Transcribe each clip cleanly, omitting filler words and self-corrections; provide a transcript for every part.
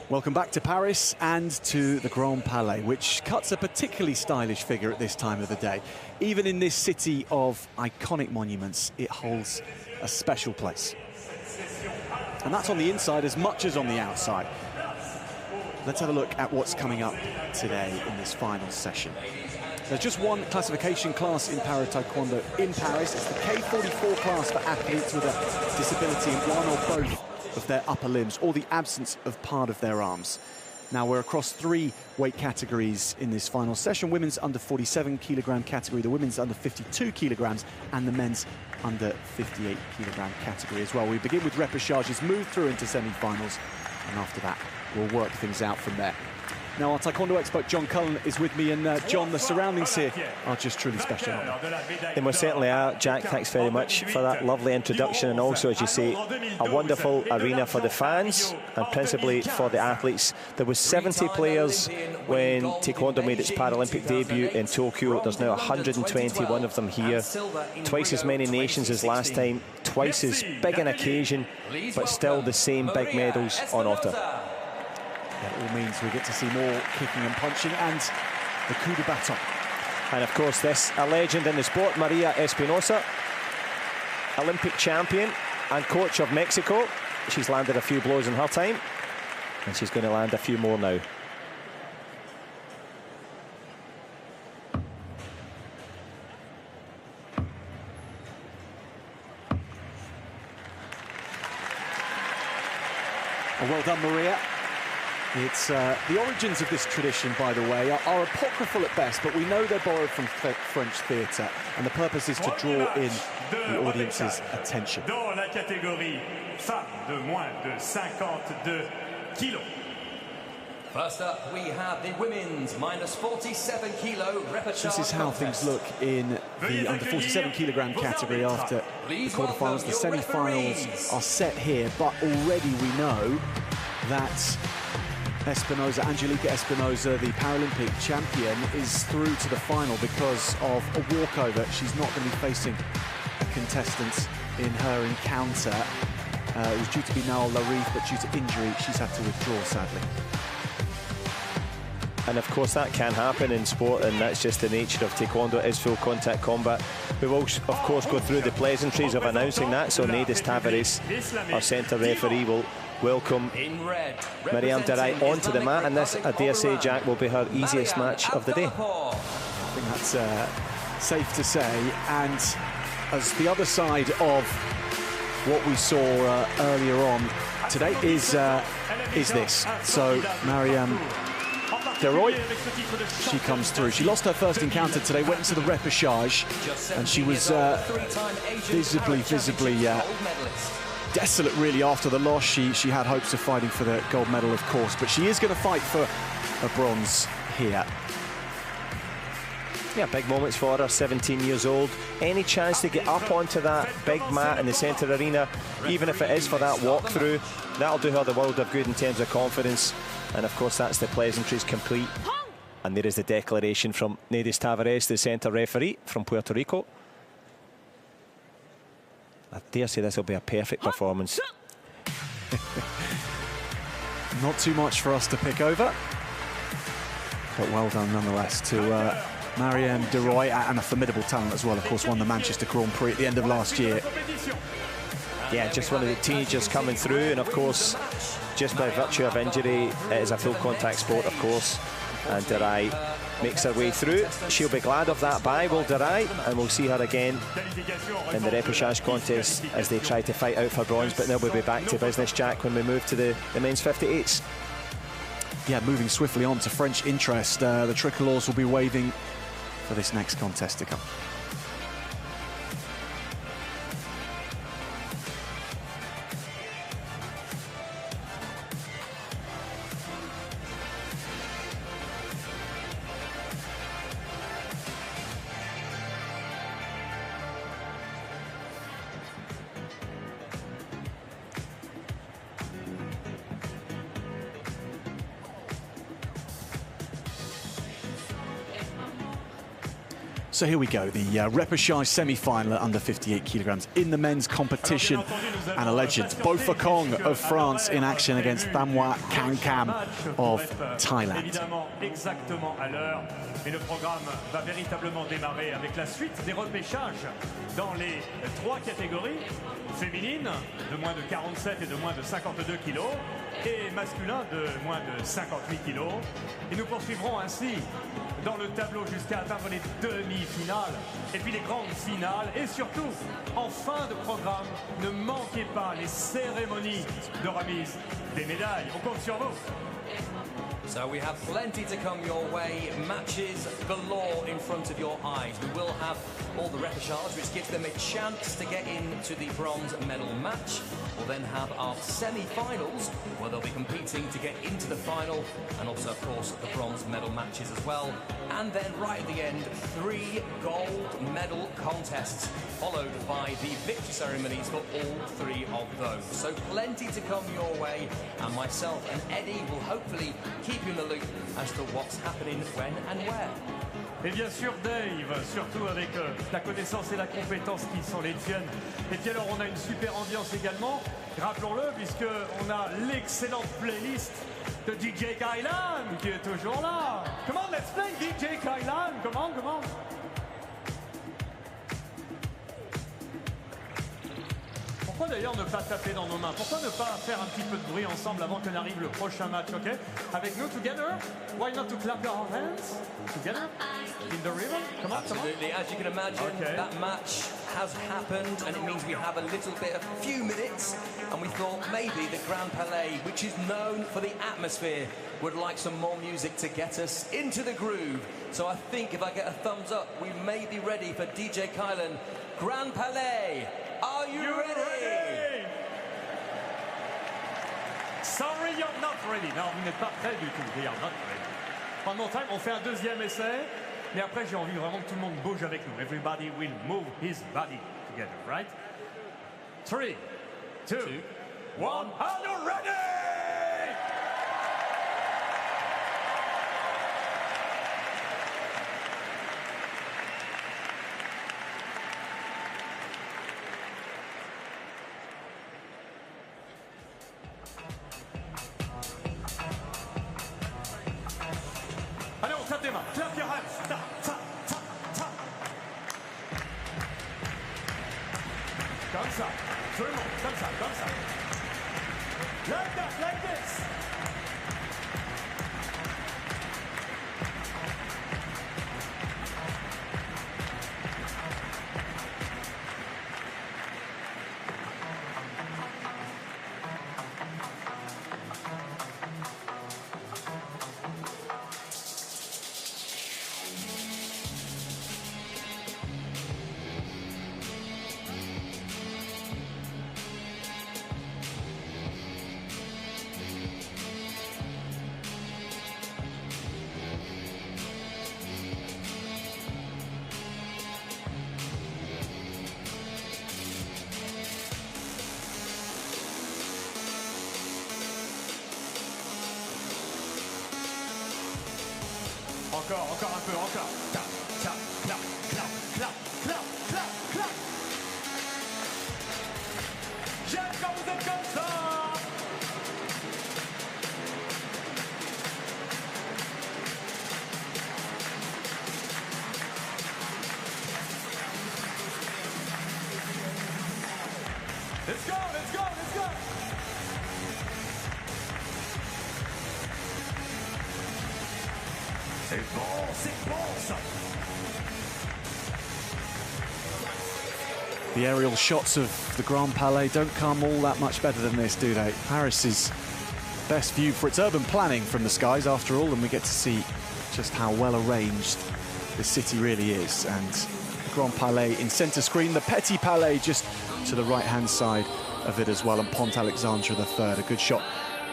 Welcome back to Paris and to the Grand Palais, which cuts a particularly stylish figure at this time of the day. Even in this city of iconic monuments, it holds a special place. And that's on the inside as much as on the outside. Let's have a look at what's coming up today in this final session. There's just one classification class in Para Taekwondo in Paris. It's the K44 class for athletes with a disability in one or both of their upper limbs or the absence of part of their arms. Now we're across 3 weight categories in this final session: women's under 47 kilogram category, the women's under 52 kilograms, and the men's under 58 kilogram category as well. We begin with Repechages, move through into semi-finals, and after that we'll work things out from there. Now our Taekwondo expert John Cullen is with me, and John, the surroundings here are just truly special, aren't they? They most certainly are. Jack, thanks very much for that lovely introduction, and also, as you say, a wonderful arena for the fans and principally for the athletes. There was 70 players when Taekwondo made its Paralympic debut in Tokyo. There's now 121 of them here. Twice as many nations as last time, twice as big an occasion, but still the same big medals on offer. That all means we get to see more kicking and punching and the coup de baton. And of course this, a legend in the sport, Maria Espinosa, Olympic champion and coach of Mexico. She's landed a few blows in her time, and she's going to land a few more now. Well done, Maria. It's the origins of this tradition, by the way, are apocryphal at best, but we know they're borrowed from French theatre, and the purpose is to draw in the audience's attention. Dans la catégorie femmes de moins de 52 kilos. First up, we have the women's -47 kilo Repechages. This is how things look in the under 47 kilogram category after the quarterfinals. The semi-finals are set here, but already we know that Espinosa, Angelica Espinosa, the Paralympic champion, is through to the final because of a walkover. She's not going to be facing a contestant in her encounter. It was due to be Noel Larif, but due to injury, she's had to withdraw, sadly. And of course that can happen in sport, and that's just the nature of Taekwondo. It is full contact combat. We will of course go through the pleasantries of announcing that, so Neidis Tavares, our centre referee, will welcome Mariam Darai onto the mat, and this, I dare say, Jack, will be her easiest match of the day. I think that's safe to say. And as the other side of what we saw earlier on today is this. So Mariam Darai, she comes through. She lost her first encounter today, went into the repechage, and she was visibly desolate really after the loss. She had hopes of fighting for the gold medal, of course, but she is going to fight for a bronze here. Yeah, big moments for her, 17 years old. Any chance to get up onto that big mat in the centre arena, even if it is for that walkthrough, that'll do her the world of good in terms of confidence. And of course that's the pleasantries complete. And there is the declaration from Neidis Tavares, the centre referee from Puerto Rico. I dare say this will be a perfect performance. Not too much for us to pick over, but well done nonetheless to Mariam Darai, and a formidable talent as well. Of course, won the Manchester Grand Prix at the end of last year. Yeah, just one of the teenagers coming through, and of course, just by virtue of injury, it is a full contact sport, of course, and Darai makes her way through. She'll be glad of that bye, will Darai, and we'll see her again in the repechage contest as they try to fight out for bronze, but then we'll be back to business, Jack, when we move to the men's 58s. Yeah, moving swiftly on to French interest. The tricolores will be waving for this next contest to come. So here we go, the Repechage semi-final at under 58 kilograms in the men's competition, and a legend, Bopha-Kong of France in action against Thamwa Kankam of Thailand. Exactement à l'heure, et le programme va véritablement démarrer avec la suite des repêchages dans les 3 catégories, féminines de moins de 47 et de moins de 52 kilos, et masculin de moins de 58 kilos. Et nous poursuivrons ainsi dans le tableau jusqu'à atteindre les demi-finales et puis les grandes finales. Et surtout, en fin de programme, ne manquez pas les cérémonies de remise des médailles. On compte sur vous. So we have plenty to come your way, matches galore in front of your eyes. We will have all the repechages, which gives them a chance to get into the bronze medal match. We'll then have our semi-finals, where they'll be competing to get into the final, and also, of course, the bronze medal matches as well. And then right at the end, 3 gold medal contests, followed by the victory ceremonies for all 3 of those. So plenty to come your way, and myself and Eddie will hopefully keep you in the loop as to what's happening when and where. Et bien sûr Dave, surtout avec la connaissance et la compétence qui sont les tiennes. Et puis alors on a une super ambiance également, rappelons-le, puisqu'on a l'excellente playlist de DJ Kylan qui est toujours là. Come on, let's play DJ Kylan, come on, come on. Pourquoi d'ailleurs ne pas taper dans nos mains? Pourquoi ne pas faire un petit peu de bruit ensemble avant que n'arrive le prochain match, ok? Avec nous, together? Why not to clap our hands? Together? In the rhythm? Come on, absolutely. Come on. As you can imagine, that match has happened, and it means we have a little bit, a few minutes, and we thought maybe the Grand Palais, which is known for the atmosphere, would like some more music to get us into the groove. So I think if I get a thumbs up, we may be ready for DJ Kylan. Grand Palais, are you ready? Sorry, you're not ready. Non, vous n'êtes pas prêts du tout. We are not ready. One more time, on fait un deuxième essai. Mais après, j'ai envie vraiment que tout le monde bouge avec nous. Everybody will move his body together, right? 3, 2, 1. Are you ready? Allez, on clap des mains. Clap your hands. Ta, ta, ta, ta. Comme ça. Tout le monde. Comme ça, comme ça. Like that, like this. Encore un peu, encore. Tap, tap, clap, clap, clap, clap, clap, clap. J'aime quand vous êtes comme ça. Let's go, let's go, let's go. C'est bon ça. The aerial shots of the Grand Palais don't come all that much better than this, do they? Paris is best viewed for its urban planning from the skies, after all, and we get to see just how well arranged the city really is. And the Grand Palais in centre screen, the Petit Palais just to the right-hand side of it as well, and Pont Alexandre III, a good shot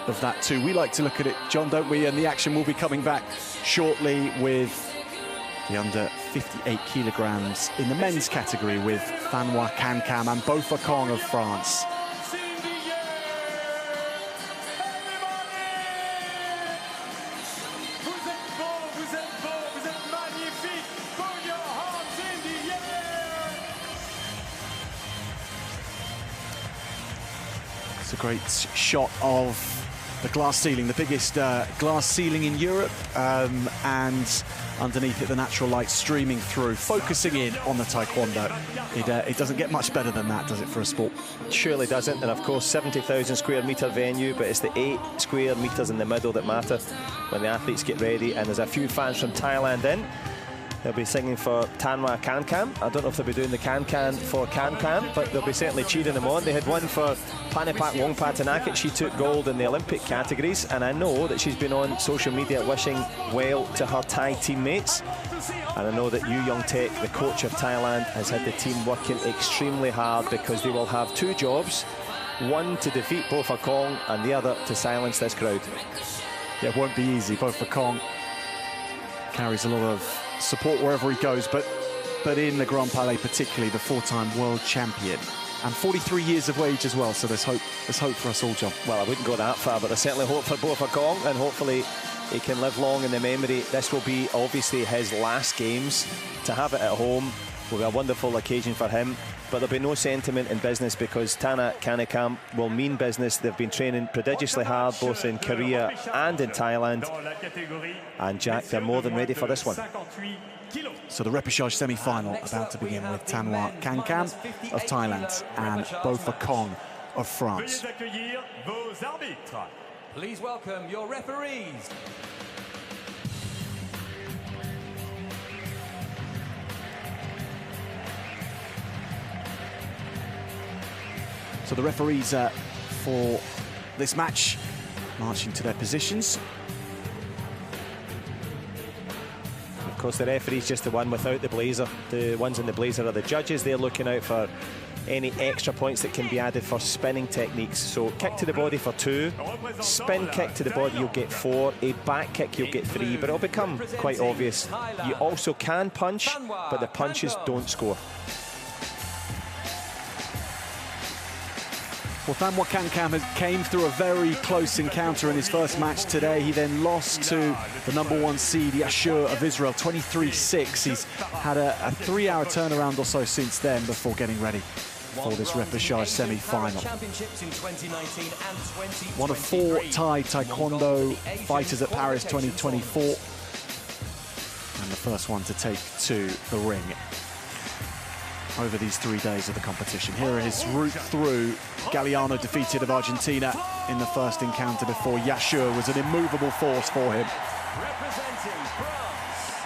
of that too. We like to look at it, John, don't we? And the action will be coming back shortly with the under 58 kilograms in the men's category with Thamwa Kankam and Bopha-Kong of France. Vous êtes beaux, vous êtes magnifiques. Put your hands It's a great shot of the glass ceiling, the biggest glass ceiling in Europe, and underneath it the natural light streaming through, focusing in on the Taekwondo. It doesn't get much better than that, does it, for a sport? Surely doesn't. And of course 70,000 square metre venue, but it's the 8 square metres in the middle that matter when the athletes get ready. And there's a few fans from Thailand in. They'll be singing for Tanwa Kankan. I don't know if they'll be doing the Kankan for Kankan, but they'll be certainly cheering them on. They had one for Panipat Wongpatanakit. She took gold in the Olympic categories, and I know that she's been on social media wishing well to her Thai teammates. And I know that Yu Young Tek, the coach of Thailand, has had the team working extremely hard, because they will have 2 jobs, one to defeat Bopha-Kong and the other to silence this crowd. Yeah, it won't be easy. Bopha-Kong carries a lot of support wherever he goes, but in the Grand Palais particularly, the 4-time world champion, and 43 years of age as well, so there's hope for us all, John. Well, I wouldn't go that far, but there's certainly hope for Bopha-Kong, and hopefully he can live long in the memory. This will be obviously his last games. To have it at home will be a wonderful occasion for him, but there'll be no sentiment in business, because Tana Kanekam will mean business. They've been training prodigiously hard both in Korea and in Thailand, and Jack, they're more than ready for this one. So the Repechage semi-final about to begin, with Tanwa Kankan of Thailand and Bopha-Kong of France. Please welcome your referees. So the referees for this match marching to their positions. Of course, the referee's just the one without the blazer. The ones in the blazer are the judges. They're looking out for any extra points that can be added for spinning techniques. So kick to the body for 2, spin kick to the body you'll get 4, a back kick you'll get 3, but it'll become quite obvious. You also can punch, but the punches don't score. Well, Tanwa Kankan came through a very close encounter in his first match today. He then lost to the #1 seed, Yashur of Israel, 23-6. He's had a 3-hour turnaround or so since then before getting ready for this Repechage semi-final. One of 4 Thai Taekwondo fighters at Paris 2024, and the first one to take to the ring over these 3 days of the competition. Here is his route through. Galliano defeated of Argentina in the first encounter before. Yashur was an immovable force for him. Representing France,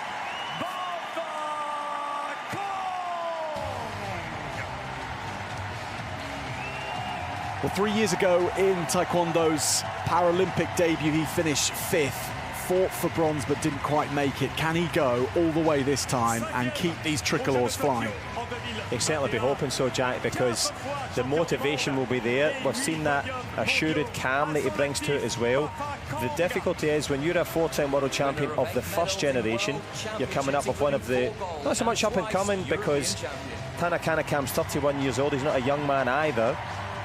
Well, 3 years ago in Taekwondo's Paralympic debut, he finished 5th. Fought for bronze but didn't quite make it. Can he go all the way this time and keep these tricolores flying? He'll certainly be hoping so, Jack, because the motivation will be there. We've seen that assured calm that he brings to it as well. The difficulty is when you're a 4-time world champion of the first generation, you're coming up with one of the, not so much up and coming, because Tana Kanakam's 31 years old. He's not a young man either,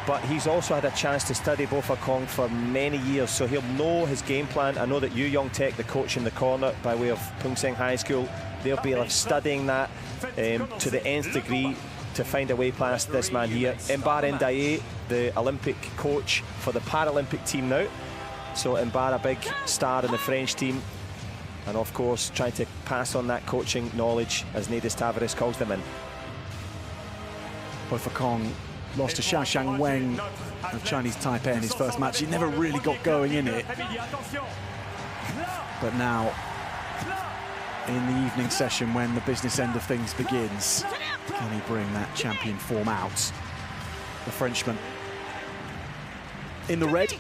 but he's also had a chance to study Bopha-Kong for many years, so he'll know his game plan. I know that Yu Young Tek, the coach in the corner by way of Pung Seng High School, they'll be studying that to the nth degree to find a way past this man here. Mbar Ndiaye, the Olympic coach for the Paralympic team now. So Mbar, a big star in the French team, and of course trying to pass on that coaching knowledge, as Nedis Tavares calls them in. Bopha-Kong lost to Xiaoxiang Weng of Chinese Taipei in his first match. He never really got going in it. But now, in the evening session, when the business end of things begins, can he bring that champion form out? The Frenchman in the red,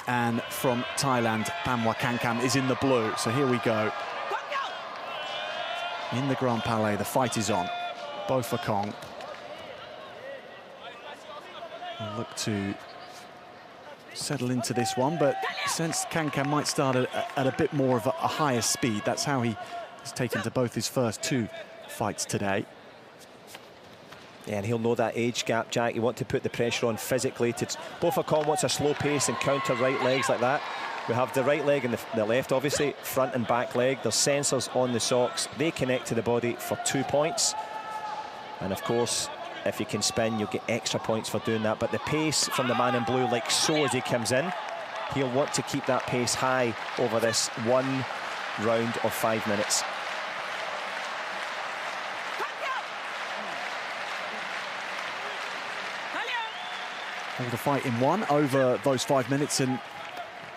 and from Thailand, Tanwa Kankan is in the blue. So here we go. In the Grand Palais, the fight is on. Bopha-Kong will look to settle into this one, but since Kankan might start at a bit more of a higher speed, that's how he has taken to both his first 2 fights today. Yeah, and he'll know that age gap, Jack. You want to put the pressure on physically. Bopha-Kong wants a slow pace and counter right legs like that. We have the right leg and the left, obviously, front and back leg. There's sensors on the socks. They connect to the body for 2 points. And of course, If you can spin, you'll get extra points for doing that. But the pace from the man in blue, like so as he comes in, he'll want to keep that pace high over this one round of 5 minutes. Hold the fight in one over those 5 minutes, and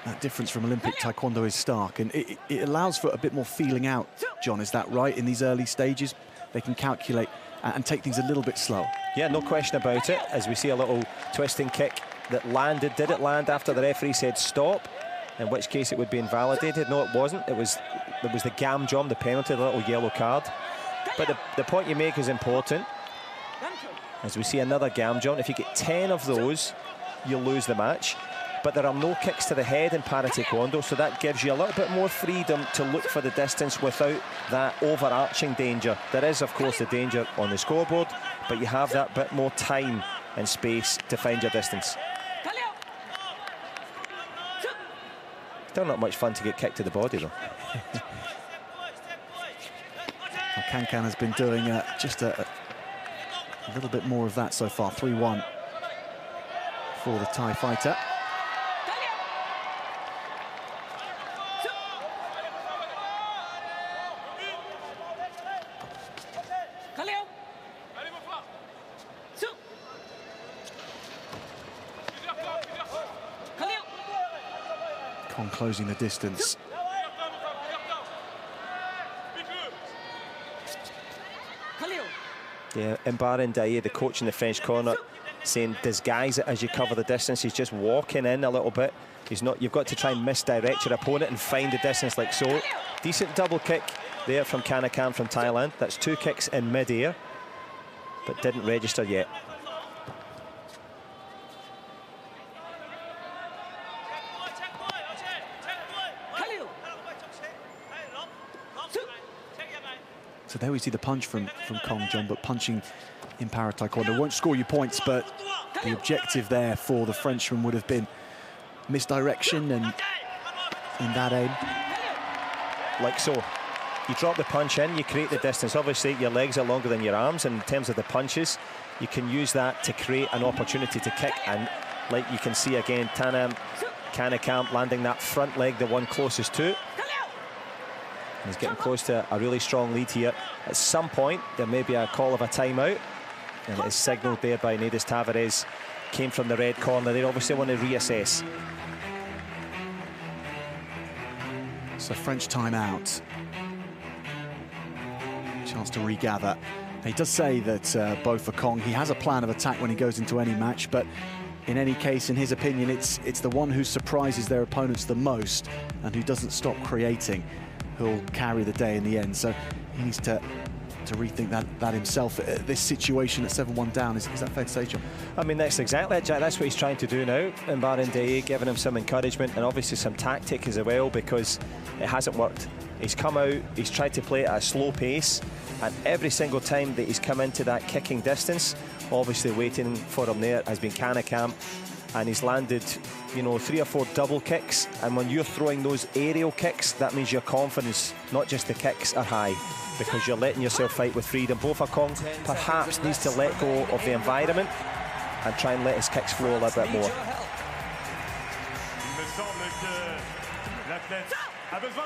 that difference from Olympic Taekwondo is stark, and it allows for a bit more feeling out, John, is that right? In these early stages, they can calculate and take things a little bit slow. Yeah, no question about it, as we see a little twisting kick that landed. Did it land after the referee said stop, in which case it would be invalidated? No, it wasn't. It was the gam jom, the penalty, the little yellow card. But the point you make is important. As we see another gam jom, if you get 10 of those, you'll lose the match. But there are no kicks to the head in Para-Taekwondo, so that gives you a little bit more freedom to look for the distance without that overarching danger. There is, of course, the danger on the scoreboard, but you have that bit more time and space to find your distance. Still not much fun to get kicked to the body, though. Well, Can has been doing just a little bit more of that so far. 3-1 for the Thai fighter. Kong closing the distance. Yeah, Mbaran Daye, the coach in the French corner, saying disguise it as you cover the distance. He's just walking in a little bit. He's not. You've got to try and misdirect your opponent and find the distance like so. Decent double kick there from Kanakam from Thailand. That's 2 kicks in mid-air, but didn't register yet. So there we see the punch from Kong, John, but punching in Para-Taekwondo won't score you points, but the objective there for the Frenchman would have been misdirection and in that aim. Like so. You drop the punch in, you create the distance. Obviously, your legs are longer than your arms, and in terms of the punches, you can use that to create an opportunity to kick. And like you can see again, Kanakam landing that front leg, the one closest to it. He's getting close to a really strong lead here. At some point, there may be a call of a timeout, and it is signalled there by Nedis Tavares. Came from the red corner. They obviously want to reassess. So French timeout. Chance to regather. He does say that both for Kong, he has a plan of attack when he goes into any match, but in any case, in his opinion, it's the one who surprises their opponents the most and who doesn't stop creating who'll carry the day in the end. So he needs to rethink that himself. This situation at 7-1 down, is that fair to say, John? I mean, that's exactly it, Jack. That's what he's trying to do now. Mbaran Daye giving him some encouragement and obviously some tactic as well, because it hasn't worked. He's come out, he's tried to play at a slow pace, and every single time that he's come into that kicking distance, obviously waiting for him there has been Kanakam, and he's landed, you know, 3 or 4 double kicks. And when you're throwing those aerial kicks, that means your confidence, not just the kicks, are high, because you're letting yourself fight with freedom. Bofa Kong perhaps needs to let go of the environment and try and let his kicks flow a little bit more.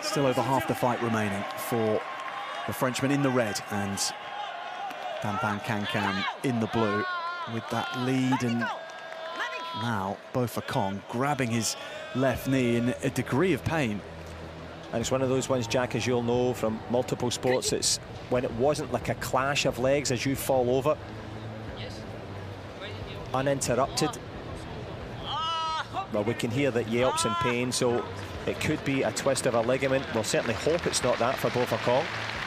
Still over half the fight remaining for the Frenchman in the red and Pampan Kankan in the blue with that lead. And now Bofa Kong grabbing his left knee in a degree of pain. And it's one of those ones, Jack, as you'll know from multiple sports, it's when it wasn't like a clash of legs as you fall over, uninterrupted. Well, we can hear that yelps in pain, so it could be a twist of a ligament. We'll certainly hope it's not that for Bofa Kong,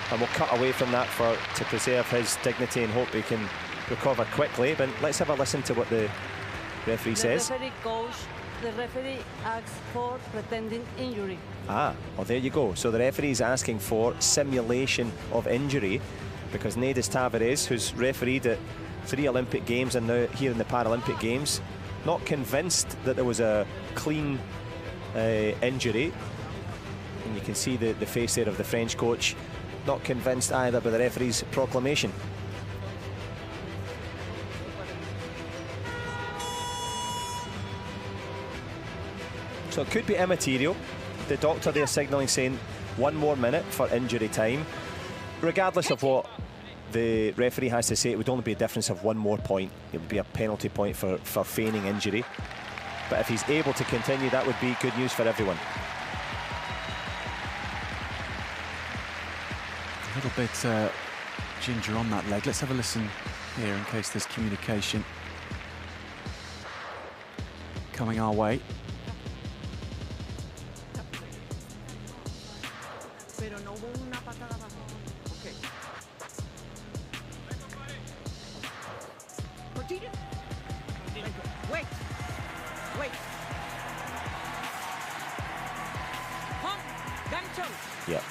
and we'll cut away from that to preserve his dignity and hope he can recover quickly. But let's have a listen to what the referee says. The referee asks for pretending injury. Ah, well, there you go. So the referee is asking for simulation of injury, because Nedis Tavares, who's refereed at 3 Olympic Games and now here in the Paralympic Games, not convinced that there was a clean injury. And you can see the face there of the French coach, not convinced either by the referee's proclamation. So it could be immaterial. The doctor there signalling saying 1 more minute for injury time. Regardless of what the referee has to say, it would only be a difference of 1 more point. It would be a penalty point for feigning injury. But if he's able to continue, that would be good news for everyone. A little bit ginger on that leg. Let's have a listen here in case there's communication coming our way. Yeah.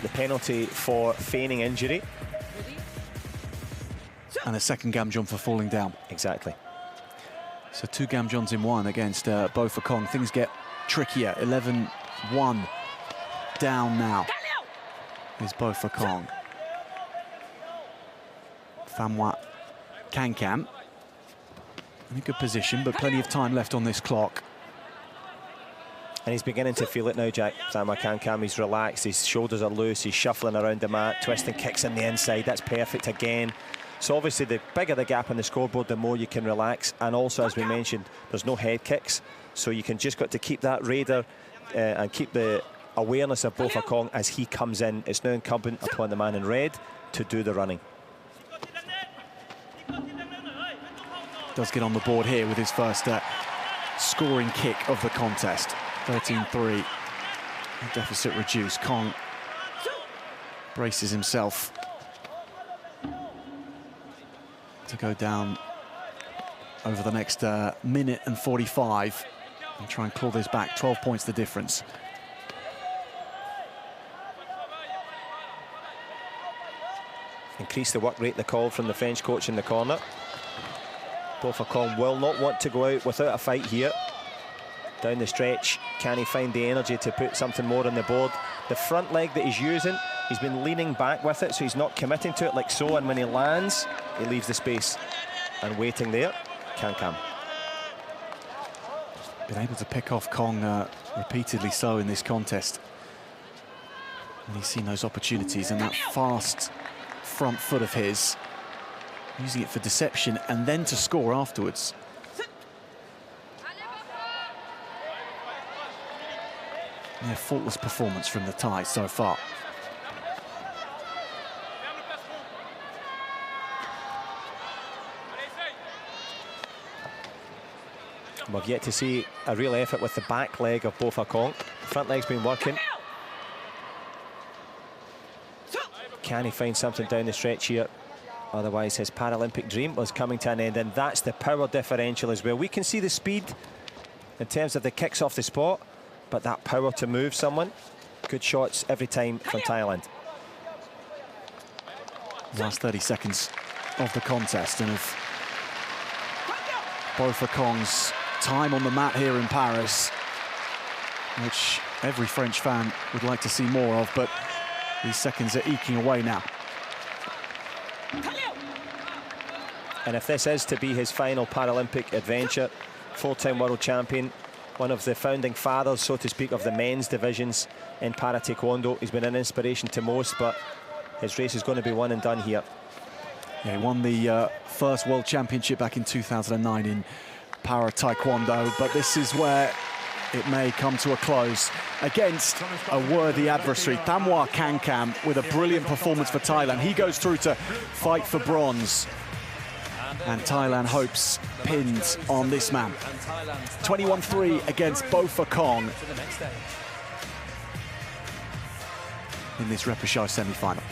The penalty for feigning injury. And a second Gamjon for falling down. Exactly. So 2 Gamjons in 1 against Bo for Kong. Things get trickier. 11-1 down now is Bo for Kong. Thamwa Kankam in a good position, but plenty of time left on this clock. And he's beginning to feel it now, Jack. Thamwa Kankam, he's relaxed, his shoulders are loose, he's shuffling around the mat, twisting kicks in the inside. That's perfect again. So obviously the bigger the gap on the scoreboard, the more you can relax. And also, as we mentioned, there's no head kicks, so you can just got to keep that radar and keep the awareness of Bo for Kong as he comes in. It's now incumbent upon the man in red to do the running. Does get on the board here with his first scoring kick of the contest. 13-3. Deficit reduced. Kong braces himself to go down over the next minute and 45 and try and claw this back. 12 points the difference. Increase the work rate, the call from the French coach in the corner. Bo for Kong will not want to go out without a fight here. Down the stretch, can he find the energy to put something more on the board? The front leg that he's using, he's been leaning back with it, so he's not committing to it like so, and when he lands, he leaves the space. And waiting there, Kankam. Been able to pick off Kong repeatedly so in this contest. And he's seen those opportunities, and that fast front foot of his, using it for deception and then to score afterwards. Yeah, faultless performance from the Thai so far. We've yet to see a real effort with the back leg of Bo for Kong. Front leg's been working. Can he find something down the stretch here? Otherwise, his Paralympic dream was coming to an end, and that's the power differential as well. We can see the speed in terms of the kicks off the spot, but that power to move someone, good shots every time from Thailand. Last 30 seconds of the contest, and of Bo for Kong's time on the mat here in Paris, which every French fan would like to see more of, but these seconds are eking away now. And if this is to be his final Paralympic adventure, 4-time world champion, one of the founding fathers, so to speak, of the men's divisions in Para-Taekwondo. He's been an inspiration to most, but his race is going to be one and done here. Yeah, he won the first world championship back in 2009 in Para-Taekwondo, but this is where it may come to a close against a worthy adversary. Thamwa Kankam with a brilliant performance for Thailand. He goes through to fight for bronze. And Thailand hopes pinned on this man. 21-3 against Bo for Kong in this Repechage semi-final.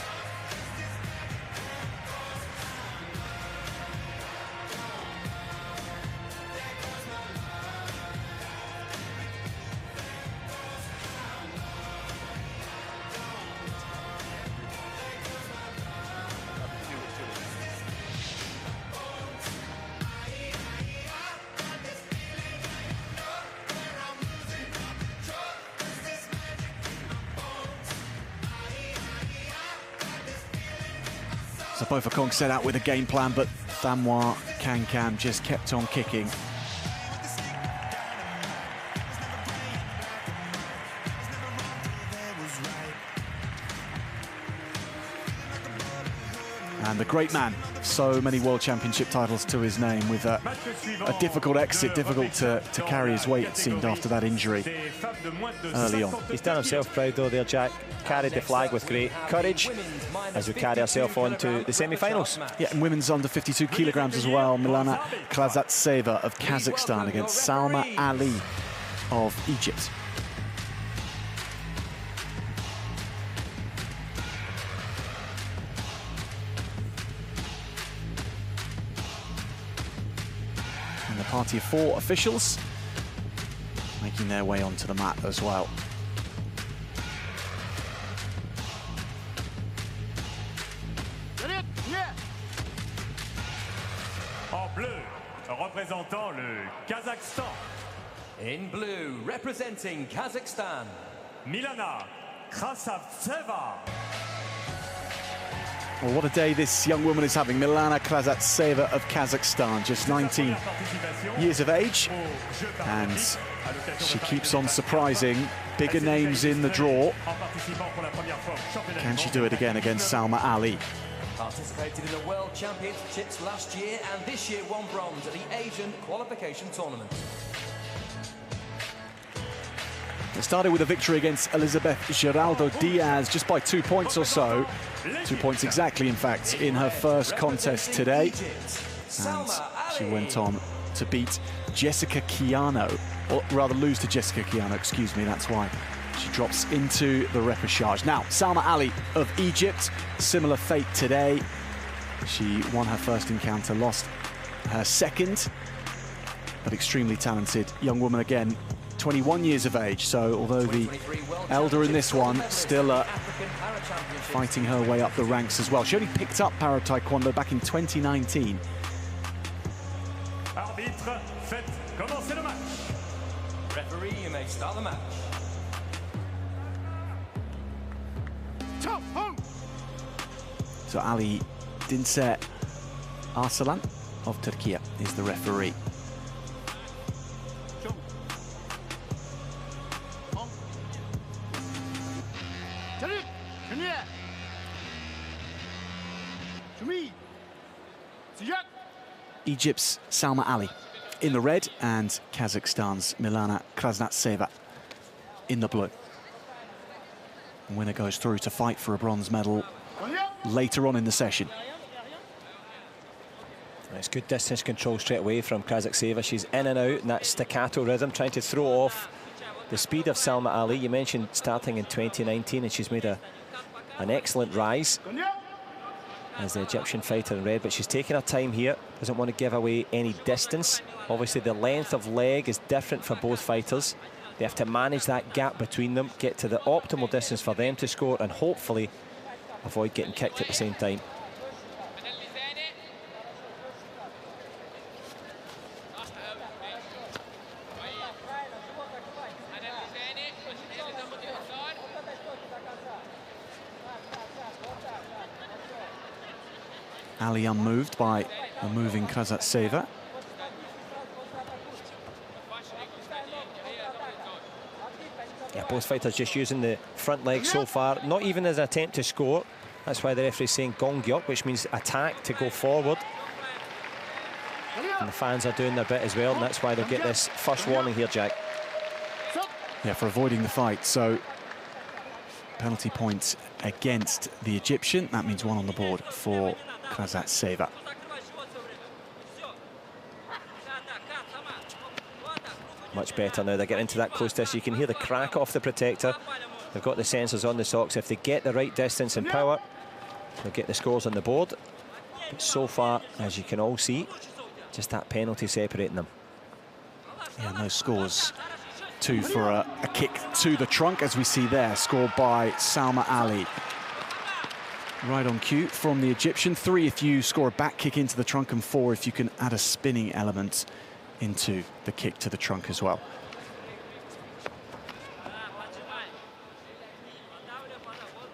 So Bo for Kong set out with a game plan, but Thamwa Kankam just kept on kicking. And the great man, so many World Championship titles to his name, with a difficult exit, difficult to carry his weight, it seemed, after that injury early on. He's done himself proud though there, Jack. Carried the flag with great courage as we carry ourselves on to the semi-finals. Yeah, and women's under 52 kilograms as well. Milana Klazatseva of Kazakhstan against Salma Ali of Egypt. And the party of 4 officials making their way onto the mat as well. En bleu, représentant le Kazakhstan. In blue, representing Kazakhstan, Milana Klazatseva. Well, what a day this young woman is having. Milana Klazatseva of Kazakhstan, just 19 years of age, and she keeps on surprising bigger names in the draw. Can she do it again against Salma Ali? participated in the World Championships last year and this year won bronze at the Asian Qualification Tournament. It started with a victory against Elizabeth Geraldo Diaz just by 2 points or so. 2 points exactly, in fact, in her first contest today. And she went on to beat Jessica Chiano, or rather lose to Jessica Chiano, excuse me, that's why she drops into the repechage. Now, Salma Ali of Egypt, similar fate today. She won her first encounter, lost her second, but extremely talented young woman again. 21 years of age, so although the elder in this one, still fighting her way up the ranks as well. She only picked up para taekwondo back in 2019. Arbitre, faites commencer le match. Referee, you may start the match. So Ali Dinse Arsalan of Turkey is the referee. Egypt's Salma Ali in the red and Kazakhstan's Milana Klazatseva in the blue. The winner goes through to fight for a bronze medal later on in the session. It's good distance control straight away from Klazatseva. She's in and out in that staccato rhythm, trying to throw off the speed of Salma Ali. You mentioned starting in 2019, and she's made an excellent rise as the Egyptian fighter in red, but she's taking her time here, doesn't want to give away any distance. Obviously the length of leg is different for both fighters. They have to manage that gap between them, get to the optimal distance for them to score, and hopefully avoid getting kicked at the same time. Ali unmoved by a moving Klazatseva. Yeah, both fighters just using the front leg so far, not even as an attempt to score. That's why the referee's saying gongyok, which means attack, to go forward. And the fans are doing their bit as well, and that's why they'll get this first warning here, Jack. Yeah, for avoiding the fight. So penalty points against the Egyptian. That means one on the board for Klazatseva. Much better now. They get into that close distance. You can hear the crack off the protector. They've got the sensors on the socks. If they get the right distance and power, they'll get the scores on the board. But so far, as you can all see, just that penalty separating them. Yeah, no scores. 2 for a kick to the trunk, as we see there, scored by Salma Ali. Right on cue from the Egyptian. 3 if you score a back kick into the trunk, and 4 if you can add a spinning element into the kick to the trunk as well.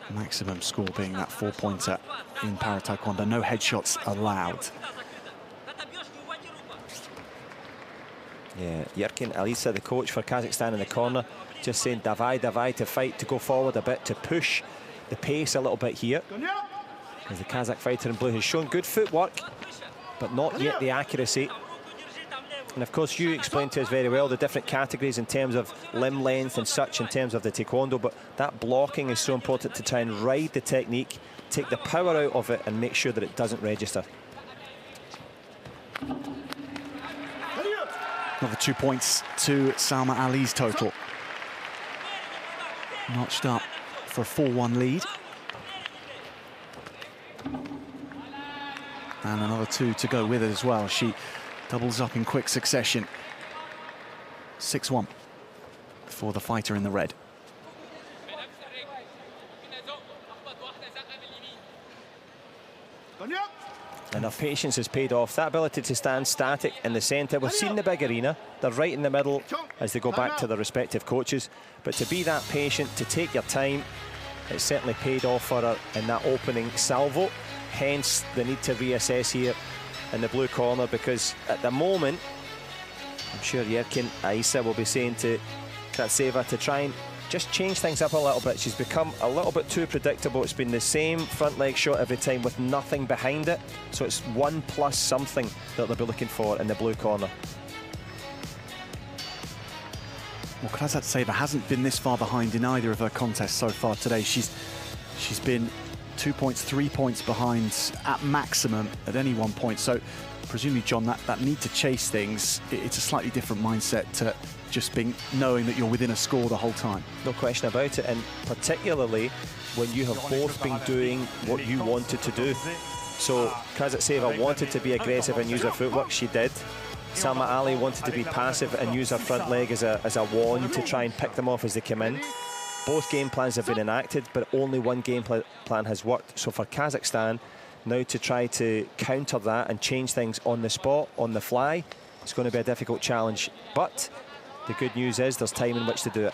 Maximum score being that 4-pointer in para taekwondo. No headshots allowed. Yeah, Yerkin Alisa, the coach for Kazakhstan, in the corner, just saying davai, davai, to fight, to go forward a bit, to push the pace a little bit here. As the Kazakh fighter in blue has shown good footwork, but not yet the accuracy. And of course, you explained to us very well the different categories in terms of limb length and such in terms of the Taekwondo, but that blocking is so important to try and ride the technique, take the power out of it and make sure that it doesn't register. Another 2 points to Salma Ali's total. Notched up for a 4-1 lead. And another 2 to go with it as well. She doubles up in quick succession. 6-1 for the fighter in the red. And her patience has paid off. That ability to stand static in the centre. We've seen the big arena. They're right in the middle as they go back to their respective coaches. But to be that patient, to take your time, it's certainly paid off for her in that opening salvo. Hence the need to reassess here in the blue corner, because at the moment, I'm sure Yerkin Aissa will be saying to Kratseva to try and just change things up a little bit. She's become a little bit too predictable. It's been the same front leg shot every time with nothing behind it. So it's 1+ something that they'll be looking for in the blue corner. Well, Kratseva hasn't been this far behind in either of her contests so far today. She's been 2 points, 3 points behind at maximum at any one point. So presumably, John, that need to chase things, it's a slightly different mindset to just knowing that you're within a score the whole time. No question about it, and particularly when you have both been doing what you wanted to do. So Kratseva wanted to be aggressive and use her footwork, she did. Salma Ali wanted to be passive and use her front leg as a wand to try and pick them off as they come in. Both game plans have been enacted, but only one game plan has worked. So for Kazakhstan, now to try to counter that and change things on the spot, on the fly, it's going to be a difficult challenge. But the good news is there's time in which to do it.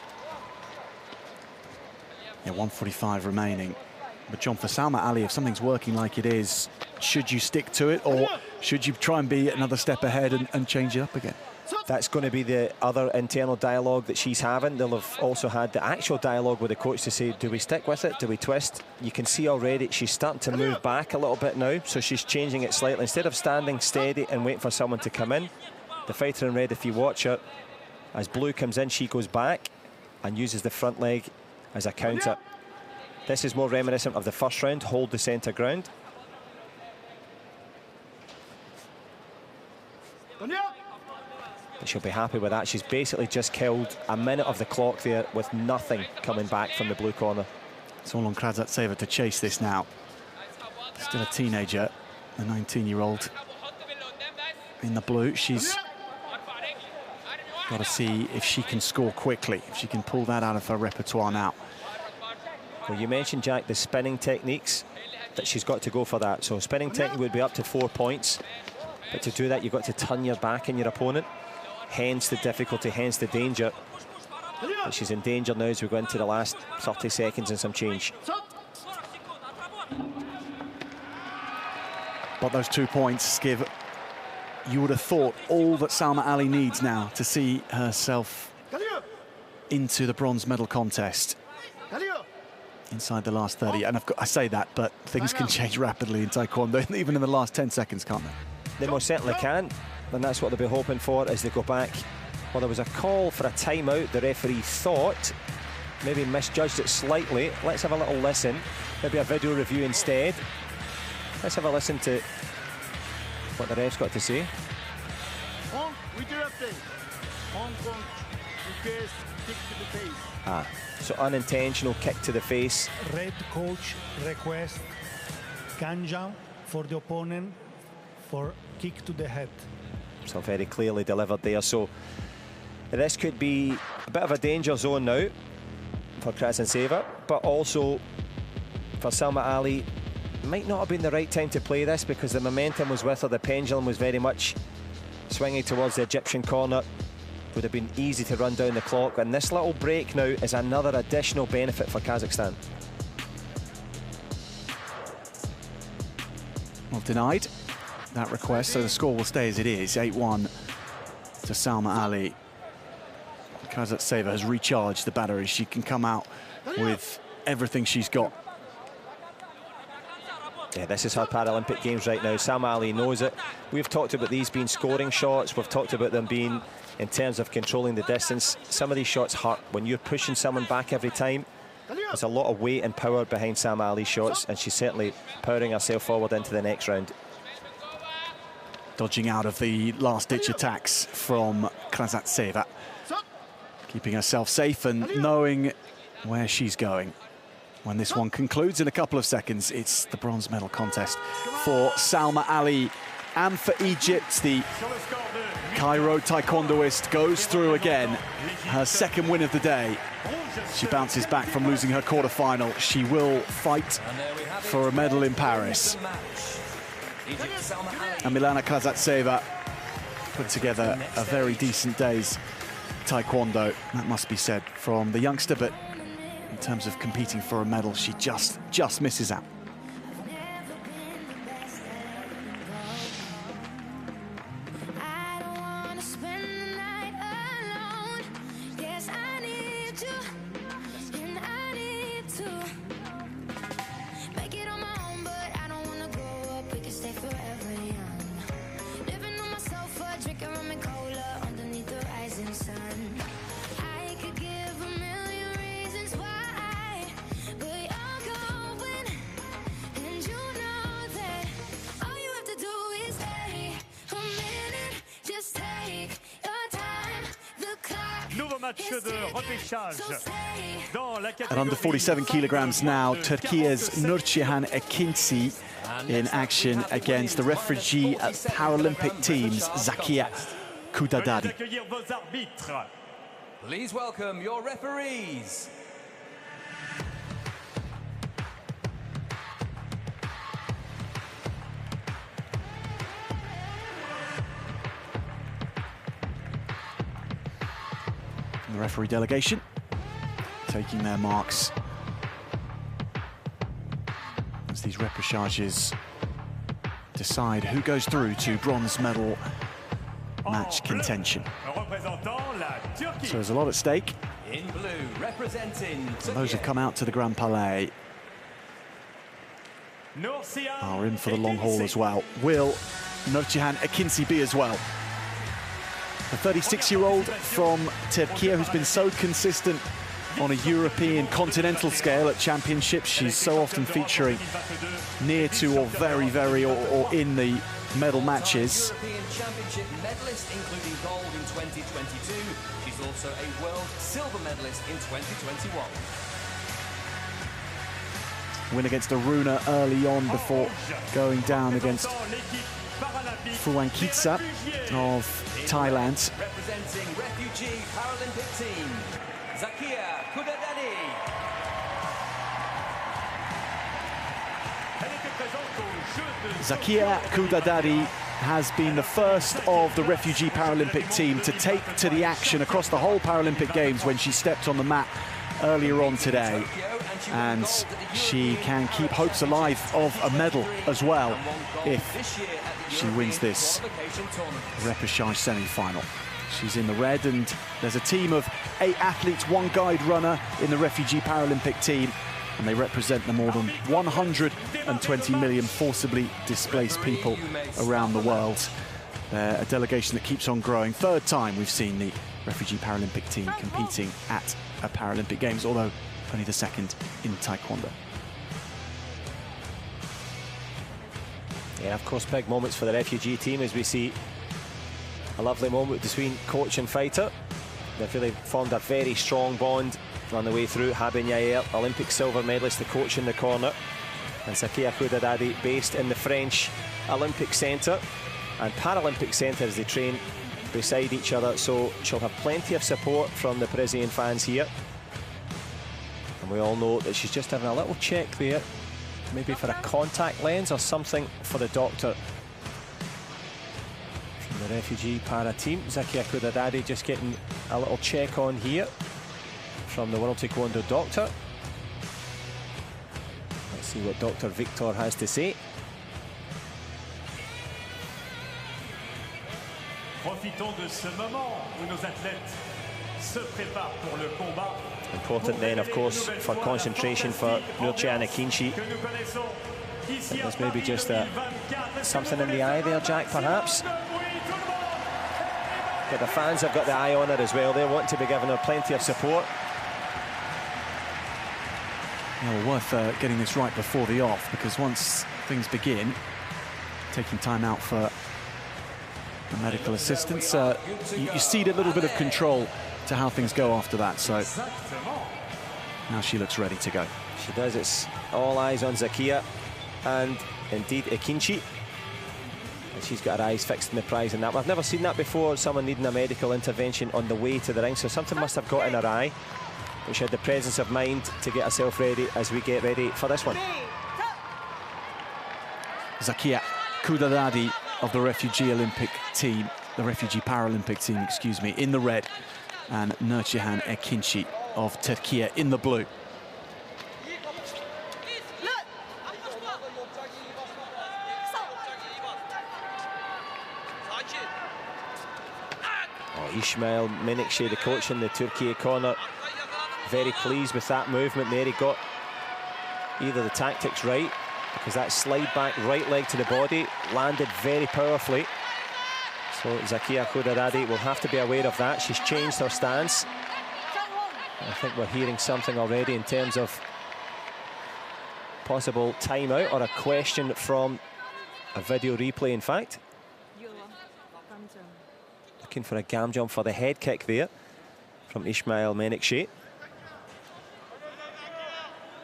Yeah, 1:45 remaining. But John, for Salma Ali, if something's working like it is, should you stick to it, or should you try and be another step ahead and change it up again? That's going to be the other internal dialogue that she's having. They'll have also had the actual dialogue with the coach to say, do we stick with it? Do we twist? You can see already she's starting to move back a little bit now, so she's changing it slightly. Instead of standing steady and waiting for someone to come in, the fighter in red, if you watch her, as blue comes in, she goes back and uses the front leg as a counter. This is more reminiscent of the first round, hold the centre ground. But she'll be happy with that. She's basically just killed a minute of the clock there with nothing coming back from the blue corner. It's all on Kratseva to chase this now. Still a teenager, a 19-year-old in the blue. She's got to see if she can score quickly, if she can pull that out of her repertoire now. Well, you mentioned, Jack, the spinning techniques, that she's got to go for that. So spinning technique would be up to 4 points. But to do that, you've got to turn your back on your opponent. Hence the difficulty, hence the danger. But she's in danger now as we go into the last 30 seconds and some change. But those 2 points give, you would have thought, all that Salma Ali needs now to see herself into the bronze medal contest inside the last 30. And I say that, but things can change rapidly in Taekwondo, even in the last 10 seconds, can't they? They most certainly can, and that's what they'll be hoping for as they go back. Well, there was a call for a timeout. The referee thought, maybe misjudged it slightly. Let's have a little listen. Maybe a video review instead. Let's have a listen to what the ref's got to say. So unintentional kick to the face. Red coach request Ganjam for the opponent for kick to the head. So very clearly delivered there. So this could be a bit of a danger zone now for Kratseva, but also for Salma Ali. Might not have been the right time to play this because the momentum was with her. The pendulum was very much swinging towards the Egyptian corner. Would have been easy to run down the clock, and this little break now is another additional benefit for Kazakhstan. Well, denied that request, so the score will stay as it is, 8-1 to Salma Ali. Kratseva has recharged the battery. She can come out with everything she's got. Yeah, this is her Paralympic Games right now. Sam Ali knows it. We've talked about these being scoring shots. We've talked about them being in terms of controlling the distance. Some of these shots hurt. When you're pushing someone back every time, there's a lot of weight and power behind Sam Ali's shots, and she's certainly powering herself forward into the next round. Dodging out of the last-ditch attacks from Krasatseva. Keeping herself safe and knowing where she's going. When this one concludes in a couple of seconds, it's the bronze medal contest for Salma Ali and for Egypt. The Cairo taekwondoist goes through again. Her second win of the day. She bounces back from losing her quarter-final. She will fight for a medal in Paris. And Milana Krasatseva put together a very decent day's taekwondo, that must be said, from the youngster, but in terms of competing for a medal, she just misses out. At under 47 kilograms now, Turkey's Nurcihan Ekinci in action against the refugee Paralympic teams, Zakia Kudadadi. Please welcome your referees. The referee delegation taking their marks as these repechages decide who goes through to bronze medal match contention. So there's a lot at stake. In blue, representing and those who've come out to the Grand Palais are in for the long haul as well. Will Nurcihan Ekinci be as well? The 36-year-old from Turkey who's been so consistent on a European continental scale at championships. She's so often featuring near to or very or in the medal matches. European Championship medalist, including gold in 2022. She's also a world silver medalist in 2021. Win against Aruna early on before going down against Fuankitsa of Thailand. Representing refugee Paralympic team, Zakia Kudadadi. Zakia Kudadadi has been the first of the refugee Paralympic team to take to the action across the whole Paralympic Games when she stepped on the mat earlier on today. And she can keep hopes alive of a medal as well if she wins this repechage semi-final. She's in the red, and there's a team of 8 athletes, 1 guide runner in the refugee Paralympic team, and they represent the more than 120 million forcibly displaced people around the world. They're a delegation that keeps on growing. 3rd time we've seen the refugee Paralympic team competing at a Paralympic Games, although only the 2nd in Taekwondo. Yeah, of course, big moments for the refugee team as we see a lovely moment between coach and fighter. They've really formed a very strong bond on the way through. Haben Yael, Olympic silver medalist, the coach in the corner, and Zakia Kudadadi, based in the French Olympic Centre and Paralympic Centre as they train beside each other. So she'll have plenty of support from the Parisian fans here. And we all know that she's just having a little check there, maybe for a contact lens or something for the doctor from the refugee para team. Zakia Kudadadi just getting a little check on here from the World Taekwondo doctor. Let's see what Dr. Victor has to say. Profitons de ce moment où nos athlètes se préparent pour le combat. Important then, of course, for concentration for Nurcihan Ekinci. There's maybe just something in the eye there, Jack, perhaps. But the fans have got the eye on her as well. They want to be giving her plenty of support. Well, worth getting this right before the off, because once things begin, taking time out for the medical assistance, you cede a little bit of control to how things go after that. So now she looks ready to go. She does. It's all eyes on Zakia and indeed Akinci. And she's got her eyes fixed on the prize in that. I've never seen that before, someone needing a medical intervention on the way to the ring, so something must have got in her eye. But she had the presence of mind to get herself ready as we get ready for this one. Zakia Kudadadi of the refugee Olympic team, the refugee Paralympic team, excuse me, in the red, and Nurcihan Akinci of Turkey in the blue. Oh, Ismail Menekşe, the coach in the Turkey corner, very pleased with that movement there. He got either the tactics right, because that slide back right leg to the body landed very powerfully. So Zakia Kudadadi will have to be aware of that. She's changed her stance. I think we're hearing something already in terms of possible timeout or a question from a video replay, in fact. Looking for a gam jump for the head kick there from Ismail Menekşe.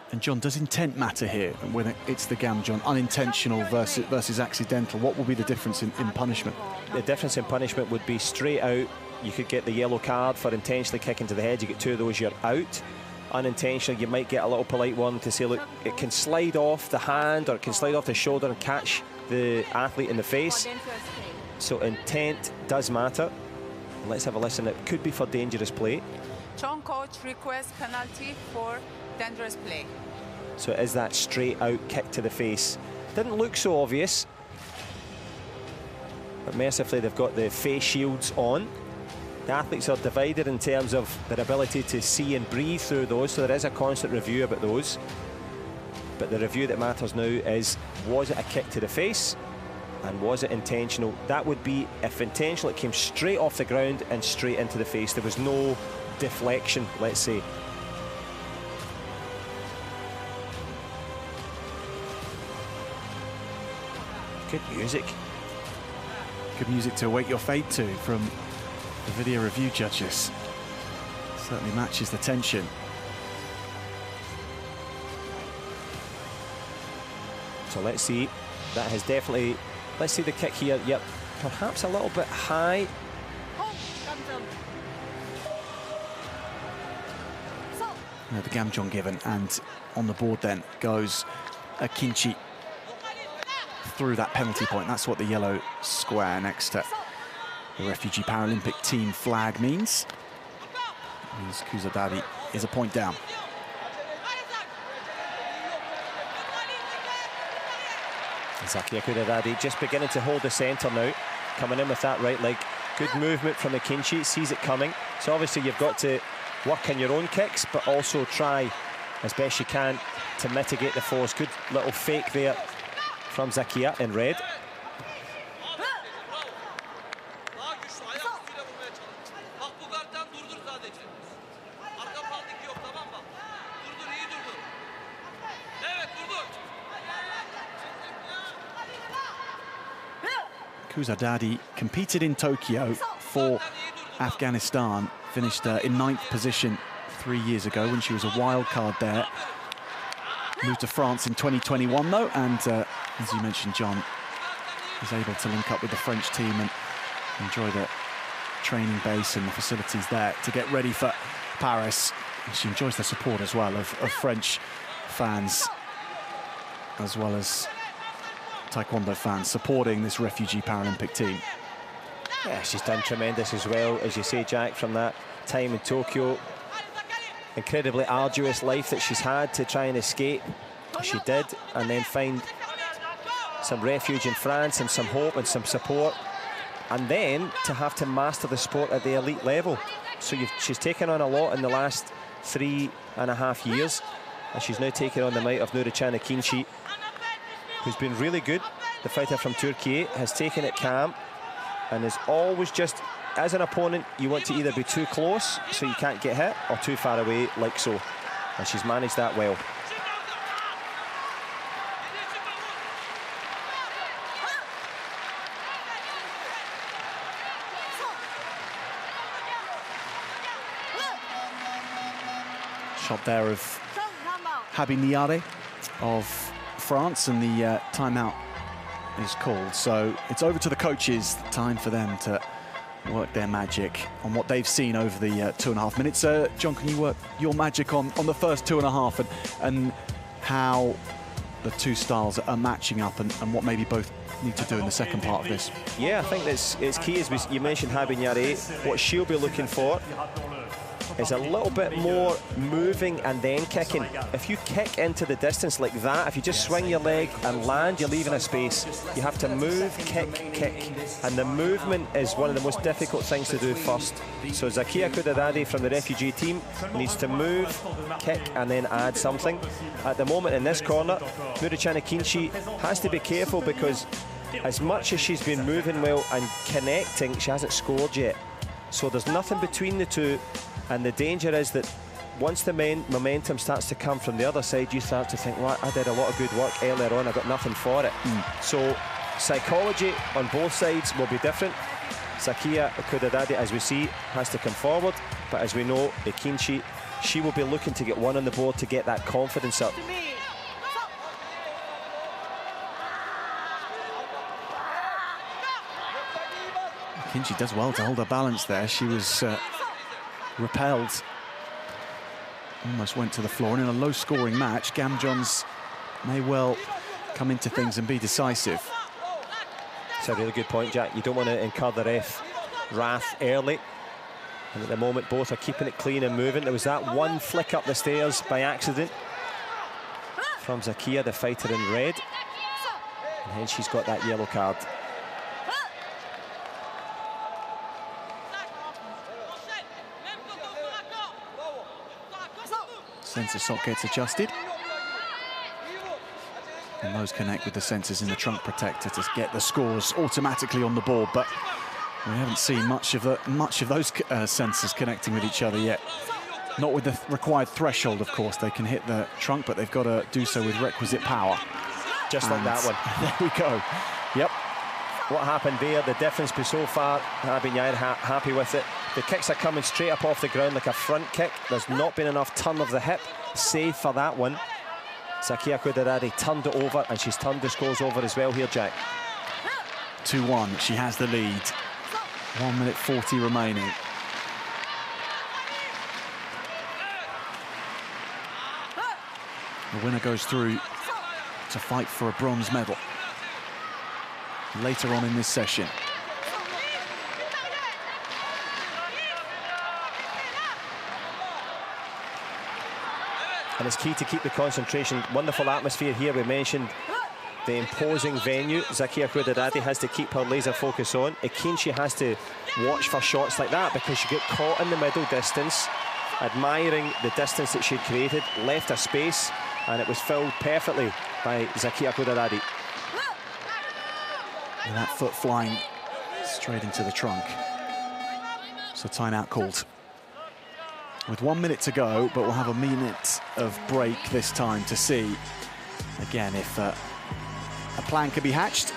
And John, does intent matter here when it's the gam jump, unintentional versus accidental? What will be the difference in punishment? The difference in punishment would be straight out. You could get the yellow card for intentionally kicking to the head. You get 2 of those, you're out. Unintentional, you might get a little polite one to say, look, it can slide off the hand or it can slide off the shoulder and catch the athlete in the face. So intent does matter. Let's have a listen. It could be for dangerous play. John coach requests penalty for dangerous play. So is that straight out kick to the face? Didn't look so obvious, but mercifully they've got the face shields on. The athletes are divided in terms of their ability to see and breathe through those, so there is a constant review about those. But the review that matters now is, was it a kick to the face and was it intentional? That would be, if intentional, it came straight off the ground and straight into the face. There was no deflection, let's say. Good music. Good music to await your fate to from the video review judges. Certainly matches the tension. So let's see. That has definitely... Let's see the kick here. Yep, perhaps a little bit high. The gamjon given, and on the board then goes Akinci through that penalty point. That's what the yellow square next to the refugee Paralympic team flag means. It means Kudadadi is a point down. Zakia Kudadadi just beginning to hold the centre now, coming in with that right leg. Good movement from Akinci, sees it coming. So obviously you've got to work on your own kicks, but also try as best you can to mitigate the force. Good little fake there from Zakia in red. Kudadadi competed in Tokyo for Afghanistan, finished in 9th position 3 years ago when she was a wild card there. Moved to France in 2021 though, and as you mentioned, John, was able to link up with the French team and enjoy the training base and the facilities there to get ready for Paris. And she enjoys the support as well of French fans, as well as Taekwondo fans supporting this refugee Paralympic team. Yeah, she's done tremendous as well, as you say, Jack, from that time in Tokyo. Incredibly arduous life that she's had to try and escape. She did, and then find some refuge in France and some hope and some support, and then to have to master the sport at the elite level. So she's taken on a lot in the last 3.5 years, and she's now taken on the might of Nurcihan Akinci, who's been really good, the fighter from Turkey, has taken it calm and is always just, as an opponent, you want to either be too close so you can't get hit or too far away, like so. And she's managed that well. Shot there of Habi Niare of France, and the timeout is called. So it's over to the coaches, time for them to work their magic on what they've seen over the 2.5 minutes. John, can you work your magic on the first 2.5 and how the two styles are matching up and what maybe both need to do in the second part of this? Yeah, I think it's key, as you mentioned, Habi Niare. What she'll be looking for is a little bit more moving and then kicking. If you kick into the distance like that, if you just swing your leg and land, you're leaving a space. You have to move, kick, and the movement is one of the most difficult things to do first. So Zakia Kudadadi from the refugee team needs to move, kick, and then add something. At the moment in this corner, Murichana Kinchi has to be careful, because as much as she's been moving well and connecting, she hasn't scored yet. So there's nothing between the two. And the danger is that once the momentum starts to come from the other side, you start to think, well, I did a lot of good work earlier on, I got nothing for it. So psychology on both sides will be different. Zakia Kudadadi, as we see, has to come forward, but as we know, Ekinchi, she will be looking to get one on the board to get that confidence up. Ekinchi does well to hold her balance there. She was repelled, almost went to the floor, and in a low-scoring match, Gamjon's may well come into things and be decisive. It's a really good point, Jack. You don't want to incur the ref wrath early, and at the moment both are keeping it clean and moving. There was that one flick up the stairs by accident from Zakia, the fighter in red, and then she's got that yellow card. Sensor sock gets adjusted, and those connect with the sensors in the trunk protector to get the scores automatically on the board. But we haven't seen much of those sensors connecting with each other yet. Not with the required threshold, of course. They can hit the trunk, but they've got to do so with requisite power. Just like that one. There we go. Yep. What happened there? The difference so far, Habi Niare happy with it. The kicks are coming straight up off the ground like a front kick. There's not been enough turn of the hip. Save for that one. Zakia Kudadadi turned it over, and she's turned the scores over as well here, Jack. 2-1, she has the lead. 1 minute 40 remaining. The winner goes through to fight for a bronze medal later on in this session. And it's key to keep the concentration. Wonderful atmosphere here. We mentioned the imposing venue. Zakia Kudadadi has to keep her laser focus on. Ekinchi has to watch for shots like that, because she got caught in the middle distance, admiring the distance that she'd created, left a space, and it was filled perfectly by Zakia Kudadadi. And that foot flying straight into the trunk. So timeout called. With 1 minute to go, but we'll have a minute of break this time to see, again, if a plan can be hatched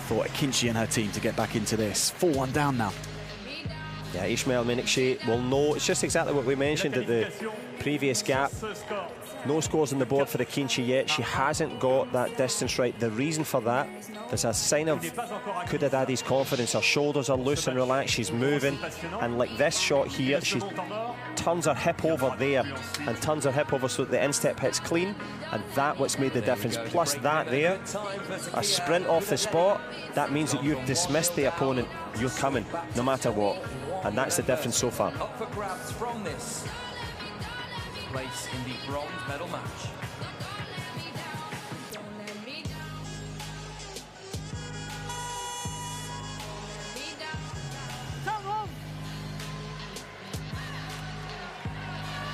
for Ekinchi and her team to get back into this. 4-1 down now. Yeah, Ismail Menekşe will know. It's just exactly what we mentioned at the previous gap. No scores on the board for Ekinchi yet. She hasn't got that distance right. The reason for that, there's a sign of Kudadadi's confidence. Her shoulders are loose and relaxed. She's moving. And like this shot here, she turns her hip over there and turns her hip over so that the instep hits clean. And that's what's made the difference. Plus that there, a sprint off the spot, that means that you've dismissed the opponent. You're coming, no matter what. And that's the difference so far. Up for grabs from this place in the bronze medal match.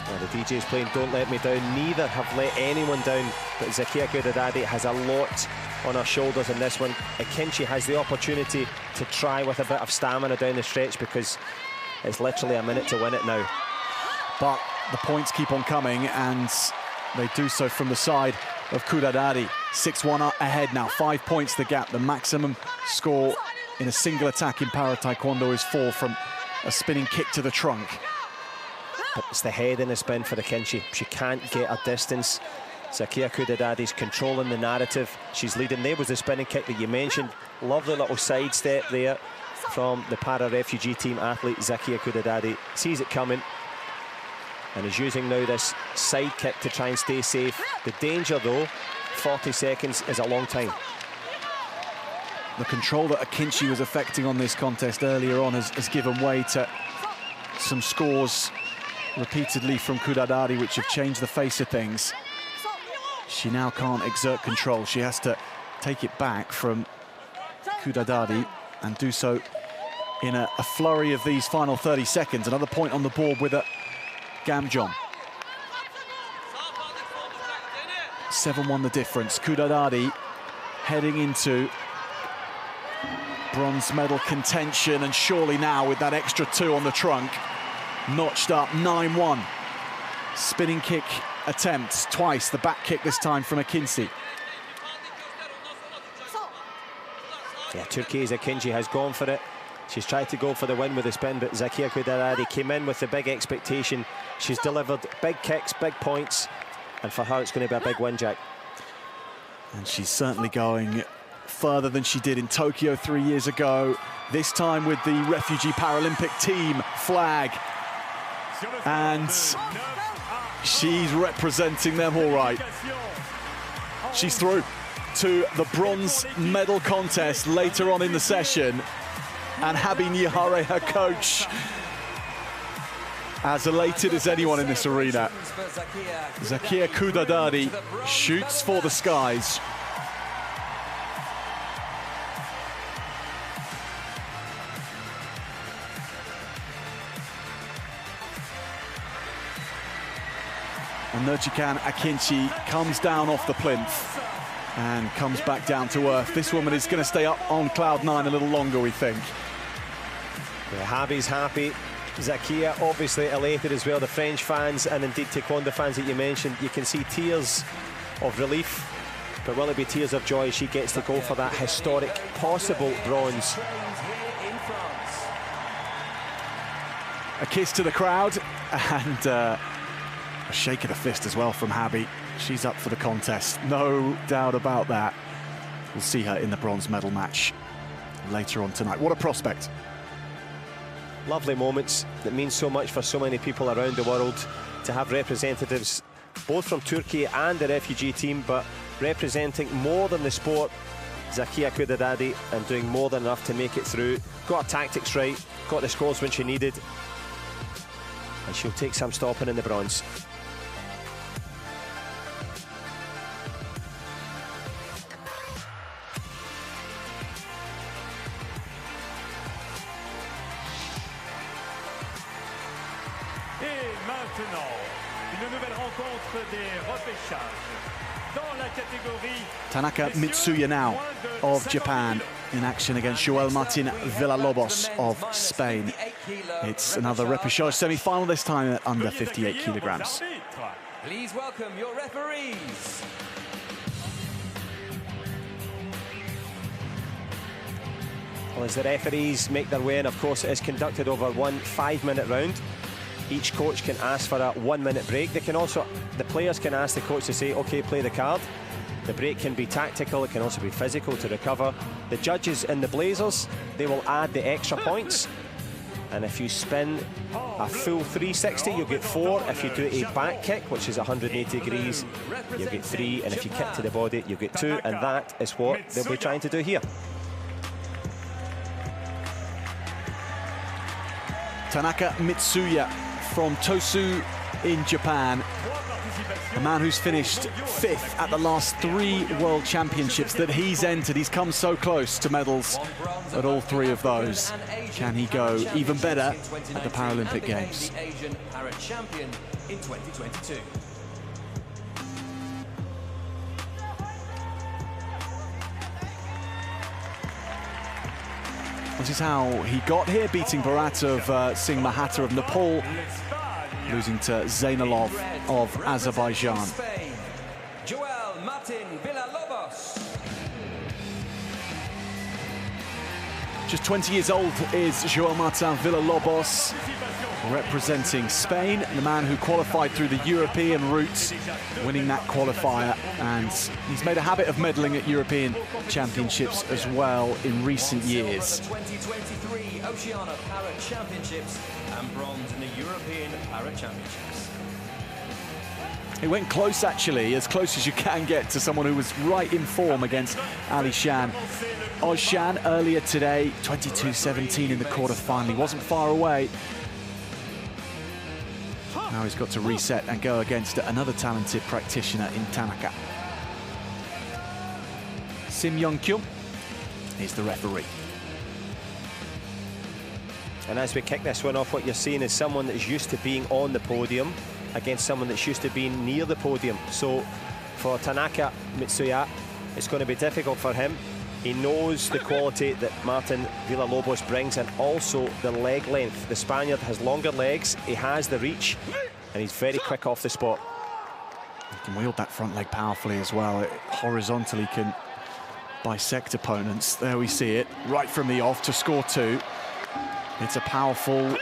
Well, the DJ's playing Don't Let Me Down. Neither have let anyone down, but Zakia Kudadadi has a lot on her shoulders in this one. Akinci has the opportunity to try with a bit of stamina down the stretch, because it's literally a minute to win it now. But the points keep on coming, and they do so from the side of Kudadadi. 6-1 ahead now, 5 points the gap. The maximum score in a single attack in para taekwondo is 4 from a spinning kick to the trunk. But it's the head in the spin for Akinci. She can't get a distance. Zakia Kudadadi's controlling the narrative. She's leading. There was the spinning kick that you mentioned. Lovely little sidestep there from the para-refugee team athlete Zakia Kudadadi. Sees it coming and is using now this side kick to try and stay safe. The danger, though, 40 seconds is a long time. The control that Akinci was affecting on this contest earlier on has given way to some scores repeatedly from Kudadadi, which have changed the face of things. She now can't exert control. She has to take it back from Kudadadi and do so in a flurry of these final 30 seconds. Another point on the board with a Gamjon. 7-1 the difference. Kudadadi heading into bronze medal contention, and surely now with that extra 2 on the trunk, notched up. 9-1. Spinning kick attempts twice, the back kick this time from Akinci. Yeah, Turkey's Akinci has gone for it. She's tried to go for the win with the spin, but Zakia Kudadadi came in with the big expectation. She's delivered big kicks, big points, and for her it's going to be a big win, Jack. And she's certainly going further than she did in Tokyo 3 years ago, this time with the refugee Paralympic team flag. And she's representing them all right. She's through to the bronze medal contest later on in the session. And Habi Nihare, her coach, as elated as anyone in this arena. Zakia Kudadadi shoots for the skies. And Nurchikan Akinci comes down off the plinth and comes back down to earth. This woman is going to stay up on cloud 9 a little longer, we think. Yeah, Habi's happy. Zakia obviously elated as well. The French fans and indeed Taekwondo fans that you mentioned, you can see tears of relief, but will it be tears of joy? She gets to go for that historic possible bronze. A kiss to the crowd and a shake of the fist as well from Habi. She's up for the contest, no doubt about that. We'll see her in the bronze medal match later on tonight. What a prospect. Lovely moments that mean so much for so many people around the world, to have representatives both from Turkey and the refugee team, but representing more than the sport. Zakia Kudadadi and doing more than enough to make it through. Got her tactics right, got the scores when she needed, and she'll take some stopping in the bronze. Une nouvelle rencontre des repêchages dans la catégorie. Tanaka Mitsuya now of Japan in action against Joel Martin Villalobos of Spain. It's another repechage semi-final, this time at under 58 kilograms. Please welcome your referees. Well, as the referees make their way in, of course, it is conducted over one 5-minute round. Each coach can ask for a 1-minute break. They can also, the players can ask the coach to say, okay, play the card. The break can be tactical, it can also be physical to recover. The judges in the Blazers, they will add the extra points. And if you spin a full 360, you'll get 4. If you do a back kick, which is 180 degrees, you'll get 3. And if you kick to the body, you'll get 2. And that is what they'll be trying to do here. Tanaka Mitsuya from Tosu in Japan, a man who's finished 5th at the last 3 World Championships that he's entered. He's come so close to medals at all 3 of those. Can he go even better at the Paralympic Games? This is how he got here, beating Bharat of Singh Mahatta of Nepal, losing to Zainalov of Azerbaijan. Just 20 years old is Joel Martin Villalobos, representing Spain, the man who qualified through the European route, winning that qualifier, and he's made a habit of medaling at European Championships as well in recent years. 2023 Oceania Para Championships and bronze in the European Para Championships. He went close, actually, as close as you can get to someone who was right in form against Ali Shan. Ozshan earlier today, 22-17 in the quarter-final. He wasn't far away. Now he's got to reset and go against another talented practitioner in Tanaka. Sim Yong-kyung is the referee. And as we kick this one off, what you're seeing is someone that's used to being on the podium against someone that's used to being near the podium. So for Tanaka Mitsuya, it's going to be difficult for him. He knows the quality that Martin Villalobos brings, and also the leg length. The Spaniard has longer legs, he has the reach, and he's very quick off the spot. He can wield that front leg powerfully as well. It horizontally can bisect opponents. There we see it, right from the off to score two. It's a powerful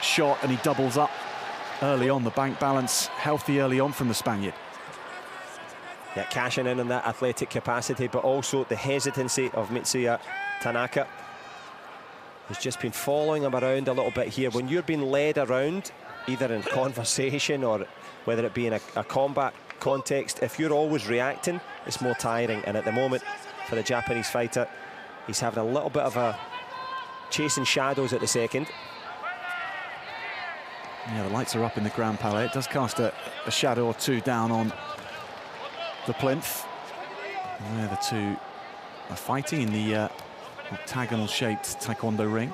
shot, and he doubles up early on. The bank balance healthy early on from the Spaniard. Yeah, cashing in on that athletic capacity, but also the hesitancy of Mitsuya Tanaka. He's just been following him around a little bit here. When you're being led around, either in conversation or whether it be in a combat context, if you're always reacting, it's more tiring. And at the moment, for the Japanese fighter, he's having a little bit of a chasing shadows at the second. Yeah, the lights are up in the Grand Palais. It does cast a shadow or two down on the plinth, where the two are fighting in the octagonal-shaped Taekwondo ring.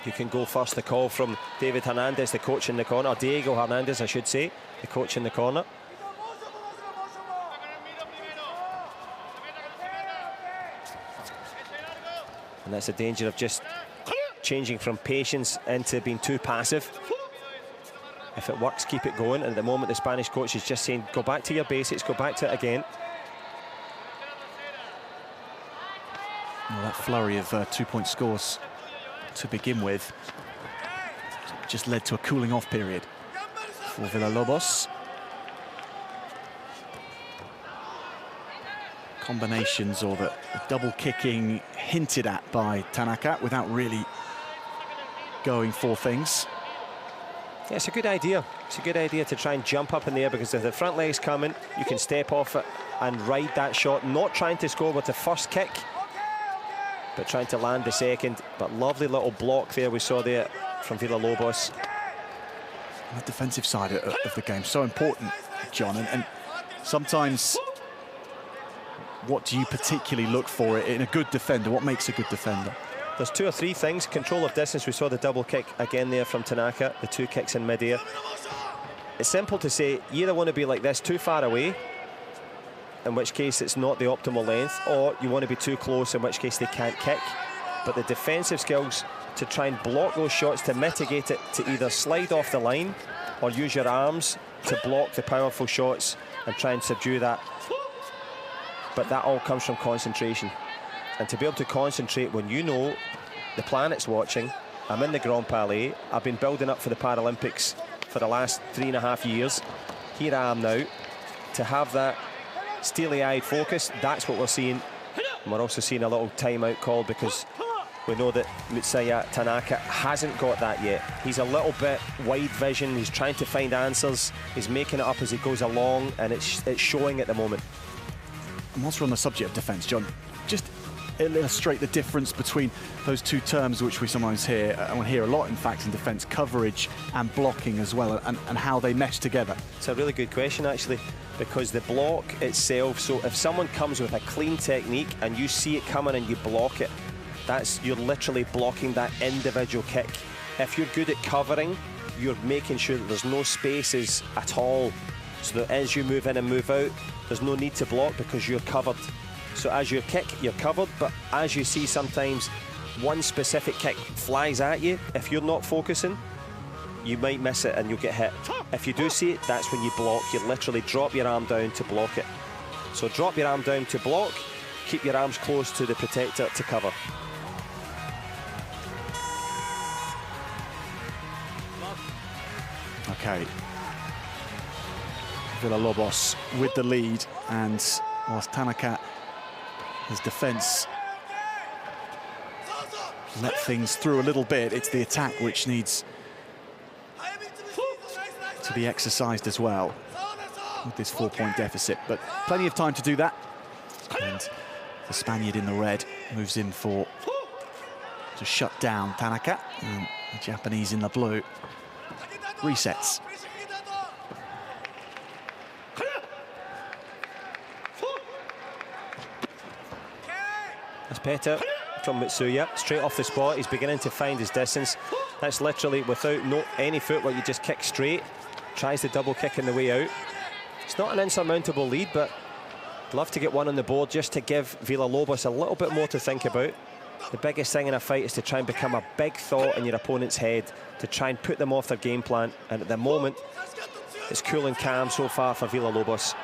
You can go first. The call from David Hernandez, the coach in the corner, or Diego Hernandez, I should say, the coach in the corner. And that's the danger of just changing from patience into being too passive. If it works, keep it going. And at the moment, the Spanish coach is just saying, go back to your basics, go back to it again. Well, that flurry of two-point scores to begin with just led to a cooling off period for Villalobos. Combinations or the double kicking hinted at by Tanaka without really going for things. Yeah, it's a good idea. It's a good idea to try and jump up in the air, because if the front leg's coming, you can step off it and ride that shot, not trying to score with the first kick, but trying to land the second. But lovely little block there we saw there from Villalobos. The defensive side of the game, so important, John. And sometimes, what do you particularly look for in a good defender? What makes a good defender? There's two or three things. Control of distance. We saw the double kick again there from Tanaka, the two kicks in mid-air. It's simple to say, you either want to be like this, too far away, in which case it's not the optimal length, or you want to be too close, in which case they can't kick. But the defensive skills to try and block those shots, to mitigate it, to either slide off the line or use your arms to block the powerful shots and try and subdue that. But that all comes from concentration. And to be able to concentrate when you know the planet's watching. I'm in the Grand Palais. I've been building up for the Paralympics for the last 3.5 years. Here I am now. To have that steely-eyed focus, that's what we're seeing. And we're also seeing a little timeout call, because we know that Mitsuya Tanaka hasn't got that yet. He's a little bit wide vision. He's trying to find answers. He's making it up as he goes along, and it's showing at the moment. And whilst we're on the subject of defence, John, just illustrate the difference between those two terms which we sometimes hear, and we hear a lot in fact in defence, coverage and blocking as well, and how they mesh together. It's a really good question actually. because the block itself, so if someone comes with a clean technique and you see it coming and you block it, you're literally blocking that individual kick. If you're good at covering, you're making sure that there's no spaces at all, so that as you move in and move out, there's no need to block because you're covered. So as you kick, you're covered, but as you see sometimes one specific kick flies at you, if you're not focusing, you might miss it and you'll get hit. If you do see it, that's when you block. You literally drop your arm down to block it. So drop your arm down to block, keep your arms close to the protector to cover. Okay. Villalobos with the lead, and whilst Tanaka, his defence, let things through a little bit, it's the attack which needs to be exercised as well with this 4-point deficit, but plenty of time to do that. And the Spaniard in the red moves in to shut down Tanaka, and the Japanese in the blue resets. That's Petter from Mitsuya, straight off the spot. He's beginning to find his distance. That's literally without any footwork, you just kick straight. Tries the double kick in the way out. It's not an insurmountable lead, but I'd love to get one on the board just to give Villalobos a little bit more to think about. The biggest thing in a fight is to try and become a big thought in your opponent's head, to try and put them off their game plan. And at the moment, it's cool and calm so far for Villalobos.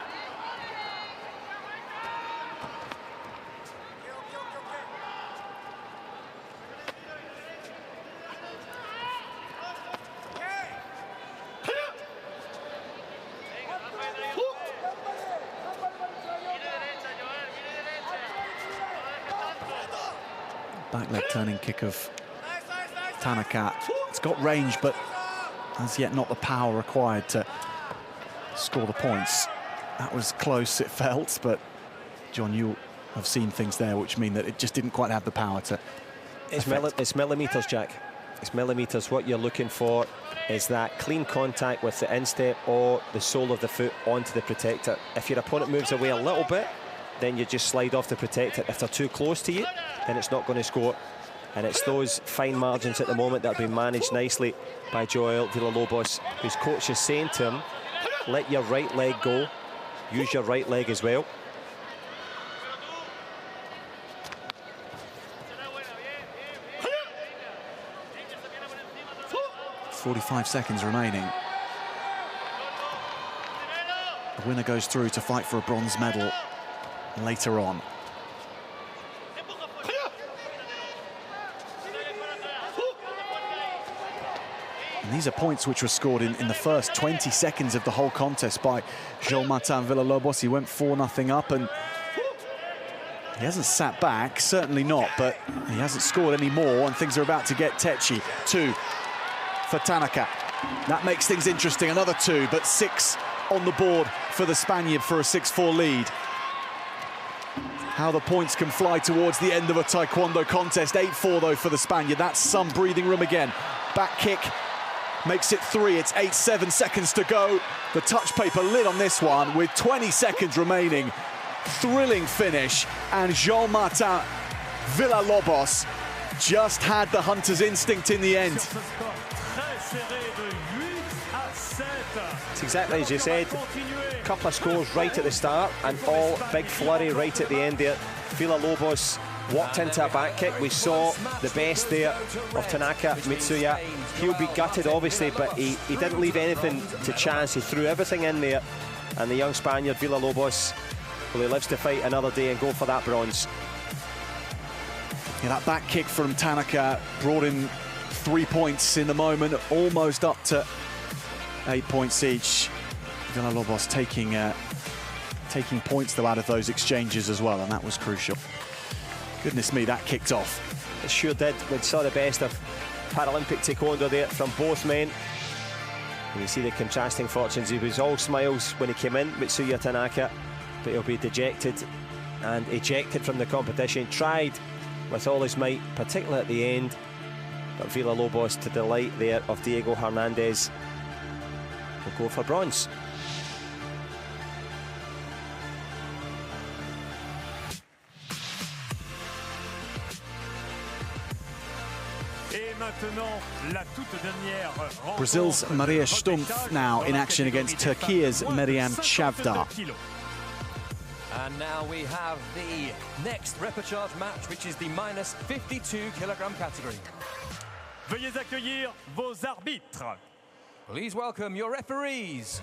Back leg turning kick of Tanaka. It's got range, but as yet not the power required to score the points. That was close, it felt, but John, you have seen things there which mean that it just didn't quite have the power to It's millimetres, Jack. It's millimetres. What you're looking for is that clean contact with the instep or the sole of the foot onto the protector. If your opponent moves away a little bit, then you just slide off the protector. If they're too close to you, then it's not going to score. And it's those fine margins at the moment that have been managed nicely by Joel Villalobos, whose coach is saying to him, let your right leg go, use your right leg as well. .45 seconds remaining. The winner goes through to fight for a bronze medal later on. And these are points which were scored in the first 20 seconds of the whole contest by Joel-Martin Villalobos. He went 4-0 up, and he hasn't sat back, certainly not, but he hasn't scored any more, and things are about to get tetchy. 2 for Tanaka. That makes things interesting. Another 2, but 6 on the board for the Spaniard for a 6-4 lead. How the points can fly towards the end of a Taekwondo contest. 8-4 though for the Spaniard. That's some breathing room again. Back kick makes it 3. It's 8-7 seconds to go. The touch paper lid on this one with 20 seconds remaining. Thrilling finish, and Joel-Martin Villalobos just had the hunter's instinct in the end. It's exactly as you said. A couple of scores right at the start and all big flurry right at the end there. Villalobos walked into a back kick. We saw the best there of Tanaka Mitsuya. He'll be gutted obviously, but he didn't leave anything to chance. He threw everything in there, and the young Spaniard Villalobos, well, he lives to fight another day and go for that bronze. Yeah, that back kick from Tanaka brought in 3 points in the moment, almost up to 8 points each. Villalobos taking points though out of those exchanges as well, and that was crucial. Goodness me, that kicked off. It sure did. We saw the best of Paralympic Taekwondo there from both men. And you see the contrasting fortunes. He was all smiles when he came in, Mitsuya Tanaka, but he'll be dejected and ejected from the competition. Tried with all his might, particularly at the end, but Villalobos, to the delight there of Diego Hernandez, will go for bronze. Brazil's Maria Stumpf now in action against Turkey's Meryem Çavdar. And now we have the next repechage match, which is the minus 52 kilogram category. Veuillez accueillir vos arbitres. Please welcome your referees.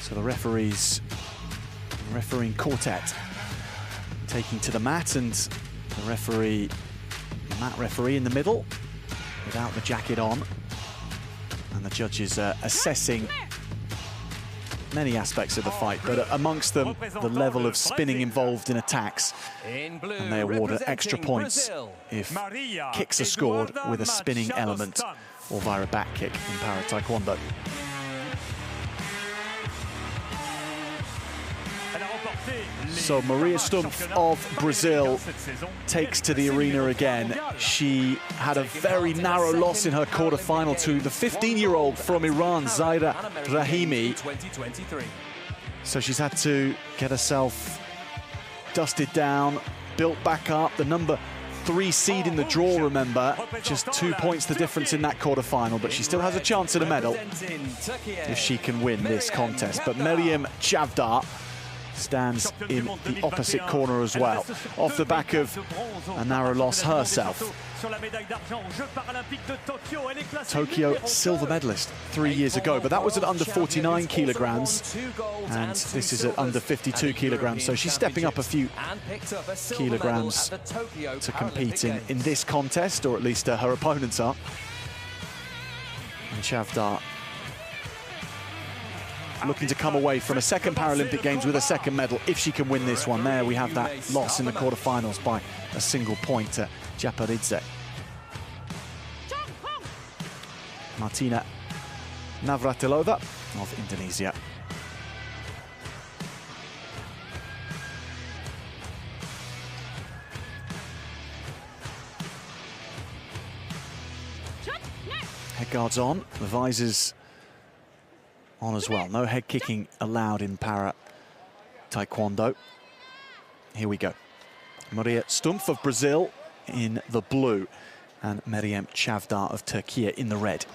So the referees, refereeing quartet, taking to the mat, and the referee, the mat referee in the middle, without the jacket on, and the judges are assessing many aspects of the fight, but amongst them, the level of spinning involved in attacks, and they award extra points if kicks are scored with a spinning element or via a back kick in para-taekwondo. So Maria Stumpf of Brazil takes to the arena again. She had a very narrow loss in her quarter-final to the 15-year-old from Iran, Zaira Rahimi. So she's had to get herself dusted down, built back up. The number 3 seed in the draw, remember, just 2 points the difference in that quarter-final, but she still has a chance at a medal if she can win this contest. But Meryem Çavdar stands in the opposite corner as well, off the back of a narrow loss herself. Tokyo silver medalist 3 years ago, but that was at under 49 kilograms, and this is at under 52 kilograms, so she's stepping up a few kilograms to compete in this contest, or at least her opponents are. And Çavdar looking to come away from a second Paralympic Games with a second medal if she can win this one. There we have that loss in the quarterfinals by a single point to Japaridze. Martina Navratilova of Indonesia. Head guards on, the visors on as well. No head kicking allowed in para-taekwondo. Here we go. Maria Stumpf of Brazil in the blue and Meryem Çavdar of Turkey in the red.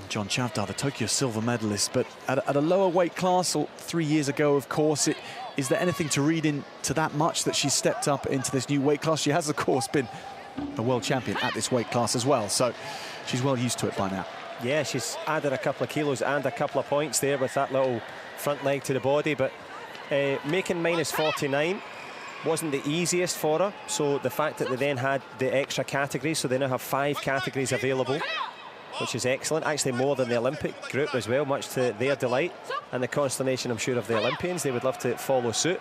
John Çavdar, the Tokyo silver medalist, but at a lower weight class, or 3 years ago, of course. Is there anything to read into that much that she's stepped up into this new weight class? She has, of course, been a world champion at this weight class as well, so she's well used to it by now. Yeah, she's added a couple of kilos and a couple of points there with that little front leg to the body, but making minus 49 wasn't the easiest for her, so the fact that they then had the extra categories, so they now have 5 categories available, which is excellent, actually more than the Olympic group as well, much to their delight, and the consternation, I'm sure, of the Olympians. They would love to follow suit,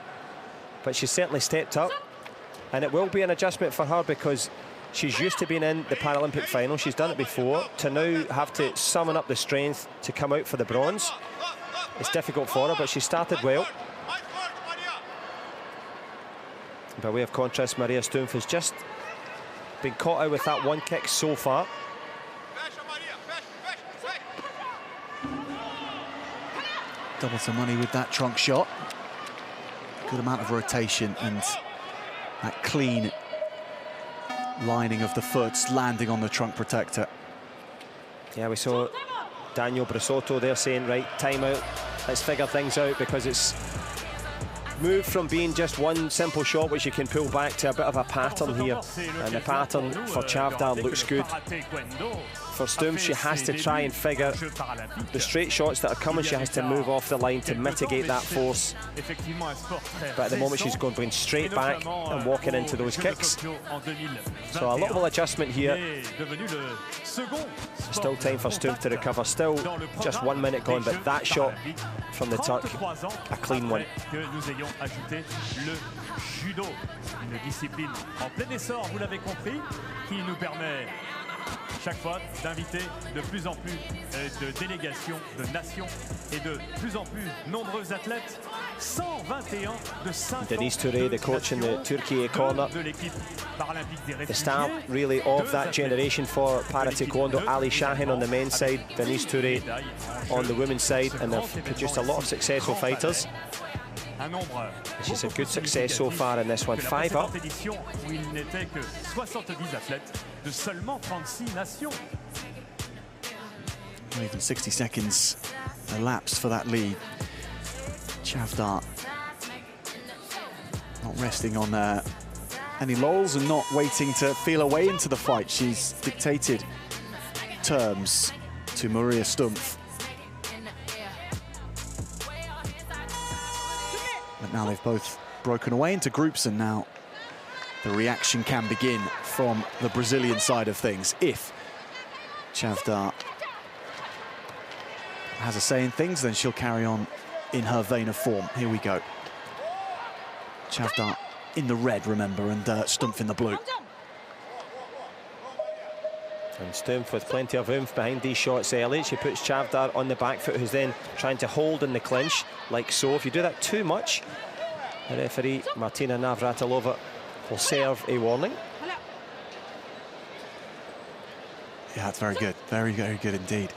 but she's certainly stepped up. And it will be an adjustment for her because she's used to being in the Paralympic final. She's done it before. To now have to summon up the strength to come out for the bronze, it's difficult for her, but she started well. By way of contrast, Maria Stumpf has just been caught out with that one kick so far. Double some money with that trunk shot. Good amount of rotation and that clean lining of the foot landing on the trunk protector. Yeah, we saw Daniel Brasotto there saying, right, time out, let's figure things out, because it's moved from being just one simple shot which you can pull back to a bit of a pattern here, and the pattern for Çavdar looks good. For Stumpf, she has to try and figure the straight shots that are coming. She has to move off the line to mitigate that force, but at the moment she's going straight back and walking into those kicks. So a little adjustment here. Still time for Stumpf to recover, still just 1 minute gone, but that shot from the Turk, a clean one. Une discipline en plein essor, vous l'avez compris, qui nous permet chaque fois d'inviter de plus en plus de délégations, de nations et de plus en plus nombreux athlètes. 121 de 50 Denise Touré, the coach in the Turkey corner. de l'équipe paralympique des The réfugiés. start really of that generation for para-taekwondo. Ali Shahin on the men's side, Denise Touré on the women's side, and they've produced a lot of successful fighters. She's had good success so far in this one. 5 up. Où il n'était que 70 athlètes de seulement 36 nations. Not even 60 seconds elapsed for that lead. Chavdar not resting on any laurels and not waiting to feel her way into the fight. She's dictated terms to Maria Stumpf. But now they've both broken away into groups, and now the reaction can begin from the Brazilian side of things. If Chavdar has a say in things, then she'll carry on in her vein of form. Here we go. Chavdar in the red, remember, and Stumpf in the blue. And Stumpf with plenty of oomph behind these shots early. She puts Chavdar on the back foot, who's then trying to hold in the clinch, like so. If you do that too much, the referee, Martina Navratilova, will serve a warning. Yeah, that's very good. Very, very good indeed.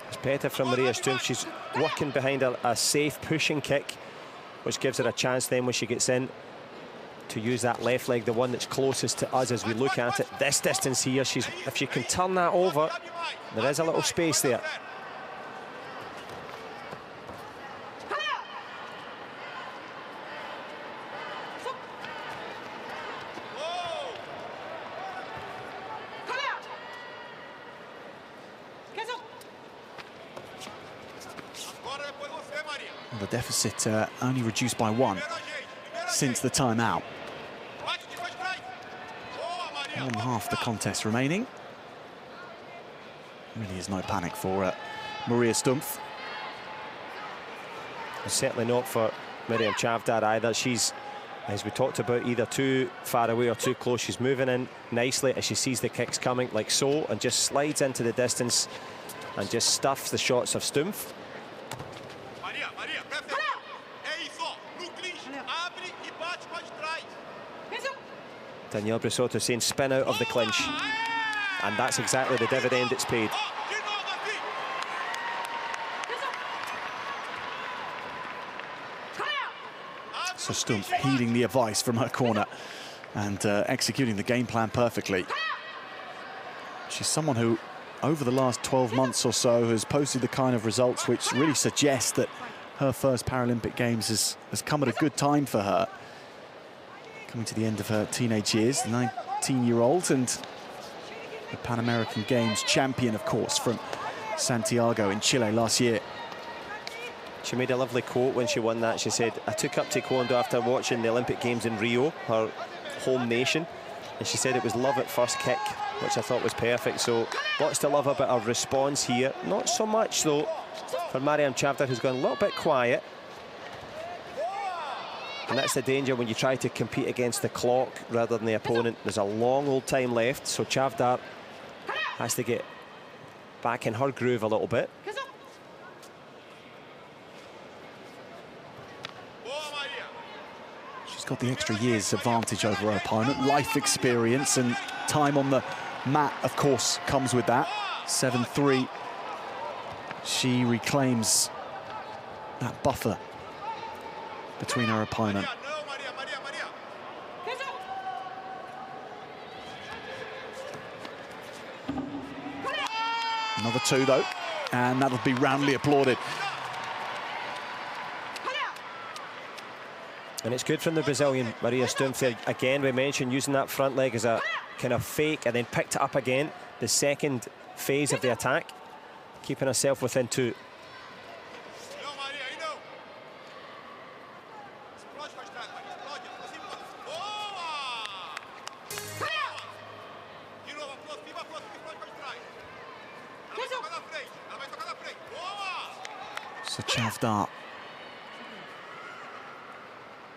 It's better from Maria Stumpf. She's working behind a safe pushing kick, which gives her a chance then when she gets in to use that left leg, the one that's closest to us as we look at it. This distance here, if she can turn that over, there is a little space there. Well, the deficit only reduced by 1 since the timeout. 1.5 the contest remaining. Really is no panic for Maria Stumpf. Certainly not for Miriam Chavdar either. She's, as we talked about, either too far away or too close. She's moving in nicely as she sees the kicks coming, like so, and just slides into the distance and just stuffs the shots of Stumpf. Danielle Brissotto saying spin out of the clinch, and that's exactly the dividend it's paid. So Stumpf heeding the advice from her corner and executing the game plan perfectly. She's someone who, over the last 12 months or so, has posted the kind of results which really suggest that her first Paralympic Games has come at a good time for her. Coming to the end of her teenage years, the 19-year-old, and the Pan American Games champion, of course, from Santiago in Chile last year. She made a lovely quote when she won that. She said, "I took up Taekwondo after watching the Olympic Games in Rio, her home nation." And she said it was love at first kick, which I thought was perfect. So lots to love about her response here. Not so much, though, for Mariam Chavdar, who's gone a little bit quiet. And that's the danger when you try to compete against the clock rather than the opponent. There's a long old time left, so Chavdar has to get back in her groove a little bit. She's got the extra year's advantage over her opponent. Life experience and time on the mat, of course, comes with that. 7-3. She reclaims that buffer between her opponent. Another 2, though, and that'll be roundly applauded. And it's good from the Brazilian, Maria Stumpf. Again, we mentioned using that front leg as a kind of fake and then picked it up again. The second phase of the attack, keeping herself within 2. So Chavdar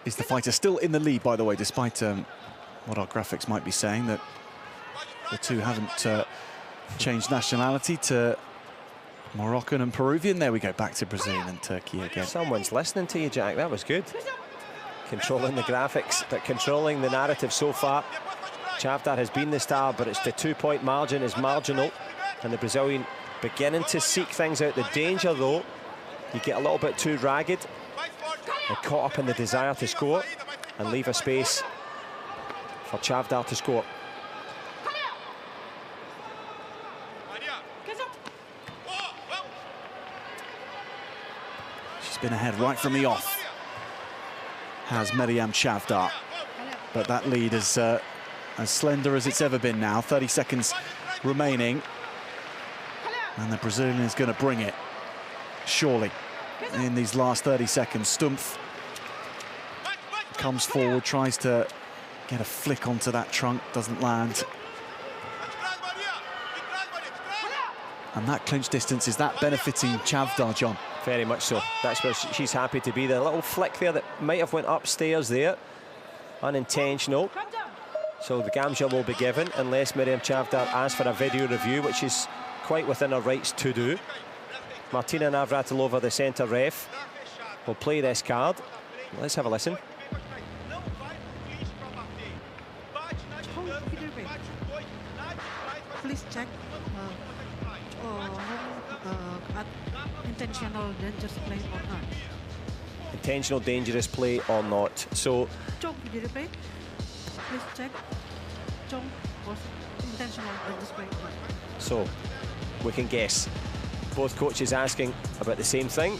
is the fighter, still in the lead, by the way, despite what our graphics might be saying, that the two haven't changed nationality to Moroccan and Peruvian. There we go, back to Brazilian and Turkey again. Someone's listening to you, Jack. That was good. Controlling the graphics, but controlling the narrative so far. Chavdar has been the star, but it's the 2-point margin is marginal, and the Brazilian beginning to seek things out. The danger, though, you get a little bit too ragged and caught up in the desire to score and leave a space for Chavdar to score. She's been ahead right from the off, has Meriam Chavdar, but that lead is as slender as it's ever been now. 30 seconds remaining, and the Brazilian is going to bring it, surely, in these last 30 seconds. Stumpf comes forward, tries to get a flick onto that trunk, doesn't land. And that clinch distance, is that benefiting Chavdar, John? Very much so. That's where she's happy to be there. A little flick there that might have went upstairs there, unintentional. So the Gamja will be given unless Meriam Chavdar asks for a video review, which is quite within her rights to do. Martina Navratilova, the centre ref, will play this card. Let's have a listen. Please check intentional dangerous play or not. Intentional dangerous play or not. So Chong video replay. Please check. Chong was intentional dangerous play or not. So we can guess. Both coaches asking about the same thing,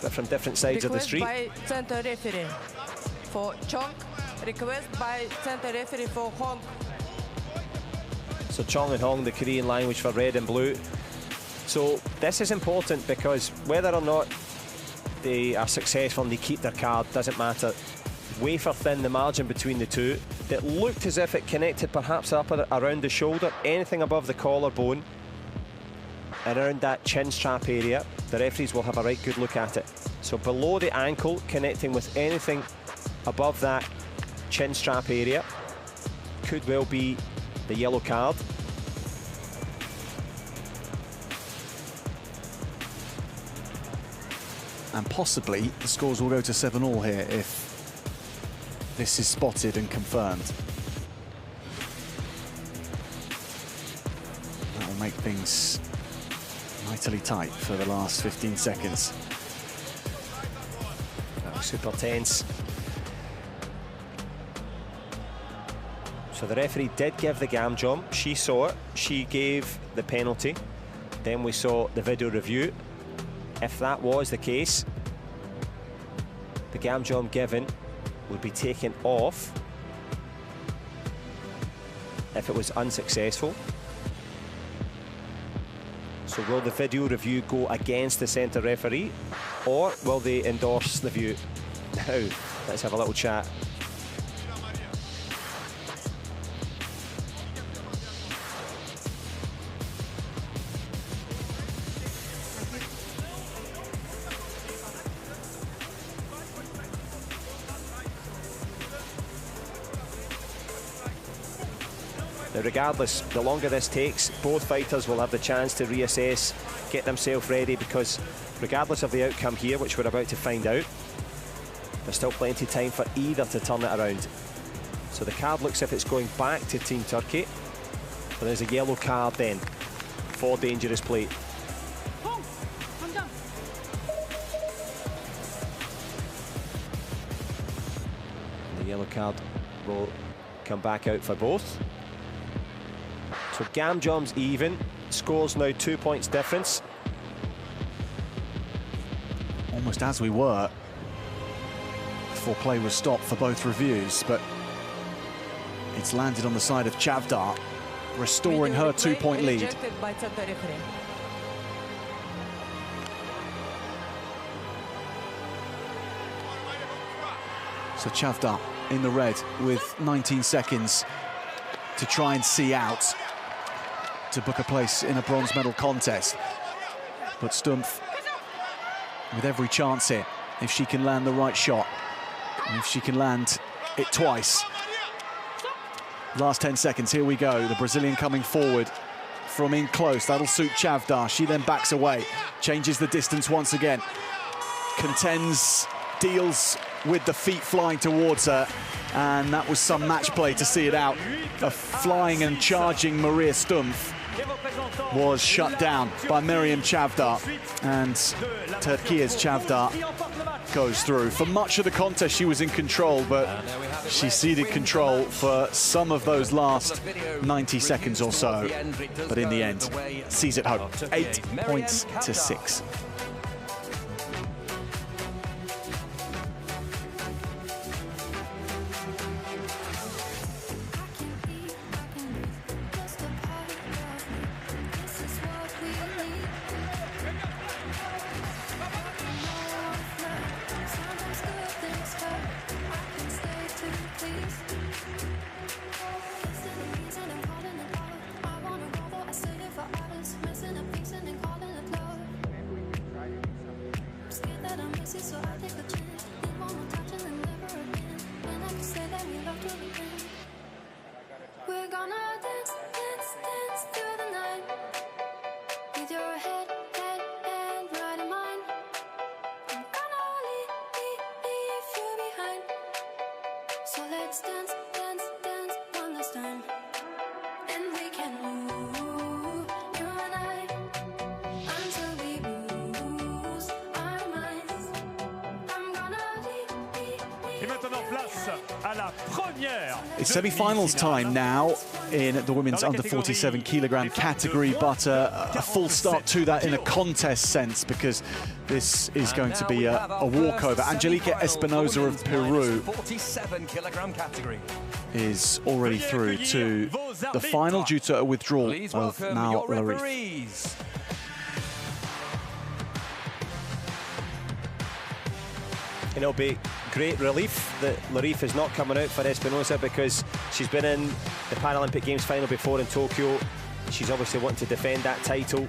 but from different sides of the street. Request by center referee for Chong. Request by center referee for Hong. So Chong and Hong, the Korean language for red and blue. So this is important because whether or not they are successful and they keep their card, doesn't matter. Wafer thin, the margin between the two. It looked as if it connected perhaps up around the shoulder, anything above the collarbone, around that chin strap area. The referees will have a right good look at it. So below the ankle, connecting with anything above that chin strap area, could well be the yellow card. And possibly the scores will go to 7-all here if this is spotted and confirmed. That will make things mightily tight for the last 15 seconds. Super tense. So the referee did give the gam jump. She saw it. She gave the penalty. Then we saw the video review. If that was the case, the gam jump given would be taken off if it was unsuccessful. So will the video review go against the centre referee, or will they endorse the view? Now, let's have a little chat. Now, regardless, the longer this takes, both fighters will have the chance to reassess, get themselves ready, because regardless of the outcome here, which we're about to find out, there's still plenty of time for either to turn it around. So the card looks if it's going back to Team Turkey, but there's a yellow card then for dangerous play. And the yellow card will come back out for both. So gam jumps even, scores now 2 points difference. Almost as we were before play was stopped for both reviews, but it's landed on the side of Chavdar, restoring her 2-point lead. By center referee. So Chavdar in the red with 19 seconds to try and see out to book a place in a bronze medal contest. But Stumpf with every chance here, if she can land the right shot, and if she can land it twice. Last 10 seconds, here we go. The Brazilian coming forward from in close. That'll suit Chavdar. She then backs away, changes the distance once again, contends, deals with the feet flying towards her, and that was some match play to see it out. A flying and charging Maria Stumpf was shut down by Miriam Chavdar, and Turkey's Chavdar goes through. For much of the contest she was in control, but she ceded control for some of those last 90 seconds or so, but in the end sees it home, 8 points to 6. It's semi-finals time now in the women's under 47 kilogram category, but a full start to that in a contest sense, because this is going to be a walkover. Angelica Espinosa of Peru is already through to the final due to a withdrawal of Nao Larif. And it'll be great relief that Larif is not coming out for Espinosa, because she's been in the Paralympic Games final before in Tokyo. She's obviously wanting to defend that title,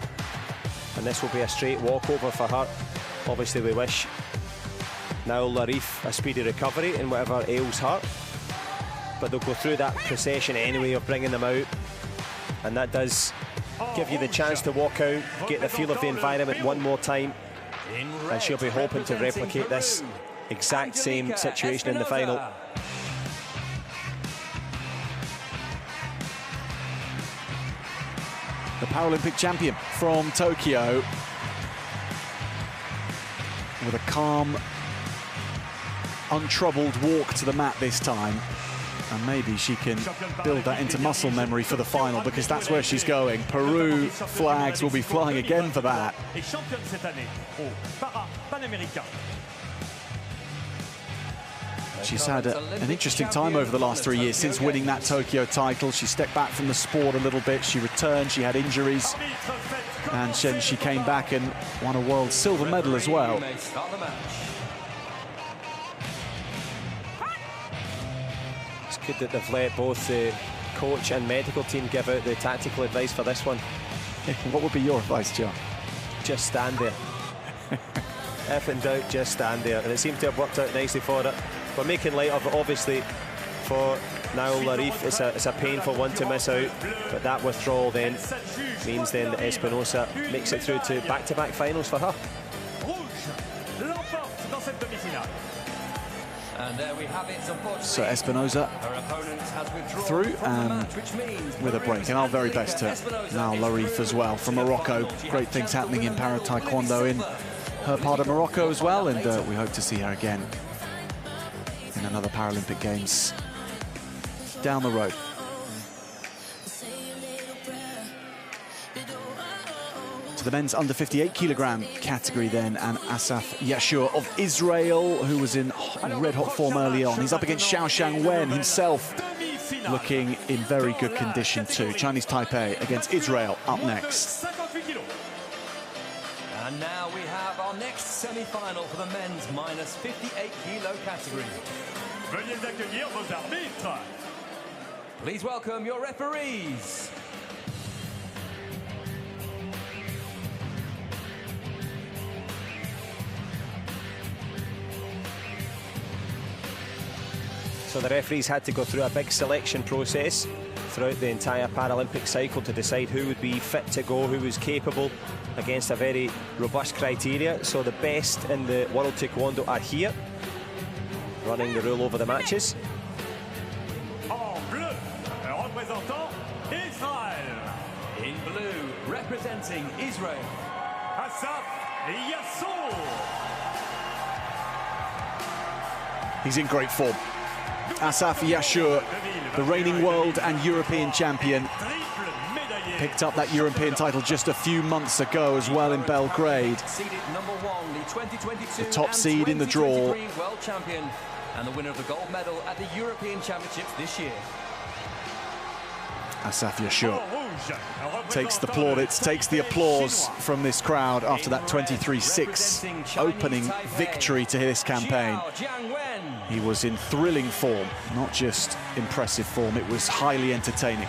and this will be a straight walkover for her. Obviously we wish now Larif a speedy recovery in whatever ails her, but they'll go through that procession anyway of bringing them out, and that does give you the chance to walk out, get the feel of the environment one more time, and she'll be hoping to replicate this exact same situation in the final. The Paralympic champion from Tokyo, with a calm, untroubled walk to the mat this time. And maybe she can build that into muscle memory for the final, because that's where she's going. Peru flags will be flying again for that. She's had an interesting time over the last 3 years since winning that Tokyo title. She stepped back from the sport a little bit. She returned, she had injuries, and then she came back and won a world silver medal as well. It's good that they've let both the coach and medical team give out the tactical advice for this one. What would be your advice, John? Just stand there. If in doubt, just stand there. And it seemed to have worked out nicely for it. We're making light of it, obviously, for Nao Larif. It's a painful one to miss out, but that withdrawal then means then that Espinosa makes it through to back-to-back finals for her. And there we have it. So Espinosa through with a break, and our very best to Nao Larif as well from Morocco. Great things happening in para taekwondo in her part of Morocco as well, and we hope to see her again in another Paralympic Games down the road. To the men's under 58 kilogram category then, and Asaf Yashur of Israel, who was in red hot form early on. He's up against Xiao Shangwen himself, looking in very good condition too. Chinese Taipei against Israel up next. And now we have our next semi-final for the men's minus 58 kilo category. Veuillez accueillir vos arbitres. Please welcome your referees. So the referees had to go through a big selection process throughout the entire Paralympic cycle to decide who would be fit to go, who was capable, against a very robust criteria. So the best in the World Taekwondo are here, running the rule over the matches. En bleu, représentant Israël. In blue, representing Israel, Asaf Yassou. He's in great form. Asaf Yassou, the reigning world and European champion, picked up that European title just a few months ago as well in Belgrade. Seeded #1, the 2022 The top seed in the draw. world champion and the winner of the gold medal at the European Championships this year. Asaf Yassou takes the plaudits, takes the applause from this crowd after that 23-6 opening victory to this campaign. He was in thrilling form, not just impressive form, it was highly entertaining.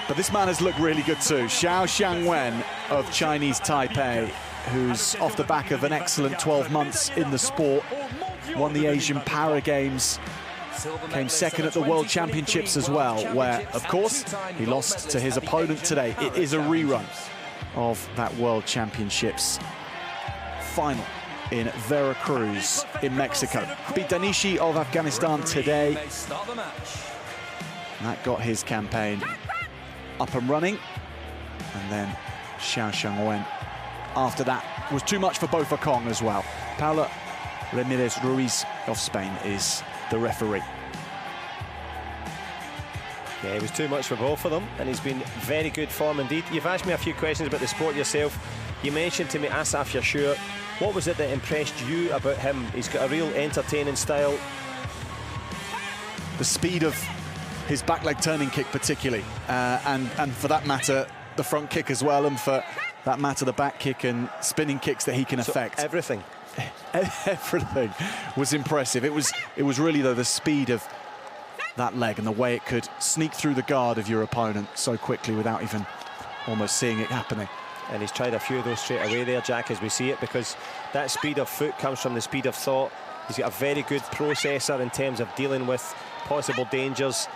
But this man has looked really good too. Xiao Xiangwen of Chinese Taipei, who's off the back of an excellent 12 months in the sport, won the Asian Para Games, came second at the World Championships as well, where, of course, he lost to his opponent today. It is a rerun of that World Championships final in Veracruz in Mexico. Beat Danishi of Afghanistan today. And that got his campaign up and running. And then Xiao Xiangwen after that was too much for Bofa Kong as well. Paula Ramirez Ruiz of Spain is the referee. Yeah, it was too much for both of them, and he's been very good form indeed. You've asked me a few questions about the sport yourself. You mentioned to me Asaf Yassou. What was it that impressed you about him? He's got a real entertaining style. The speed of his back leg turning kick particularly, and for that matter, the front kick as well, and for that matter, the back kick and spinning kicks that he can affect. Everything. Everything was impressive. It was really, though, the speed of that leg and the way it could sneak through the guard of your opponent so quickly without even almost seeing it happening. And he's tried a few of those straight away there, Jack, as we see it, because that speed of foot comes from the speed of thought. He's got a very good processor in terms of dealing with possible dangers.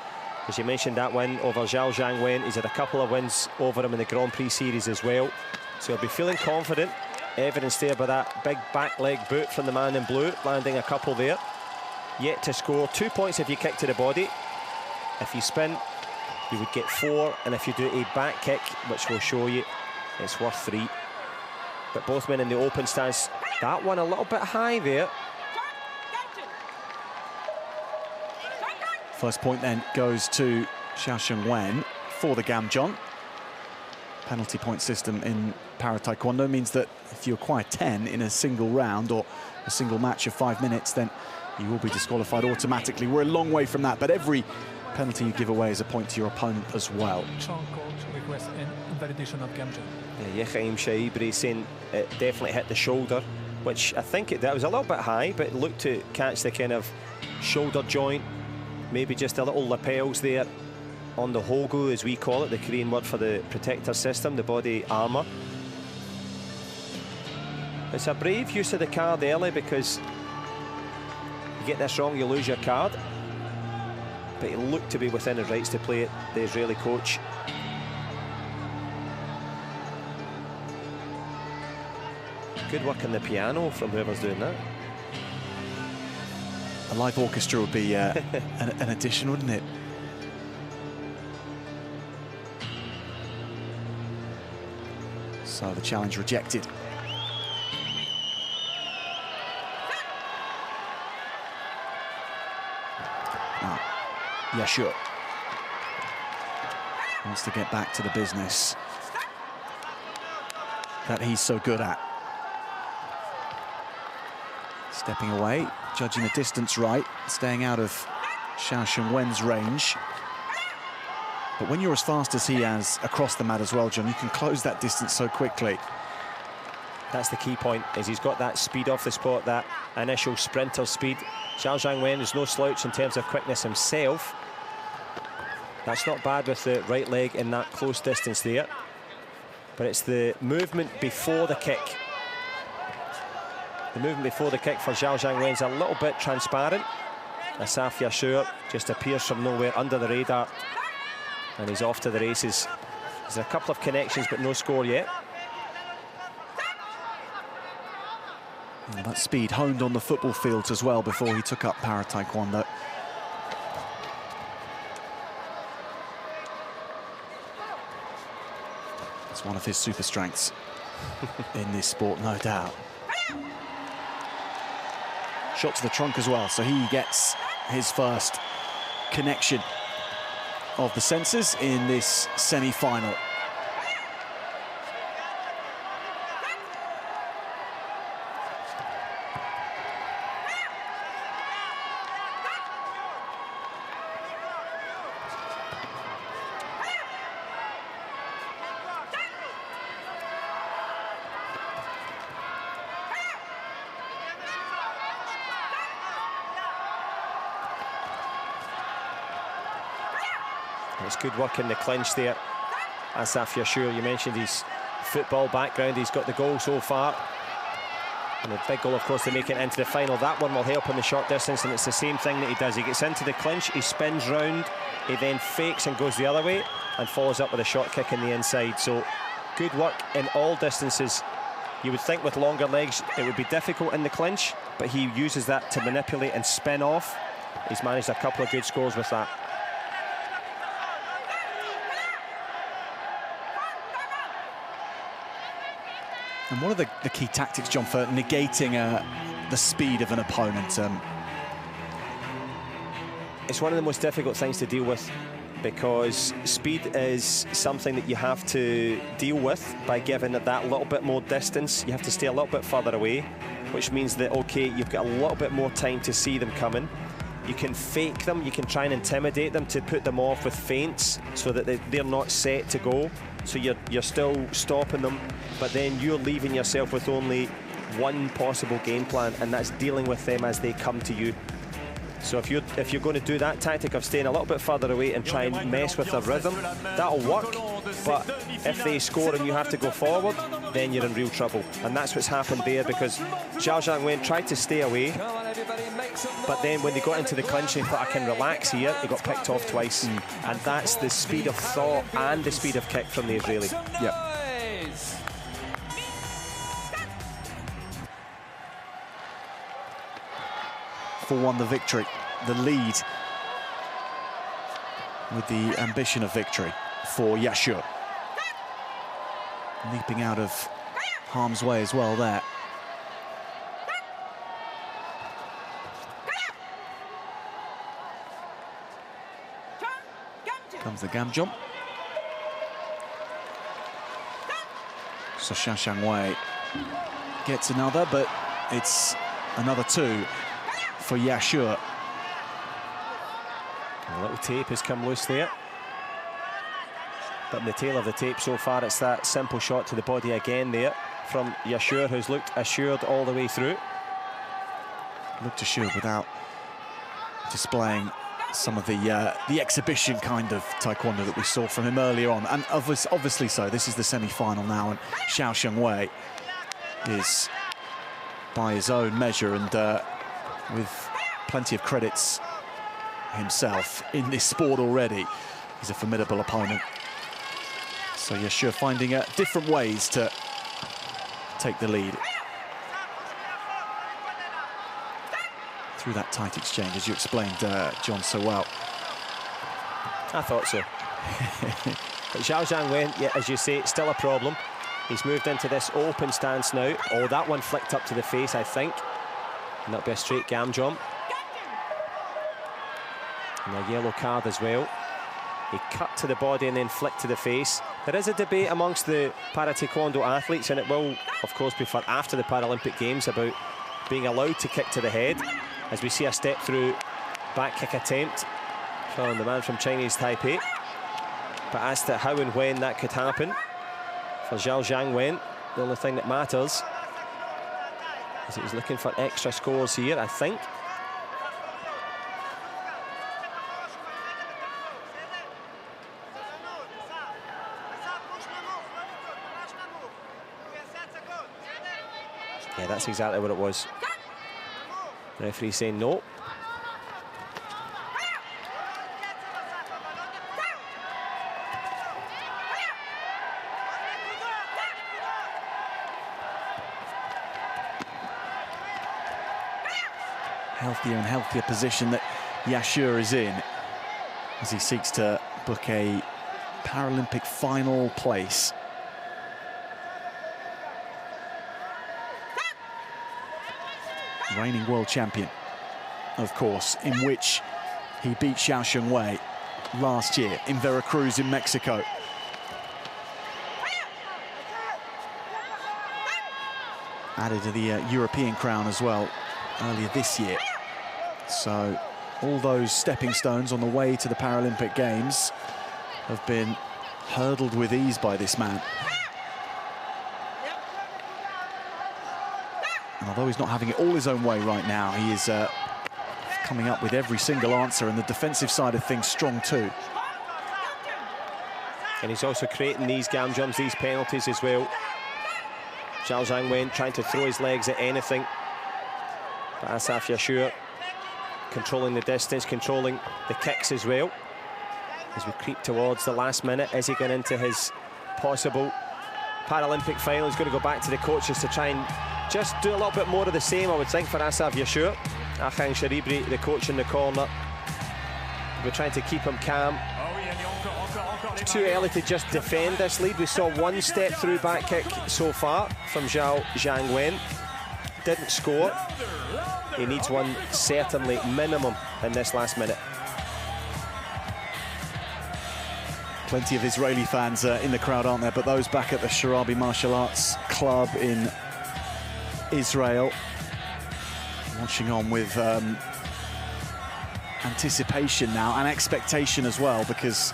As you mentioned, that win over Xiao Xiangwen. He's had a couple of wins over him in the Grand Prix series as well. So he'll be feeling confident. Evidence there by that big back leg boot from the man in blue, landing a couple there. Yet to score 2 points if you kick to the body. If you spin, you would get 4, and if you do a back kick, which we'll show you, it's worth 3. But both men in the open stance. That one a little bit high there. First point then goes to Xiao Xiangwen for the Gamjon. Penalty point system in Para Taekwondo means that if you acquire 10 in a single round or a single match of 5 minutes, then you will be disqualified automatically. We're a long way from that, but every penalty you give away is a point to your opponent as well. Request invalidation of Gamjon. Yeah, Yechaim Shaibri saying it definitely hit the shoulder, which I think that was a little bit high, but it looked to catch the kind of shoulder joint, maybe just a little lapels there on the hogu, as we call it, the Korean word for the protector system, the body armour. It's a brave use of the card early, because you get this wrong, you lose your card. But he looked to be within his rights to play it, the Israeli coach. Good work on the piano from whoever's doing that. A live orchestra would be an addition, wouldn't it? So the challenge rejected. Now, Yassou wants to get back to the business that he's so good at. Stepping away, judging the distance right, staying out of Xiao Xiangwen's range. But when you're as fast as he has across the mat as well, John, you can close that distance so quickly. That's the key point, is he's got that speed off the spot, that initial sprinter speed. Xiao Xiangwen is no slouch in terms of quickness himself. That's not bad with the right leg in that close distance there. But it's the movement before the kick. The movement before the kick for Xiao Xiangwen's a little bit transparent. Asaf Yashur just appears from nowhere under the radar, and he's off to the races. There's a couple of connections, but no score yet. Well, that speed honed on the football fields as well before he took up para taekwondo. It's one of his super strengths in this sport, no doubt. Shot to the trunk as well, so he gets his first connection of the senses in this semi-final. It's good work in the clinch there. Asaf Yashur, you mentioned his football background. He's got the goal so far. And the big goal, of course, to make it into the final. That one will help in the short distance, and it's the same thing that he does. He gets into the clinch, he spins round, he then fakes and goes the other way and follows up with a short kick in the inside. So good work in all distances. You would think with longer legs it would be difficult in the clinch, but he uses that to manipulate and spin off. He's managed a couple of good scores with that. And what are the key tactics, John, for negating the speed of an opponent? It's one of the most difficult things to deal with, because speed is something that you have to deal with by giving it that little bit more distance. You have to stay a little bit further away, which means that, okay, you've got a little bit more time to see them coming. You can fake them, you can try and intimidate them to put them off with feints so that they're not set to go. So you're still stopping them, but then you're leaving yourself with only one possible game plan, and that's dealing with them as they come to you. So if you're going to do that tactic of staying a little bit further away and try and mess with their rhythm, that'll work. But if they score and you have to go forward, then you're in real trouble. And that's what's happened there, because Zhao Zhangwen tried to stay away, but then when they got into the clinch and thought, I can relax here, he got picked off twice. And that's the speed of thought and the speed of kick from the Israeli. Yep. 4-1 the victory, the lead with the ambition of victory for Yashur. Leaping out of harm's way as well there. Comes the gam jump. So Xia Xiangwei gets another, but it's another two for Yashur. A little tape has come loose there. But in the tail of the tape so far, it's that simple shot to the body again there from Yashur, who's looked assured all the way through. Looked assured without displaying some of the exhibition kind of taekwondo that we saw from him earlier on. And obviously so, this is the semi-final now, and Xia Xiangwei is by his own measure and with plenty of credits himself in this sport already. He's a formidable opponent. So Yashur finding different ways to take the lead. Through that tight exchange, as you explained, John, so well. I thought so. But Zhao Zhangwen, yeah, as you say, still a problem. He's moved into this open stance now. Oh, that one flicked up to the face, I think. And that'll be a straight gam jump. And a yellow card as well. He cut to the body and then flicked to the face. There is a debate amongst the para taekwondo athletes, and it will, of course, be for after the Paralympic Games, about being allowed to kick to the head. As we see a step through back kick attempt from the man from Chinese Taipei. But as to how and when that could happen, for Zhao Zhangwen, the only thing that matters is he's looking for extra scores here, I think. Yeah, that's exactly what it was. The referee saying no. healthier and healthier position that Yashur is in as he seeks to book a Paralympic final place. Reigning world champion, of course, in which he beat Xiao Shengwei last year in Veracruz in Mexico. Added to the European crown as well earlier this year. So all those stepping stones on the way to the Paralympic Games have been hurdled with ease by this man. And although he's not having it all his own way right now, he is coming up with every single answer, and the defensive side of things strong too. And he's also creating these gamjums, these penalties as well. Zhao Zhangwen trying to throw his legs at anything. But Asaf Yashur controlling the distance, controlling the kicks as well. As we creep towards the last minute, is he going into his possible Paralympic final? He's going to go back to the coaches to try and just do a little bit more of the same, I would think, for Asaf Yashur. Akhang Sharibri, the coach in the corner. We're trying to keep him calm. It's too early to just defend this lead. We saw one step through back kick so far from Zhao Zhangwen. Didn't score. He needs one, certainly minimum, in this last minute. Plenty of Israeli fans in the crowd, aren't there? But those back at the Sharabi Martial Arts Club in Israel, watching on with anticipation now and expectation as well, because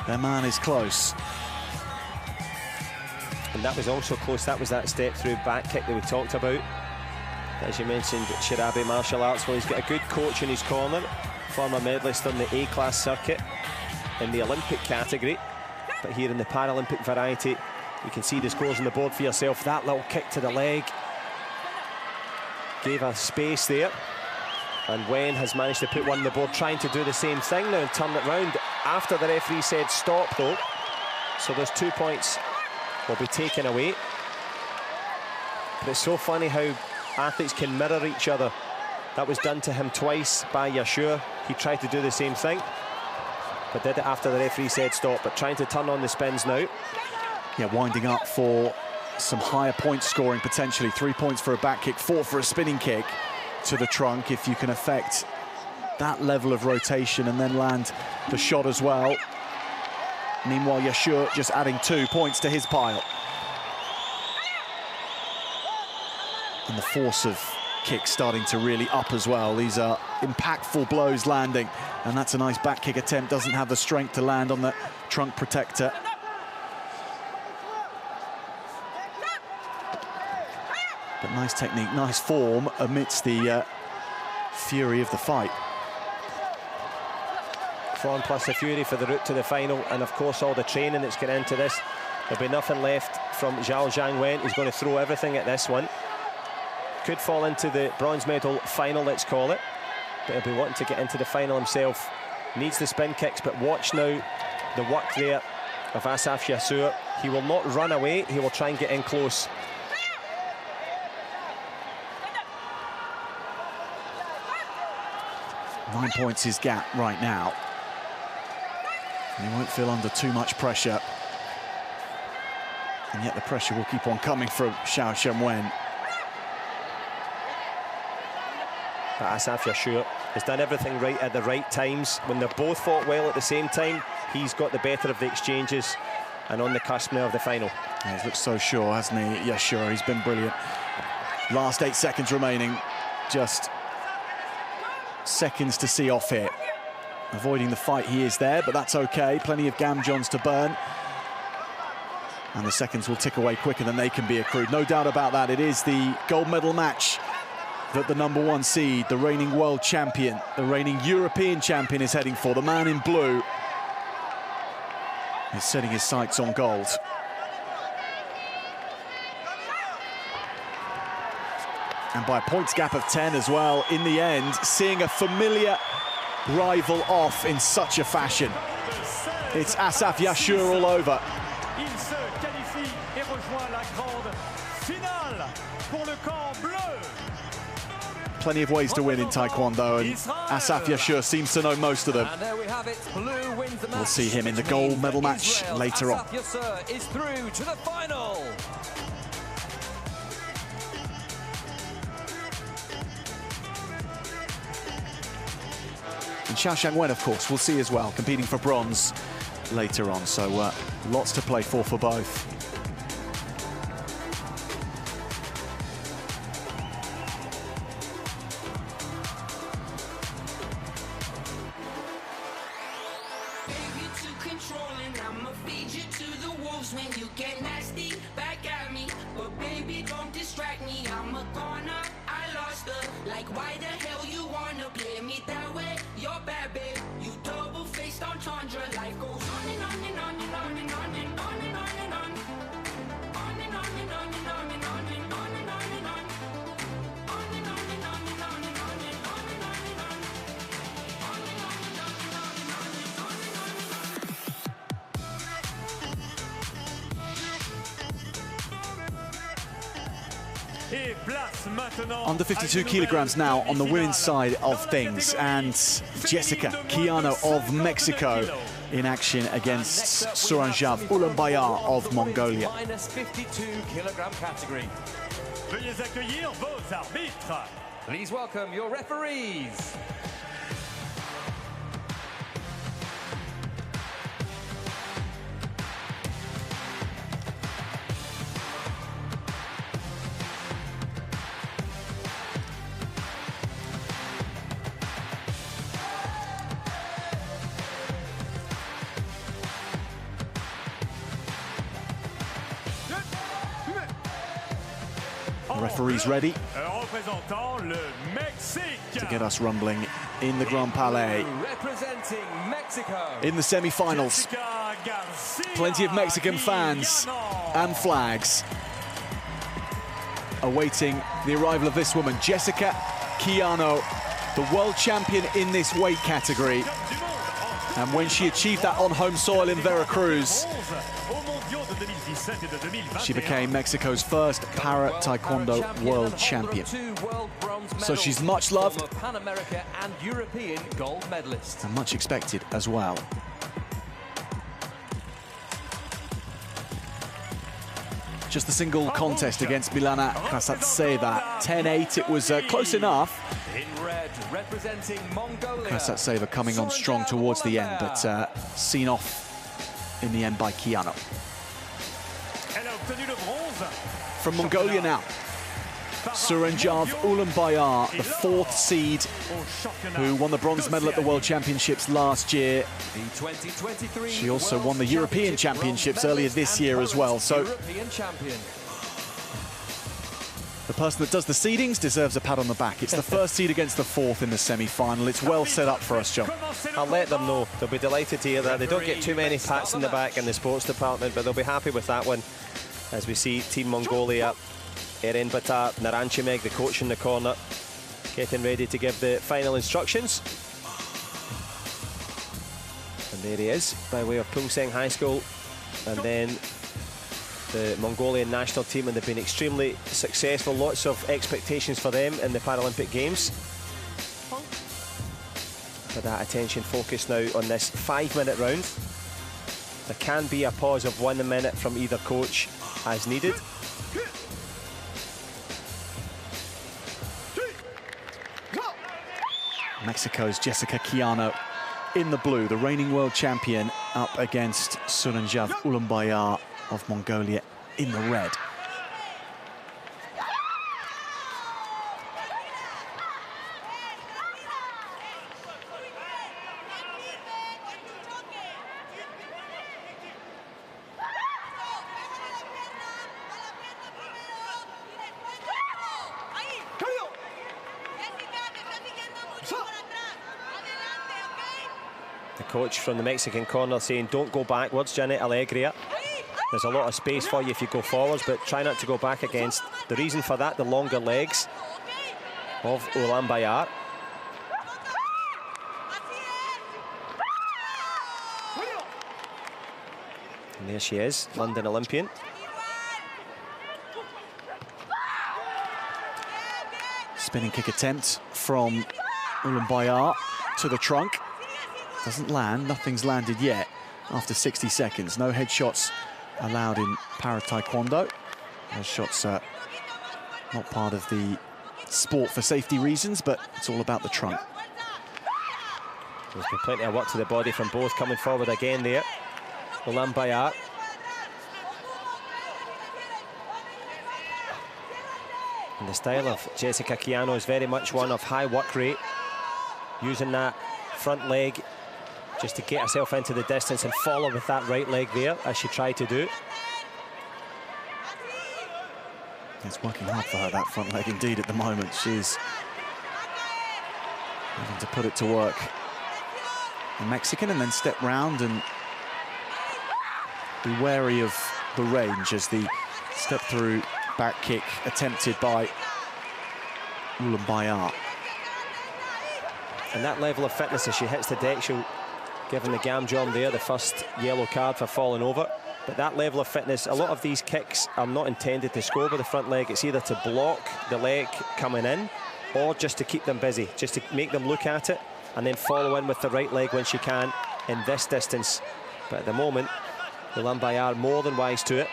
their man is close. And that was also close. That was that step through back kick that we talked about. As you mentioned, Sharabi Martial Arts, well, he's got a good coach in his corner, former medalist on the A-class circuit in the Olympic category. But here in the Paralympic variety, you can see the scores on the board for yourself. That little kick to the leg gave a space there. And Wen has managed to put one on the board, trying to do the same thing now and turn it round after the referee said stop, though. So those 2 points will be taken away. But it's so funny how athletes can mirror each other. That was done to him twice by Yashur. He tried to do the same thing, but did it after the referee said stop. But trying to turn on the spins now. Yeah, winding up for some higher point scoring potentially. 3 points for a back kick, 4 for a spinning kick to the trunk, if you can affect that level of rotation and then land the shot as well. Meanwhile, Yashur just adding 2 points to his pile. And the force of kicks starting to really up as well. These are impactful blows landing, and that's a nice back kick attempt. Doesn't have the strength to land on the trunk protector. But nice technique, nice form amidst the fury of the fight. Form plus the fury for the route to the final, and of course all the training that's gone into this. There'll be nothing left from Zhao Zhangwen. He's going to throw everything at this one. Could fall into the bronze medal final, let's call it, but he'll be wanting to get into the final himself. Needs the spin kicks, but watch now the work there of Asaf Yashur. He will not run away, he will try and get in close. Nine points his gap right now. And he won't feel under too much pressure. And yet the pressure will keep on coming from Xiao Shengwen. But Asaf Yashur has done everything right at the right times. When they've both fought well at the same time, he's got the better of the exchanges and on the cusp now of the final. Yeah, he's looked so sure, hasn't he, Yashur? He's been brilliant. Last 8 seconds remaining. Just seconds to see off here. Avoiding the fight, he is there, but that's okay. Plenty of gamjons to burn. And the seconds will tick away quicker than they can be accrued. No doubt about that. It is the gold medal match that the #1 seed, the reigning world champion, the reigning European champion is heading for. The man in blue is setting his sights on gold. And by a points gap of 10 as well, in the end, seeing a familiar rival off in such a fashion. It's Asaf Yashur all over. Il se qualifie et rejoint la grande finale pour le camp bleu. plenty of ways to win in Taekwondo, and Asaf Yashur seems to know most of them. And there we have it. Blue wins the match. We'll see him in the gold medal match Israel. later on. Asaf Yashur is through to the final. And Xiao Shangwen, of course, we'll see as well, competing for bronze later on. So lots to play for both. Under 52 kilograms now on the women's side of things, and Jessica Quiano of Mexico in action against Suranjav Ulambayar of Mongolia. Minus 52 kilogram category. Veuillez accueillir vos arbitres. Please welcome your referees. The referee's ready to get us rumbling in the Grand Palais. Representing Mexico. In the semi-finals. Plenty of Mexican fans and flags awaiting the arrival of this woman, Jessica Quiano, the world champion in this weight category. And when she achieved that on home soil in Veracruz, she became Mexico's first para-taekwondo world champion. So she's much loved Pan America and European gold medalist. and much expected as well. Just the single contest against Milana Krasatseva. 10-8, it was close enough. In red, representing Mongolia. Krasatseva coming on strong towards the end, but seen off in the end by Quiano. From Mongolia now, Suranjav Ulambayar, the 4th seed, who won the bronze medal at the World Championships last year. She also won the European Championships earlier this year as well. So the person that does the seedings deserves a pat on the back. It's the 1st seed against the 4th in the semi-final. It's well set up for us, John. I'll let them know. They'll be delighted to hear that. They don't get too many pats in the back in the sports department, but they'll be happy with that one. As we see Team Mongolia, Eren Bata Naranchimeg, the coach in the corner, getting ready to give the final instructions. And there he is, by way of Pungseng High School. And then the Mongolian national team, and they've been extremely successful. Lots of expectations for them in the Paralympic Games. But that attention focused now on this 5-minute round. There can be a pause of 1 minute from either coach as needed. Mexico's Jessica Quiano in the blue, the reigning world champion, up against Suranjav Ulambayar of Mongolia in the red. The coach from the Mexican corner saying, don't go backwards, Janet Alegria. There's a lot of space for you if you go forwards, but try not to go back against. The reason for that, the longer legs of Ulambayar. And there she is, London Olympian. Spinning kick attempt from Ulan to the trunk. Doesn't land, nothing's landed yet after 60 seconds. No headshots allowed in Para Taekwondo. Those shots are not part of the sport for safety reasons, but it's all about the trunk. There's been plenty of work to the body from both coming forward again there. Ulan Bayat. And the style of Jessica Chiano is very much one of high work rate, using that front leg just to get herself into the distance and follow with that right leg there, as she tried to do. It's working hard for her, that front leg, indeed, at the moment. She's having to put it to work. The Mexican, and then step round and be wary of the range as the step through back kick attempted by Ulan Bayat. And that level of fitness as she hits the deck, she'll given the Gamjom there the first yellow card for falling over. But that level of fitness, a lot of these kicks are not intended to score with the front leg. It's either to block the leg coming in or just to keep them busy, just to make them look at it and then follow in with the right leg when she can in this distance. But at the moment, Ulan Bayat more than wise to it.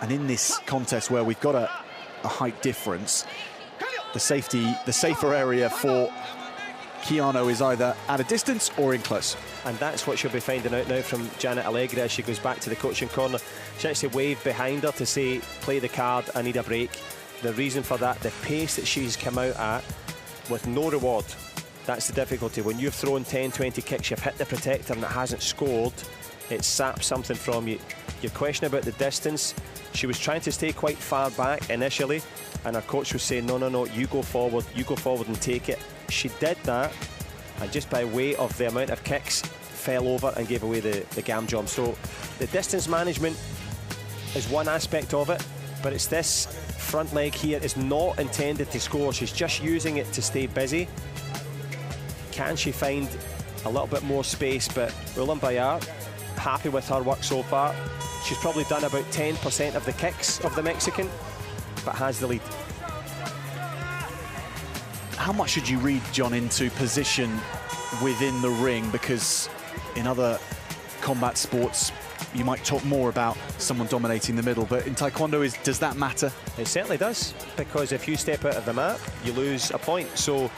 And in this contest where we've got a height difference, the safer area for Chiano is either at a distance or in close. And that's what she'll be finding out now from Janet Allegri as she goes back to the coaching corner. She actually waved behind her to say, play the card, I need a break. The reason for that, the pace that she's come out at with no reward. That's the difficulty. When you've thrown 10, 20 kicks, you've hit the protector and it hasn't scored, it saps something from you. Your question about the distance, she was trying to stay quite far back initially, and her coach was saying, no, no, no, you go forward and take it. She did that, and just by way of the amount of kicks, fell over and gave away the Gamjom. So the distance management is one aspect of it, but it's this front leg here is not intended to score. She's just using it to stay busy. Can she find a little bit more space? But Ulan Bayat, happy with her work so far. She's probably done about 10% of the kicks of the Mexican, but has the lead. How much should you read, John, into position within the ring? Because in other combat sports, you might talk more about someone dominating the middle, but in Taekwondo, does that matter? It certainly does, because if you step out of the mat, you lose a point. So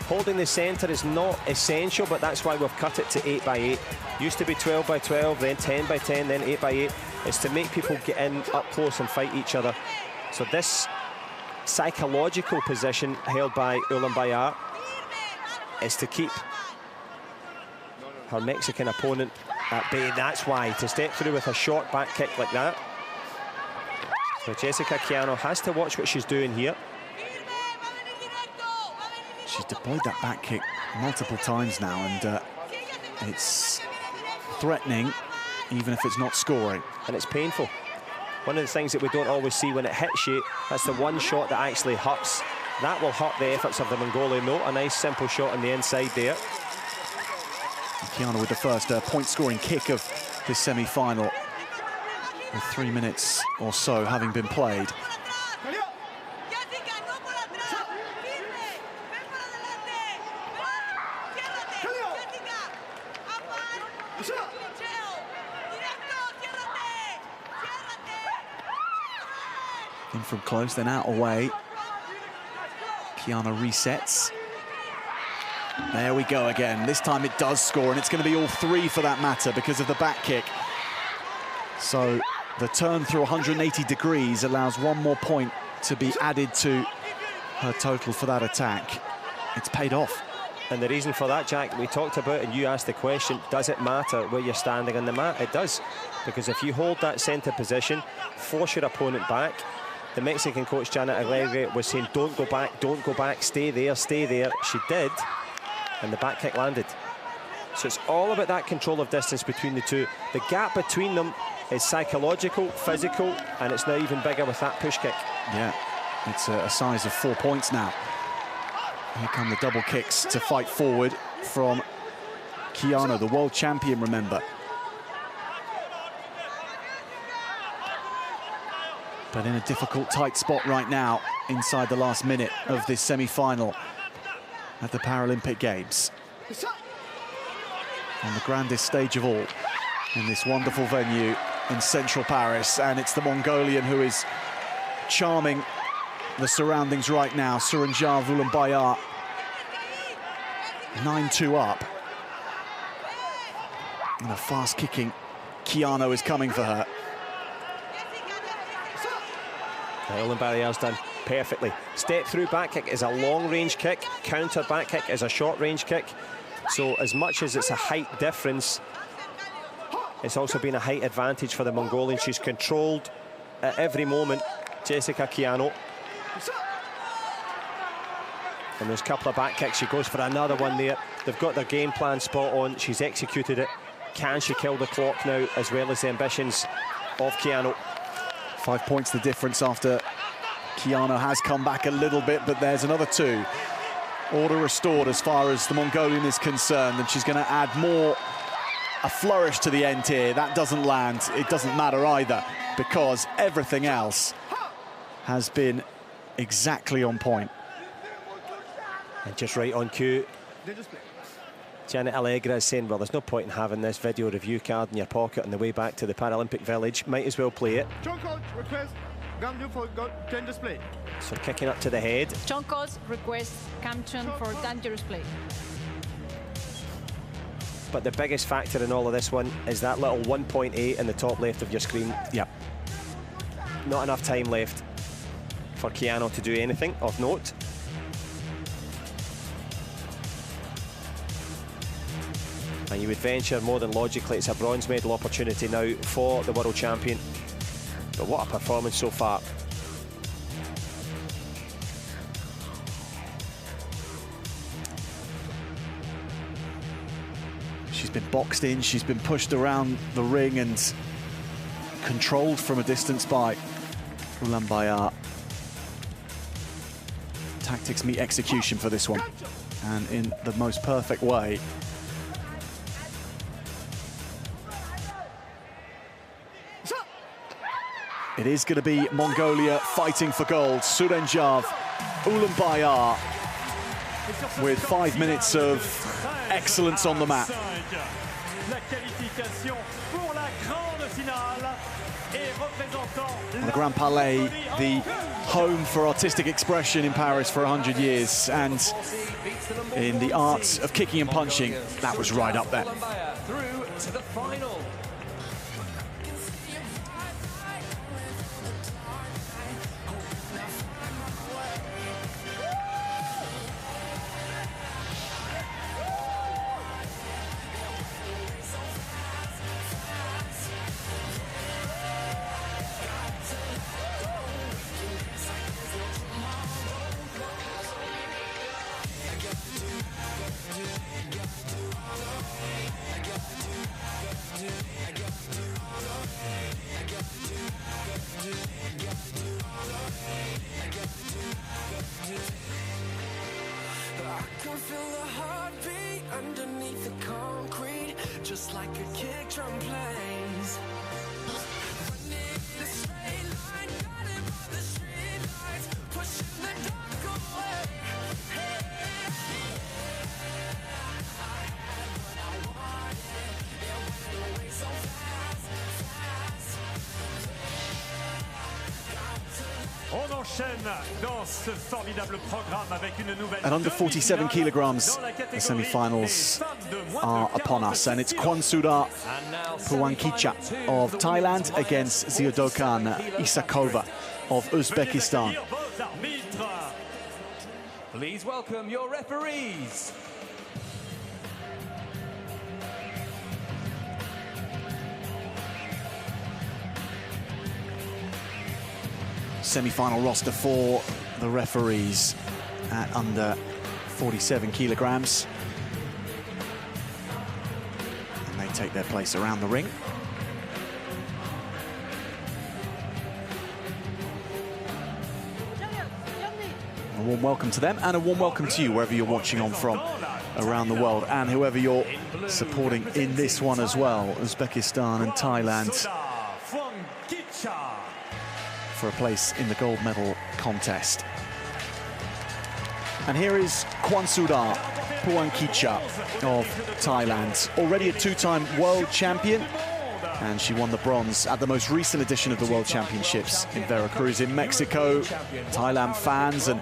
holding the centre is not essential, but that's why we've cut it to 8 by 8. Used to be 12 by 12, then 10 by 10, then 8 by 8. It's to make people get in up close and fight each other. So this psychological position held by Ulan Bayat is to keep her Mexican opponent at bay. That's why, to step through with a short back kick like that. So Jessica Chiano has to watch what she's doing here. She's deployed that back kick multiple times now, and it's threatening, even if it's not scoring. And it's painful. One of the things that we don't always see when it hits you, that's the one shot that actually hurts. That will hurt the efforts of the Mongolian. No, a nice simple shot on the inside there. Chiano with the first point-scoring kick of this semi-final, with 3 minutes or so having been played. In from close, then out away. Chiano resets. There we go again. This time it does score, and it's going to be all three for that matter because of the back kick. So the turn through 180 degrees allows one more point to be added to her total for that attack. It's paid off. And the reason for that, Jack, we talked about, and you asked the question, does it matter where you're standing on the mat? It does, because if you hold that centre position, force your opponent back. The Mexican coach, Janet Allegri, was saying, don't go back, stay there, stay there. She did, and the back kick landed. So it's all about that control of distance between the two. The gap between them is psychological, physical, and it's now even bigger with that push kick. Yeah, it's a size of 4 points now. Here come the double kicks to fight forward from Chiano, the world champion, remember. but in a difficult, tight spot right now inside the last minute of this semi-final at the Paralympic Games. On the grandest stage of all in this wonderful venue in central Paris, and it's the Mongolian who is charming the surroundings right now. Suranjav Ulambayar 9-2 up. And a fast-kicking Keanu is coming for her. Ulambayar's done perfectly. Step through back kick is a long-range kick. Counter back kick is a short-range kick. So as much as it's a height difference, it's also been a height advantage for the Mongolian. She's controlled at every moment, Jessica Keanu. And there's a couple of back kicks. She goes for another one there. They've got their game plan spot on. She's executed it. Can she kill the clock now, as well as the ambitions of Keanu? 5 points the difference after Keanu has come back a little bit, but there's another 2. Order restored as far as the Mongolian is concerned, and she's going to add more, a flourish to the end here. That doesn't land. It doesn't matter either, because everything else has been exactly on point. And just right on cue, Janet Allegra is saying, well, there's no point in having this video review card in your pocket on the way back to the Paralympic Village. Might as well play it. So kicking up to the head. John Coach requests Camchon for dangerous play. But the biggest factor in all of this one is that little 1.8 in the top left of your screen. Yep. Not enough time left for Keanu to do anything of note. And you would venture more than logically it's a bronze medal opportunity now for the world champion. But what a performance so far. She's been boxed in, she's been pushed around the ring and controlled from a distance by Ulambayar. Tactics meet execution for this one, and in the most perfect way. It is going to be Mongolia fighting for gold. Suranjav Ulambayar with 5 minutes of excellence on the mat. The Grand Palais, the home for artistic expression in Paris for 100 years, and in the art of kicking and punching, that was right up there. Through to the final. At under 47 kilograms, the semi-finals are upon us, and it's Kwansura Puwankicha of Thailand against Ziodokan Isakova of Uzbekistan. Please welcome your referees. Semi-final roster for the referees at under 47 kilograms. And they take their place around the ring. A warm welcome to them, and a warm welcome to you wherever you're watching on from around the world, and whoever you're supporting in this one as well. Uzbekistan and Thailand for a place in the gold medal contest. And here is Kwansuda Puankicha of Thailand, already a two-time world champion, and she won the bronze at the most recent edition of the World Championships in Veracruz in Mexico. Thailand fans and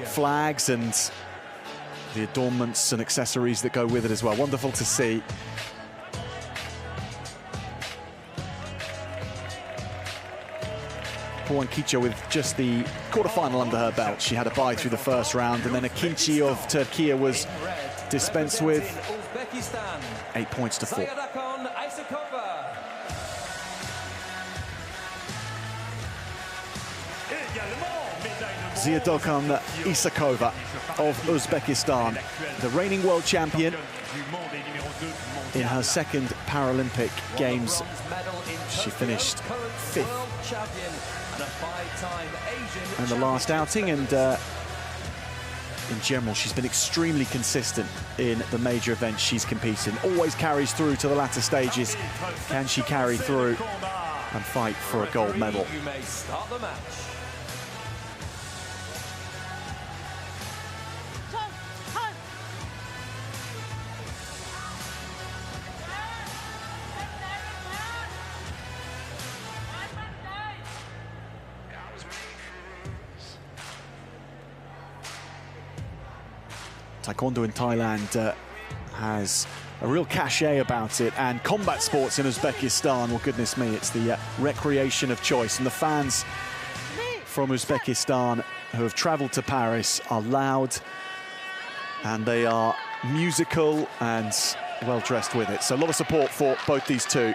flags and the adornments and accessories that go with it as well. Wonderful to see. Puankicha with just the quarterfinal under her belt. She had a bye through the first round, and then Akinci of Turkey was dispensed with. 8 points to 4. Ziadokan Isakova of Uzbekistan, the reigning world champion. In her second Paralympic Games, she finished 5th in the last outing, and in general she's been extremely consistent in the major events she's competed in. Always carries through to the latter stages. Can she carry through and fight for a gold medal? You may start the match. Taekwondo in Thailand has a real cachet about it, and combat sports in Uzbekistan, well, goodness me, it's the recreation of choice. And the fans from Uzbekistan who have travelled to Paris are loud, and they are musical and well dressed with it. So a lot of support for both these two.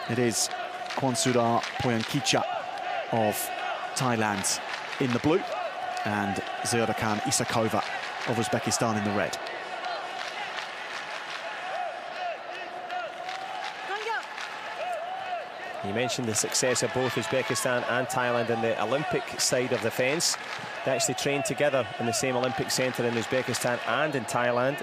It is Kwansuda Puankicha of Thailand in the blue, and Ziadokan Isakova of Uzbekistan in the red. You mentioned the success of both Uzbekistan and Thailand in the Olympic side of the fence. They actually trained together in the same Olympic centre in Uzbekistan and in Thailand,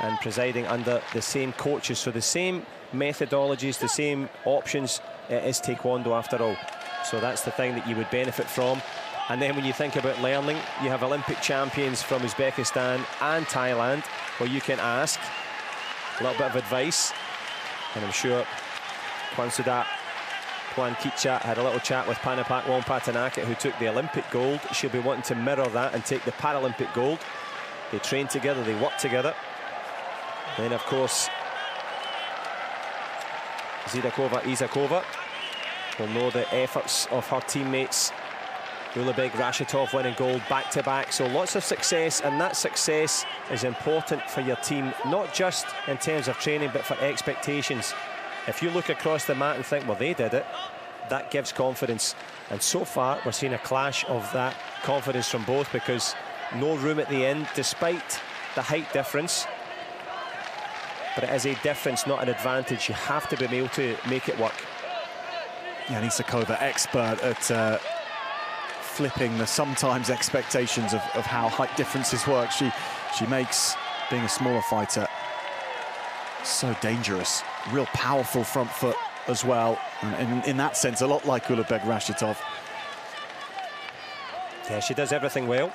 and presiding under the same coaches, so the same methodologies, the same options. It is Taekwondo after all, so that's the thing that you would benefit from. And then when you think about learning, you have Olympic champions from Uzbekistan and Thailand, where you can ask a little bit of advice. And I'm sure Kwansuda Puankicha had a little chat with Panapak Wongpatanakit, who took the Olympic gold. She'll be wanting to mirror that and take the Paralympic gold. They train together, they work together. And then, of course, Ziadokan Isakova will know the efforts of her teammates. Ulubek Rashitov winning gold back-to-back, so lots of success, and that success is important for your team, not just in terms of training, but for expectations. If you look across the mat and think, well, they did it, that gives confidence. And so far, we're seeing a clash of that confidence from both, because no room at the end, despite the height difference. But it is a difference, not an advantage. You have to be able to make it work. Yeah, and Isakova, expert at flipping the sometimes expectations of how height differences work. She makes being a smaller fighter so dangerous. Real powerful front foot as well, and in that sense a lot like Ulubek Rashitov. Yeah, she does everything well.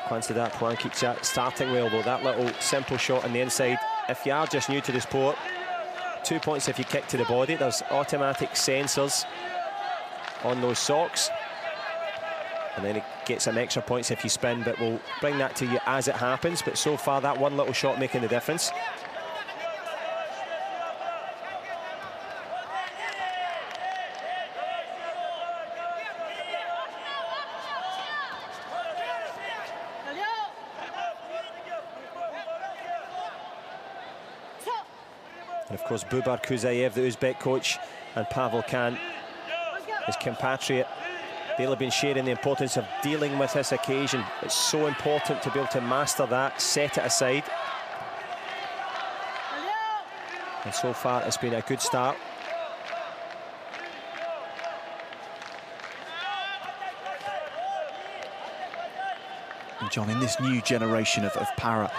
Kwansuda Puankicha starting well, though. That little simple shot on the inside, if you are just new to the sport, 2 points if you kick to the body. There's automatic sensors on those socks, and then it gets some extra points if you spin, but we'll bring that to you as it happens. But so far, that one little shot making the difference. And of course, Bubar Kuzayev, the Uzbek coach, and Pavel Khan, his compatriot, they'll have been sharing the importance of dealing with this occasion. It's so important to be able to master that, set it aside. And so far, it's been a good start. And John, in this new generation of para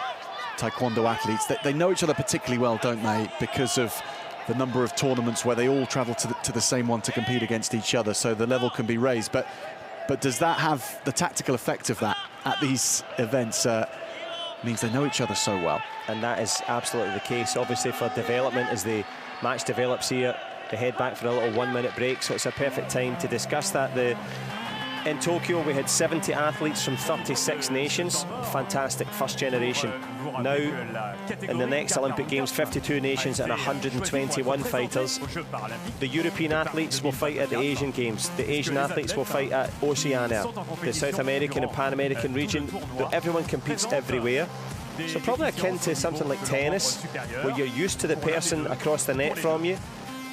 Taekwondo athletes, they know each other particularly well, don't they, because of the number of tournaments where they all travel to the same one to compete against each other, so the level can be raised. But does that have the tactical effect of that at these events? Means they know each other so well. And that is absolutely the case. Obviously, for development, as the match develops here, they head back for a little 1-minute break, so it's a perfect time to discuss that. In Tokyo, we had 70 athletes from 36 nations. Fantastic first generation. Now, in the next Olympic Games, 52 nations and 121 fighters. The European athletes will fight at the Asian Games. The Asian athletes will fight at Oceania, the South American and Pan American region. Everyone competes everywhere. So probably akin to something like tennis, where you're used to the person across the net from you.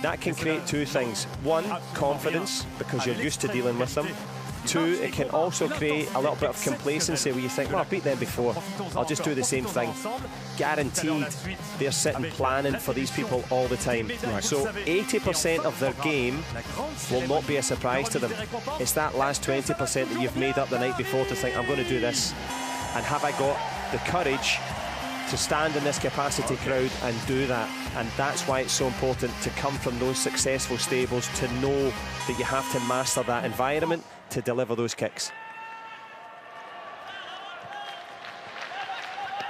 That can create two things. One, confidence, because you're used to dealing with them. Two, it can also create a little bit of complacency where you think, well, I've beat them before, I'll just do the same thing. Guaranteed, they're sitting planning for these people all the time. Right. So 80% of their game will not be a surprise to them. It's that last 20% that you've made up the night before to think, I'm going to do this. And have I got the courage to stand in this capacity crowd and do that? And that's why it's so important to come from those successful stables, to know that you have to master that environment to deliver those kicks.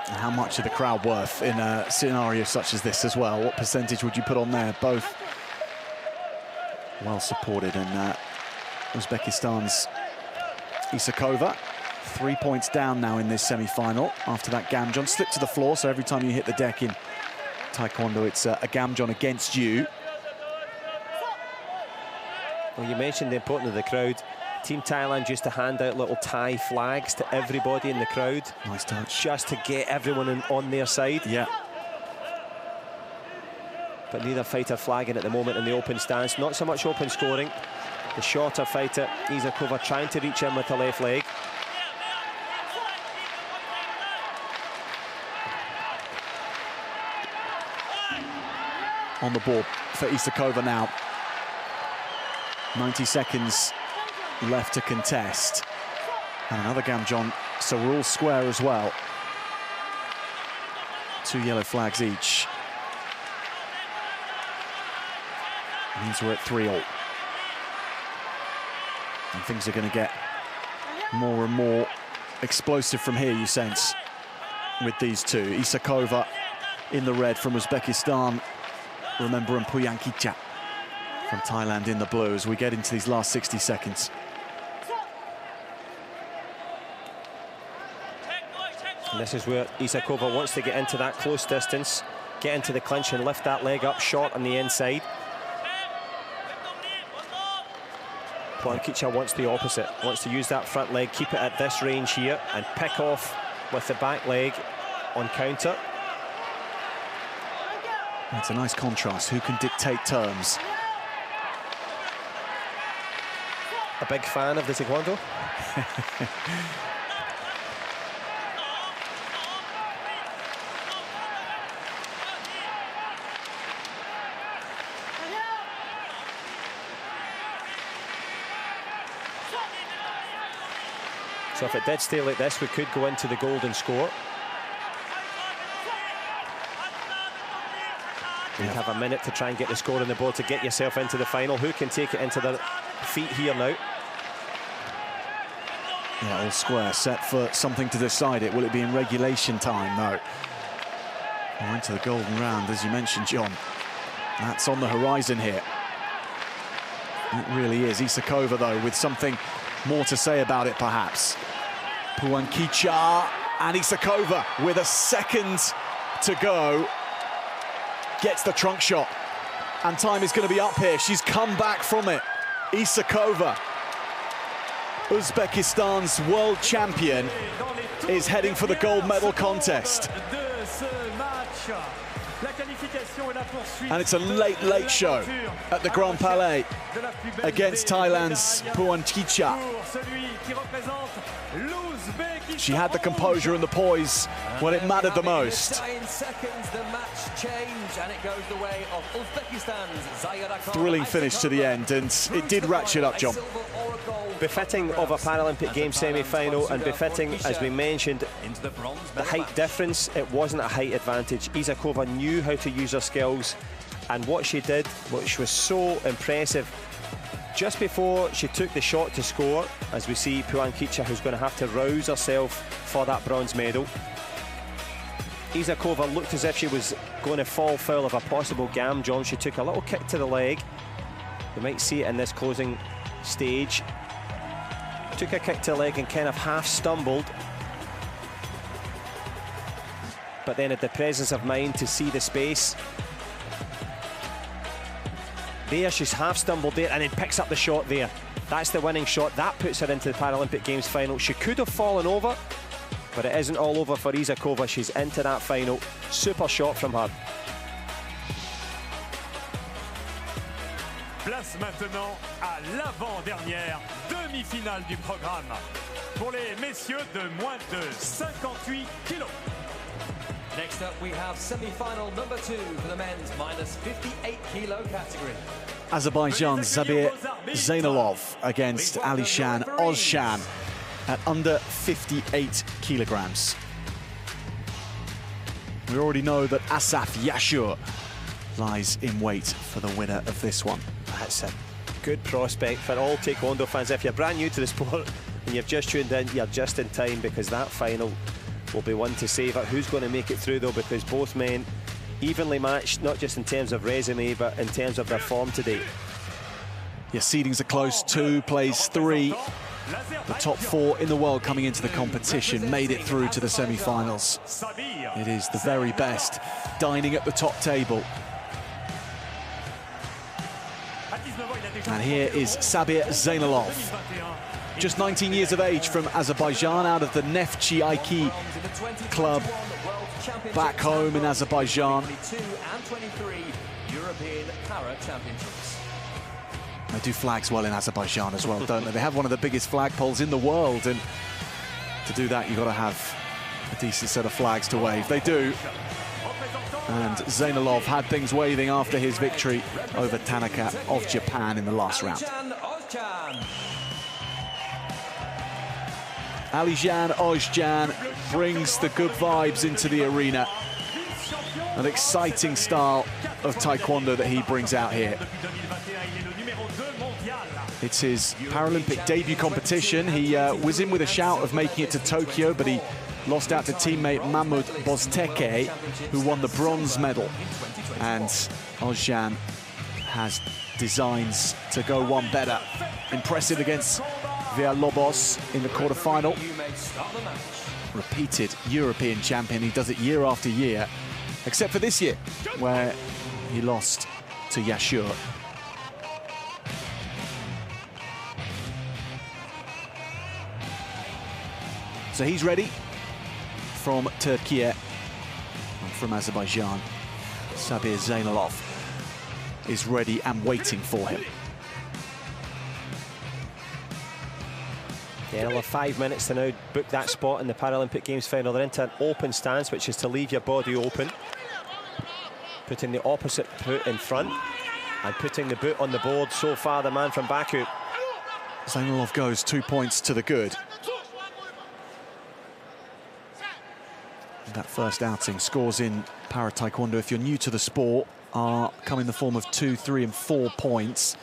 And how much are the crowd worth in a scenario such as this as well? What percentage would you put on there? Both well supported, and Uzbekistan's Isakova 3 points down now in this semi-final after that Gamjon slipped to the floor. So every time you hit the deck in Taekwondo, it's a Gamjon against you. Well, you mentioned the importance of the crowd. Team Thailand used to hand out little Thai flags to everybody in the crowd. Nice touch. Just to get everyone on their side. Yeah. But neither fighter flagging at the moment in the open stance. Not so much open scoring. The shorter fighter, Isakova, trying to reach in with the left leg. On the board for Isakova now. 90 seconds left to contest. And another Gamjon, so we're all square as well. 2 yellow flags each. Means we're at 3-all. And things are going to get more and more explosive from here, you sense, with these two. Isakova in the red from Uzbekistan. Remember, Puyankicha from Thailand in the blue as we get into these last 60 seconds. And this is where Isakova wants to get into that close distance, get into the clinch and lift that leg up short on the inside. Puyankicha wants the opposite, wants to use that front leg, keep it at this range here and pick off with the back leg on counter. It's a nice contrast. Who can dictate terms? A big fan of the Taekwondo? So if it did stay like this, we could go into the golden score. You have a minute to try and get the score on the board to get yourself into the final. Who can take it into their feet here now? Yeah, all square, set for something to decide it. Will it be in regulation time? No. We're into the golden round, as you mentioned, John. That's on the horizon here. It really is. Isakova, though, with something more to say about it, perhaps. Puyankicha and Isakova with a second to go. Gets the trunk shot. And time is going to be up here. She's come back from it. Isakova, Uzbekistan's world champion, is heading for the gold medal contest. And it's a late, late show at the Grand Palais against Thailand's Puyankicha. She had the composure and the poise when it mattered the most. Thrilling finish to the end, and it did ratchet up, John. Befitting of a Paralympic Games semi-final, and befitting, as we mentioned, the height difference. It wasn't a height advantage. Isakova knew how to use her skills And what she did, which was so impressive, just before she took the shot to score, as we see Puan Kicha, who's going to have to rouse herself for that bronze medal. Izakova looked as if she was going to fall foul of a possible gam jump. She took a little kick to the leg. You might see it in this closing stage. Took a kick to the leg and kind of half stumbled. But then had the presence of mind to see the space. There, she's half stumbled there and then picks up the shot there. That's the winning shot. That puts her into the Paralympic Games final. She could have fallen over, but it isn't all over for Izakova. She's into that final. Super shot from her. Place maintenant à l'avant-dernière demi-finale du programme pour les messieurs de moins de 58 kilos. Next up, we have semi-final number 2 for the men's minus 58 kilo category. Azerbaijan's Sabir Zainalov against Alishan Ozcan at under 58 kilograms. We already know that Asaf Yashur lies in wait for the winner of this one. That's a good prospect for all Taekwondo fans. If you're brand new to the sport and you've just tuned in, you're just in time, because that final will be one to savour. Who's going to make it through though, because both men evenly matched, not just in terms of resume, but in terms of their form today. Yeah, seedings are close. 2 plays 3. The top 4 in the world coming into the competition made it through to the semi-finals. It is the very best dining at the top table. And here is Sabir Zainalov, just 19 years of age, from Azerbaijan, out of the Neftchi Aiki club back home in Azerbaijan. They do flags well in Azerbaijan as well, don't they? They have one of the biggest flagpoles in the world, and to do that, you've got to have a decent set of flags to wave. They do. And Zainalov had things waving after his victory over Tanaka of Japan in the last round. Alishan Ozcan brings the good vibes into the arena. An exciting style of Taekwondo that he brings out here. It's his Paralympic debut competition. He was in with a shout of making it to Tokyo, but he lost out to teammate Mahmoud Bozteke, who won the bronze medal. And Ozcan has designs to go one better. Impressive against Villalobos in the quarterfinal. Repeated European champion. He does it year after year, except for this year, where he lost to Yashur. So he's ready from Turkey and from Azerbaijan. Sabir Zainalov is ready and waiting for him. Yeah, they'll have 5 minutes to now book that spot in the Paralympic Games final. They're into an open stance, which is to leave your body open. Putting the opposite foot in front and putting the boot on the board. So far, the man from Baku. Zainalov goes 2 points to the good. That first outing, scores in para taekwondo, if you're new to the sport, come in the form of 2, 3 and 4 points.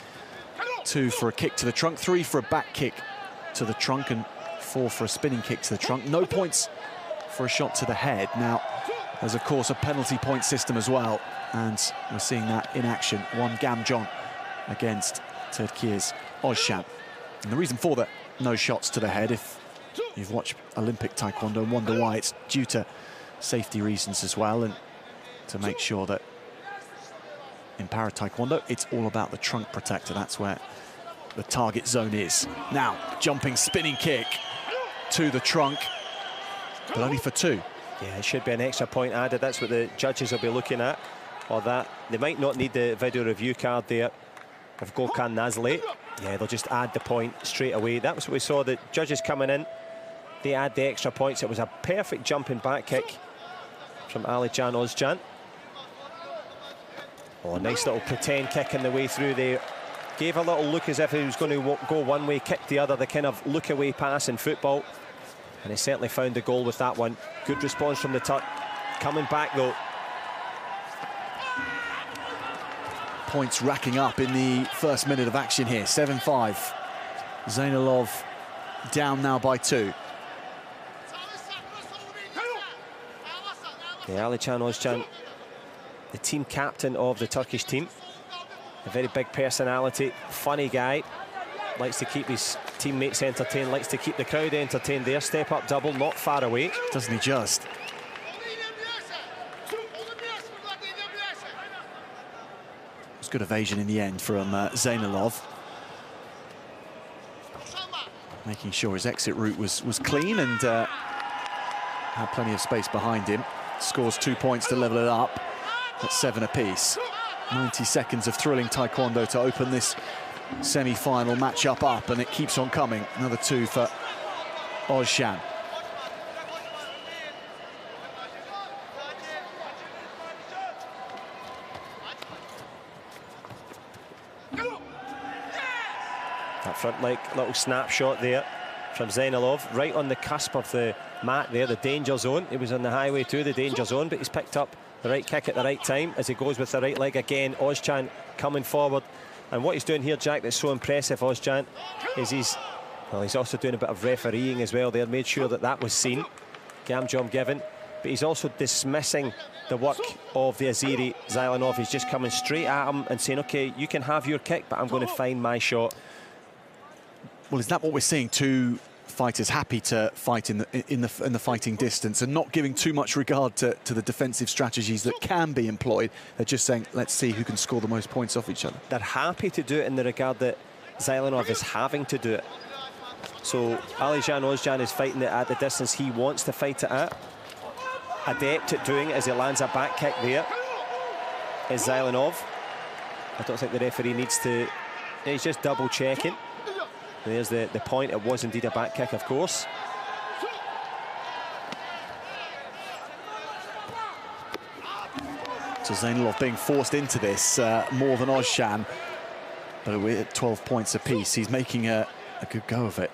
2 for a kick to the trunk, 3 for a back kick to the trunk, and 4 for a spinning kick to the trunk. No points for a shot to the head. Now, there's of course a penalty point system as well, and we're seeing that in action. 1 Gamjon against Turkey's Ozcan. And the reason for that, no shots to the head, if you've watched Olympic Taekwondo and wonder why, it's due to safety reasons as well, and to make sure that in para taekwondo it's all about the trunk protector. That's where the target zone is. Now, jumping spinning kick to the trunk, but only for 2. Yeah, it should be an extra point added. That's what the judges will be looking at. Or that they might not need the video review card there of Gokhan Nazli. Yeah, they'll just add the point straight away. That was what we saw, the judges coming in. They add the extra points. It was a perfect jumping back kick from Alishan Ozcan. Oh, nice little pretend kick in the way through there. Gave a little look as if he was going to go one way, kick the other, the kind of look away pass in football. And he certainly found the goal with that one. Good response from the Turk. Coming back though. points racking up in the first minute of action here. 7-5. Zeynalov down now by 2. Yeah, Alican Ozcan, the team captain of the Turkish team. A very big personality, funny guy. Likes to keep his teammates entertained, likes to keep the crowd entertained there. Step up double, not far away. Doesn't he just? It's good evasion in the end from Zeynalov. Making sure his exit route was clean and had plenty of space behind him. Scores 2 points to level it up at 7 apiece. 90 seconds of thrilling Taekwondo to open this semi-final matchup up, and it keeps on coming. Another 2 for Ozcan. That front leg, little snapshot there from Zeynalov, right on the cusp of the mat there, the danger zone. He was on the highway to the danger zone, but he's picked up the right kick at the right time as he goes with the right leg again. Ozcan coming forward. And what he's doing here, Jack, that's so impressive, Ozcan, is he's also doing a bit of refereeing as well there. Made sure that that was seen. Gamjom given. But he's also dismissing the work of the Azeri Zeynalov. He's just coming straight at him and saying, OK, you can have your kick, but I'm going to find my shot. Well, is that what we're seeing? Two fighters happy to fight in the fighting distance and not giving too much regard to the defensive strategies that can be employed. They're just saying, let's see who can score the most points off each other. They're happy to do it in the regard that Zeynalov is having to do it. So Alican Ozcan is fighting it at the distance he wants to fight it at. Adept at doing it as he lands a back kick there is Zeynalov. I don't think the referee needs to... He's just double checking. There's the point. It was indeed a back kick, of course. So Zeynalov being forced into this more than Ozcan, but we're at 12 points apiece. He's making a good go of it.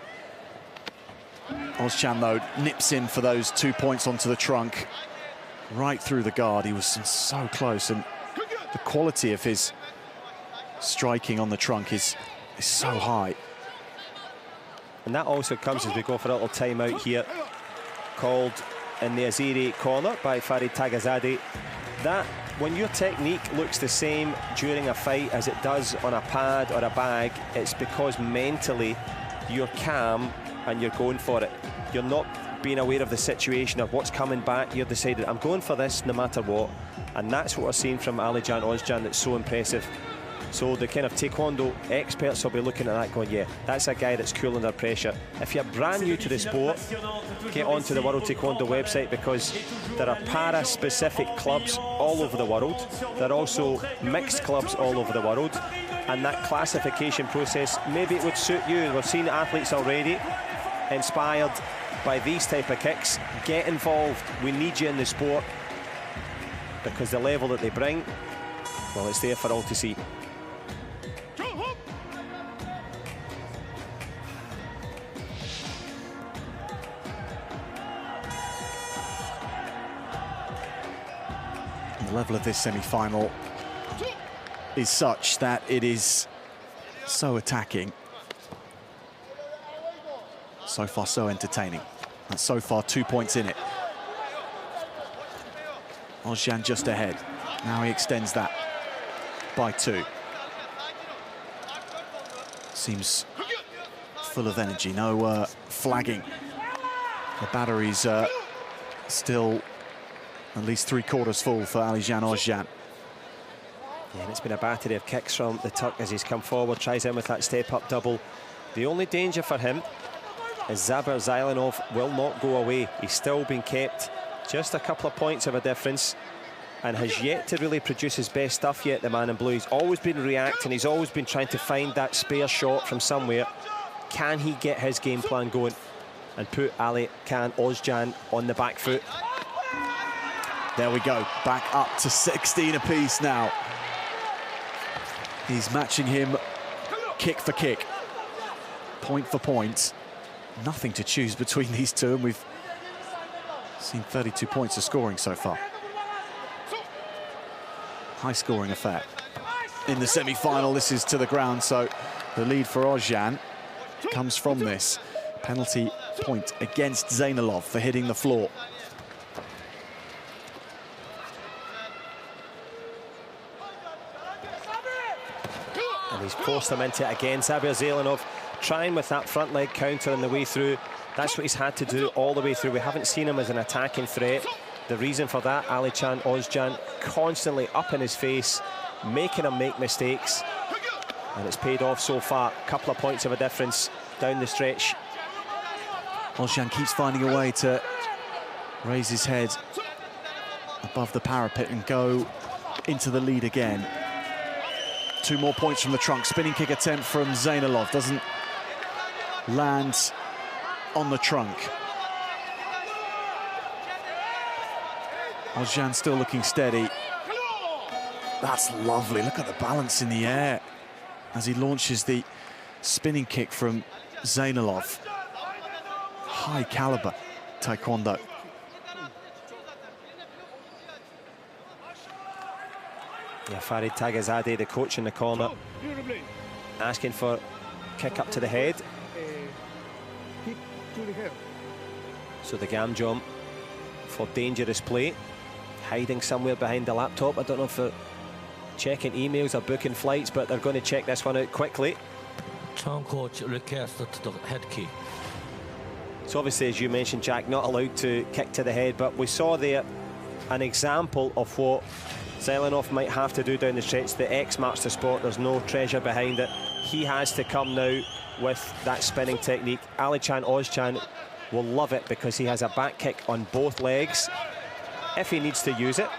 Ozcan, though, nips in for those 2 points onto the trunk, right through the guard. He was so close, and the quality of his striking on the trunk is so high. And that also comes as we go for a little timeout here, called in the Azeri corner by Farid Tagazadeh. That, when your technique looks the same during a fight as it does on a pad or a bag, it's because mentally you're calm and you're going for it. You're not being aware of the situation of what's coming back. You're decided, I'm going for this no matter what. And that's what we're seeing from Alican Ozcan that's so impressive. So the kind of Taekwondo experts will be looking at that going, yeah, that's a guy that's cool under pressure. If you're brand new to the sport, get onto the World Taekwondo website, because there are para-specific clubs all over the world. There are also mixed clubs all over the world. And that classification process, maybe it would suit you. We've seen athletes already inspired by these type of kicks. Get involved. We need you in the sport, because the level that they bring, well, it's there for all to see. The level of this semi-final is such that it is so attacking, so far so entertaining, and so far 2 points in it. Ozcan just ahead. Now he extends that by 2. Seems full of energy, no flagging. The battery's still at least 3/4 full for Alican Ozcan. Yeah, and it's been a battery of kicks from the Turk as he's come forward, tries in with that step-up double. The only danger for him is Zaber Zeynalov will not go away. He's still been kept just a couple of points of a difference and has yet to really produce his best stuff yet, the man in blue. He's always been reacting, he's always been trying to find that spare shot from somewhere. Can he get his game plan going and put Alican Ozcan on the back foot? There we go, back up to 16 apiece now. He's matching him kick for kick, point for point. Nothing to choose between these two, and we've seen 32 points of scoring so far. High scoring affair. in the semi-final. This is to the ground, so the lead for Ozcan comes from this. Penalty point against Zainalov for hitting the floor. And he's forced him into it again. Zabir Zainalov trying with that front leg counter on the way through. That's what he's had to do all the way through. We haven't seen him as an attacking threat. The reason for that, Alichan Ozcan constantly up in his face, making him make mistakes. And it's paid off so far. A couple of points of a difference down the stretch. Ozcan keeps finding a way to raise his head above the parapet and go into the lead again. 2 more points from the trunk. Spinning kick attempt from Zainalov. Doesn't land on the trunk. Ozcan still looking steady. That's lovely. Look at the balance in the air as he launches the spinning kick from Zainalov. High caliber Taekwondo. Yeah, Farid Tagazadeh, the coach in the corner, asking for kick up to the head. So the Gamjom for dangerous play, hiding somewhere behind the laptop. I don't know if they're checking emails or booking flights, but they're going to check this one out quickly. Chong coach request to the head kick. So obviously, as you mentioned, Jack, not allowed to kick to the head, but we saw there an example of what Zainalov might have to do down the stretch. The X marks the spot. There's no treasure behind it. He has to come now with that spinning technique. Alichan Ozcan will love it because he has a back kick on both legs if he needs to use it.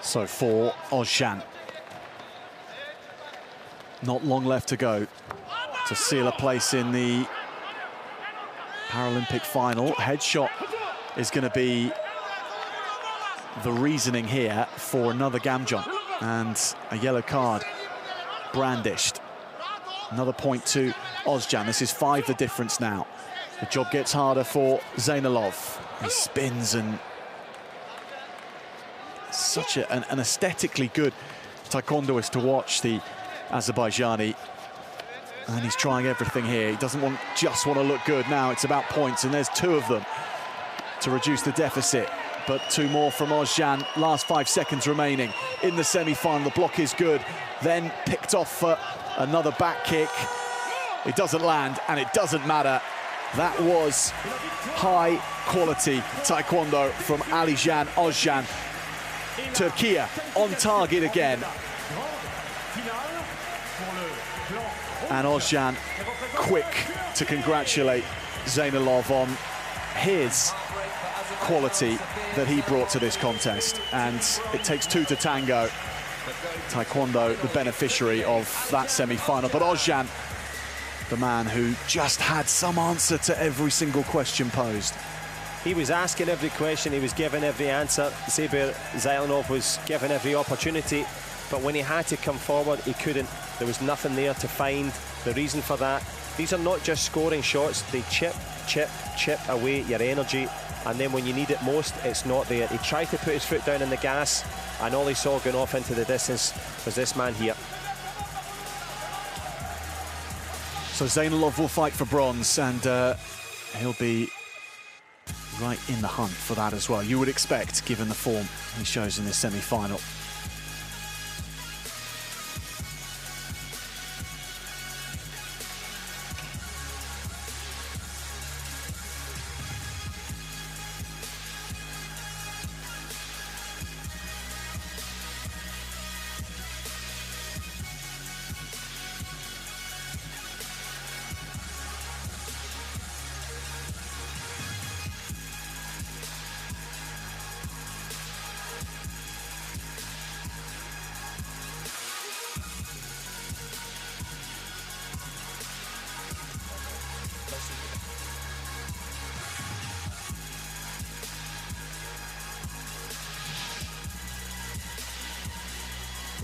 So for Ozcan, not long left to go to seal a place in the Paralympic final. Headshot is going to be the reasoning here for another Gamjom, and a yellow card brandished. Another point to Ozcan. This is 5 the difference now. The job gets harder for Zainalov. He spins, and such an aesthetically good taekwondoist to watch, the Azerbaijani. And he's trying everything here. He doesn't just want to look good now. It's about points, and there's 2 of them to reduce the deficit. But 2 more from Ozcan. Last 5 seconds remaining in the semi-final. The block is good. Then picked off for another back kick. It doesn't land, and it doesn't matter. That was high-quality taekwondo from Alichan Ozcan. Turkey on target again. And Ozcan quick to congratulate Zainalov on his quality that he brought to this contest. And it takes 2 to tango. Taekwondo, the beneficiary of that semi-final. But Ozcan, the man who just had some answer to every single question posed. He was asking every question, he was given every answer. Zabir Zainalov was given every opportunity, but when he had to come forward, he couldn't. There was nothing there to find the reason for that. These are not just scoring shots, they chip, chip, chip away your energy, and then when you need it most, it's not there. He tried to put his foot down on the gas, and all he saw going off into the distance was this man here. So Zainalov will fight for bronze, and he'll be right in the hunt for that as well. You would expect, given the form he shows in this semi-final.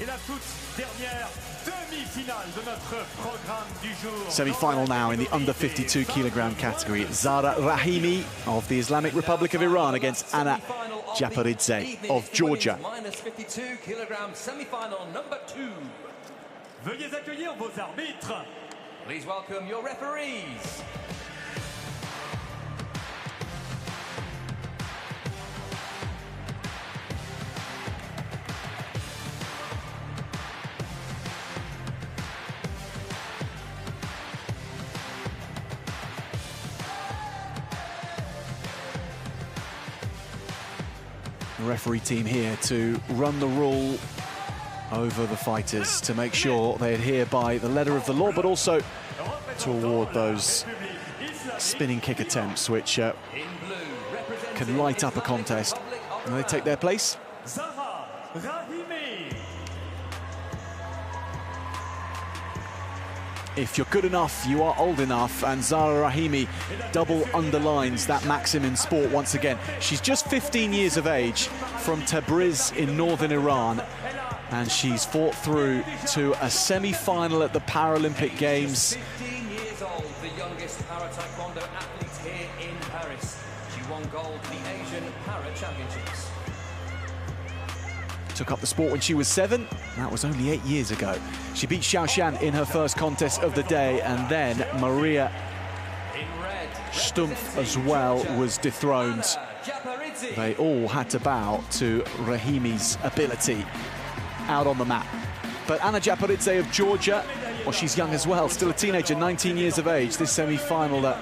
Et la toute dernière demi-finale de notre programme du jour. Semi-final now in the under 52 kilogram category. Zara Rahimi of the Islamic Republic of Iran against Anna Japaridze of Georgia. Minus 52 kilogram semi-final number 2. Veuillez accueillir vos arbitres. Please welcome your referees. The referee team here to run the rule over the fighters to make sure they adhere by the letter of the law, but also to award those spinning kick attempts which can light up a contest. And they take their place. Zara Rahimi. If you're good enough, you are old enough, and Zara Rahimi double underlines that maxim in sport once again. She's just 15 years of age from Tabriz in northern Iran, and she's fought through to a semi-final at the Paralympic Games. 15 years old, the youngest para-taekwondo athlete here in Paris. She won gold at the Asian Para-Championships. Took up the sport when she was 7. That was only 8 years ago. She beat Xiaoshan in her first contest of the day, and then Maria Stumpf as well was dethroned. They all had to bow to Rahimi's ability out on the mat. But Anna Japaridze of Georgia, well, she's young as well, still a teenager, 19 years of age. This semi-final, the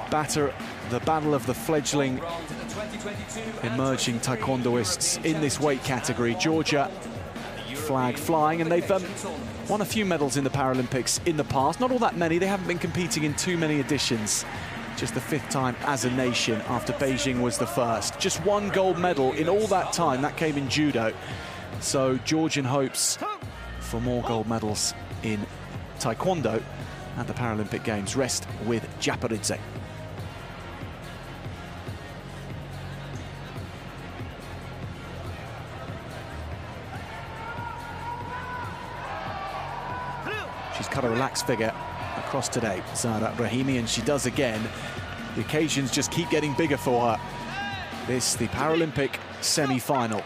battle of the fledgling emerging taekwondoists in this weight category. Georgia, flag flying, and they've won a few medals in the Paralympics in the past. Not all that many. They haven't been competing in too many editions. Just the 5th time as a nation after Beijing was the first. Just 1 gold medal in all that time. That came in judo. So Georgian hopes for more gold medals in taekwondo at the Paralympic Games rest with Japaridze. She's cut a relaxed figure across today, Zara Rahimi, and she does again. The occasions just keep getting bigger for her. This, the Paralympic semi-final.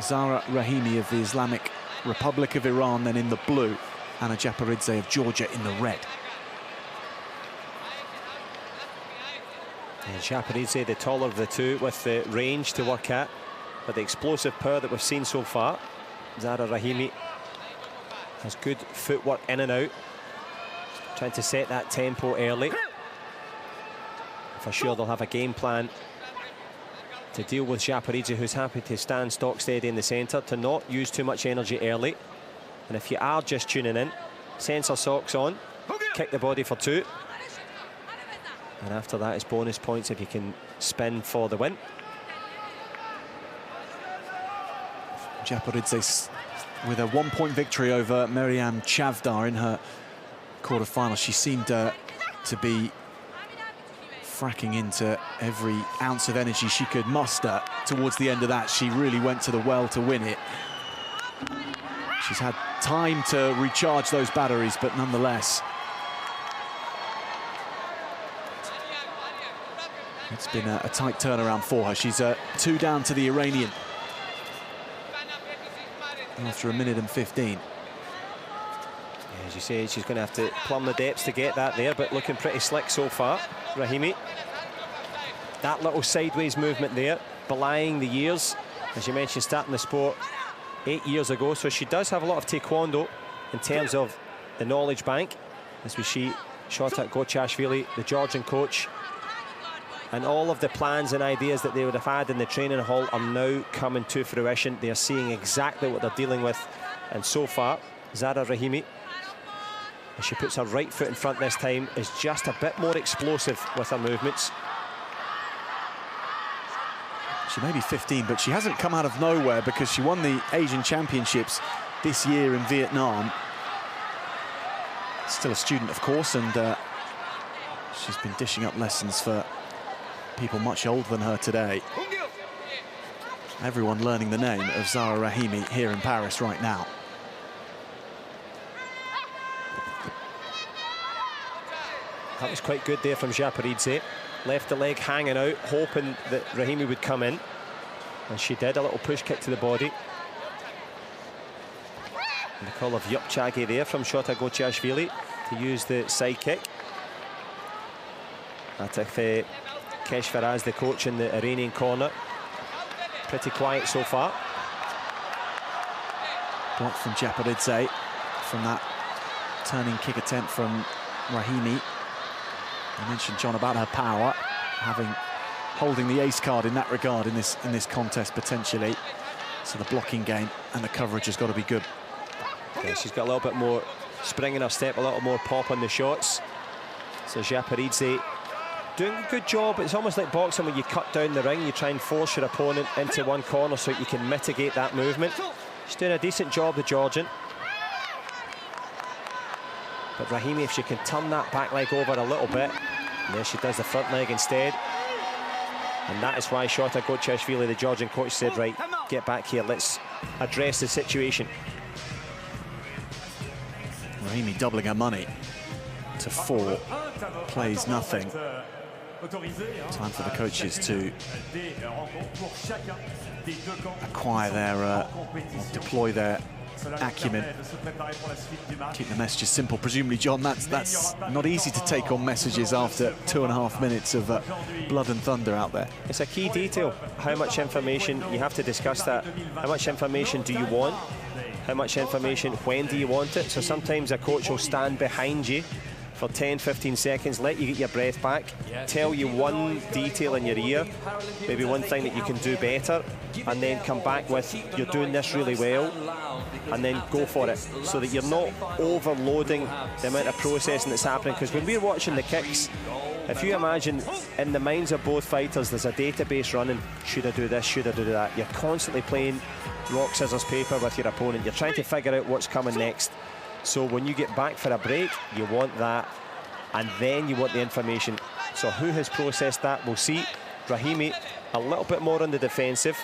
Zara Rahimi of the Islamic Republic of Iran, then in the blue. Anna Japaridze of Georgia in the red. And Japaridze, the taller of the two, with the range to work at, but the explosive power that we've seen so far. Zara Rahimi has good footwork in and out, trying to set that tempo early. For sure they'll have a game plan to deal with Japaridze, who's happy to stand stock steady in the centre, to not use too much energy early. And if you are just tuning in, sensor socks on, kick the body for 2. And after that, it's bonus points if you can spin for the win. Japaridze with a 1-point victory over Miriam Chavdar in her quarter-final. She seemed to be fracking into every ounce of energy she could muster towards the end of that. She really went to the well to win it. She's had time to recharge those batteries, but nonetheless, it's been a tight turnaround for her. She's 2 down to the Iranian after 1 minute and 15. As you say, she's going to have to plumb the depths to get that there, but looking pretty slick so far, Rahimi. That little sideways movement there, belying the years, as you mentioned, starting the sport 8 years ago. So she does have a lot of taekwondo in terms of the knowledge bank, as we see Shotat Gochashvili, the Georgian coach, and all of the plans and ideas that they would have had in the training hall are now coming to fruition. They are seeing exactly what they're dealing with, and so far, Zara Rahimi, as she puts her right foot in front this time, is just a bit more explosive with her movements. She may be 15, but she hasn't come out of nowhere, because she won the Asian Championships this year in Vietnam. Still a student, of course, and she's been dishing up lessons for people much older than her today. Everyone learning the name of Zara Rahimi here in Paris right now. That was quite good there from Japaridze. Left the leg hanging out, hoping that Rahimi would come in. And she did, a little push kick to the body. And the call of Yupchagi there from Shota Gochiashvili to use the side kick. Atif Keshvaraz, the coach in the Iranian corner. Pretty quiet so far. Block from Japaridze from that turning kick attempt from Rahimi. I mentioned, John, about her power, holding the ace card in that regard in this contest potentially. So the blocking game and the coverage has got to be good. Yeah, she's got a little bit more spring in her step, a little more pop on the shots. So Japaridze doing a good job. It's almost like boxing where you cut down the ring, you try and force your opponent into one corner so you can mitigate that movement. She's doing a decent job, the Georgian. But Rahimi, if she can turn that back leg over a little bit, and there she does the front leg instead. And that is why Shota Gochiashvili, the Georgian coach, said, right, get back here, let's address the situation. Rahimi doubling her money to 4, plays nothing. Time for the coaches to acquire their, deploy their acumen. Keep the messages simple. Presumably, John, that's not easy to take on messages after 2.5 minutes of blood and thunder out there. It's a key detail. How much information, you have to discuss that. How much information do you want? How much information, when do you want it? So sometimes a coach will stand behind you for 10-15 seconds, let you get your breath back, tell you one detail in your ear, maybe one thing that you can do better, and then come back with, you're doing this really well, and then go for it, so that you're not overloading the amount of processing that's happening. Because when we're watching the kicks, if you imagine in the minds of both fighters, there's a database running, should I do this, should I do that? You're constantly playing rock, scissors, paper with your opponent. You're trying to figure out what's coming next. So when you get back for a break, you want that, and then you want the information. So who has processed that? We'll see. Rahimi a little bit more on the defensive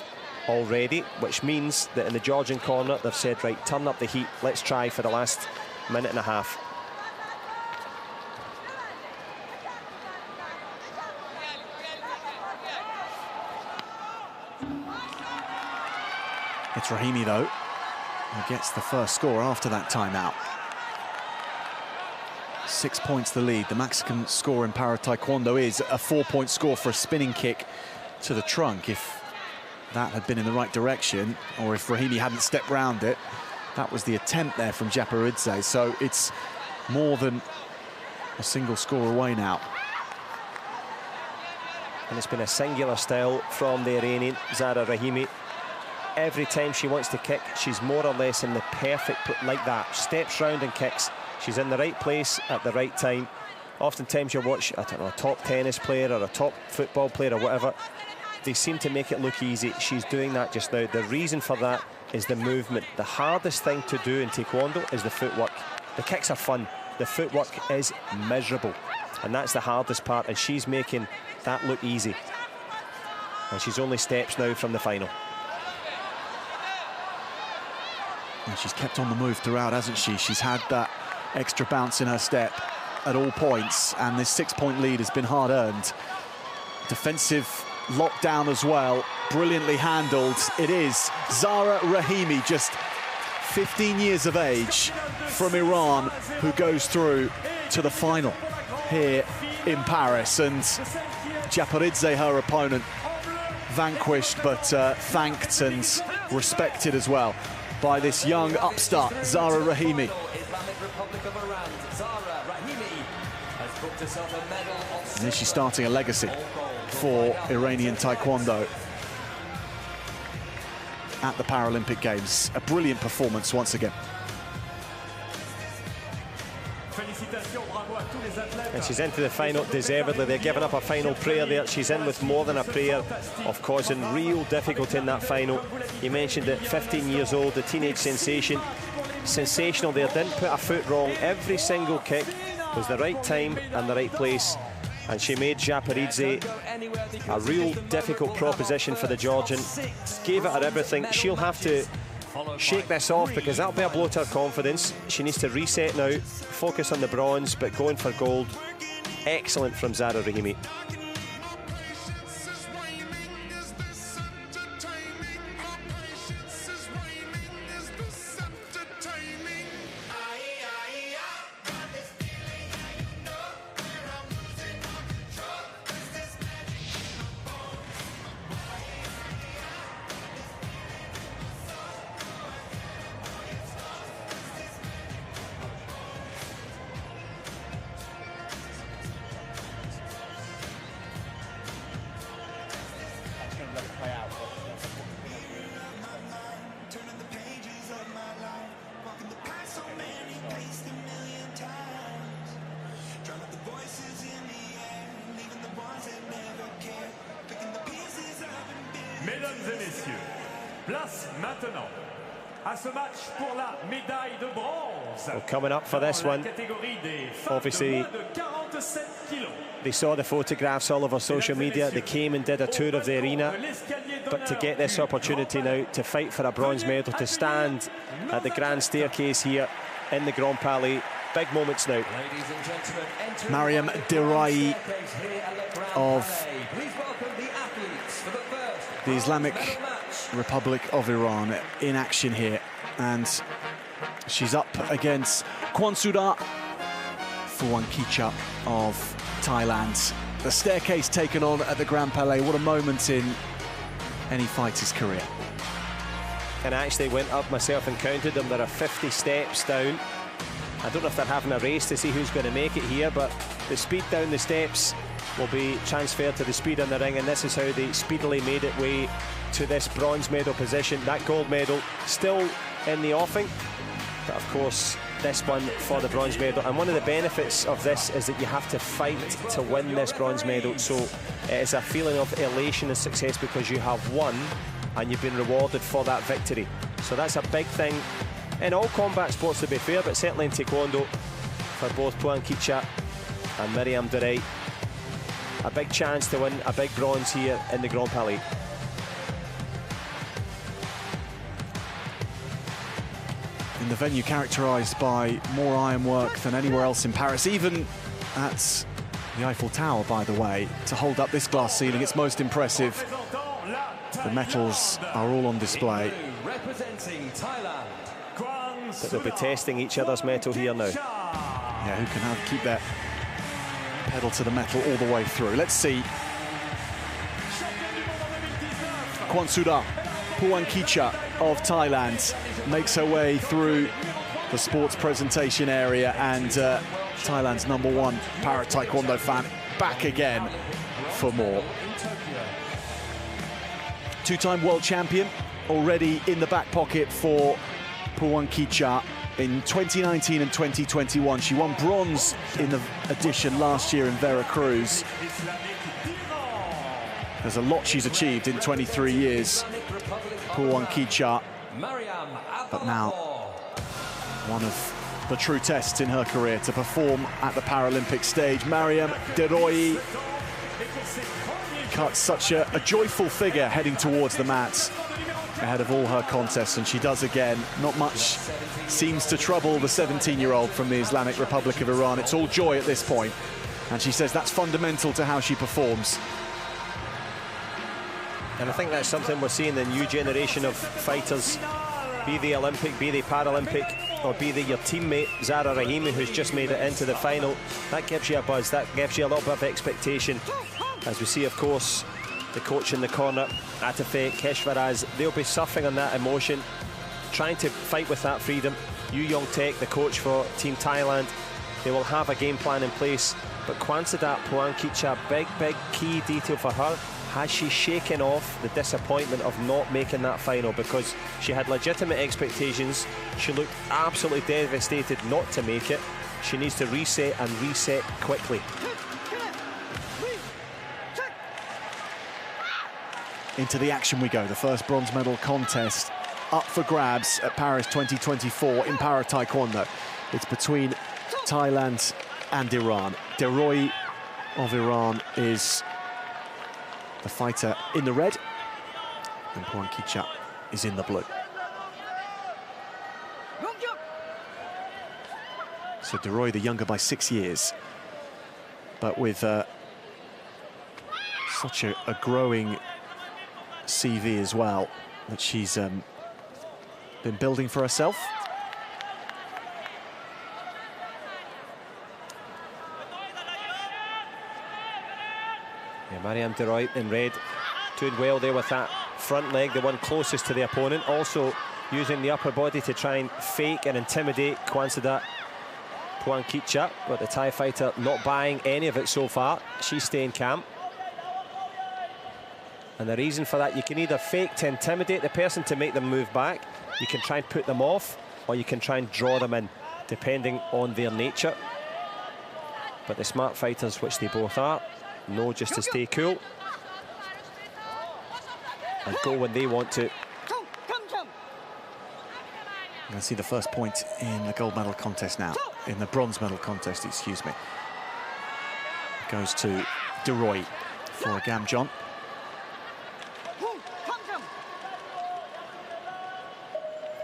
already, which means that in the Georgian corner, they've said, right, turn up the heat. Let's try for the last minute and a half. It's Rahimi, though, who gets the first score after that timeout. 6 points the lead. The Mexican score in Para Taekwondo is a 4-point score for a spinning kick to the trunk. If that had been in the right direction, or if Rahimi hadn't stepped round it, that was the attempt there from Japaridze. So it's more than a single score away now. And it's been a singular style from the Iranian, Zara Rahimi. Every time she wants to kick, she's more or less in the perfect, like that, steps round and kicks. She's in the right place at the right time. Oftentimes you watch, I don't know, a top tennis player or a top football player or whatever, they seem to make it look easy. She's doing that just now. The reason for that is the movement. The hardest thing to do in Taekwondo is the footwork. The kicks are fun. The footwork is miserable. And that's the hardest part, and she's making that look easy. And she's only steps now from the final. And she's kept on the move throughout, hasn't she? She's had that extra bounce in her step at all points, and this 6-point lead has been hard-earned. Defensive lockdown as well, brilliantly handled. It is Zara Rahimi, just 15 years of age, from Iran, who goes through to the final here in Paris. And Japaridze, her opponent, vanquished but thanked and respected as well by this young upstart, Zara Rahimi. And then she's starting a legacy for Iranian Taekwondo at the Paralympic Games. A brilliant performance once again. And she's into the final deservedly. They're giving up a final prayer there. She's in with more than a prayer of causing real difficulty in that final. You mentioned it, 15 years old, the teenage sensation. Sensational there, didn't put a foot wrong. Every single kick was the right time and the right place. And she made Japaridze a real difficult proposition for the Georgian. Gave it her everything. She'll have to shake this off, because that'll be a blow to her confidence. She needs to reset now, focus on the bronze, but going for gold Excellent from Zara Rahimi. Mesdames et messieurs, place maintenant à ce match pour la médaille de bronze. Well, coming up for this one, obviously they saw the photographs all over social media. They came and did a tour of the arena, but to get this opportunity now to fight for a bronze medal, to stand at the grand staircase here in the Grand Palais, big moments now. Mariam Derayi of the Islamic Republic of Iran in action here, and she's up against Kwansuda Phuangkicha of Thailand. The staircase taken on at the Grand Palais. What a moment in any fighter's career. And I actually went up myself and counted them. There are 50 steps down. I don't know if they're having a race to see who's going to make it here, but the speed down the steps will be transferred to the speed on the ring, and this is how they speedily made it way to this bronze medal position. That gold medal still in the offing, but of course this one for the bronze medal. And one of the benefits of this is that you have to fight to win this bronze medal, so it is a feeling of elation and success because you have won and you've been rewarded for that victory. So that's a big thing in all combat sports, to be fair, but certainly in Taekwondo for both Phuangkicha and Mariam Derayi. A big chance to win a big bronze here in the Grand Palais. In the venue characterised by more ironwork than anywhere else in Paris, even at the Eiffel Tower, by the way, to hold up this glass ceiling, it's most impressive. The medals are all on display. But they'll be testing each other's metal here now. Yeah, who can keep their pedal to the metal all the way through. Let's see. Kwansuda Phuangkicha of Thailand makes her way through the sports presentation area, and Thailand's #1 para Taekwondo fan back again for more. Two-time world champion already in the back pocket for Phuangkicha. In 2019 and 2021, she won bronze in the edition last year in Veracruz. There's a lot she's achieved in 23 years, Phuangkicha. But now, one of the true tests in her career to perform at the Paralympic stage. Mariam Derayi cuts such a joyful figure heading towards the mats ahead of all her contests, and she does again. Not much seems to trouble the 17-year-old from the Islamic Republic of Iran. It's all joy at this point, and she says that's fundamental to how she performs. And I think that's something we're seeing, the new generation of fighters, be they Olympic, be they Paralympic, or be they your teammate Zara Rahimi, who's just made it into the final. That gives you a buzz, that gives you a little bit of expectation. As we see, of course, the coach in the corner, Atafe Keshvaraz, they'll be surfing on that emotion, trying to fight with that freedom. Yu Yong Tek, the coach for Team Thailand, they will have a game plan in place. But Kwansuda Phuangkicha, big key detail for her. Has she shaken off the disappointment of not making that final? Because she had legitimate expectations. She looked absolutely devastated not to make it. She needs to reset, and reset quickly. Into the action we go. The first bronze medal contest up for grabs at Paris 2024 in para Taekwondo. It's between Thailand and Iran. Derayi of Iran is the fighter in the red, and Phuangkicha is in the blue. So Derayi, the younger by 6 years. but with such a growing CV as well that she's been building for herself. Yeah, Mariam de Rooij in red, doing well there with that front leg, the one closest to the opponent, also using the upper body to try and fake and intimidate Kwanzada Poankitcha, but the Thai fighter not buying any of it so far. She's staying calm. And the reason for that, you can either fake to intimidate the person to make them move back, you can try and put them off, or you can try and draw them in, depending on their nature. But the smart fighters, which they both are, know just to stay cool and go when they want to. You can see the first point in the gold medal contest now, in the bronze medal contest, excuse me. It goes to de Rooij for a Gamjon.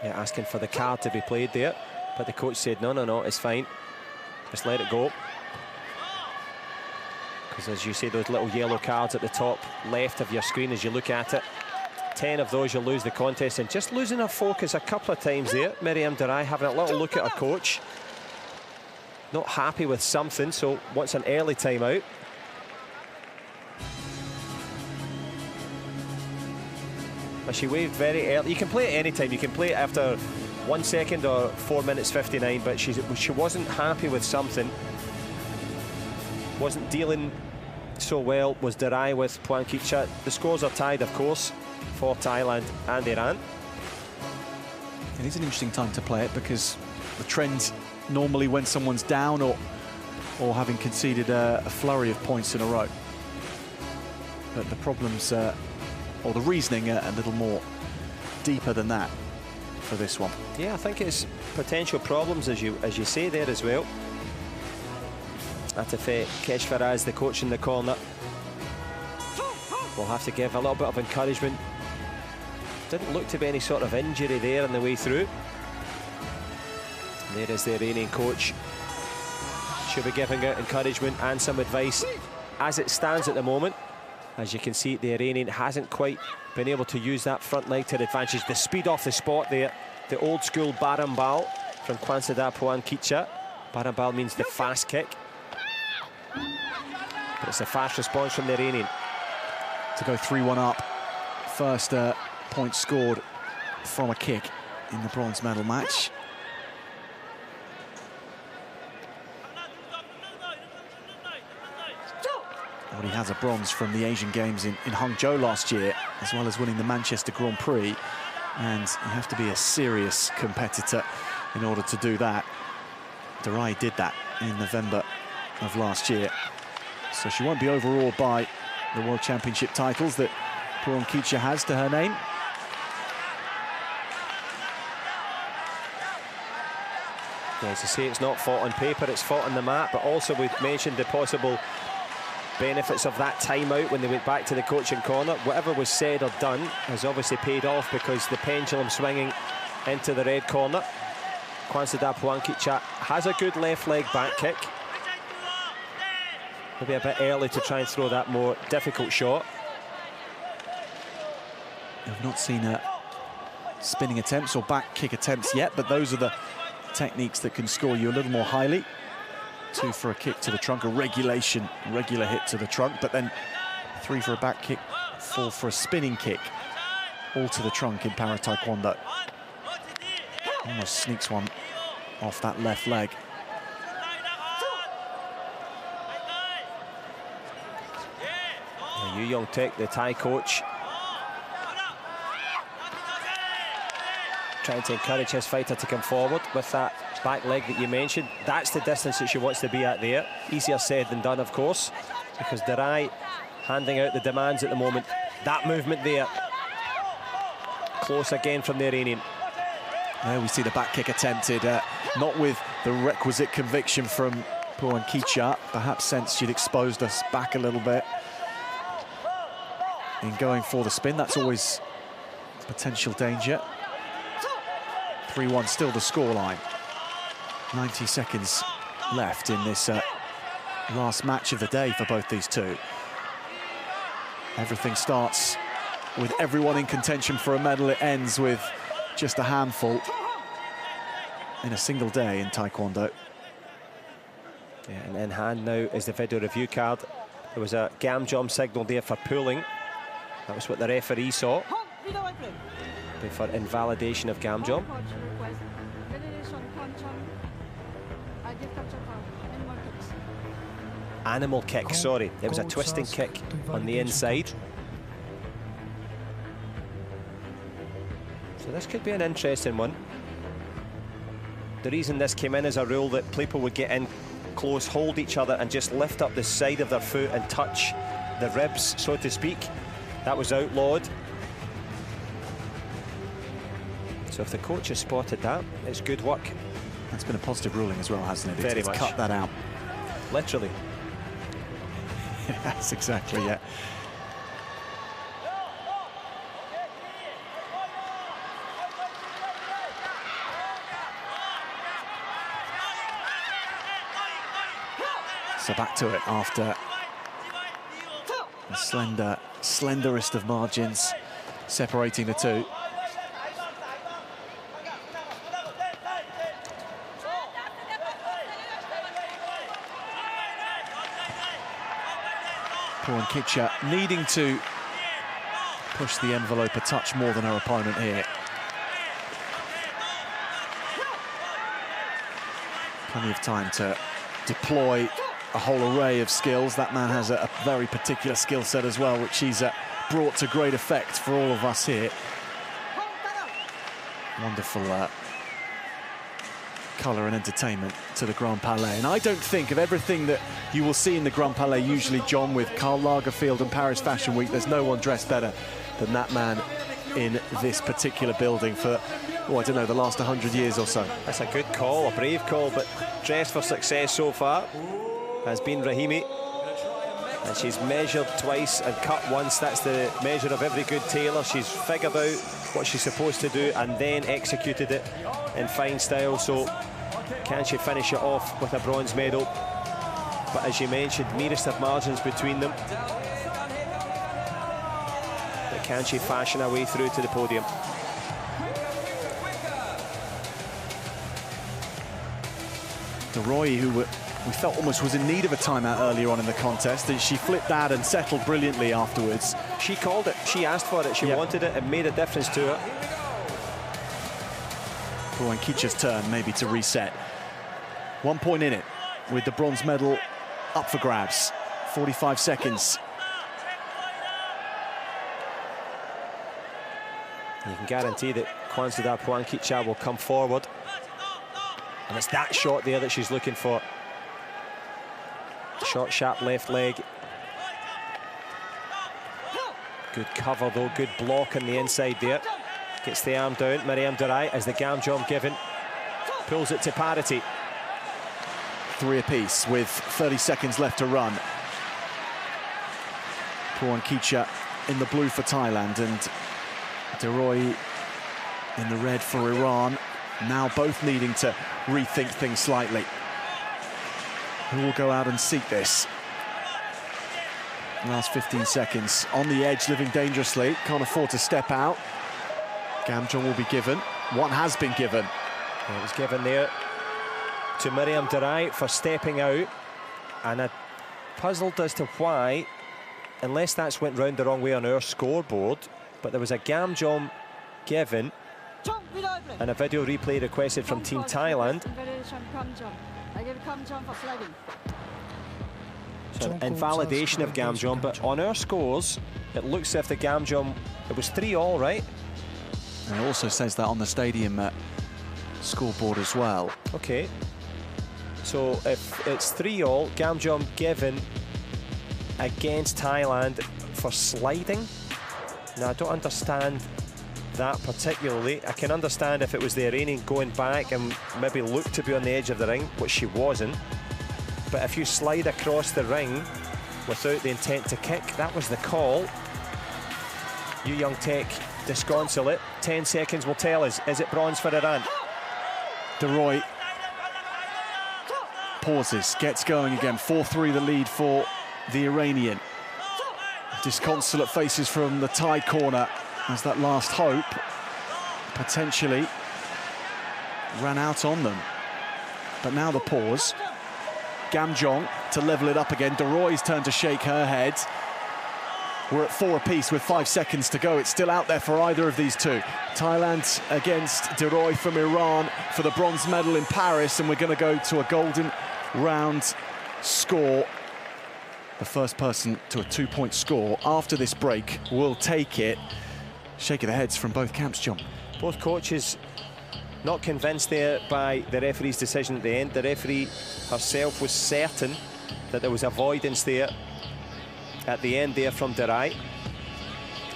Yeah, asking for the card to be played there, but the coach said, no, it's fine. Just let it go. Because as you see, those little yellow cards at the top left of your screen as you look at it, 10 of those, you'll lose the contest. And just losing her focus a couple of times there, Mariam de Rooij having a little look at her coach. Not happy with something, so wants an early timeout. But she waved very early. You can play it any time. You can play it after 1 second or 4 minutes 59, but she wasn't happy with something. Wasn't dealing so well, was de Rooij with Poankitcha. The scores are tied, of course, for Thailand and Iran. It is an interesting time to play it because the trend normally when someone's down or having conceded a flurry of points in a row. But the problems, or the reasoning, a little more deeper than that for this one. Yeah, I think it's potential problems, as you say there as well. Atafe Keshfaraz, the coach in the corner, will have to give a little bit of encouragement. Didn't look to be any sort of injury there on the way through. There is the Iranian coach. She'll be giving out encouragement and some advice as it stands at the moment. As you can see, the Iranian hasn't quite been able to use that front leg to the advantage. The speed off the spot there, the old school Barambal from Kwanzada Poankitcha. Barambal means the fast kick. But it's a fast response from the Iranian. To go 3-1 up. First point scored from a kick in the bronze medal match. Already has a bronze from the Asian Games in Hangzhou last year, as well as winning the Manchester Grand Prix. And you have to be a serious competitor in order to do that. De Rooij did that in November of last year. So she won't be overawed by the World Championship titles that Poankitcha has to her name. Yeah, as you say, it's not fought on paper, it's fought on the mat, but also we've mentioned the possible benefits of that timeout when they went back to the coaching corner. Whatever was said or done has obviously paid off because the pendulum swinging into the red corner. Kwanzada Poankitcha has a good left leg back kick. Maybe a bit early to try and throw that more difficult shot. I've not seen spinning attempts or back kick attempts yet, but those are the techniques that can score you a little more highly. 2 for a kick to the trunk, a regular hit to the trunk, but then 3 for a back kick, 4 for a spinning kick, all to the trunk in Para Taekwondo. Almost sneaks one off that left leg. Yu Yong Taek, the Thai coach, trying to encourage his fighter to come forward with that back leg that you mentioned. That's the distance that she wants to be at there. Easier said than done, of course, because de Rooij handing out the demands at the moment. That movement there, close again from the Iranian. There we see the back kick attempted, not with the requisite conviction from Poankitcha. Perhaps sensed she'd exposed us back a little bit in going for the spin. That's always potential danger. 3-1 still the scoreline. 90 seconds left in this last match of the day for both these two. Everything starts with everyone in contention for a medal. It ends with just a handful in a single day in Taekwondo. Yeah, and in hand now is the video review card. There was a Gamjom signal there for pulling. That was what the referee saw. For invalidation of Gamjom. Animal kick, sorry. It was a twisting kick on the inside. So this could be an interesting one. The reason this came in is a rule that people would get in close, hold each other and just lift up the side of their foot and touch the ribs, so to speak. That was outlawed. So if the coach has spotted that, it's good work. That's been a positive ruling as well, hasn't it? Very it's much. Cut that out. Literally. Yes, exactly, yeah. So back to it after the slenderest of margins separating the two. Kicha needing to push the envelope a touch more than her opponent here. Plenty of time to deploy a whole array of skills. That man has a very particular skill set as well, which he's brought to great effect for all of us here. Wonderful colour and entertainment to the Grand Palais. And I don't think of everything that you will see in the Grand Palais usually, John, with Karl Lagerfeld and Paris Fashion Week, there's no one dressed better than that man in this particular building for, oh, I don't know, the last 100 years or so. That's a good call, a brave call, but dressed for success so far has been Rahimi. And she's measured twice and cut once. That's the measure of every good tailor. She's figured out what she's supposed to do and then executed it in fine style. So can she finish it off with a bronze medal? But as you mentioned, merest of margins between them. But can she fashion her way through to the podium? De Roy, who we felt almost was in need of a timeout earlier on in the contest, and she flipped that and settled brilliantly afterwards. She called it, she asked for it, she wanted it, it made a difference to her. Roland Kicha's turn maybe to reset. 1 point in it with the bronze medal up for grabs. 45 seconds. You can guarantee that Kwanzada Puankicha will come forward. And it's that shot there that she's looking for. Short, sharp left leg. Good cover though, good block on the inside there. Gets the arm down, Miriam Durai as the Gamjom given. Pulls it to parity. 3 apiece with 30 seconds left to run. Puankicha in the blue for Thailand and De Roy in the red for Iran. Now both needing to rethink things slightly. Who will go out and seek this? Last 15 seconds. On the edge, living dangerously. Can't afford to step out. Gamjom will be given. One has been given. It was given there to Miriam Durai for stepping out. And I'm puzzled as to why, unless that's went round the wrong way on our scoreboard, but there was a Gamjom given and a video replay requested from Team Thailand. So invalidation of Gamjom, but on our scores, it looks as if the Gamjom, it was 3-all, right? And it also says that on the stadium scoreboard as well. Okay. So if it's 3-all, Gamjom given against Thailand for sliding. Now, I don't understand that particularly. I can understand if it was the Iranian going back and maybe looked to be on the edge of the ring, which she wasn't. But if you slide across the ring without the intent to kick, that was the call. Yu Young Taek disconsolate. 10 seconds will tell us, is it bronze for Iran? De Roy pauses, gets going again. 4-3 the lead for the Iranian. Disconsolate faces from the Thai corner as that last hope potentially ran out on them. But now the pause. Gamjong to level it up again. De Roy's turn to shake her head. We're at 4 apiece with 5 seconds to go. It's still out there for either of these two. Thailand against De Roy from Iran for the bronze medal in Paris, and we're going to go to a golden round score. The first person to a 2-point score after this break will take it. Shake of the heads from both camps, John. Both coaches not convinced there by the referee's decision at the end. The referee herself was certain that there was avoidance there at the end there from De Roy,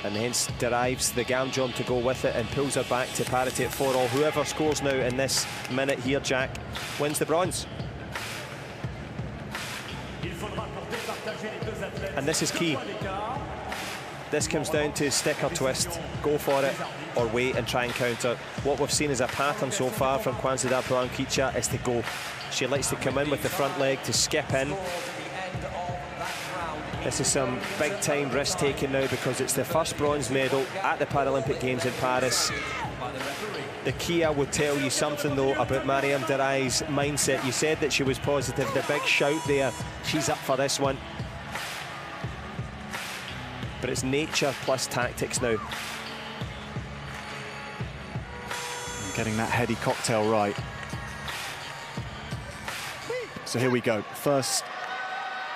and hence derives the Gamjong to go with it and pulls her back to parity at 4-all. Whoever scores now in this minute here, Jack, wins the bronze. And this is key. This comes down to stick or twist, go for it, or wait and try and counter. What we've seen as a pattern so far from Kwanzada Puankicha is to go. She likes to come in with the front leg, to skip in. This is some big-time risk-taking now because it's the first bronze medal at the Paralympic Games in Paris. The key, I would tell you something, though, about Mariam De Roy's mindset. You said that she was positive. The big shout there, she's up for this one. But it's nature plus tactics now. And getting that heady cocktail right. So here we go. First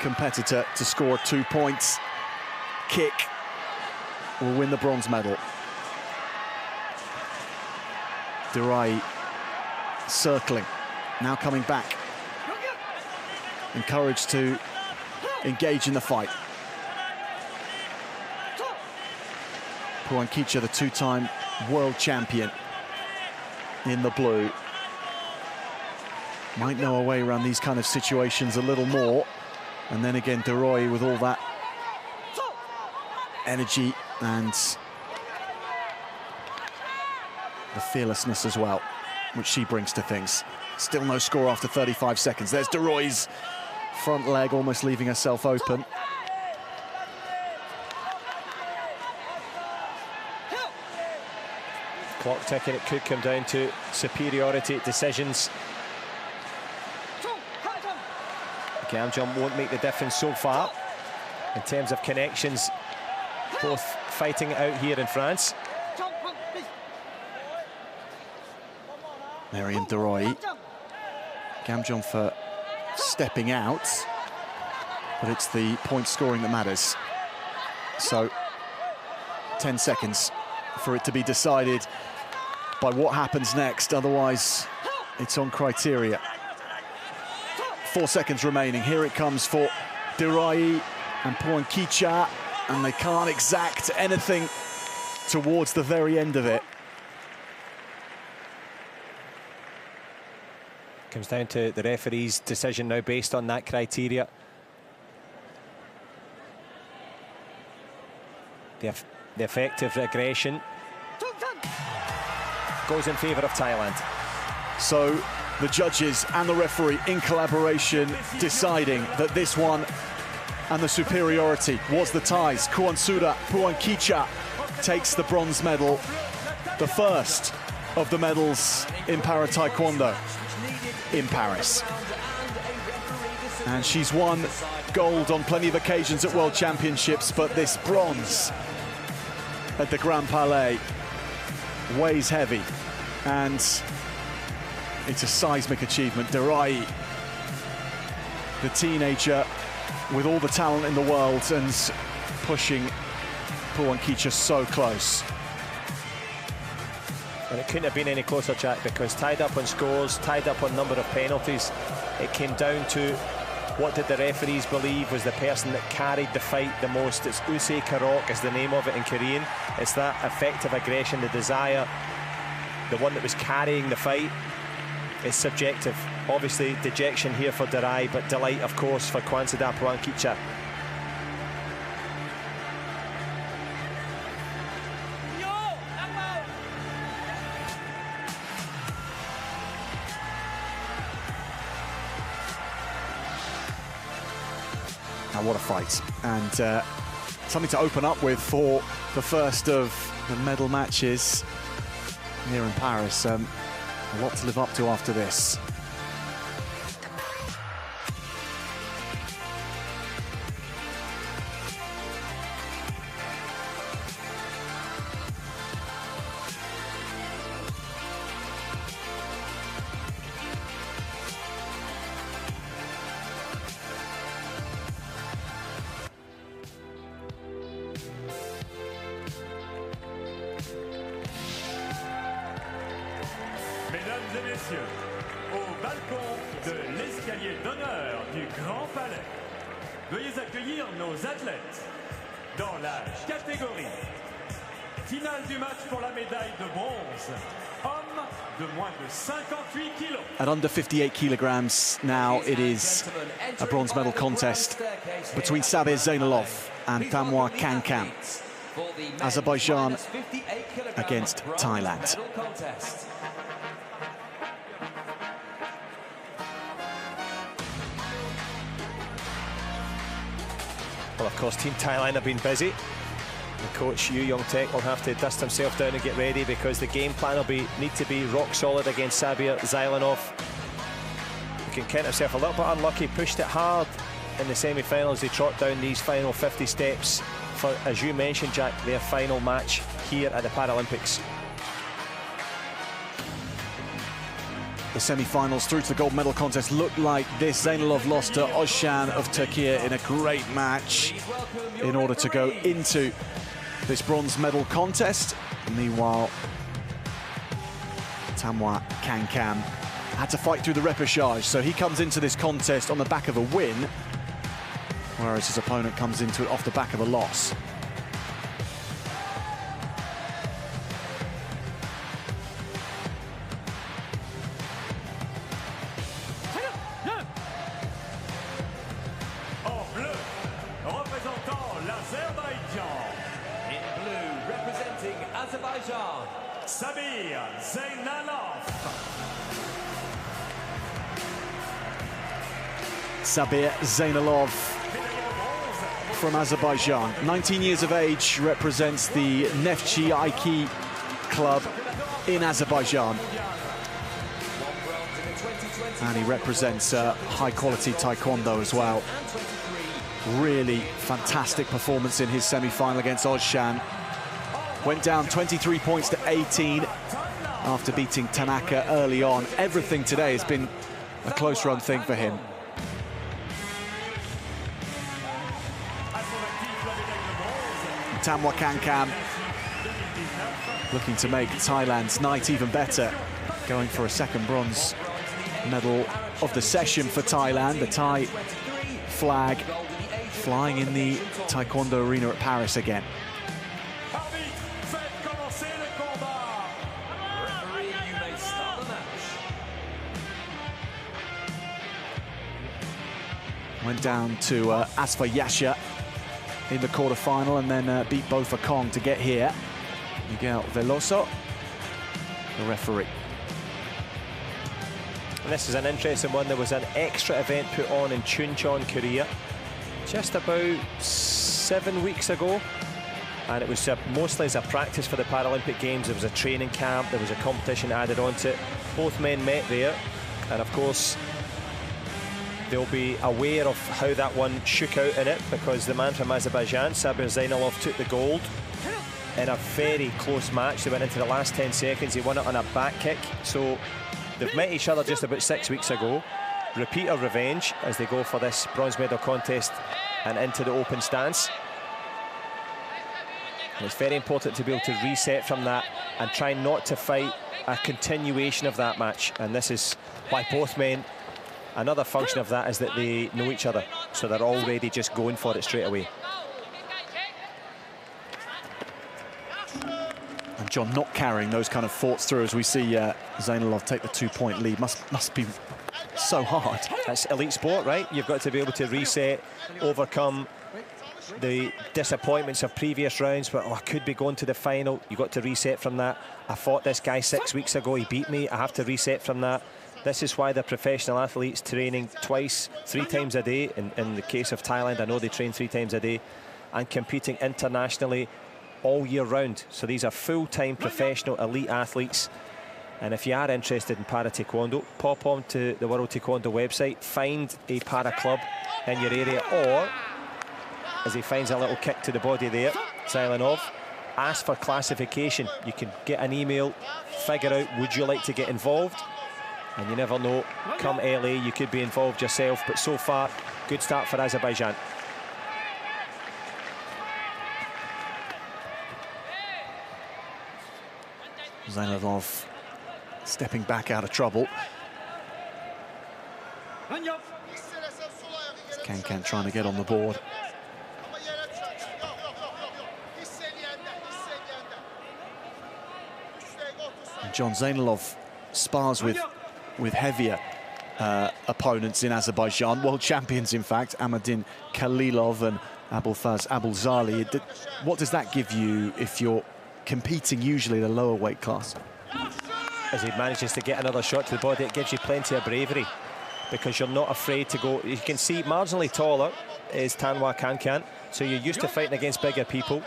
competitor to score 2 points. Kick will win the bronze medal. De Roy circling, now coming back. Encouraged to engage in the fight. Puankicha, the two-time world champion in the blue. Might know her way around these kind of situations a little more. And then again, De Roy with all that energy and the fearlessness as well, which she brings to things. Still no score after 35 seconds. There's De Roy's front leg almost leaving herself open. Clock ticking, it could come down to superiority decisions. Gamjong won't make the difference so far in terms of connections, both fighting it out here in France. Mariam De Roy. Gamjong for stepping out, but it's the point scoring that matters. So 10 seconds for it to be decided by what happens next, otherwise it's on criteria. 4 seconds remaining. Here it comes for De Roy and Puankicha, and they can't exact anything towards the very end of it. Comes down to the referee's decision now based on that criteria. The effective aggression goes in favour of Thailand. So the judges and the referee in collaboration deciding that this one and the superiority was the Thais. Kwanzada Puankicha takes the bronze medal, the first of the medals in para taekwondo in Paris. And she's won gold on plenty of occasions at World Championships, but this bronze at the Grand Palais weighs heavy, and it's a seismic achievement. De Roy, the teenager with all the talent in the world and pushing Puankicha so close. And it couldn't have been any closer, Jack, because tied up on scores, tied up on number of penalties, it came down to what did the referees believe was the person that carried the fight the most. It's Usei Karok is the name of it in Korean. It's that effective aggression, the desire, the one that was carrying the fight. It's subjective. Obviously, dejection here for De Roy, but delight, of course, for Kwanzada Puankicha. And what a fight. And something to open up with for the first of the medal matches here in Paris. A lot to live up to after this. Mesdames et messieurs, au balcon de l'escalier d'honneur du Grand Palais, veuillez accueillir nos athlètes dans la catégorie finale du match pour la médaille de bronze, hommes de moins de 58 kilos. At under 58 kilograms now, it is a bronze medal contest between Sabir Zainalov and Thamwa Kankam. Azerbaijan against Thailand. Well, of course, Team Thailand have been busy. The coach, Yu Yong Tek, will have to dust himself down and get ready because the game plan will need to be rock solid against Sabir Zainalov. He can count himself a little bit unlucky, pushed it hard in the semi-finals. They trot down these final 50 steps for, as you mentioned, Jack, their final match here at the Paralympics. The semi-finals through to the gold medal contest looked like this. Zainalov lost to Ozcan of Turkey in a great match in order to go into this bronze medal contest. Meanwhile, Thamwa Kankam had to fight through the repechage, so he comes into this contest on the back of a win, whereas his opponent comes into it off the back of a loss. Sabir Zainalov. Sabir Zainalov from Azerbaijan. 19 years of age, represents the Neftchi Aiki club in Azerbaijan. And he represents high-quality Taekwondo as well. Really fantastic performance in his semi-final against Ozcan. Went down 23 points to 18 after beating Tanaka early on. Everything today has been a close run thing for him. Thamwa Kankam looking to make Thailand's night even better, going for a second bronze medal of the session for Thailand. The Thai flag flying in the Taekwondo arena at Paris again. Went down to Asfa Yasha in the quarter-final and then beat Bofa Kong to get here. Miguel Veloso, the referee. And this is an interesting one. There was an extra event put on in Chuncheon, Korea, just about 7 weeks ago. And it was mostly as a practice for the Paralympic Games. There was a training camp, there was a competition added onto it. Both men met there, and of course, they'll be aware of how that one shook out in it, because the man from Azerbaijan, Sabir Zainalov, took the gold in a very close match. They went into the last 10 seconds. He won it on a back kick. So they've met each other just about 6 weeks ago. Repeat of revenge as they go for this bronze medal contest and into the open stance. And it's very important to be able to reset from that and try not to fight a continuation of that match. And this is why both men, another function of that is that they know each other, so they're already just going for it straight away. And John not carrying those kind of thoughts through as we see Zainalov take the 2-point lead. Must be so hard. That's elite sport, right? You've got to be able to reset, overcome the disappointments of previous rounds, but I could be going to the final. You've got to reset from that. I fought this guy 6 weeks ago, he beat me, I have to reset from that. This is why they're professional athletes, training twice, 3 times a day. In the case of Thailand, I know they train 3 times a day, and competing internationally all year round. So these are full-time professional elite athletes. And if you are interested in para taekwondo, pop on to the World Taekwondo website, find a para club in your area, or as he finds a little kick to the body there, Zailinov, ask for classification. You can get an email, figure out, would you like to get involved? And you never know, come LA, you could be involved yourself. But so far, good start for Azerbaijan. Zailinov stepping back out of trouble. Can trying to get on the board. And John Zainalov spars with heavier opponents in Azerbaijan, world champions in fact, Ahmadin Khalilov and Abulfaz Abulzali. What does that give you if you're competing usually in a lower weight class? As he manages to get another shot to the body, it gives you plenty of bravery, because you're not afraid to go. You can see marginally taller is Tanwa Kankan, so you're used to fighting against bigger people.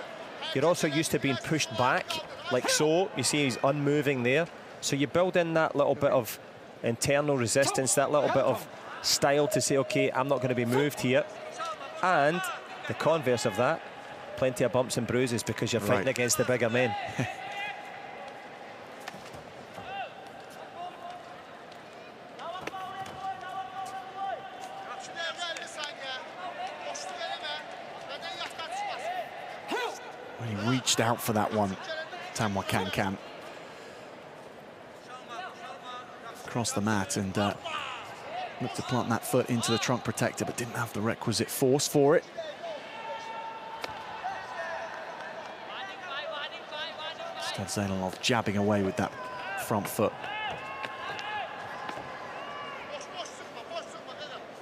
You're also used to being pushed back, like so. You see he's unmoving there. So you build in that little bit of internal resistance, that little bit of style to say, okay, I'm not going to be moved here. And the converse of that, plenty of bumps and bruises, because you're fighting against the bigger men. When he reached out for that one, Tanwa Kankan. Across the mat and looked to plant that foot into the trunk protector, but didn't have the requisite force for it. Stade Zainalov jabbing away with that front foot.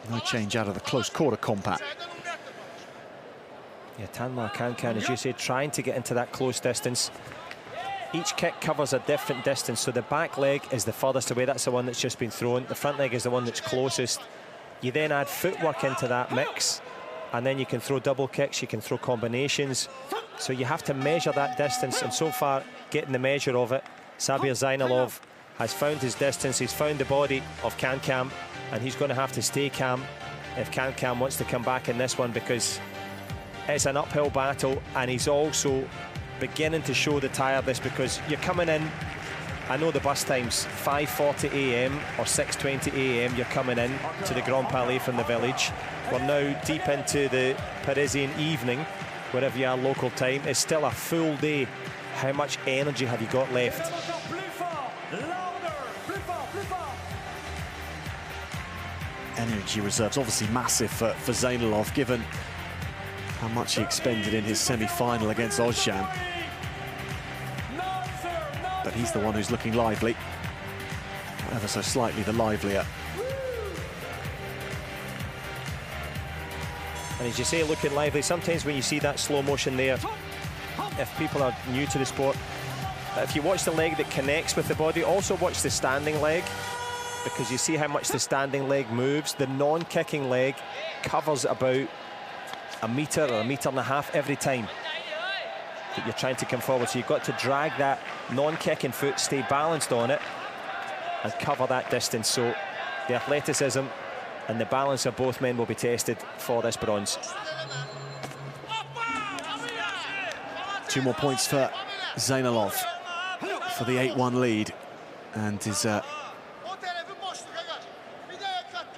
No change out of the close quarter combat. Yeah, Tanwa Kankan, as you say, trying to get into that close distance. Each kick covers a different distance, so the back leg is the furthest away. That's the one that's just been thrown. The front leg is the one that's closest. You then add footwork into that mix, and then you can throw double kicks, you can throw combinations. So you have to measure that distance, and so far, getting the measure of it, Sabir Zainalov has found his distance. He's found the body of Kankan, and he's going to have to stay calm if Kankan wants to come back in this one, because it's an uphill battle, and he's also beginning to show the tiredness, because you're coming in, I know the bus times, 5:40 a.m. or 6:20 a.m. you're coming in to the Grand Palais from the village. We're now deep into the Parisian evening, wherever you are local time. It's still a full day. How much energy have you got left? Energy reserves obviously massive for Zainalov, given how much he expended in his semi-final against Ozcan. But he's the one who's looking lively, ever so slightly the livelier. And as you say, looking lively, sometimes when you see that slow motion there, if people are new to the sport, if you watch the leg that connects with the body, also watch the standing leg, because you see how much the standing leg moves. The non-kicking leg covers about a metre or a metre and a half every time that you're trying to come forward. So you've got to drag that non-kicking foot, stay balanced on it, and cover that distance. So the athleticism and the balance of both men will be tested for this bronze. 2 more points for Zainalov for the 8-1 lead, and his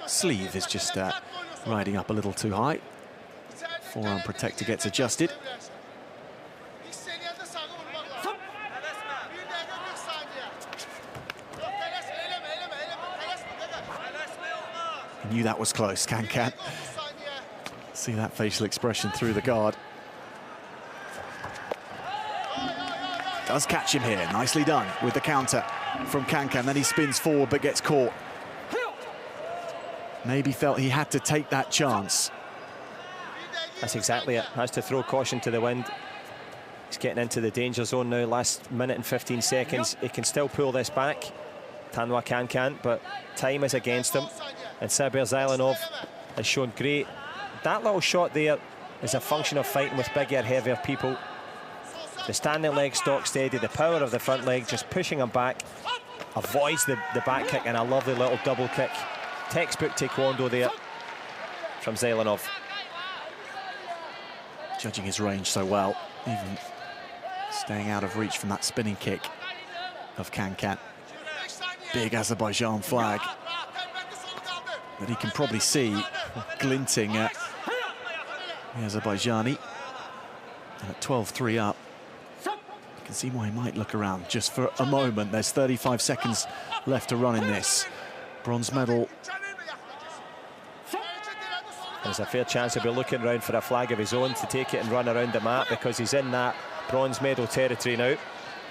sleeve is just riding up a little too high. Forearm protector gets adjusted. Knew that was close, Kankan. See that facial expression through the guard. Does catch him here, nicely done with the counter from Kankan. Then he spins forward but gets caught. Maybe felt he had to take that chance. That's exactly it. Has to throw caution to the wind. He's getting into the danger zone now. Last minute and 15 seconds. He can still pull this back. Tanwa Kankan, but time is against him. And Sabir Zailanov has shown great. That little shot there is a function of fighting with bigger, heavier people. The standing leg stock steady, the power of the front leg, just pushing him back. Avoids the back kick and a lovely little double kick. Textbook Taekwondo there from Zailanov. Judging his range so well, even staying out of reach from that spinning kick of Kankan. Big Azerbaijan flag that he can probably see glinting at the Azerbaijani. And at 12-3 up, you can see why he might look around just for a moment. There's 35 seconds left to run in this. Bronze medal. There's a fair chance he'll be looking around for a flag of his own to take it and run around the map, because he's in that bronze medal territory now.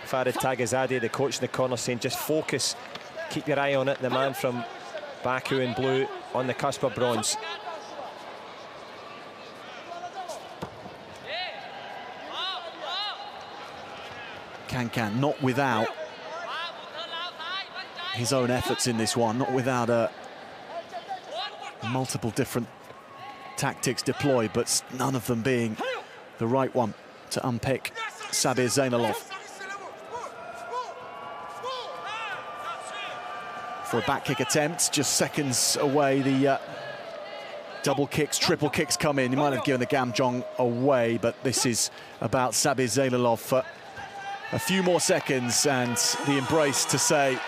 Farid Tagazadeh, the coach in the corner, saying just focus, keep your eye on it. The man from Baku in blue on the cusp of bronze. Kankan not without his own efforts in this one, not without multiple different tactics deployed, but none of them being the right one to unpick Sabir Zailanov. For a back kick attempt, just seconds away, the double kicks, triple kicks come in. He might have given the Gamjong away, but this is about Sabir Zailanov for a few more seconds, and the embrace to say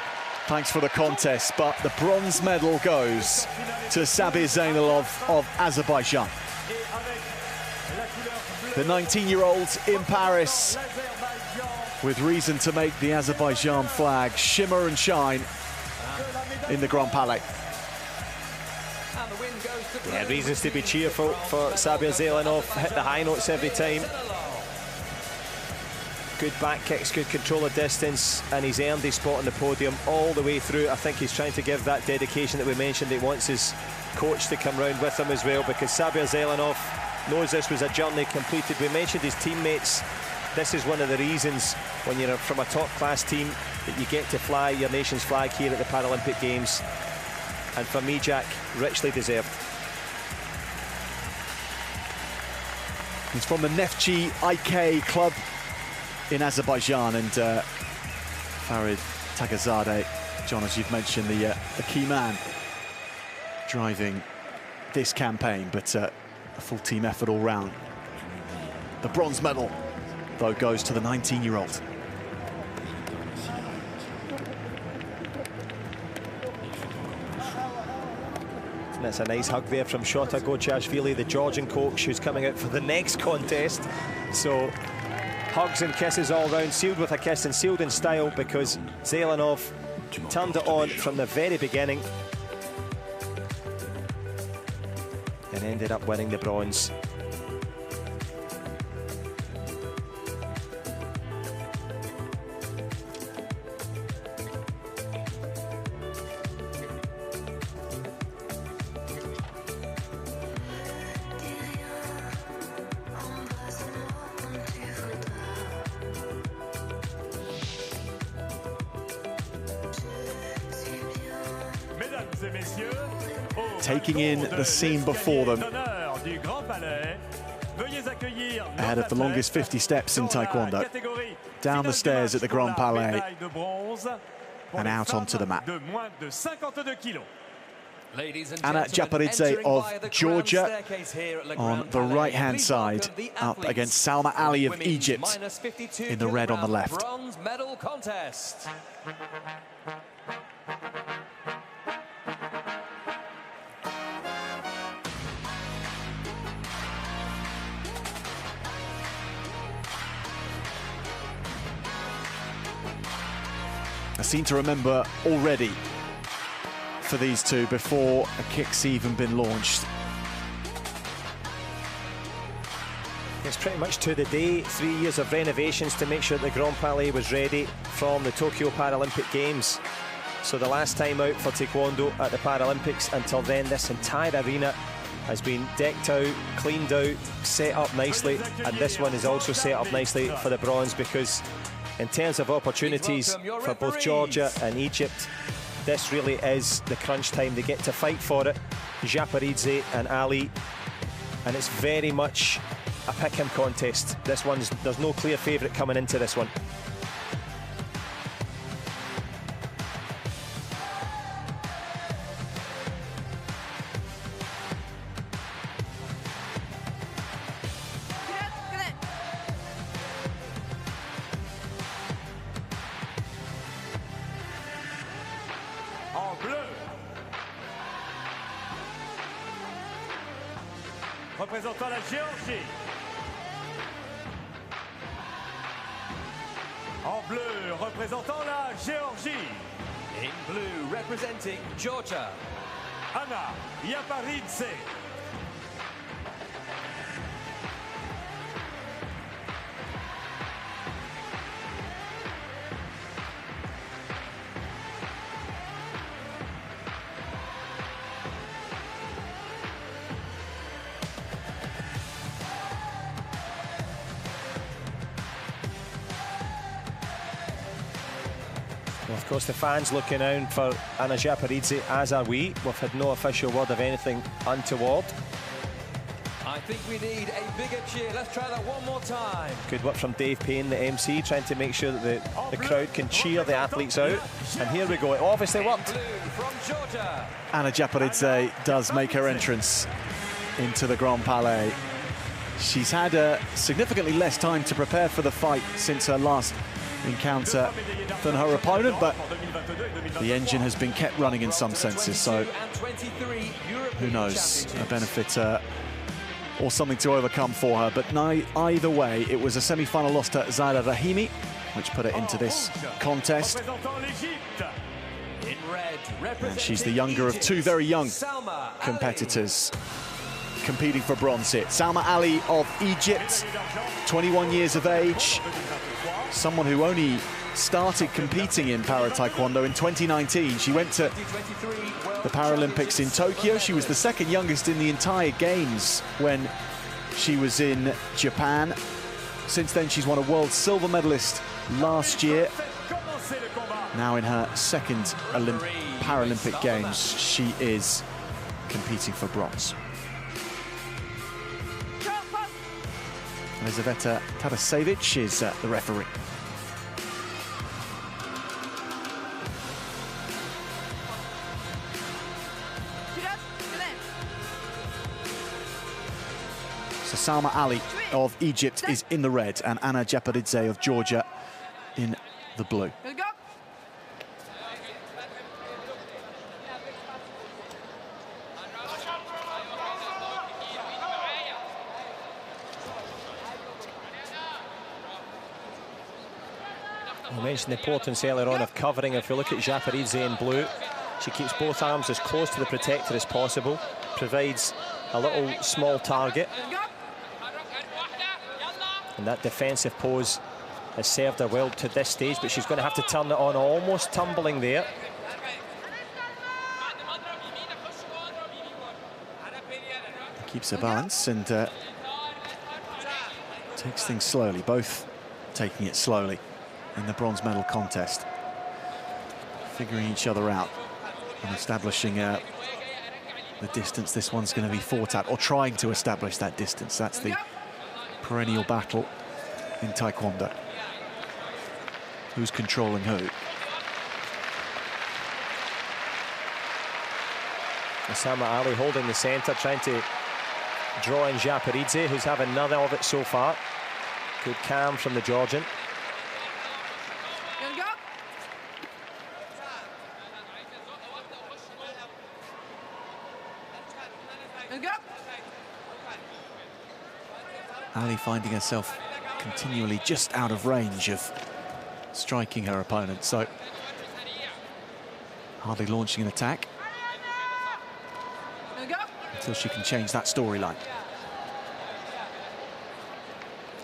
thanks for the contest, but the bronze medal goes to Sabir Zailanov of Azerbaijan. The 19-year-old in Paris with reason to make the Azerbaijan flag shimmer and shine in the Grand Palais. Yeah, reasons to be cheerful for Sabir Zailanov. Hit the high notes every time. Good back kicks, good control of distance, and he's earned his spot on the podium all the way through. I think he's trying to give that dedication that we mentioned. He wants his coach to come round with him as well, because Sabir Zailanov knows this was a journey completed. We mentioned his teammates. This is one of the reasons when you're from a top-class team that you get to fly your nation's flag here at the Paralympic Games. And for me, Jack, richly deserved. He's from the Neftchi IK club in Azerbaijan, and Farid Tagazadeh, John, as you've mentioned, the key man driving this campaign, but a full team effort all round. The bronze medal, though, goes to the 19-year-old. And that's a nice hug there from Shota Gojashvili, the Georgian coach, who's coming out for the next contest. So hugs and kisses all round, sealed with a kiss and sealed in style, because Zailanov turned it on from the very beginning and ended up winning the bronze. Taking in the scene before them ahead of the longest 50 steps in Taekwondo, down the stairs at the Grand Palais and out onto the mat. Anna Japaridze of Georgia on the right-hand side, up against Salma Ali of Egypt in the red on the left. I seem to remember already for these two before a kick's even been launched. It's pretty much to the day, 3 years of renovations to make sure that the Grand Palais was ready from the Tokyo Paralympic Games. So the last time out for Taekwondo at the Paralympics. Until then, this entire arena has been decked out, cleaned out, set up nicely, and this one is also set up nicely for the bronze, because in terms of opportunities for both Georgia and Egypt, this really is the crunch time. They get to fight for it, Japaridze and Ali, and it's very much a pick-him contest. This one's, there's no clear favourite coming into this one. Représentant la Géorgie. En bleu, représentant la Géorgie. In blue, representing Georgia, Anna Japaridze. Well, of course, the fans looking out for Anna Japaridze, as are we. We've had no official word of anything untoward. I think we need a bigger cheer. Let's try that one more time. Good work from Dave Payne, the MC, trying to make sure that the crowd can cheer the athletes out. And here we go. It obviously worked. From Georgia. Anna Japaridze does make her entrance into the Grand Palais. She's had significantly less time to prepare for the fight since her last encounter than her opponent, but the engine has been kept running in some senses, so who knows, a benefit or something to overcome for her. But either way, it was a semi-final loss to Zahra Rahimi, which put it into this contest. And she's the younger of two very young competitors competing for bronze here. Salma Ali of Egypt, 21 years of age, someone who only started competing in para-taekwondo in 2019. She went to the Paralympics in Tokyo. She was the second youngest in the entire games when she was in Japan. Since then, she's won a world silver medalist last year. Now in her second Paralympic Games, she is competing for bronze. Elizaveta Tarasevic is the referee. So Salma Ali of Egypt is in the red and Anna Japaridze of Georgia in the blue. I mentioned the importance earlier on of covering. If you look at Japaridze in blue, she keeps both arms as close to the protector as possible, provides a little small target. And that defensive pose has served her well to this stage, but she's going to have to turn it on, almost tumbling there. Keeps her balance and takes things slowly, both taking it slowly in the bronze medal contest, figuring each other out and establishing the distance this one's going to be fought at, or trying to establish that distance. That's the perennial battle in Taekwondo. Who's controlling who? Salma Ali holding the centre, trying to draw in Japaridze, who's having none of it so far. Good calm from the Georgian. Ali finding herself continually just out of range of striking her opponent, so hardly launching an attack until she can change that storyline.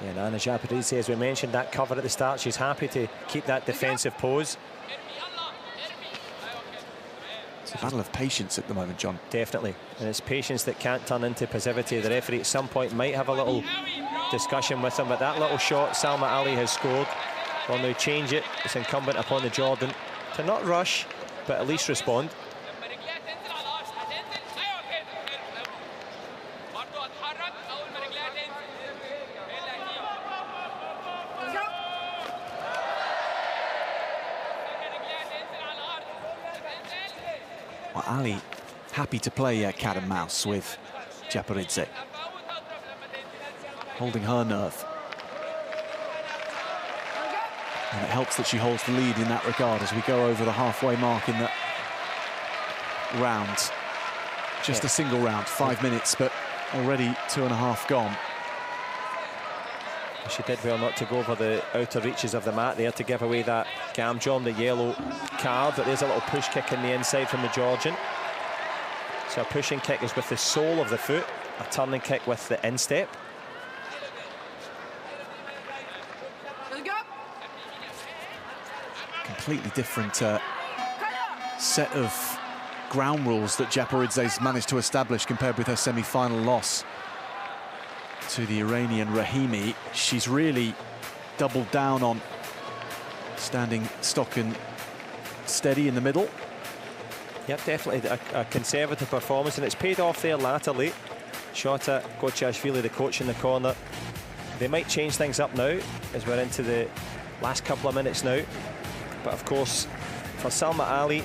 Yeah, and Anna Japaridze, as we mentioned, that cover at the start, she's happy to keep that defensive pose. It's a battle of patience at the moment, John. Definitely, and it's patience that can't turn into passivity. The referee at some point might have a little discussion with him, but that little shot Salma Ali has scored will now change it. It's incumbent upon the Jordan to not rush, but at least respond. Well, Ali happy to play cat and mouse with Japaridze, holding her nerve. And it helps that she holds the lead in that regard as we go over the halfway mark in the round. Just a single round, 5 minutes, but already 2.5 gone. She did well not to go over the outer reaches of the mat there to give away that Gamjon, the yellow card, but there's a little push kick in the inside from the Georgian. So a pushing kick is with the sole of the foot, a turning kick with the instep. Completely different set of ground rules that Japaridze's managed to establish compared with her semi-final loss to the Iranian Rahimi. She's really doubled down on standing stock and steady in the middle. Yep, definitely a conservative performance, and it's paid off there latterly. Shota Kochiashvili, the coach in the corner. They might change things up now as we're into the last couple of minutes now. But of course, for Salma Ali,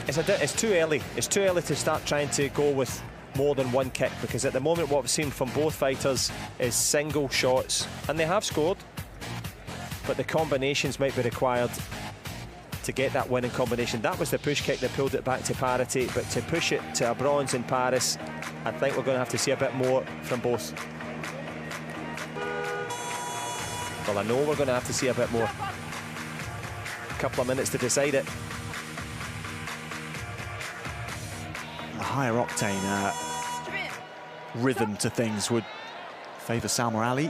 it's too early. It's too early to start trying to go with more than one kick, because at the moment what we've seen from both fighters is single shots, and they have scored, but the combinations might be required to get that winning combination. That was the push kick that pulled it back to parity, but to push it to a bronze in Paris, I think we're going to have to see a bit more from both. Well, I know we're going to have to see a bit more. A couple of minutes to decide it. A higher octane rhythm to things would favour Salma Ali,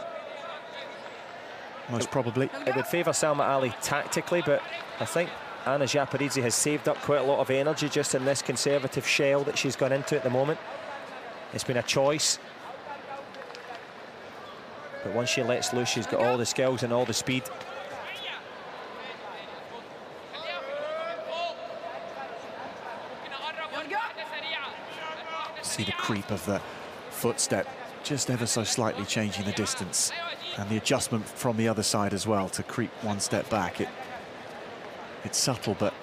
most probably. It would favour Salma Ali tactically, but I think Anna Japaridze has saved up quite a lot of energy just in this conservative shell that she's gone into at the moment. It's been a choice, but once she lets loose, she's got all the skills and all the speed. See the creep of the footstep, just ever so slightly changing the distance, and the adjustment from the other side as well to creep one step back. It's subtle, but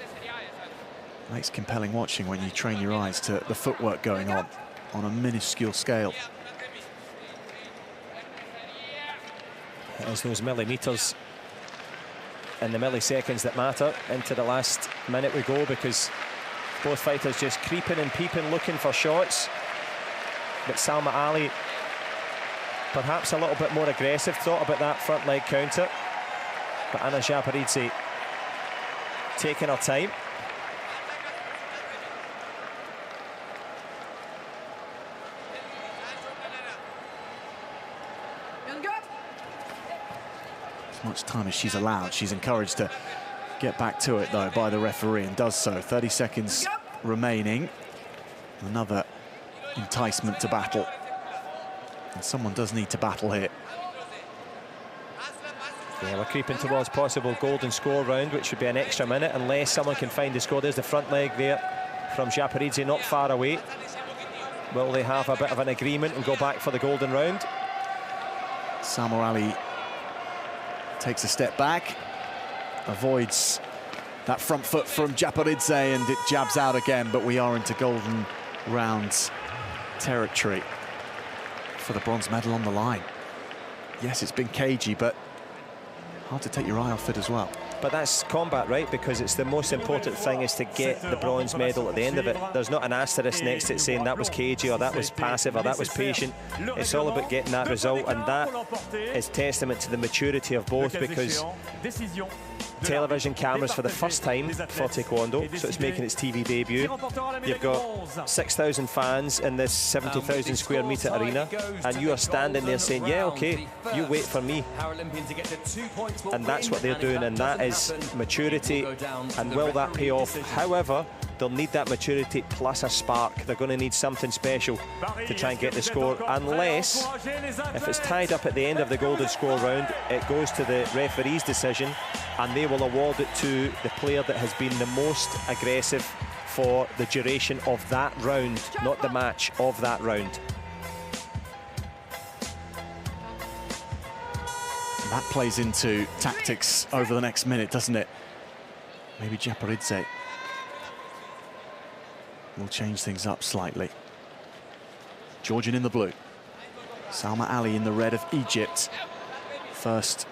makes compelling watching when you train your eyes to the footwork going on a minuscule scale. As those millimetres and the milliseconds that matter into the last minute we go, because both fighters just creeping and peeping, looking for shots. But Salma Ali, perhaps a little bit more aggressive, thought about that front leg counter. But Anna Japaridze taking her time. As much time as she's allowed, she's encouraged to get back to it though by the referee, and does so. 30 seconds remaining. Another enticement to battle, and someone does need to battle here. Yeah, we're creeping towards possible golden score round, which would be an extra minute unless someone can find the score. There's the front leg there from Japaridze, not far away. Will they have a bit of an agreement and go back for the golden round? Salma Ali takes a step back, avoids that front foot from Japaridze, and it jabs out again, but we are into golden round territory for the bronze medal on the line. Yes, it's been cagey, but hard to take your eye off it as well. But that's combat, right? Because it's the most important thing is to get the bronze medal at the end of it. There's not an asterisk next to it saying that was cagey or that was passive or that was patient. It's all about getting that result, and that is testament to the maturity of both, because television cameras for the first time for Taekwondo, so it's making its TV debut. You've got 6,000 fans in this 70,000 square metre arena, and you are standing there saying, yeah, okay, you wait for me. And that's what they're doing, and that is maturity. And will that pay off? However, they'll need that maturity plus a spark. They're going to need something special to try and get the score, unless, if it's tied up at the end of the golden score round, it goes to the referee's decision and they will award it to the player that has been the most aggressive for the duration of that round, not the match, of that round. And that plays into tactics over the next minute, doesn't it? Maybe Japaridze will change things up slightly. Georgian in the blue. Salma Ali in the red of Egypt. First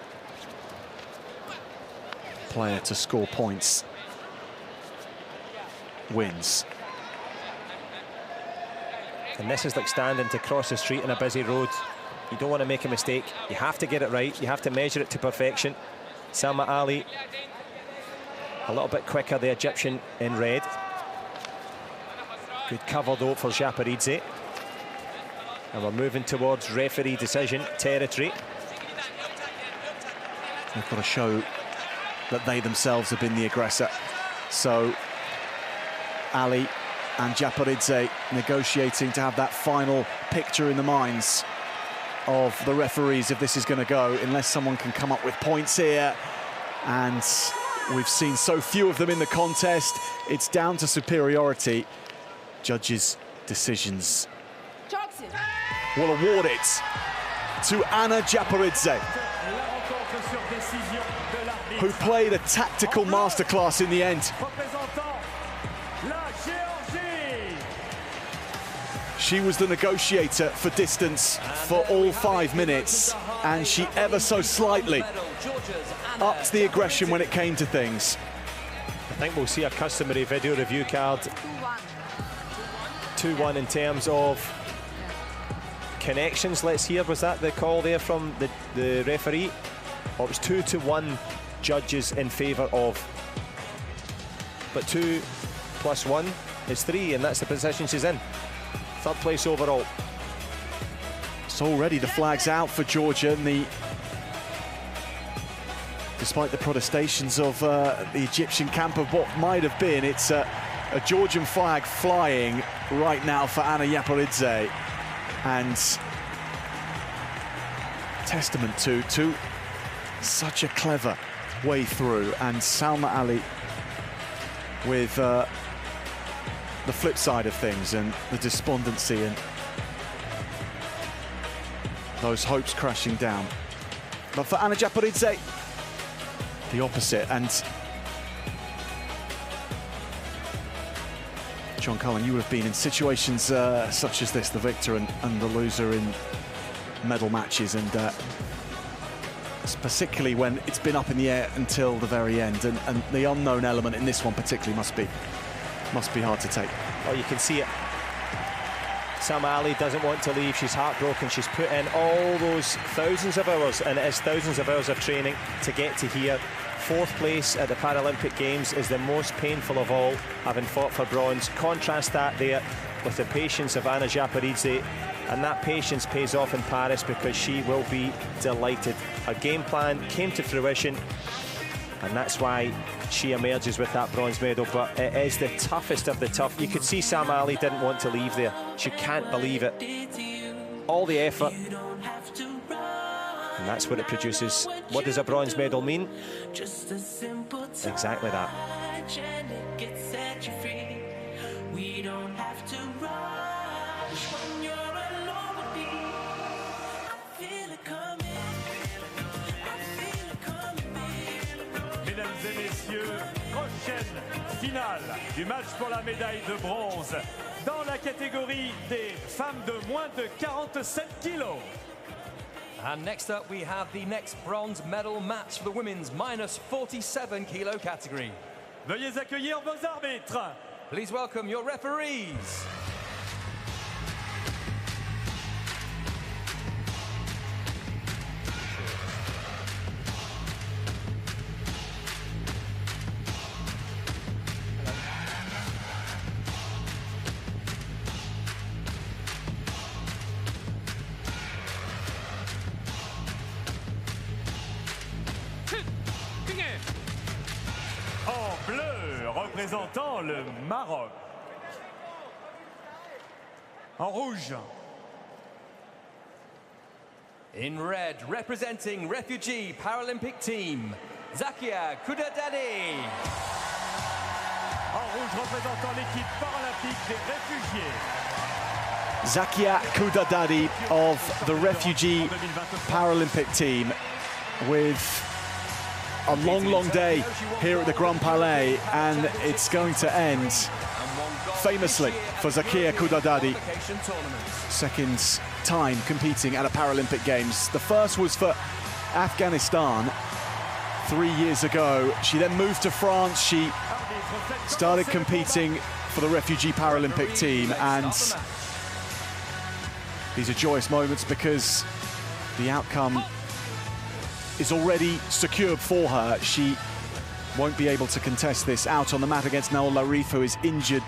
player to score points wins. And this is like standing to cross the street on a busy road. You don't want to make a mistake. You have to get it right. You have to measure it to perfection. Salma Ali, a little bit quicker, the Egyptian in red. Good cover though for Japaridze. And we're moving towards referee decision territory. They've got to show that they themselves have been the aggressor. So Ali and Japaridze negotiating to have that final picture in the minds of the referees if this is going to go, unless someone can come up with points here. And we've seen so few of them in the contest. It's down to superiority. Judges' decisions will award it to Anna Japaridze, who played a tactical masterclass in the end. She was the negotiator for distance for all 5 minutes, and she ever so slightly upped the aggression when it came to things. I think we'll see a customary video review card. 2-1 in terms of connections. Let's hear, was that the call there from the referee? Or it was 2-1 judges in favour of. But 2 plus 1 is 3, and that's the position she's in. 3rd place overall. So already the flag's out for Georgia, and despite the protestations of the Egyptian camp of what might have been, it's a Georgian flag flying right now for Anna Japaridze, and testament to such a clever way through. And Salma Ali with the flip side of things and the despondency and those hopes crashing down. But for Anna Japaridze, the opposite. And John Cullen, you would have been in situations such as this, the victor and the loser in medal matches, and particularly when it's been up in the air until the very end, and the unknown element in this one particularly must be hard to take. Oh, you can see it. Salma Ali doesn't want to leave. She's heartbroken. She's put in all those thousands of hours, and it is thousands of hours of training to get to here. 4th place at the Paralympic Games is the most painful of all, having fought for bronze. Contrast that there with the patience of Anna Japaridze, and that patience pays off in Paris, because she will be delighted. Her game plan came to fruition, and that's why she emerges with that bronze medal. But it is the toughest of the tough. You could see Salma Ali didn't want to leave there. She can't believe it. All the effort, and that's what it produces. What does a bronze medal mean? Exactly that. Mesdames et messieurs, prochaine finale du match pour la médaille de bronze dans la catégorie des femmes de moins de 47 kilos. And next up, we have the next bronze medal match for the women's minus 47 kilo category. Veuillez accueillir vos arbitres. Please welcome your referees. représentant le Maroc. En rouge. In red, representing refugee Paralympic team, Zakia Kudadadi. En rouge, représentant l'équipe paralympique des réfugiés. Zakia Kudadadi of the refugee Paralympic team, with a long, long day here at the Grand Palais, and it's going to end famously for Zakia Kudadadi. Second time competing at a Paralympic Games. The first was for Afghanistan 3 years ago. She then moved to France. She started competing for the refugee Paralympic team, and these are joyous moments because the outcome is already secured for her. She won't be able to contest this out on the mat against Noel Larif, who is injured.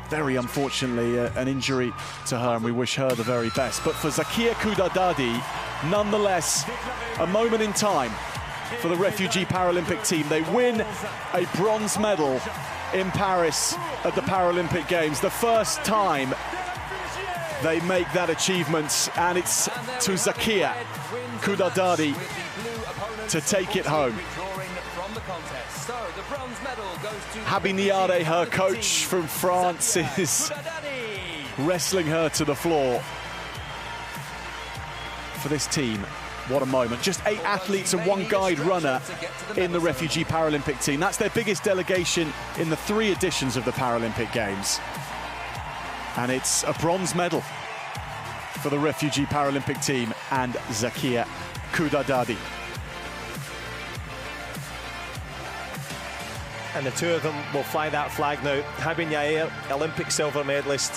Very unfortunately, an injury to her, and we wish her the very best. But for Zakia Kudadadi, nonetheless, a moment in time for the refugee Paralympic team. They win a bronze medal in Paris at the Paralympic Games. The first time they make that achievement, and it's to Zakia Kudadadi to take it home. Habi Niare, her coach from France, is wrestling her to the floor. For this team, what a moment. Just 8 athletes and 1 guide runner in the refugee Paralympic team. That's their biggest delegation in the 3 editions of the Paralympic Games. And it's a bronze medal for the refugee Paralympic team and Zakia Kudadadi. And the two of them will fly that flag now. Habi Niare, Olympic silver medalist.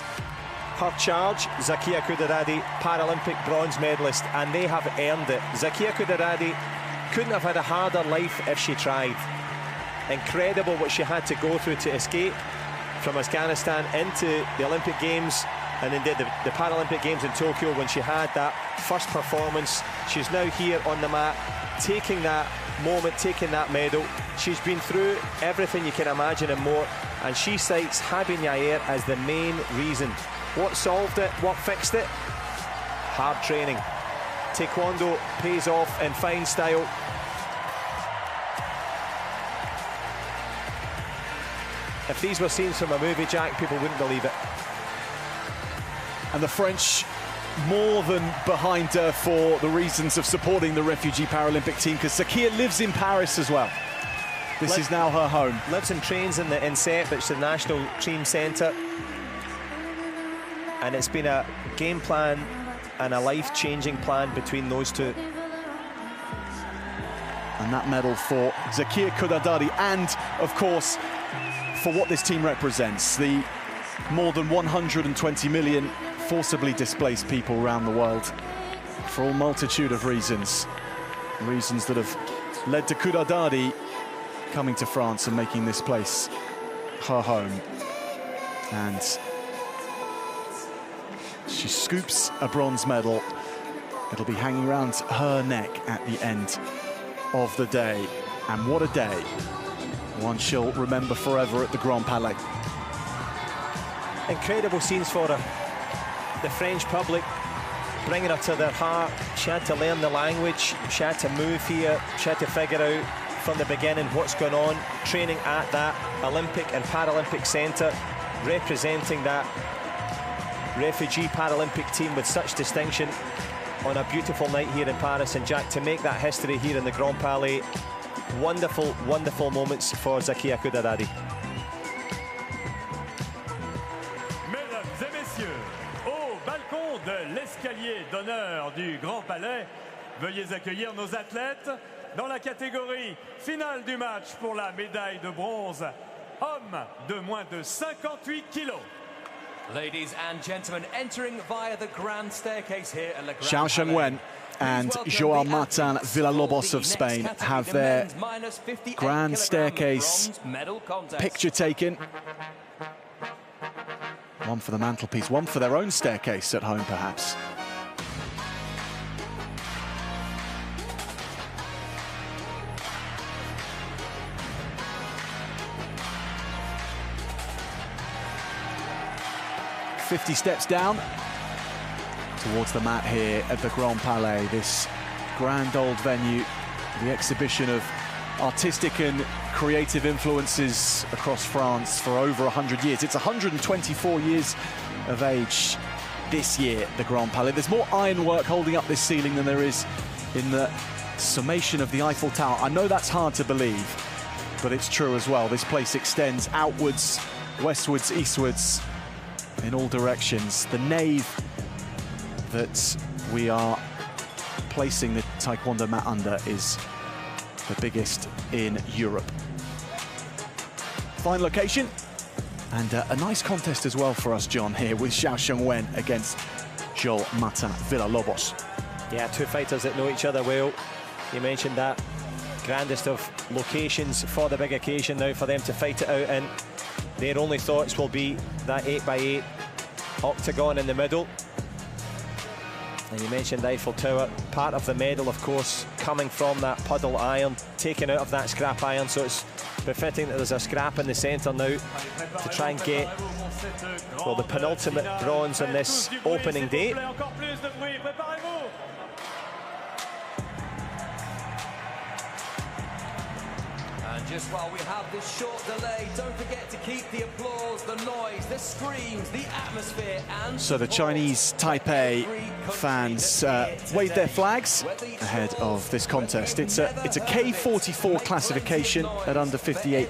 Her charge, Zakia Kudadadi, Paralympic bronze medalist, and they have earned it. Zakia Kudadadi couldn't have had a harder life if she tried. Incredible what she had to go through to escape from Afghanistan into the Olympic Games, and indeed the Paralympic Games in Tokyo when she had that first performance. She's now here on the mat, taking that moment, taking that medal. She's been through everything you can imagine and more, and she cites Habi Niare as the main reason. What solved it? What fixed it? Hard training. Taekwondo pays off in fine style. If these were scenes from a movie, Jack, people wouldn't believe it. And the French more than behind her for the reasons of supporting the refugee Paralympic team, because Zakia lives in Paris as well. This is now her home. Lives and trains in the INSEP, which is the National Team Centre. And it's been a game plan and a life-changing plan between those two. And that medal for Zakia Kudadadi, and of course for what this team represents, the more than 120 million forcibly displaced people around the world, for a multitude of reasons that have led to Kudadadi coming to France and making this place her home. And she scoops a bronze medal. It'll be hanging around her neck at the end of the day. And what a day. One she'll remember forever at the Grand Palais. Incredible scenes for her. The French public bringing her to their heart. She had to learn the language. She had to move here. She had to figure out from the beginning what's going on. Training at that Olympic and Paralympic Centre, representing that refugee Paralympic team with such distinction on a beautiful night here in Paris. And Jack, to make that history here in the Grand Palais, wonderful, wonderful moments for Zakia Kudadadi. Mesdames et messieurs, au balcon de l'escalier d'honneur du Grand Palais, veuillez accueillir nos athlètes dans la catégorie finale du match pour la médaille de bronze, hommes de moins de 58 kilos. Ladies and gentlemen, entering via the grand staircase here at the Grand Xiao Shengwen and Joao Martin Villalobos of Spain have their grand staircase picture taken. One for the mantelpiece, one for their own staircase at home, perhaps. 50 steps down towards the mat here at the Grand Palais, this grand old venue, the exhibition of artistic and creative influences across France for over 100 years. It's 124 years of age this year, the Grand Palais. There's more ironwork holding up this ceiling than there is in the summation of the Eiffel Tower. I know that's hard to believe, but it's true as well. This place extends outwards, westwards, eastwards, in all directions. The nave that we are placing the Taekwondo mat under is the biggest in Europe. Fine location, and a nice contest as well for us, John, here with Xiao Shengwen against Joel Martin Villalobos. Yeah, two fighters that know each other well. You mentioned that grandest of locations for the big occasion now for them to fight it out in. Their only thoughts will be that 8x8 octagon in the middle. And you mentioned the Eiffel Tower, part of the medal, of course, coming from that puddle iron, taken out of that scrap iron, so it's befitting that there's a scrap in the centre now to try and get, well, the penultimate bronze on this opening day. And just while we have this short delay, don't forget to keep the applause, the noise, the screams, the atmosphere, and so the Chinese Taipei fans wave their flags ahead of this contest. It's a K44 classification at under 58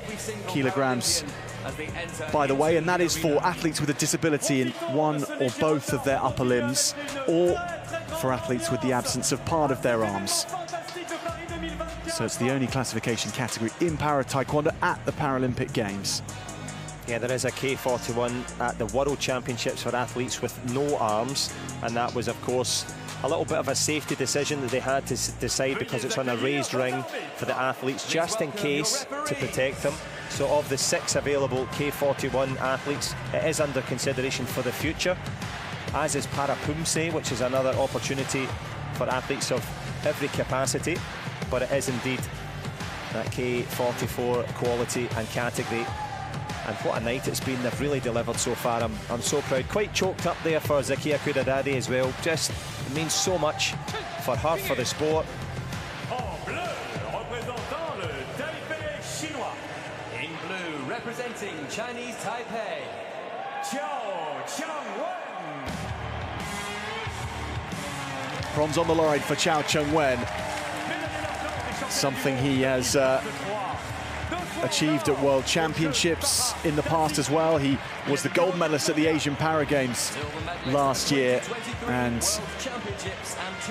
kilograms, by the way, and that is for athletes with a disability in one or both of their upper limbs, or for athletes with the absence of part of their arms. So it's the only classification category in para-taekwondo at the Paralympic Games. Yeah, there is a K41 at the World Championships for athletes with no arms, and that was, of course, a little bit of a safety decision that they had to decide because it's on a raised ring for the athletes, just in case, to protect them. So of the 6 available K41 athletes, it is under consideration for the future, as is Parapumse, which is another opportunity for athletes of every capacity. But it is indeed that K44 quality and category. And what a night it's been. They've really delivered so far. I'm so proud. Quite choked up there for Zakia Kudadadi as well. Just means so much for her, for the sport. in blue, representing Chinese Taipei, Xiao Chengwen. Bronze on the line for Xiao Chengwen. Something he has achieved at World Championships in the past as well. He was the gold medalist at the Asian Para Games last year. And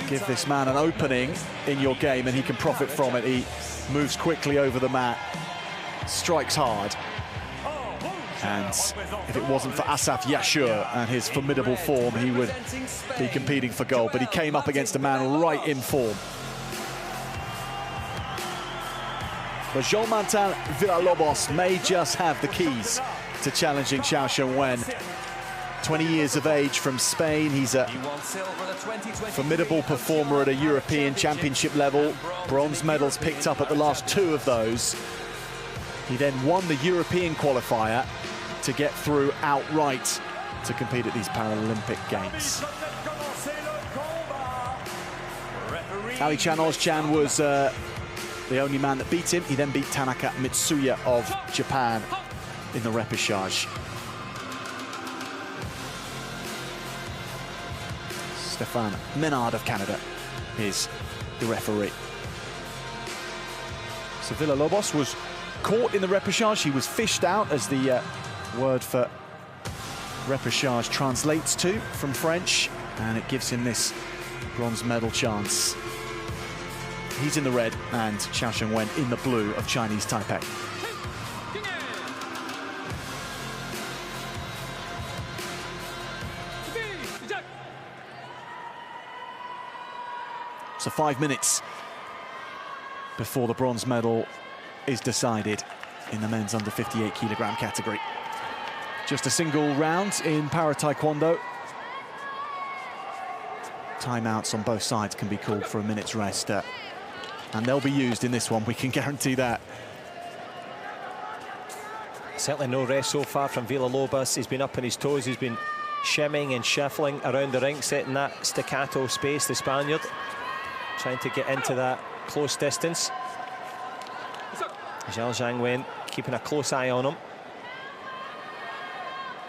give this man an opening in your game and he can profit from it. He moves quickly over the mat, strikes hard. And if it wasn't for Asaf Yashur and his formidable form, he would be competing for gold. But he came up against a man right in form. But Joel Martin Villalobos may just have the keys to challenging Xiao Shengwen. 20 years of age from Spain. He's a formidable performer at a European Championship level. Bronze medals picked up at the last 2 of those. He then won the European qualifier to get through outright to compete at these Paralympic Games. Ali Chan Ozchan was the only man that beat him. He then beat Tanaka Mitsuya of Japan in the repechage. Stéphane Menard of Canada is the referee. So Villalobos was caught in the repechage. He was fished out, as the word for repechage translates to from French, and it gives him this bronze medal chance. He's in the red and Xiao Shengwen in the blue of Chinese Taipei. So 5 minutes before the bronze medal is decided in the men's under 58 kilogram category. Just a single round in para-taekwondo. Timeouts on both sides can be called for a minute's rest. And they'll be used in this one, we can guarantee that. Certainly no rest so far from Villalobos. He's been up on his toes. He's been shimming and shuffling around the ring, setting that staccato space, the Spaniard, trying to get into that close distance. Zhang Wen keeping a close eye on him.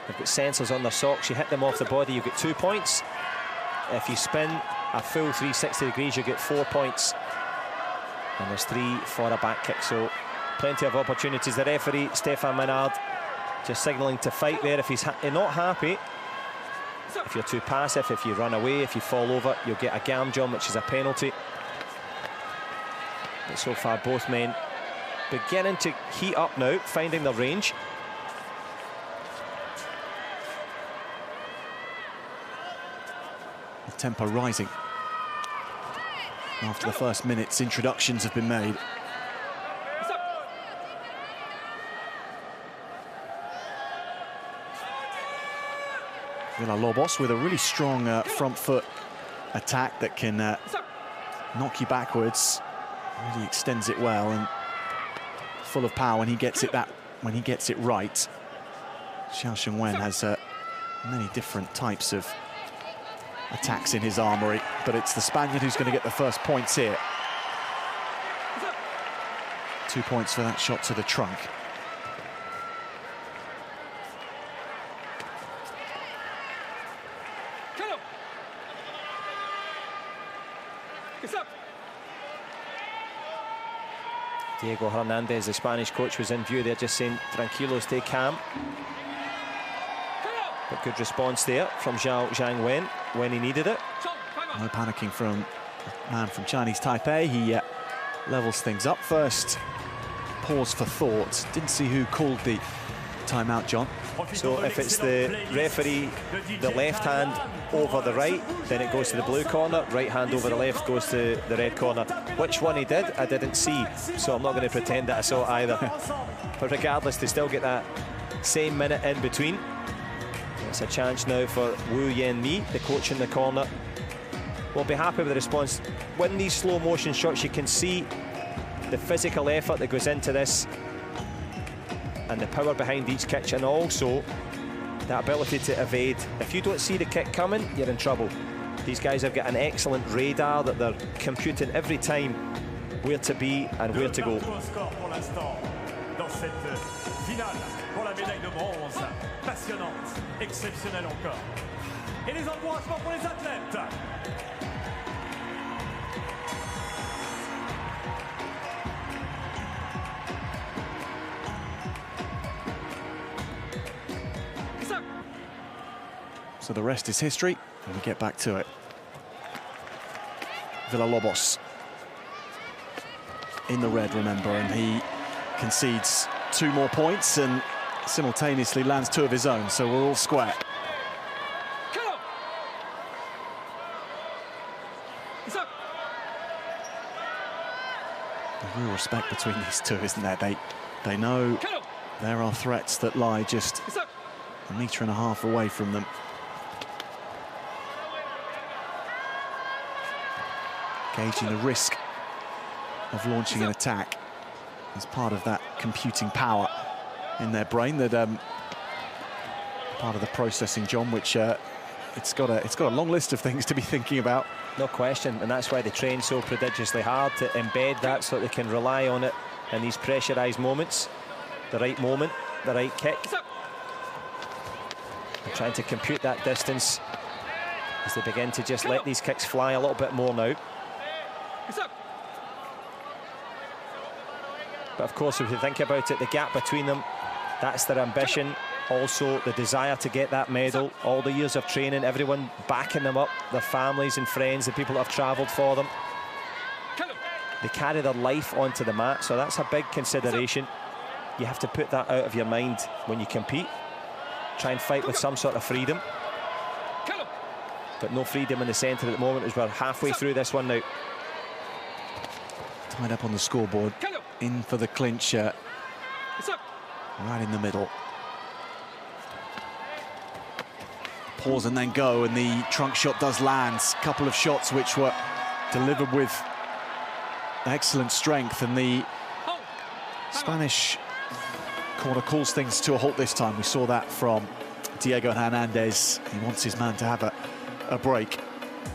They've got sensors on their socks. You hit them off the body, you get 2 points. If you spin a full 360 degrees, you get 4 points. And there's 3 for a back kick, so plenty of opportunities. The referee, Stefan Menard, just signalling to fight there. If he's not happy, if you're too passive, if you run away, if you fall over, you'll get a gam jump, which is a penalty. But so far, both men beginning to heat up now, finding their range. The tempo rising after the first minutes. Introductions have been made. Villalobos with a really strong front foot attack that can knock you backwards. Really extends it well and full of power when he gets it right. Xiao Shengwen has many different types of attacks in his armory, but it's the Spaniard who's going to get the first points here. 2 points for that shot to the trunk. Diego Hernandez, the Spanish coach, was in view there, just saying, tranquilo, stay calm. But good response there from Zhang Wen when he needed it. No panicking from the man from Chinese Taipei. He levels things up first. Pause for thought. Didn't see who called the timeout, John. So if it's the referee, the left hand over the right, then it goes to the blue corner. Right hand over the left goes to the red corner. Which one he did, I didn't see, so I'm not going to pretend that I saw it either. But regardless, they still get that same minute in between. It's a chance now for Wu Yanmi, the coach in the corner. We'll be happy with the response. When these slow motion shots, you can see the physical effort that goes into this and the power behind each kick, and also that ability to evade. If you don't see the kick coming, you're in trouble. These guys have got an excellent radar that they're computing every time where to be and where to go. Dans cette finale pour la médaille de bronze, passionnante, exceptionnelle encore. Et les encouragements pour les athlètes. So the rest is history, and we get back to it. Villalobos in the red, remember, and he concedes 2 more points and simultaneously lands 2 of his own, so we're all square. There's real respect between these two, isn't there? They know there are threats that lie just 1.5 meters away from them. Gauging the risk of launching an attack as part of that computing power in their brain, that part of the processing, John, which it's got a long list of things to be thinking about. No question, and that's why they train so prodigiously hard to embed that so they can rely on it in these pressurized moments. The right moment, the right kick. They're trying to compute that distance as they begin to just let these kicks fly a little bit more now. But of course, if you think about it, the gap between them, that's their ambition. Also, the desire to get that medal, all the years of training, everyone backing them up, their families and friends, the people that have travelled for them. They carry their life onto the mat, so that's a big consideration. You have to put that out of your mind when you compete. Try and fight with some sort of freedom. But no freedom in the centre at the moment, as we're halfway through this one now. Tied up on the scoreboard, in for the clinch, right in the middle. Pause and then go, and the trunk shot does land. A couple of shots which were delivered with excellent strength, and the Spanish corner calls things to a halt this time. We saw that from Diego Hernandez, he wants his man to have a break.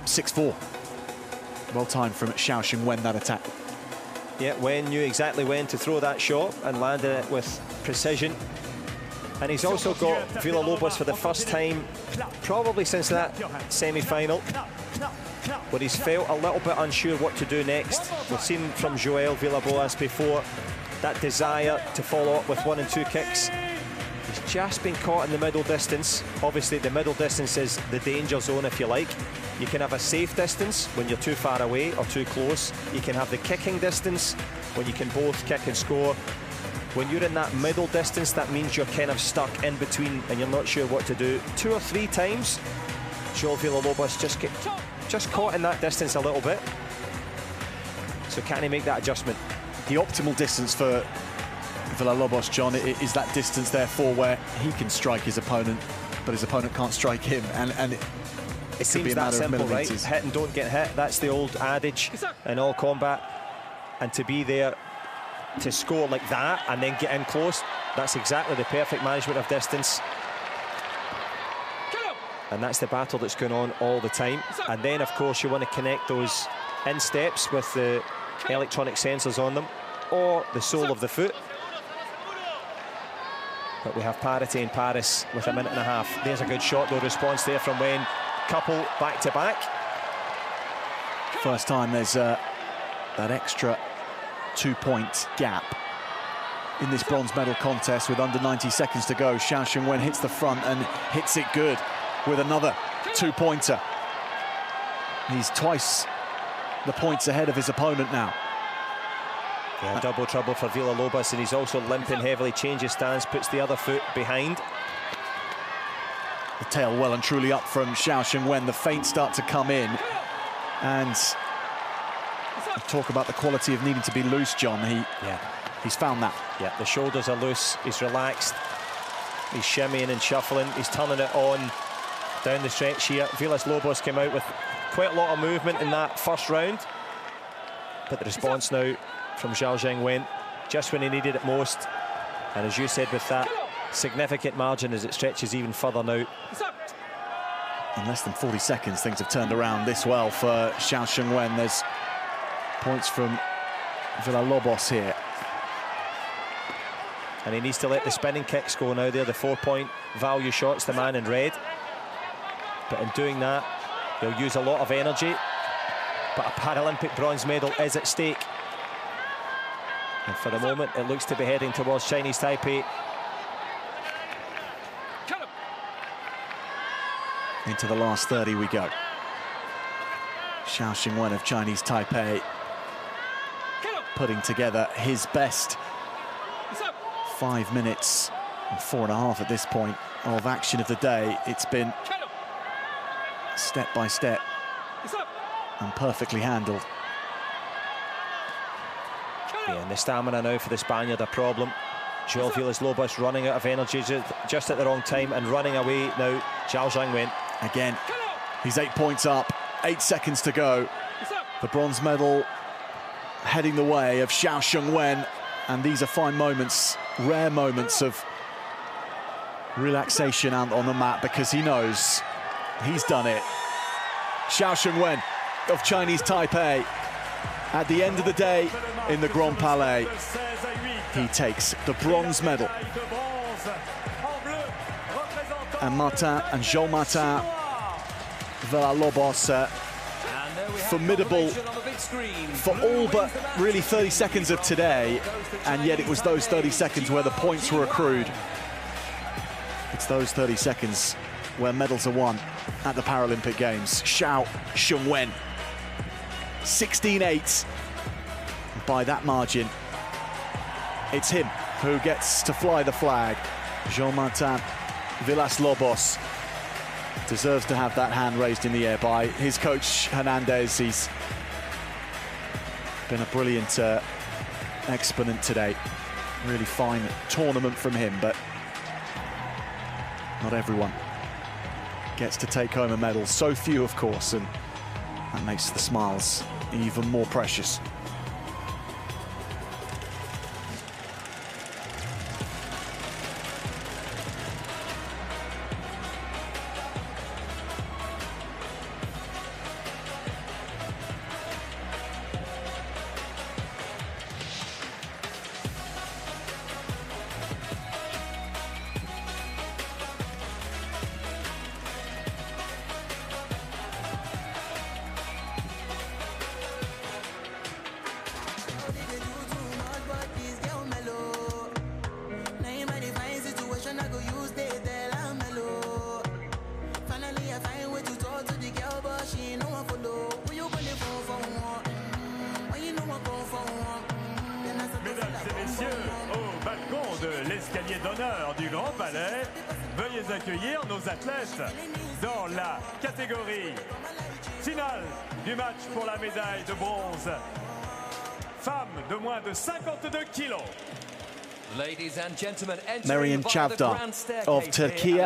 6-4. Well timed from Xiao Xingwen, that attack. Yeah, Wen knew exactly when to throw that shot and landed it with precision. And he's also got Villalobos for the first time, probably since that semi-final, where he's felt a little bit unsure what to do next. We've seen from Joel Villalobos before that desire to follow up with 1 and 2 kicks. He's just been caught in the middle distance. Obviously, the middle distance is the danger zone, if you like. You can have a safe distance when you're too far away or too close. You can have the kicking distance when you can both kick and score. When you're in that middle distance, that means you're kind of stuck in between and you're not sure what to do. 2 or 3 times, Joel Villalobos just caught in that distance a little bit. So can he make that adjustment? The optimal distance for Villalobos, John, is that distance therefore where he can strike his opponent, but his opponent can't strike him. And it could be a matter of millimeters. Right? Hit and don't get hit. That's the old adage in all combat. And to be there to score like that and then get in close, that's exactly the perfect management of distance. And that's the battle that's going on all the time. And then, of course, you want to connect those insteps with the electronic sensors on them, or the sole of the foot. But we have parity in Paris with 1.5 minutes. There's a good shot, though, response there from Wen. Couple back-to-back. First time there's that extra 2-point gap in this bronze medal contest with under 90 seconds to go. Xiao Xingwen hits the front and hits it good with another 2-pointer. He's twice the points ahead of his opponent now. Yeah, double trouble for Villalobos, and he's also limping heavily. Changes stance, puts the other foot behind. The tail well and truly up from Xiao Xingwen. The feints start to come in, and talk about the quality of needing to be loose, John. He's found that. Yeah, the shoulders are loose. He's relaxed. He's shimmying and shuffling. He's turning it on down the stretch here. Villalobos came out with quite a lot of movement in that first round, but the response now from Xiao Xingwen just when he needed it most. And as you said, with that significant margin as it stretches even further now. In less than 40 seconds, things have turned around this well for Xiao Xingwen. There's points from Villalobos here. And he needs to let the spinning kicks go now. They're the 4-point value shots, the man in red. But in doing that, he'll use a lot of energy. But a Paralympic bronze medal is at stake. And for the moment, it looks to be heading towards Chinese Taipei. Into the last 30 we go. Xiao Xingwen of Chinese Taipei putting together his best 5 minutes and 4.5 at this point of action of the day. It's been step by step and perfectly handled. Yeah, and the stamina now for the Spaniard a problem. Joel Villalobos running out of energy just at the wrong time and running away now. Xiao Xingwen again. He's 8 points up, 8 seconds to go. The bronze medal heading the way of Xiao Xingwen, and these are fine moments, rare moments of relaxation out on the mat, because he knows he's done it. Xiao Xingwen of Chinese Taipei, at the end of the day in the Grand Palais, he takes the bronze medal. And Martin and Jean-Martin Villalobos, formidable for all but really 30 seconds of today, and yet it was those 30 seconds where the points were accrued. It's those 30 seconds where medals are won at the Paralympic Games. Xiao Xingwen, 16-8. By that margin, it's him who gets to fly the flag. Jean-Martin Villalobos deserves to have that hand raised in the air by his coach Hernandez. He's been a brilliant exponent today. Really fine tournament from him, but not everyone gets to take home a medal. So few, of course, and that makes the smiles even more precious. l'honneur du Grand Palais, veuillez accueillir nos athlètes dans la catégorie finale du match pour la médaille de bronze. Femmes de moins de 52 kilos. Miriam Chavda of Turkey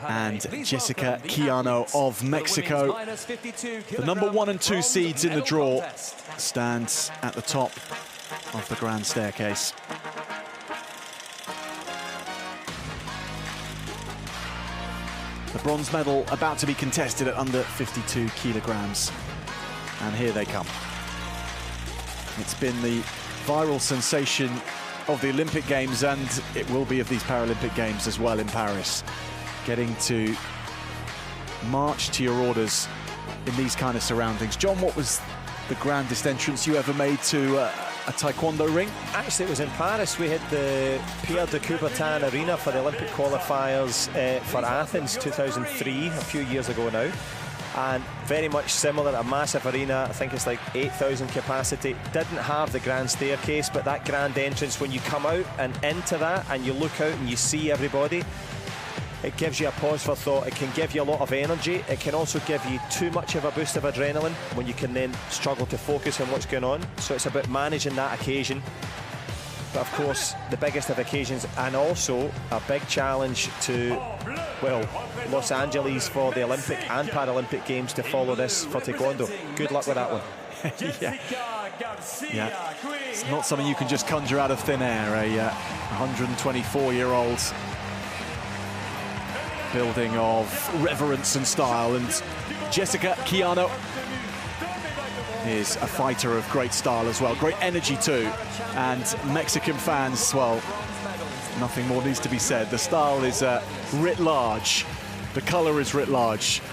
and Jessica Chiano of Mexico. The number 1 and 2 seeds in the draw stands at the top of the grand staircase. The bronze medal about to be contested at under 52 kilograms. And here they come. It's been the viral sensation of the Olympic Games, and it will be of these Paralympic Games as well in Paris. Getting to march to your orders in these kind of surroundings. John, what was the grandest entrance you ever made to a Taekwondo ring? Actually, it was in Paris. We had the Pierre de Coubertin Arena for the Olympic qualifiers for Athens 2003, a few years ago now. And very much similar, a massive arena. I think it's like 8,000 capacity. Didn't have the grand staircase, but that grand entrance, when you come out and into that and you look out and you see everybody, it gives you a pause for thought. It can give you a lot of energy. It can also give you too much of a boost of adrenaline when you can then struggle to focus on what's going on. So it's about managing that occasion. But of course, the biggest of occasions, and also a big challenge to, well, Los Angeles for the Olympic and Paralympic Games to follow this for Taekwondo. Good luck with that one. Yeah, it's not something you can just conjure out of thin air. A 124-year-old building of reverence and style, and Jessica Chiano is a fighter of great style as well, great energy too, and Mexican fans, well, nothing more needs to be said. The style is writ large, the colour is writ large.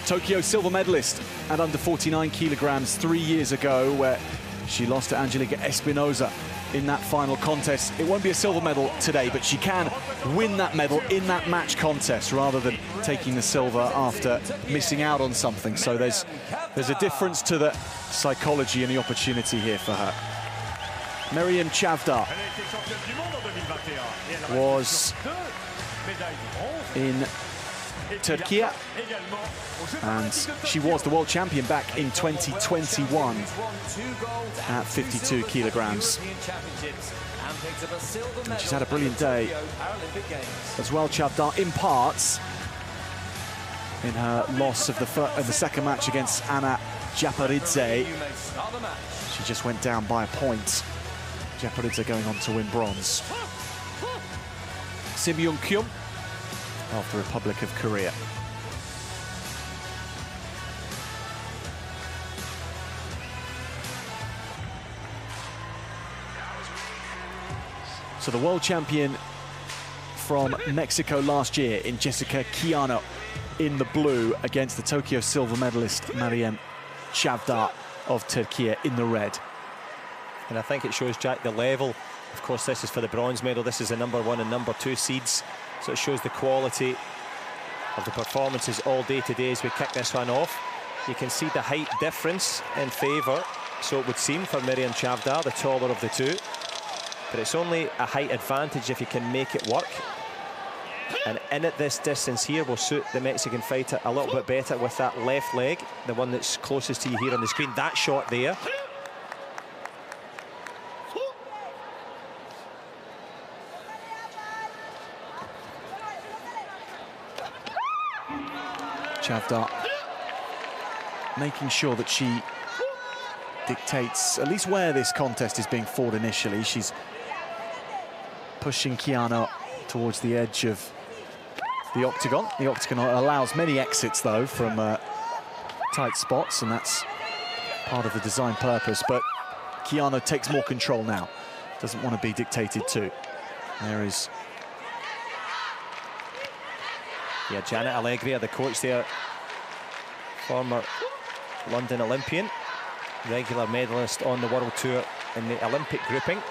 Tokyo silver medalist at under 49 kilograms 3 years ago, where she lost to Angelica Espinosa in that final contest. It won't be a silver medal today, but she can win that medal in that match contest rather than taking the silver after missing out on something. So there's a difference to the psychology and the opportunity here for her. Miriam Chavda was in Turkey, and she was the world champion back in 2021 at 52 kilograms. And she's had a brilliant day as well, Chavda, in parts in her loss of the second match against Anna Japaridze. She just went down by a point. Japaridze going on to win bronze. Sim Young-kyum of the Republic of Korea. So the world champion from Mexico last year in Jessica Chiano in the blue against the Tokyo silver medalist Miriam Chavda of Turkey in the red. And I think it shows, Jack, the level. Of course, this is for the bronze medal. This is the number 1 and number 2 seeds. So it shows the quality of the performances all day today as we kick this one off. You can see the height difference in favour, so it would seem, for Miriam Chavda, the taller of the two. But it's only a height advantage if you can make it work. And in at this distance here will suit the Mexican fighter a little bit better with that left leg, the one that's closest to you here on the screen. That shot there. Chavda making sure that she dictates at least where this contest is being fought initially. She's pushing Chiano towards the edge of the octagon. The octagon allows many exits, though, from tight spots, and that's part of the design purpose. But Chiano takes more control now. Doesn't want to be dictated to. There is... Yeah, Janet Allegria, the coach there, former London Olympian, regular medalist on the World Tour in the Olympic grouping.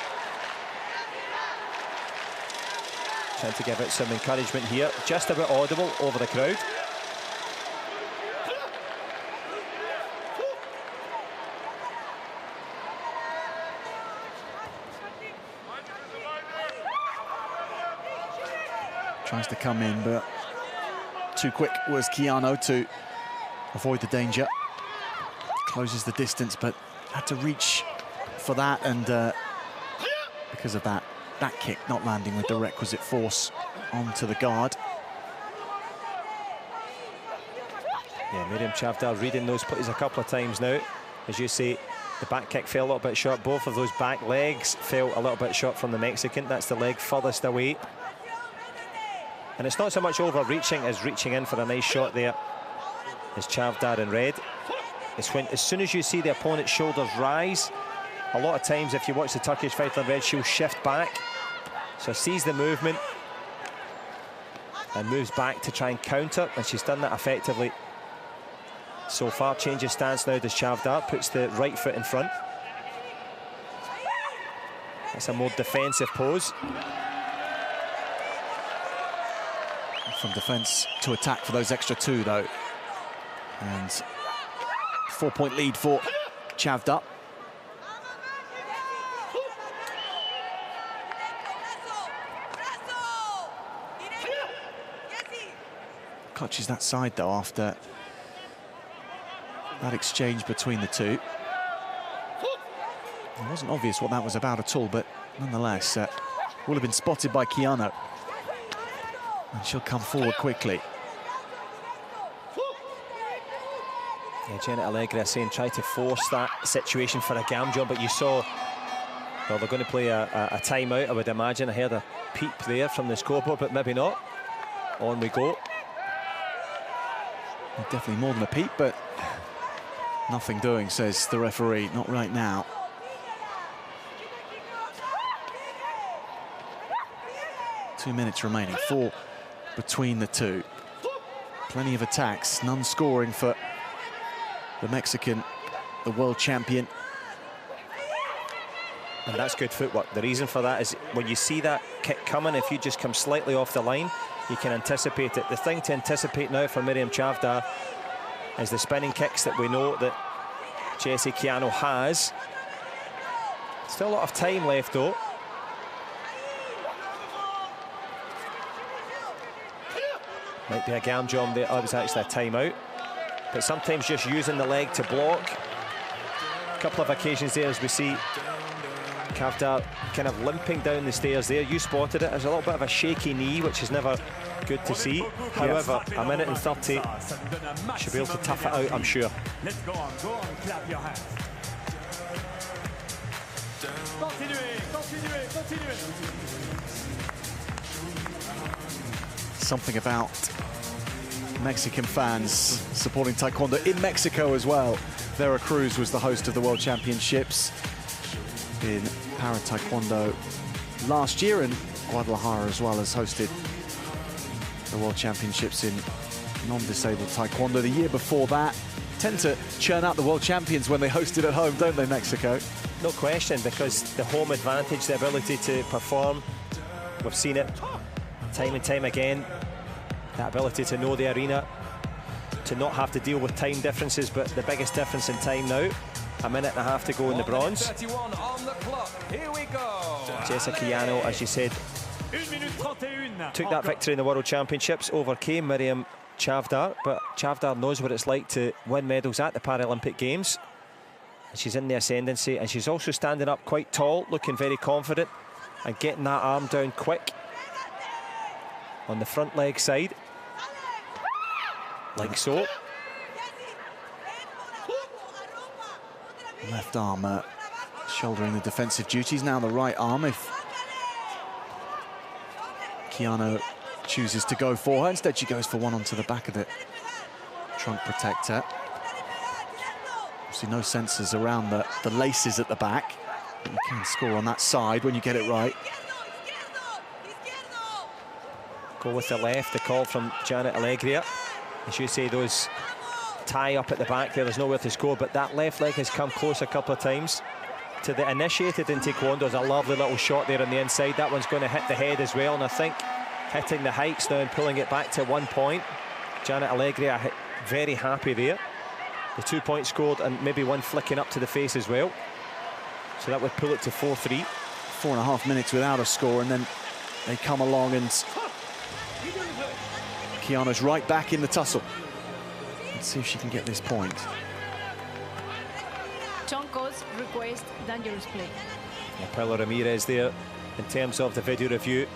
Trying to give it some encouragement here. Just a bit audible over the crowd. Tries to come in, but too quick was Keanu to avoid the danger. Closes the distance, but had to reach for that, and because of that kick not landing with the requisite force onto the guard. Yeah, Miriam Chavdar reading those putties a couple of times now. As you say, the back kick fell a little bit short. Both of those back legs fell a little bit short from the Mexican. That's the leg furthest away. And it's not so much overreaching as reaching in for a nice shot there. As Chavdar in red. It's when, as soon as you see the opponent's shoulders rise, a lot of times if you watch the Turkish fighter in red, she'll shift back. So sees the movement and moves back to try and counter, and she's done that effectively so far. Changes stance now, does Chavdar, puts the right foot in front. That's a more defensive pose. From defence to attack for those extra two, though. And 4-point lead for Chavdar. Clutches that side, though, after that exchange between the two. It wasn't obvious what that was about at all, but nonetheless, will have been spotted by Keanu. And she'll come forward quickly. Yeah, Janet Allegria saying try to force that situation for a Gamjon, but you saw, well, they're going to play a timeout, I would imagine. I heard a peep there from the scoreboard, but maybe not. On we go. Definitely more than a peep, but nothing doing, says the referee. Not right now. Two minutes remaining, 4 between the two. Plenty of attacks, none scoring for the Mexican, the world champion. And that's good footwork. The reason for that is when you see that kick coming, if you just come slightly off the line, you can anticipate it. The thing to anticipate now for Miriam Chavdar is the spinning kicks that we know that Jessie Keanu has. Still a lot of time left, though. Might be a Gamjon there. Oh, it was actually a timeout. But sometimes just using the leg to block. A couple of occasions there as we see Chavdar kind of limping down the stairs there. You spotted it. There's a little bit of a shaky knee, which is never good to see. However, a minute and 30, she'll be able to tough it out, I'm sure. Let's go on, clap your hands. Continuez. Something about Mexican fans supporting Taekwondo in Mexico as well. Vera Cruz was the host of the World Championships in Para Taekwondo last year, and Guadalajara as well has hosted the World Championships in non-disabled Taekwondo the year before that. Tend to churn out the World Champions when they host it at home, don't they, Mexico? No question, because the home advantage, the ability to perform, we've seen it time and time again. That ability to know the arena, to not have to deal with time differences, but the biggest difference in time now, a minute and a half to go in the bronze. 31 on the clock. Here we go. Jessica Keanu, as you said, took that victory in the World Championships, overcame Miriam Chavdar, but Chavdar knows what it's like to win medals at the Paralympic Games. And she's in the ascendancy, and she's also standing up quite tall, looking very confident, and getting that arm down quick on the front leg side, like so. Left arm shouldering the defensive duties, now the right arm if Keanu chooses to go for her. Instead she goes for one onto the back of the trunk protector. Obviously no sensors around the laces at the back, but you can score on that side when you get it right. Go with the left, the call from Janet Allegria. As you say, those tie up at the back there's nowhere to score, but that left leg has come close a couple of times to the initiated in Taekwondo. There's a lovely little shot there on the inside. That one's going to hit the head as well, and I think hitting the heights now and pulling it back to 1 point. Janet Allegria very happy there. The 2 points scored and maybe one flicking up to the face as well. So that would pull it to 4-3. 4.5 minutes without a score, and then they come along and Keanu's right back in the tussle. Let's see if she can get this point. Chonko's request dangerous play. Yeah, Paula Ramirez there in terms of the video review.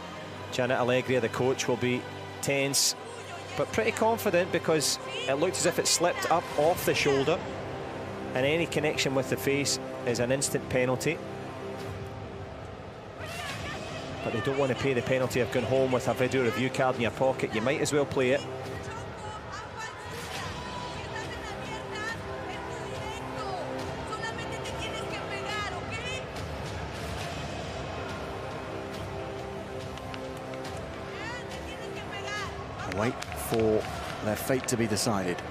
Janet Allegria, the coach, will be tense, but pretty confident because it looked as if it slipped up off the shoulder, and any connection with the face is an instant penalty. But they don't want to pay the penalty of going home with a video review card in your pocket. You might as well play it. Wait for their fate to be decided.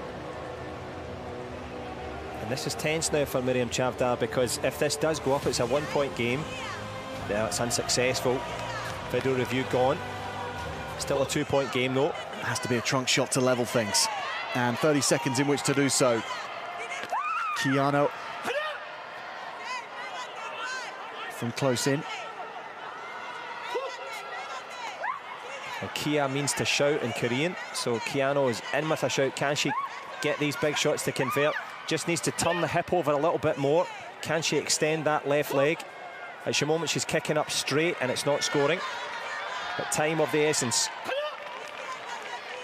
And this is tense now for Miriam Chavdar, because if this does go up, it's a 1-point game. Yeah, it's unsuccessful. Video review gone. Still a 2-point game though. It has to be a trunk shot to level things. And 30 seconds in which to do so. Keanu from close in. And Kia means to shout in Korean, so Keanu is in with a shout. Can she get these big shots to convert? Just needs to turn the hip over a little bit more. Can she extend that left leg? At the moment she's kicking up straight and it's not scoring. But time of the essence.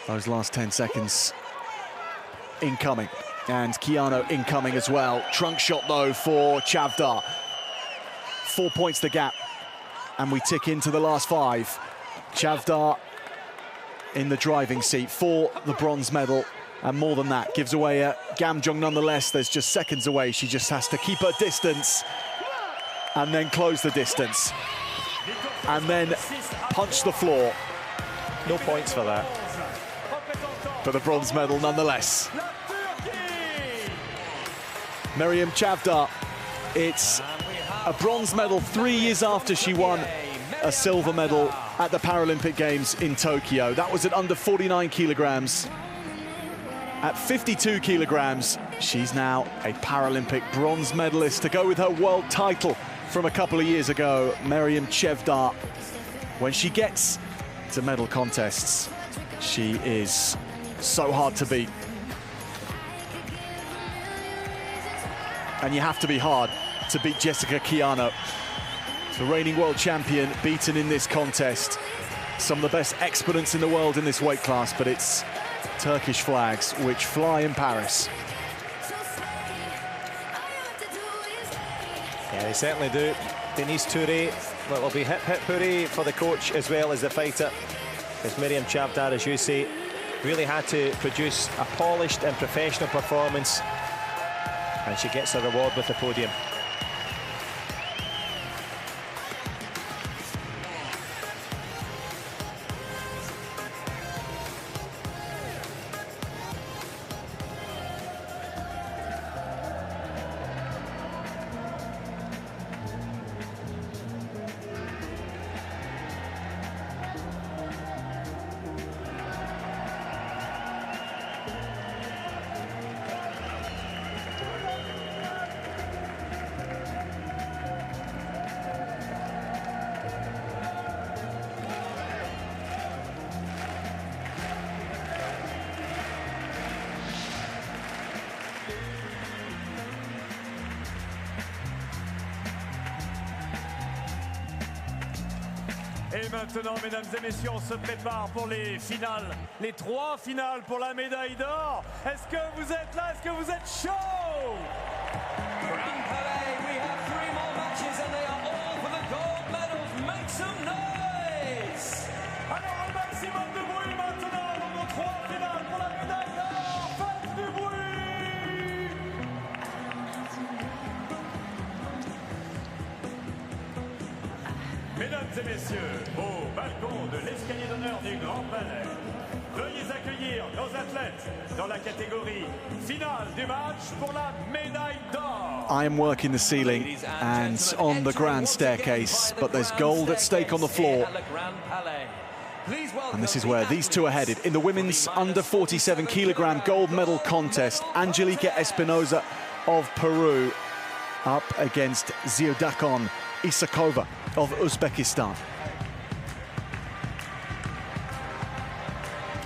Those last 10 seconds incoming. And Keanu incoming as well. Trunk shot though for Chavdar. 4 points the gap. And we tick into the last 5. Chavdar in the driving seat for the bronze medal, and more than that, gives away a Gamjong nonetheless. There's just seconds away. She just has to keep her distance and then close the distance and then punch the floor. No points for that. But the bronze medal nonetheless. Miriam Chavdar, it's a bronze medal 3 years after she won a silver medal at the Paralympic Games in Tokyo. That was at under 49 kilograms. At 52 kilograms, she's now a Paralympic bronze medalist to go with her world title from a couple of years ago. Miriam Chavdar, when she gets to medal contests, she is so hard to beat. And you have to be hard to beat Jessica Keanu, the reigning world champion, beaten in this contest. Some of the best exponents in the world in this weight class, but it's Turkish flags which fly in Paris. Yeah, they certainly do. Denise Touré, well, it'll be hip hip hooray for the coach as well as the fighter. As Miriam Chavdar, as you say, really had to produce a polished and professional performance, and she gets a reward with the podium. Et maintenant, mesdames et messieurs, on se prépare pour les finales, les 3 finales pour la médaille d'or. Est-ce que vous êtes là? Est-ce que vous êtes chaud? Grand Palais, we have 3 more matches and they are all for the gold medals. Make some noise! Alors, un maximum de bruit maintenant dans nos 3 finales pour la médaille d'or. Faites du bruit! Mesdames et messieurs, au balcon de l'escalier d'honneur du Grand Palais, veuillez accueillir nos athlètes dans la catégorie finale du match pour la médaille d'or. I am working the ceiling and on the grand staircase, but there's gold at stake on the floor. And this is where these two are headed. In the women's under 47 kilogram gold medal contest, Angelica Espinoza of Peru up against Ziodakon Isakova of Uzbekistan.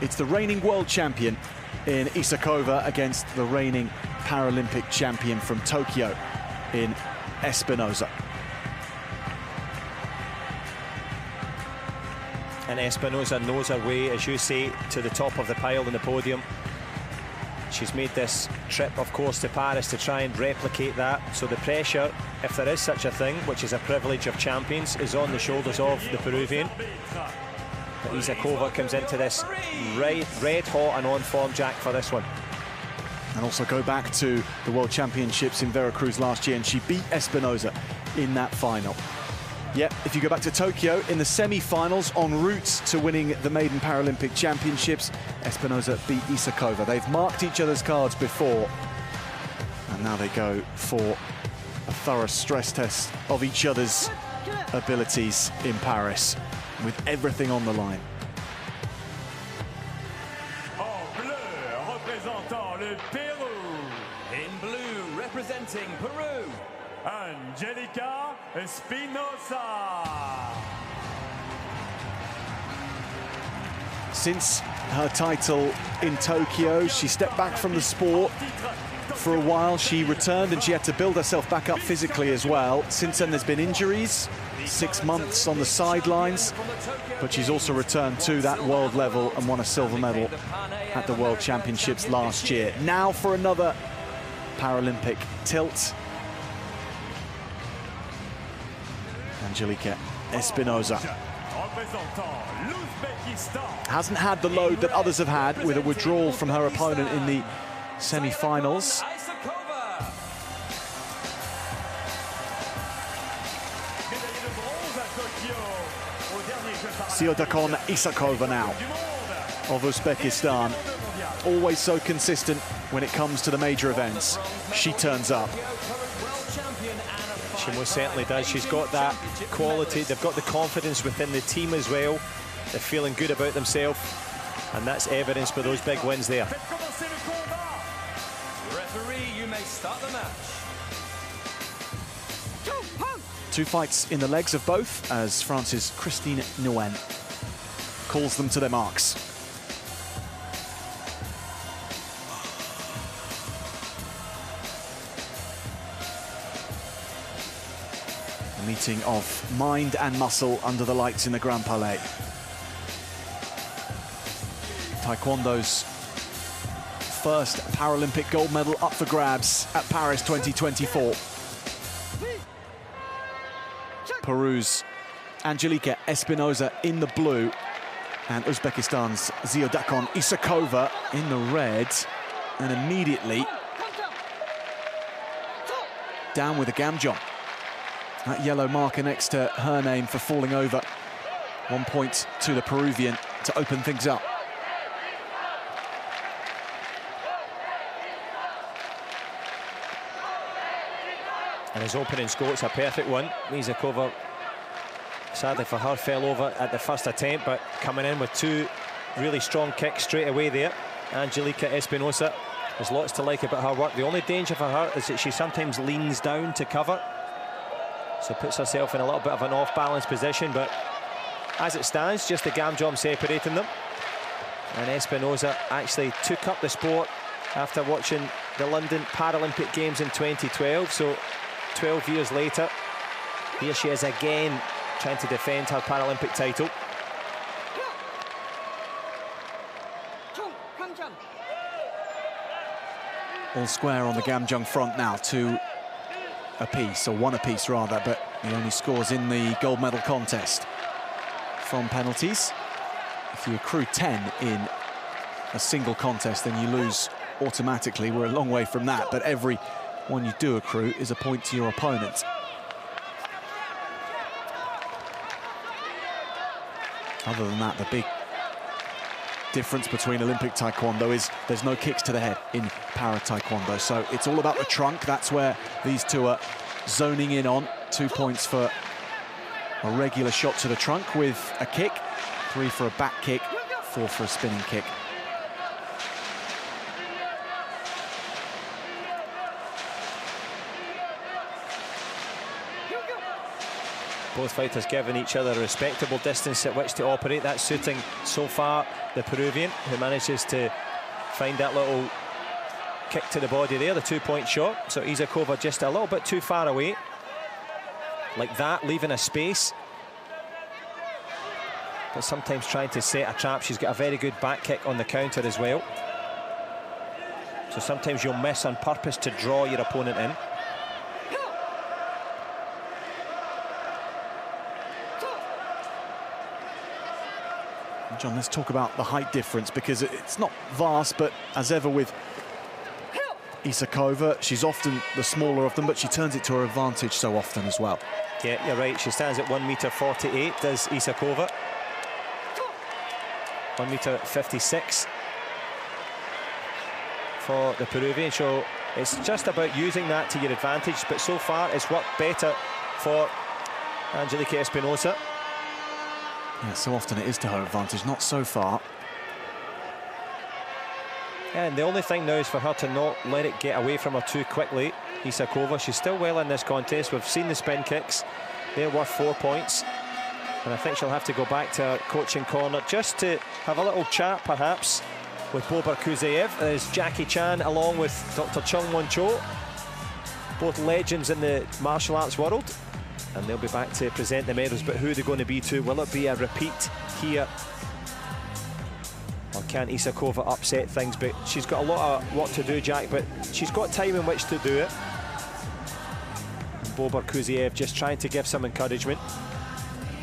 It's the reigning world champion in Isakova against the reigning Paralympic champion from Tokyo in Espinosa. And Espinosa knows her way, as you say, to the top of the pile on the podium. She's made this trip, of course, to Paris to try and replicate that. So the pressure, if there is such a thing, which is a privilege of champions, is on the shoulders of the Peruvian. But Isakova comes into this red hot and on form, Jack, for this one. And also go back to the World Championships in Veracruz last year, and she beat Espinosa in that final. Yep, if you go back to Tokyo, in the semi-finals, en route to winning the maiden Paralympic Championships, Espinosa beat Isakova. They've marked each other's cards before, and now they go for a thorough stress test of each other's abilities in Paris, with everything on the line. En bleu, représentant le Pérou. In blue, representing Peru, Angelica Espinosa. Since her title in Tokyo, she stepped back from the sport for a while. She returned and she had to build herself back up physically as well. Since then, there's been injuries, 6 months on the sidelines, but she's also returned to that world level and won a silver medal at the World Championships last year. Now for another Paralympic tilt. Angelica Espinosa hasn't had the load that others have had, with a withdrawal from her opponent in the semi-finals. Ziodakon Isakova now of Uzbekistan, always so consistent when it comes to the major events. She turns up. She most certainly does. She's got that quality. They've got the confidence within the team as well. They're feeling good about themselves, and that's evidenced by those big wins there. referee, you may start the match. 2 fights in the legs of both, as France's Christine Nguyen calls them to their marks. A meeting of mind and muscle under the lights in the Grand Palais. Taekwondo's first Paralympic gold medal up for grabs at Paris 2024. Peru's Angelica Espinosa in the blue, and Uzbekistan's Ziodakon Isakova in the red, and immediately down with a gamjong. That yellow marker next to her name for falling over. 1 point to the Peruvian to open things up. And his opening score's a perfect one. Isakova, sadly for her, fell over at the first attempt, but coming in with 2 really strong kicks straight away there. Angelica Espinosa, there's lots to like about her work. The only danger for her is that she sometimes leans down to cover, so puts herself in a little bit of an off-balance position, but as it stands, just the gamjom separating them. And Espinosa actually took up the sport after watching the London Paralympic Games in 2012, so 12 years later, here she is again trying to defend her Paralympic title. All square on the gamjong front now, 2 apiece, or 1 apiece rather, but the only scores in the gold medal contest from penalties. If you accrue 10 in a single contest, then you lose automatically. We're a long way from that, but every one you do accrue is a point to your opponent. Other than that, the big difference between Olympic Taekwondo is there's no kicks to the head in Para Taekwondo, so it's all about the trunk. That's where these two are zoning in on. 2 points for a regular shot to the trunk with a kick, 3 for a back kick, 4 for a spinning kick. Both fighters giving each other a respectable distance at which to operate. That's suiting so far the Peruvian, who manages to find that little kick to the body there, the 2-point shot. So Isakova just a little bit too far away. Like that, leaving a space. But sometimes trying to set a trap. She's got a very good back kick on the counter as well. So sometimes you'll miss on purpose to draw your opponent in. John, let's talk about the height difference, because it's not vast, but as ever with Isakova, she's often the smaller of them, but she turns it to her advantage so often as well. Yeah, you're right. She stands at 1.48 m, does Isakova. 1.56 m for the Peruvian. So it's just about using that to your advantage, but so far it's worked better for Angelique Espinosa. Yeah, so often it is to her advantage, not so far. And the only thing now is for her to not let it get away from her too quickly. Isakova, she's still well in this contest. We've seen the spin kicks. They're worth 4 points. And I think she'll have to go back to her coaching corner just to have a little chat, perhaps, with Bobar Kuzeyev. There's Jackie Chan along with Dr. Chung Won Cho, both legends in the martial arts world. And they'll be back to present the medals, but who are they going to be to? Will it be a repeat here? Or can Isakova upset things? But she's got a lot of work to do, Jack, but she's got time in which to do it. Bobar Kuzeyev just trying to give some encouragement,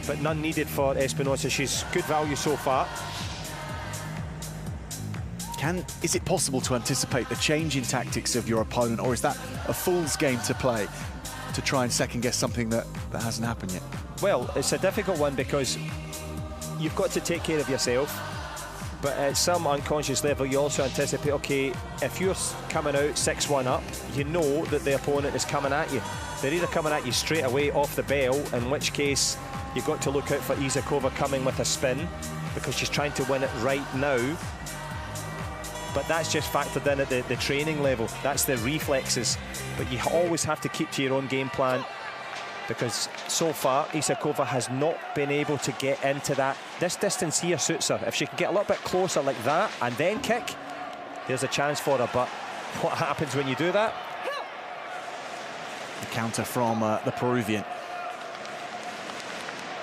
but none needed for Espinosa. She's good value so far. Is it possible to anticipate the change in tactics of your opponent, or is that a fool's game to play, to try and second-guess something that hasn't happened yet? Well, it's a difficult one because you've got to take care of yourself, but at some unconscious level you also anticipate, okay, if you're coming out 6-1 up, you know that the opponent is coming at you. They're either coming at you straight away off the bell, in which case you've got to look out for Isakova coming with a spin, because she's trying to win it right now. But that's just factored in at the training level. That's the reflexes. But you always have to keep to your own game plan, because so far Isakova has not been able to get into that. This distance here suits her. If she can get a little bit closer like that and then kick, there's a chance for her. But what happens when you do that? The counter from the Peruvian.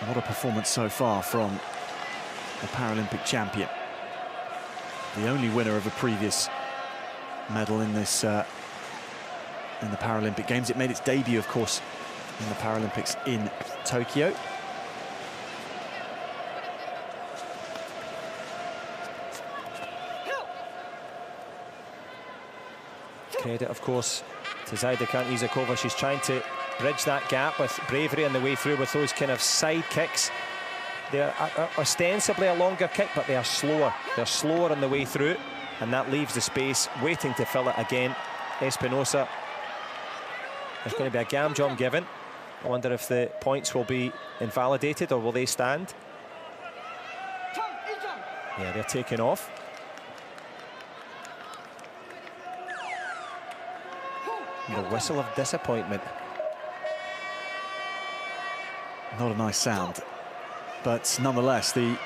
What a performance so far from the Paralympic champion. The only winner of a previous medal in this in the Paralympic Games. It made its debut, of course, in the Paralympics in Tokyo. Credit, of course, to Zaidekan Isakova. She's trying to bridge that gap with bravery on the way through with those kind of side kicks. They're ostensibly a longer kick, but they are slower. They're slower on the way through, and that leaves the space waiting to fill it again. Espinosa. There's going to be a Gamjom given. I wonder if the points will be invalidated or will they stand? Yeah, they're taken off. The whistle of disappointment. Not a nice sound, but nonetheless the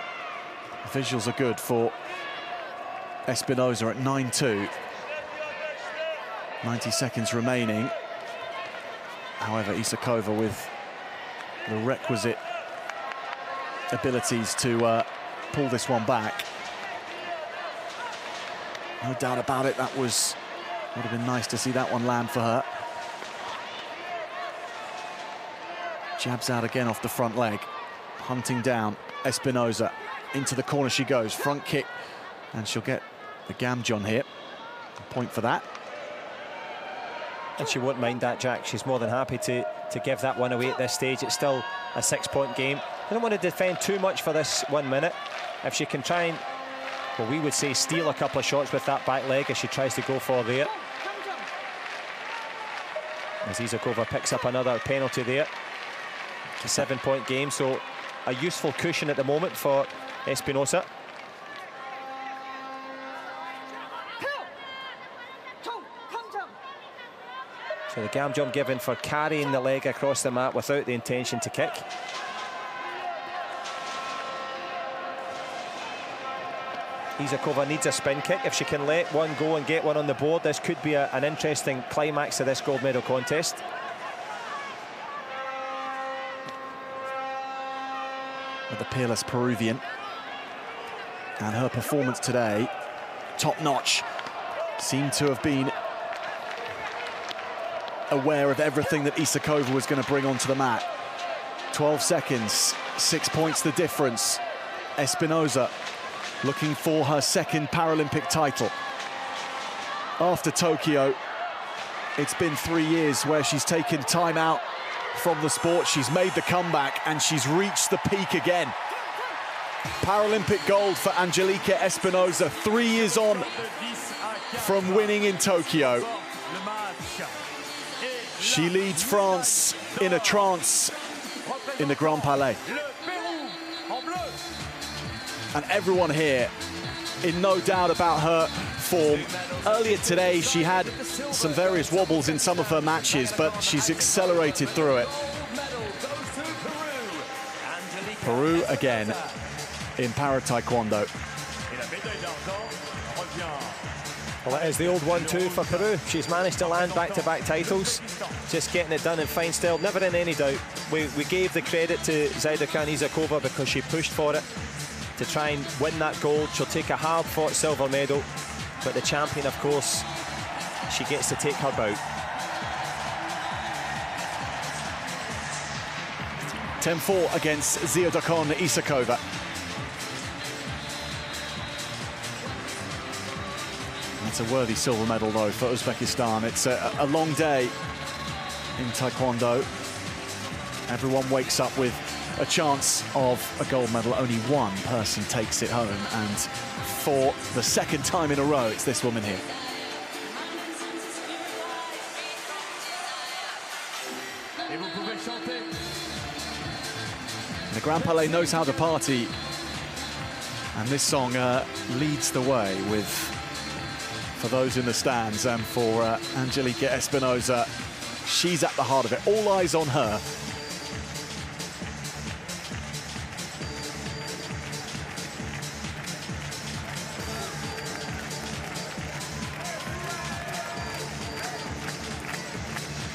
visuals are good for Espinosa at 9-2. 90 seconds remaining. However, Isakova with the requisite abilities to pull this one back. No doubt about it, that would have been nice to see that one land for her. Jabs out again off the front leg, hunting down Espinosa. Into the corner she goes, front kick, and she'll get the Gamjon here. A point for that. And she won't mind that, Jack. She's more than happy to give that one away at this stage. It's still a 6-point game. I don't want to defend too much for this 1 minute. If she can try and, well, we would say steal a couple of shots with that back leg as she tries to go for there. As Isakova picks up another penalty there. It's a 7-point game, so a useful cushion at the moment for Espinosa. So the Gamjum given for carrying the leg across the mat without the intention to kick. Isakova needs a spin kick. If she can let one go and get one on the board, this could be an interesting climax to this gold medal contest. The peerless Peruvian, and her performance today, top-notch. Seemed to have been aware of everything that Isakova was going to bring onto the mat. 12 seconds, 6 points the difference. Espinosa looking for her second Paralympic title. After Tokyo, it's been 3 years where she's taken time out from the sport. She's made the comeback and she's reached the peak again. Paralympic gold for Angelique Espinosa, 3 years on from winning in Tokyo. She leads France in a trance in the Grand Palais. And everyone here in no doubt about her form. Earlier today, she had some various wobbles in some of her matches, but she's accelerated through it. Peru again in Para Taekwondo. Well, it is the old 1-2 for Peru. She's managed to land back-to-back titles, just getting it done in fine style, never in any doubt. We gave the credit to Zaidukan Isakova because she pushed for it to try and win that gold. She'll take a hard-fought silver medal, but the champion, of course, she gets to take her bout. 10-4 against Zaidukan Isakova. That's a worthy silver medal, though, for Uzbekistan. It's a long day in Taekwondo. Everyone wakes up with a chance of a gold medal. Only one person takes it home, and for the second time in a row, it's this woman here. The Grand Palais knows how to party, and this song leads the way for those in the stands, and for Angelique Espinosa, she's at the heart of it. All eyes on her.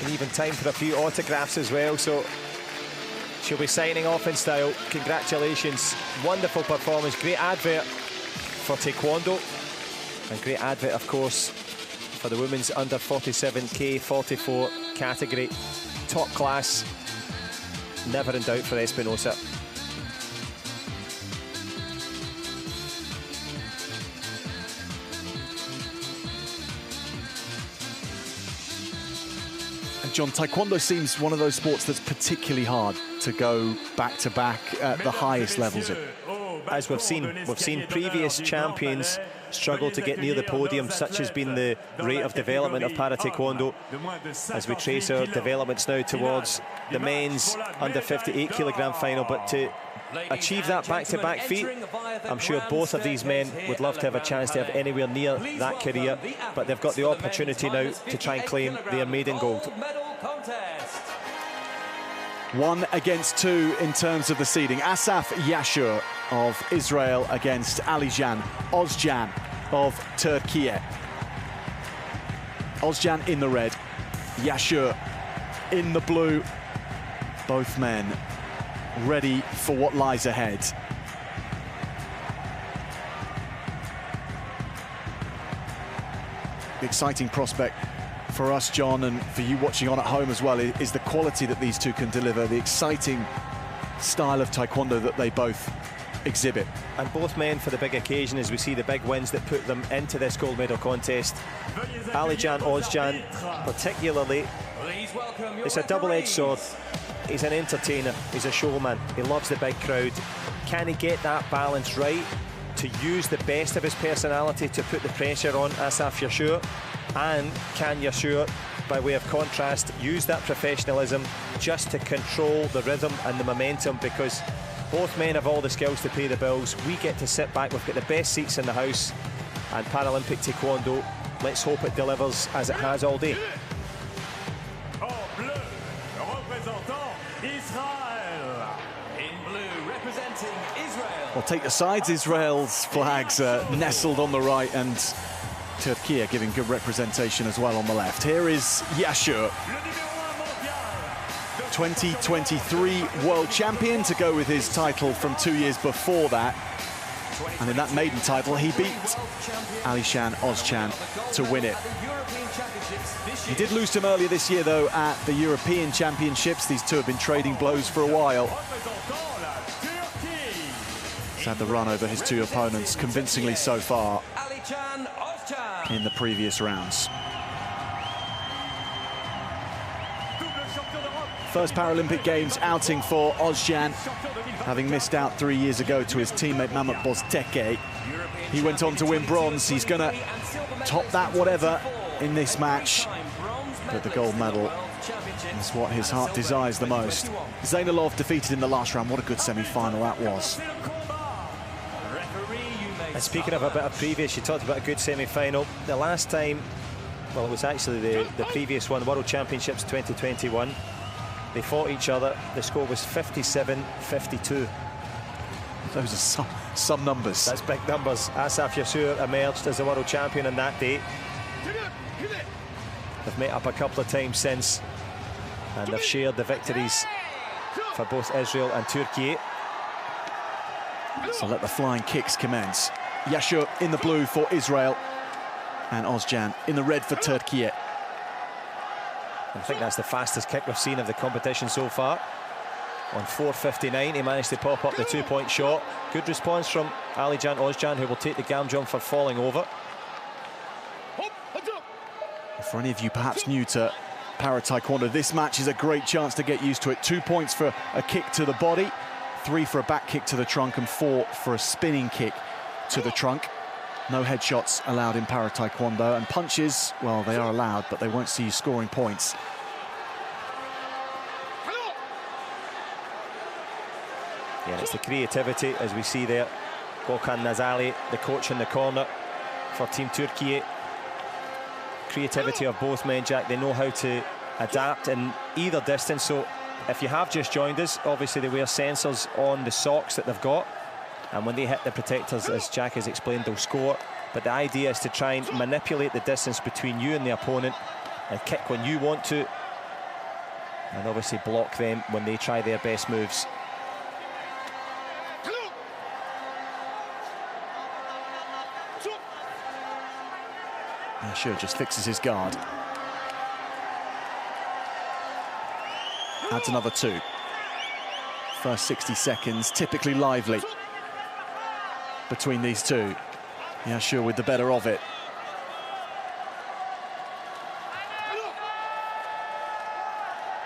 And even time for a few autographs as well, so she'll be signing off in style. Congratulations, wonderful performance, great advert for Taekwondo, and great advert, of course, for the women's under 47K 44 category. Top class, never in doubt for Espinosa. And John, Taekwondo seems one of those sports that's particularly hard to go back-to-back at the highest levels in. As we've seen previous champions struggle to get near the podium. Such has been the rate of development of Para Taekwondo. As we trace our developments now towards the men's under 58 kilogram final, but to achieve that back-to-back feat, I'm sure both of these men would love to have a chance to have anywhere near that career, but they've got the opportunity now to try and claim their maiden gold. 1 against 2 in terms of the seeding. Asaf Yashur of Israel against Alijan Ozcan of Turkey. Ozcan in the red, Yashur in the blue. Both men ready for what lies ahead. The exciting prospect for us, John, and for you watching on at home as well, is the quality that these two can deliver, the exciting style of Taekwondo that they both exhibit. And both men for the big occasion, as we see the big wins that put them into this gold medal contest. Alijan Ozcan particularly, it's a double-edged sword. He's an entertainer, he's a showman, he loves the big crowd. Can he get that balance right to use the best of his personality to put the pressure on Asaf Yashur? And can Yashur, by way of contrast, use that professionalism just to control the rhythm and the momentum? Because both men have all the skills to pay the bills. We get to sit back, we've got the best seats in the house, and Paralympic Taekwondo, let's hope it delivers as it has all day. They'll take the sides. Israel's flags nestled on the right, and Turkey giving good representation as well on the left. Here is Yaşar, 2023 world champion, to go with his title from 2 years before that. And in that maiden title, he beat Alishan Ozcan to win it. He did lose to him earlier this year, though, at the European Championships. These two have been trading blows for a while. He's had the run over his two opponents convincingly so far in the previous rounds. First Paralympic Games outing for Ozcan, having missed out 3 years ago to his teammate Mehmet Boztekke. He went on to win bronze. He's going to top that whatever in this match, but the gold medal is what his heart desires the most. Zainalov defeated in the last round. What a good semi-final that was. And speaking of a bit of previous, you talked about a good semi-final. The last time, well, it was actually the previous one, World Championships 2021. They fought each other. The score was 57-52. Those are some numbers. That's big numbers. Asaf Yaşar emerged as the world champion on that day. They've met up a couple of times since, and they've shared the victories for both Israel and Turkey. So let the flying kicks commence. Yaşar in the blue for Israel, and Ozcan in the red for Turkey. I think that's the fastest kick we've seen of the competition so far. On 4:59, he managed to pop up the two-point shot. Good response from Alishan Ozcan, who will take the Gamjum for falling over. For any of you perhaps new to Para-Taekwondo, this match is a great chance to get used to it. 2 points for a kick to the body, 3 for a back kick to the trunk, and 4 for a spinning kick to the trunk. No headshots allowed in Para-Taekwondo, and punches, well, they are allowed, but they won't see you scoring points. Yeah, it's the creativity, as we see there. Gökhan Nazali, the coach in the corner for Team Turkey. Creativity of both men, Jack. They know how to adapt in either distance. So if you have just joined us, obviously they wear sensors on the socks that they've got, and when they hit the protectors, as Jack has explained, they'll score. But the idea is to try and manipulate the distance between you and the opponent and kick when you want to, and obviously block them when they try their best moves. Yaşar just fixes his guard. Adds another 2. First 60 seconds, typically lively between these two. Yaşar with the better of it.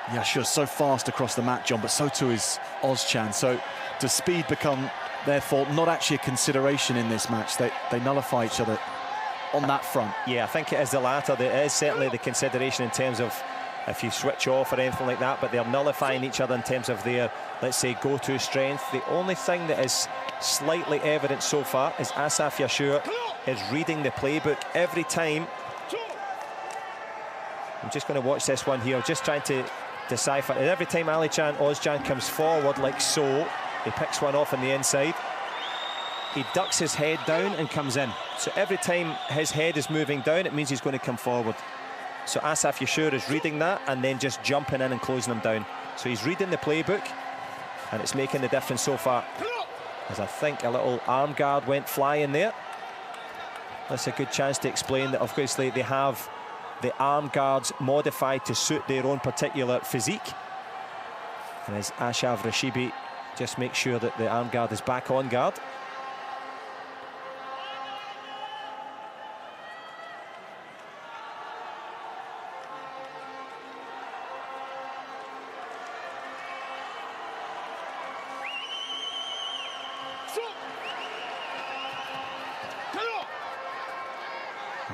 Yaşar so fast across the mat, John, but so too is Ozcan. So does speed become, therefore, not actually a consideration in this match? They nullify each other on that front. Yeah, I think it is the latter. There is certainly the consideration in terms of if you switch off or anything like that, but they're nullifying each other in terms of their, let's say, go-to strength. The only thing that is slightly evident so far is Asaf Yaşar is reading the playbook every time. I'm just going to watch this one here, just trying to decipher. And every time Alishan Ozcan comes forward like so, he picks one off on the inside. He ducks his head down and comes in. So every time his head is moving down, it means he's going to come forward. So Asaf Yaşar is reading that and then just jumping in and closing him down. So he's reading the playbook, and it's making the difference so far. As I think a little arm guard went flying there. That's a good chance to explain that obviously they have the arm guards modified to suit their own particular physique. And as Ashav Rashibi just makes sure that the arm guard is back on guard.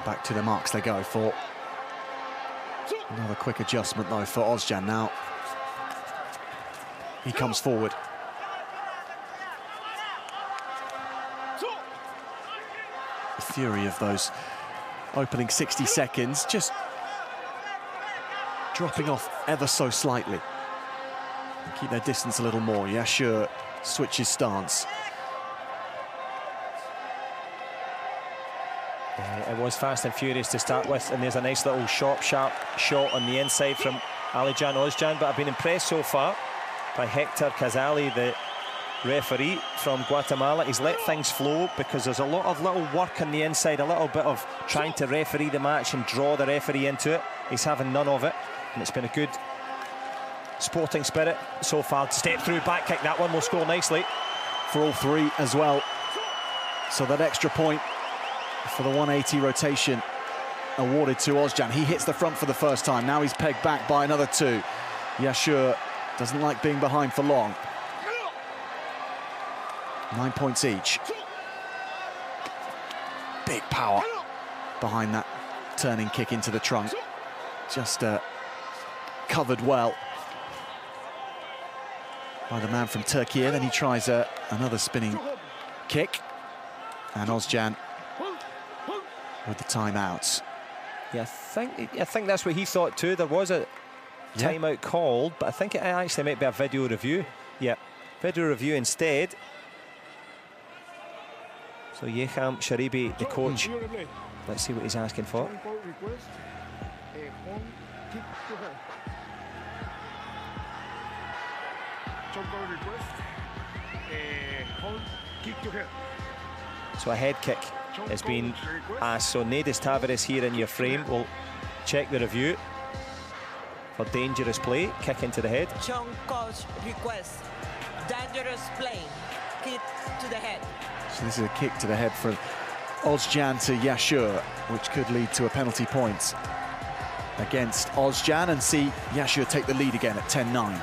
Back to the marks they go for another quick adjustment, though, for Ozcan now. He comes forward. The fury of those opening 60 seconds, just dropping off ever so slightly. And keep their distance a little more. Yaşar switches stance. It was fast and furious to start with, and there's a nice little sharp shot on the inside from Alijan Ozcan, but I've been impressed so far by Hector Casali, the referee from Guatemala. He's let things flow because there's a lot of little work on the inside, a little bit of trying to referee the match and draw the referee into it. He's having none of it, and it's been a good sporting spirit so far. Step through back kick, that one will score nicely. For all three as well. So that extra point for the 180 rotation awarded to Ozcan. He hits the front for the first time. Now he's pegged back by another two. Yashur doesn't like being behind for long. 9 points each. Big power behind that turning kick into the trunk. Just covered well by the man from Turkey. Then he tries another spinning kick. And Ozcan with the timeouts. Yeah, I think that's what he thought too. There was a timeout called, but I think it actually might be a video review. Yeah, video review instead. So Yeham Sharibi, the coach, let's see what he's asking for. So a head kick has been asked. So Nedis Tavares here in your frame will check the review for dangerous play, kick into the head. Chong coach request dangerous play, kick to the head. So this is a kick to the head from Ozcan to Yashur, which could lead to a penalty point against Ozcan, and see Yashur take the lead again at 10-9.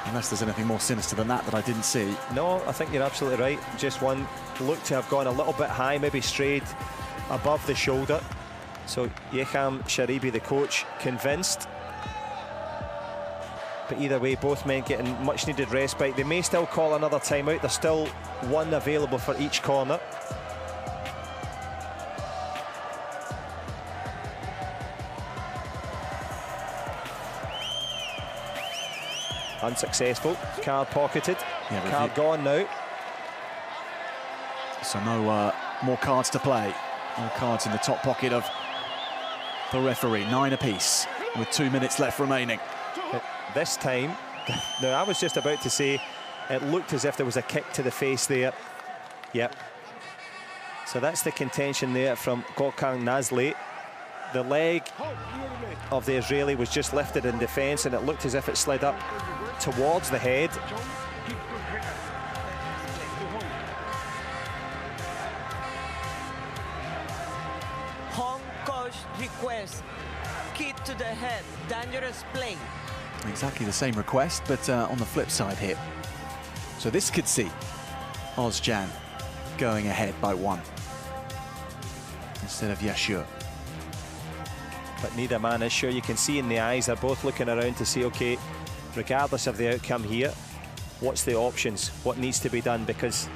Unless there's anything more sinister than that I didn't see. No, I think you're absolutely right. Just one looked to have gone a little bit high, maybe strayed above the shoulder. So Yeham Sharibi, the coach, convinced. But either way, both men getting much needed respite. They may still call another timeout. There's still one available for each corner. Unsuccessful. Card pocketed. Yeah, card gone now. So no more cards to play. More cards in the top pocket of the referee. 9 apiece with 2 minutes left remaining. This time, now I was just about to say, it looked as if there was a kick to the face there. Yep. So that's the contention there from Gökhan Nazlı. The leg of the Israeli was just lifted in defence, and it looked as if it slid up towards the head. Hong coach request kick to the head, dangerous play. Exactly the same request, but on the flip side here. So this could see Ozcan going ahead by 1 instead of Yashur. But neither man is sure. You can see in the eyes, they're both looking around to see, okay, regardless of the outcome here, what's the options? What needs to be done? Because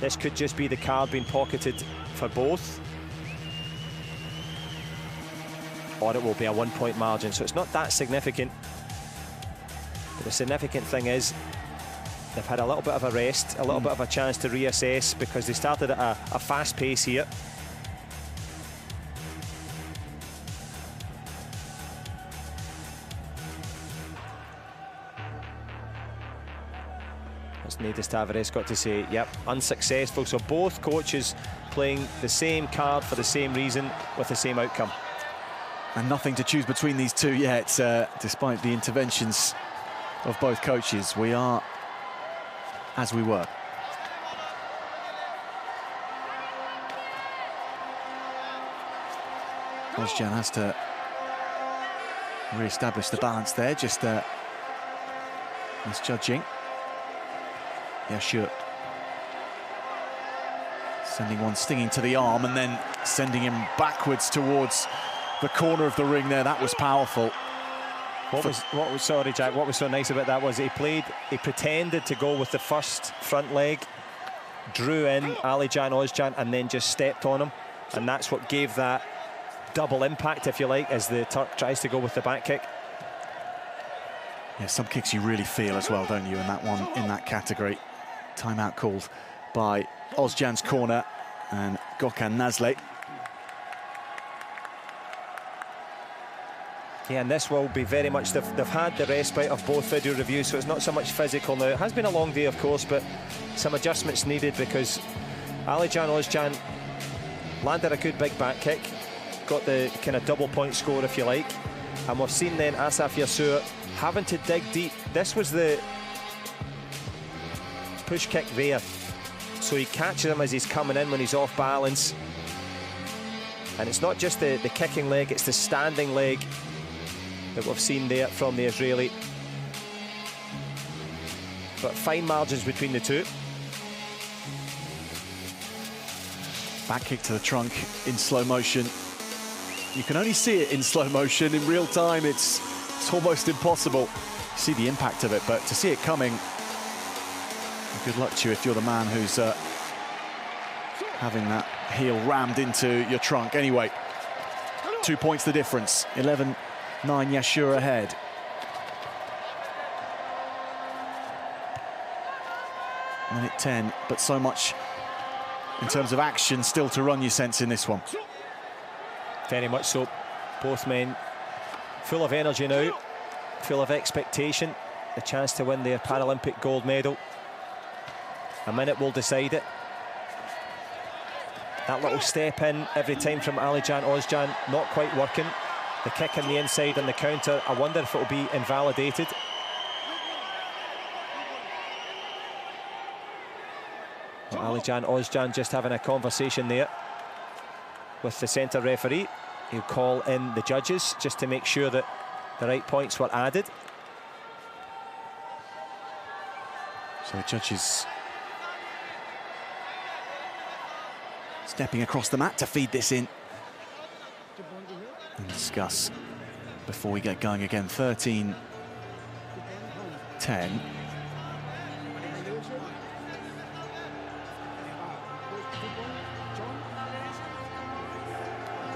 this could just be the card being pocketed for both, or it will be a 1 point margin. So it's not that significant. But the significant thing is they've had a little bit of a rest, a little bit of a chance to reassess, because they started at a fast pace here. As Nedis Tavares got to say, yep, unsuccessful. So both coaches playing the same card for the same reason with the same outcome. And nothing to choose between these two yet, despite the interventions of both coaches. We are as we were. Ozcan has to re-establish the balance there, just misjudging. Yashur sending one stinging to the arm and then sending him backwards towards the corner of the ring there. That was powerful. Sorry, Jack, what was so nice about that was he pretended to go with the first front leg, drew in Alijan Ozcan, and then just stepped on him. And that's what gave that double impact, if you like, as the Turk tries to go with the back kick. Yeah, some kicks you really feel as well, don't you, in that one, in that category. Timeout called by Ozcan's corner, and Gökhan Nazlı. Yeah, and this will be very much, they've had the respite of both video reviews, so it's not so much physical now. It has been a long day, of course, but some adjustments needed because Alican Özcan landed a good big back kick, got the kind of double point score, if you like, and we've seen then Asaf Yasur having to dig deep. This was the push kick there, so he catches him as he's coming in when he's off balance, and it's not just the kicking leg, it's the standing leg that we've seen there from the Israeli. But fine margins between the two. Back kick to the trunk in slow motion. You can only see it in slow motion. In real time, it's almost impossible to see the impact of it, but to see it coming, good luck to you if you're the man who's having that heel rammed into your trunk. Anyway, 2 points the difference. 11-9 Yasur ahead. Minute 10, but so much in terms of action still to run, you sense, in this one. Very much so. Both men full of energy now, full of expectation, the chance to win their Paralympic gold medal. A minute will decide it. That little step in every time from Alican Özcan, not quite working. The kick on the inside and the counter, I wonder if it will be invalidated. Well, Alican Özcan just having a conversation there with the centre referee. He'll call in the judges just to make sure that the right points were added. So the judges stepping across the mat to feed this in and discuss before we get going again. 13-10.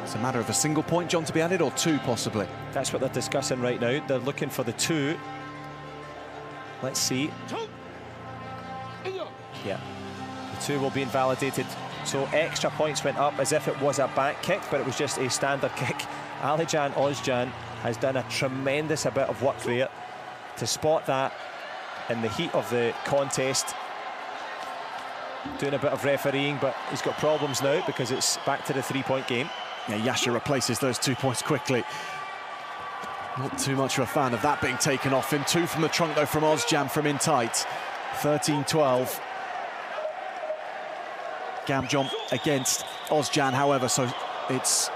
It's a matter of a single point, John, to be added, or two possibly? That's what they're discussing right now. They're looking for the two. Let's see. Yeah, the two will be invalidated. So extra points went up as if it was a back kick, but it was just a standard kick. Alican Özcan has done a tremendous bit of work there to spot that in the heat of the contest. Doing a bit of refereeing, but he's got problems now because it's back to the 3-point game. Yeah, Yasur replaces those 2 points quickly. Not too much of a fan of that being taken off him. Two from the trunk, though, from Özcan from in tight. 13-12. Gamjon against Özcan, however, so it's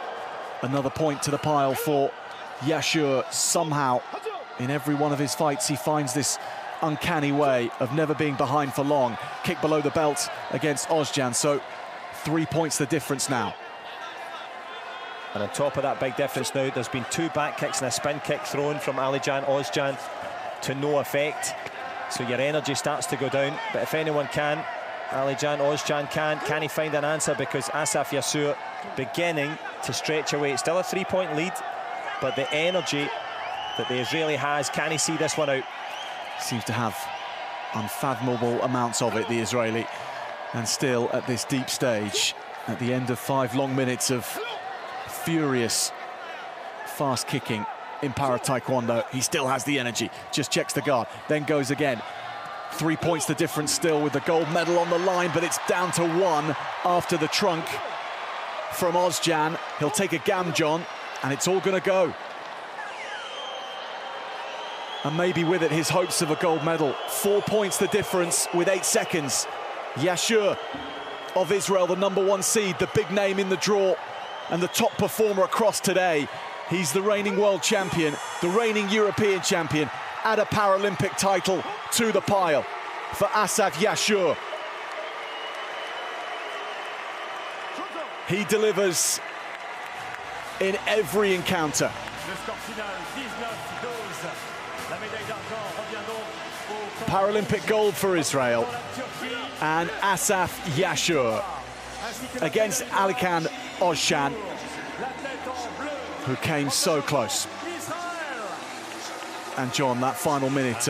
another point to the pile for Yasur. Somehow, in every one of his fights, he finds this uncanny way of never being behind for long. Kick below the belt against Özcan, so 3 points the difference now. And on top of that big difference now, there's been two back kicks and a spin kick thrown from Alican Özcan to no effect. So your energy starts to go down, but if anyone can, Alican Özcan can he find an answer, because Asaf Yasur beginning to stretch away. It's still a 3-point lead, but the energy that the Israeli has, can he see this one out? Seems to have unfathomable amounts of it, the Israeli. And still at this deep stage, at the end of 5 long minutes of furious, fast kicking in para taekwondo, he still has the energy. Just checks the guard, then goes again. 3 points the difference still with the gold medal on the line, but it's down to 1 after the trunk from Özcan. He'll take a Gamjon, and it's all going to go. And maybe with it, his hopes of a gold medal. 4 points the difference with 8 seconds. Yasur of Israel, the #1 seed, the big name in the draw, and the top performer across today. He's the reigning world champion, the reigning European champion, add a Paralympic title to the pile for Asaf Yasur. He delivers in every encounter. Paralympic gold for Israel, and Asaf Yasur against Alican Özcan, who came so close. And John, that final minute,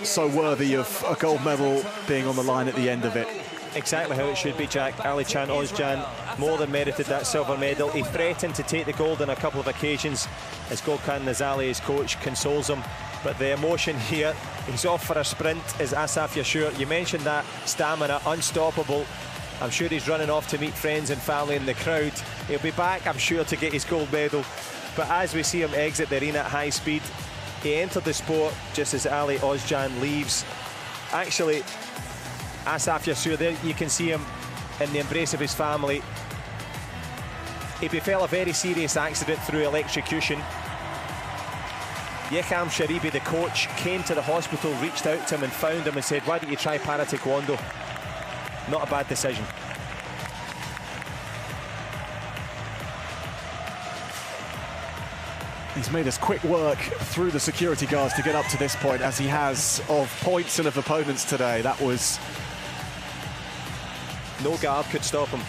so worthy of a gold medal being on the line at the end of it. exactly how it should be, Jack. Ali Chan Ozcan more than merited that silver medal. He threatened to take the gold on a couple of occasions as Gokhan Nazali, his coach, consoles him. But the emotion here, he's off for a sprint, is Asaf Yashur. You mentioned that stamina, unstoppable. I'm sure he's running off to meet friends and family in the crowd. He'll be back, I'm sure, to get his gold medal. But as we see him exit the arena at high speed, he entered the sport just as Ali Ozcan leaves. Actually, Asaf Yashur, there you can see him in the embrace of his family. He befell a very serious accident through electrocution. Yekham Sharibi, the coach, came to the hospital, reached out to him and found him and said, why don't you try para-taekwondo? Not a bad decision. He's made us quick work through the security guards to get up to this point, as he has of points and of opponents today. That was... no guard could stop him.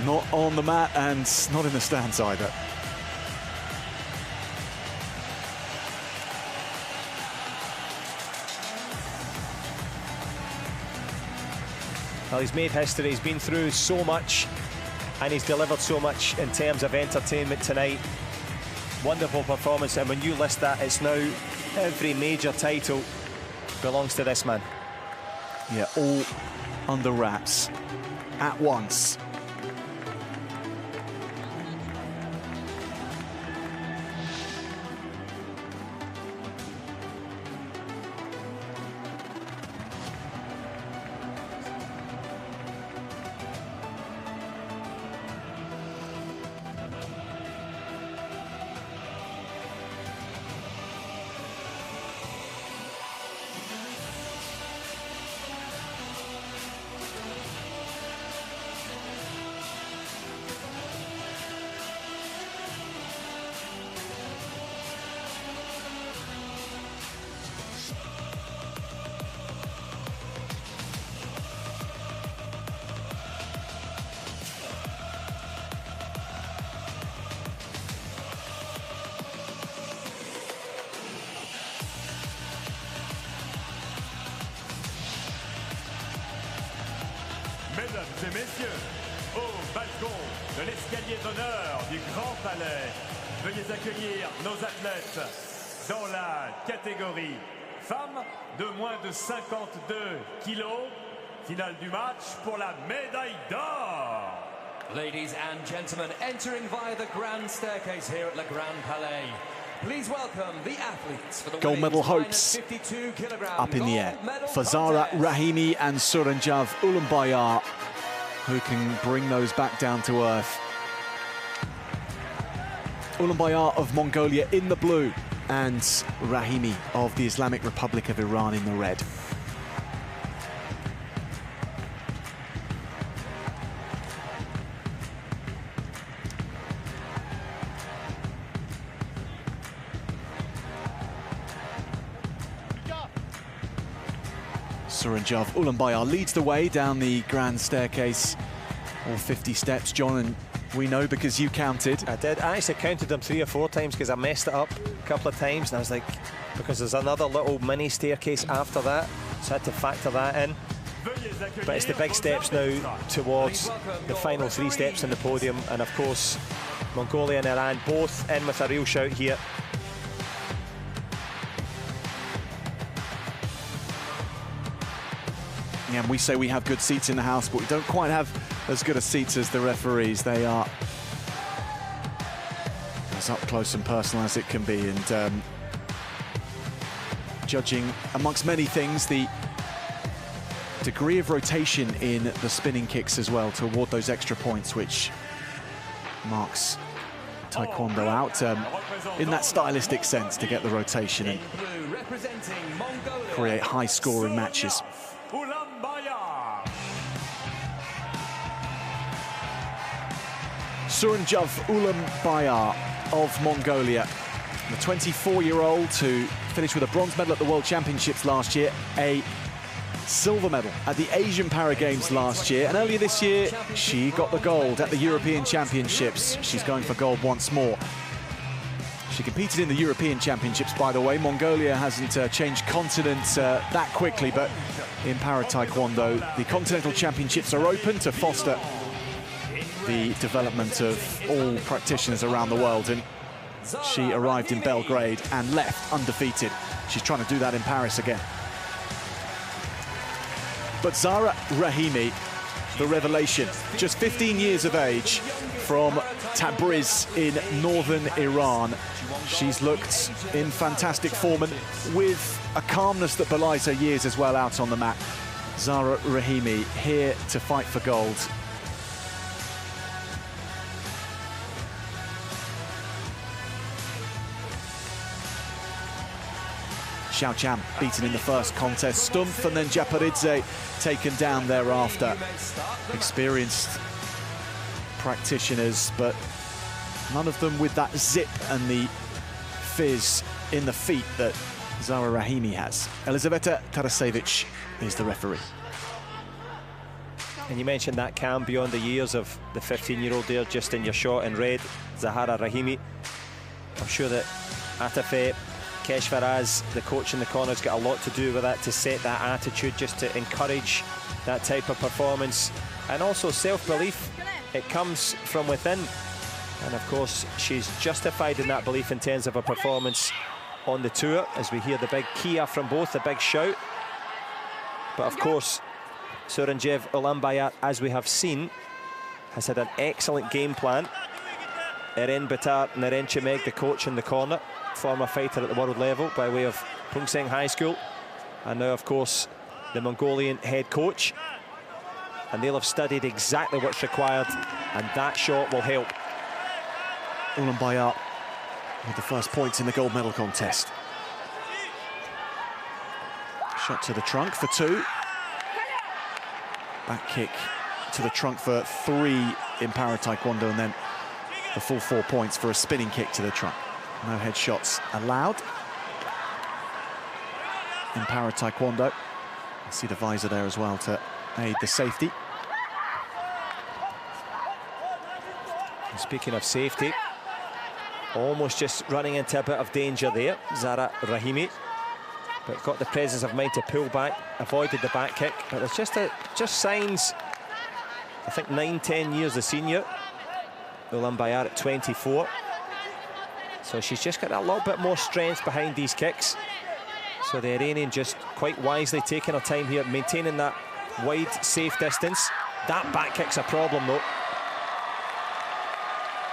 Not on the mat and not in the stands either. Well, he's made history, he's been through so much and he's delivered so much in terms of entertainment tonight. Wonderful performance, and when you list that, it's now every major title belongs to this man. Yeah, all under wraps at once. Mesdames et messieurs, au balcon de l'escalier d'honneur du Grand Palais, veuillez accueillir nos athlètes dans la catégorie femmes de moins de 52 kilos. Finale du match pour la médaille d'or. Ladies and gentlemen, entering via the grand staircase here at Le Grand Palais. Please welcome the athletes for the gold medal hopes up in the air for Zara Rahimi and Suranjav Ulambayar, who can bring those back down to earth. Ulambayar of Mongolia in the blue and Rahimi of the Islamic Republic of Iran in the red. Suranjav Ulambayar leads the way down the grand staircase, all 50 steps, John, and we know because you counted. I did. I actually counted them 3 or 4 times because I messed it up a couple of times, and I was like, because there's another little mini staircase after that, so I had to factor that in. But it's the big steps now towards the final 3 steps on the podium, and of course Mongolia and Iran both in with a real shout here. Yeah, and we say we have good seats in the house, but we don't quite have as good a seats as the referees. They are as up close and personal as it can be, and judging, amongst many things, the degree of rotation in the spinning kicks as well to award those extra points, which marks Taekwondo out in that stylistic sense, to get the rotation and create high-scoring matches. Suranjav Ulambayar of Mongolia, the 24-year-old who finished with a bronze medal at the World Championships last year, a silver medal at the Asian Para Games last year, and earlier this year she got the gold at the European Championships. She's going for gold once more. She competed in the European Championships, by the way. Mongolia hasn't changed continents that quickly, but in Para-Taekwondo, the Continental Championships are open to foster the development of all practitioners around the world. And she arrived in Belgrade and left undefeated. She's trying to do that in Paris again. But Zahra Rahimi, the revelation, just 15 years of age, from Tabriz in northern Iran. She's looked in fantastic form and with a calmness that belies her years as well out on the mat. Zahra Rahimi here to fight for gold. Xiaoqian beaten in the first contest, Stumpf, and then Japaridze taken down thereafter. Experienced practitioners, but none of them with that zip and the fizz in the feet that Zahra Rahimi has. Elizaveta Tarasevich is the referee. And you mentioned that calm beyond the years of the 15-year-old there, just in your shot in red, Zahra Rahimi. I'm sure that Atafe Keshvaraz, the coach in the corner, has got a lot to do with that, to set that attitude, just to encourage that type of performance. And also self-belief, it comes from within. And of course, she's justified in that belief in terms of her performance on the tour, as we hear the big kia from both, the big shout. But of course, Suranjev Ulanbayar, as we have seen, has had an excellent game plan. Eren Bitar Naren Chimeg, the coach in the corner, former fighter at the world level by way of Pungseng High School, and now of course the Mongolian head coach, and they'll have studied exactly what's required, and that shot will help. Ulanbayar with the first points in the gold medal contest. Shot to the trunk for 2. Back kick to the trunk for 3 in Para-Taekwondo, and then the full 4 points for a spinning kick to the trunk. No headshots allowed in Para-Taekwondo. You see the visor there as well to aid the safety. And speaking of safety, almost just running into a bit of danger there, Zahra Rahimi, but got the presence of mind to pull back, avoided the back kick. But there's just signs. I think 9-10 years the senior, Ulanbayar at 24. So she's just got a little bit more strength behind these kicks. So the Iranian just quite wisely taking her time here, maintaining that wide, safe distance. That back kick's a problem, though.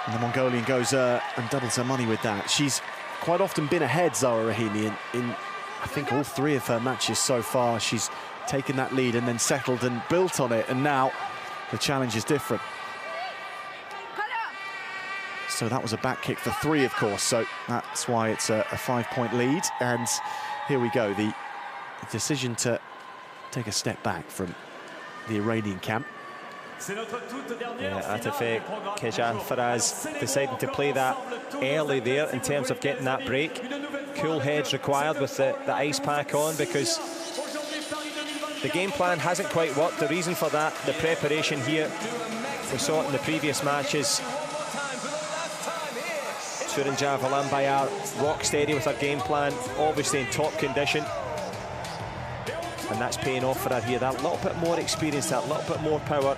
And the Mongolian goes and doubles her money with that. She's quite often been ahead, Zahra Rahimi, in I think all 3 of her matches so far. She's taken that lead and then settled and built on it, and now the challenge is different. So that was a back kick for 3, of course, so that's why it's a 5-point lead. And here we go, the decision to take a step back from the Iranian camp. Yeah, Atafe Keshvaraz deciding to play that early there in terms of getting that break. Cool heads required with the ice pack on, because the game plan hasn't quite worked. The reason for that, the preparation here, we saw it in the previous matches. Suranjev Ulanbayar rock steady with her game plan, obviously in top condition, and that's paying off for her here. That little bit more experience, that little bit more power,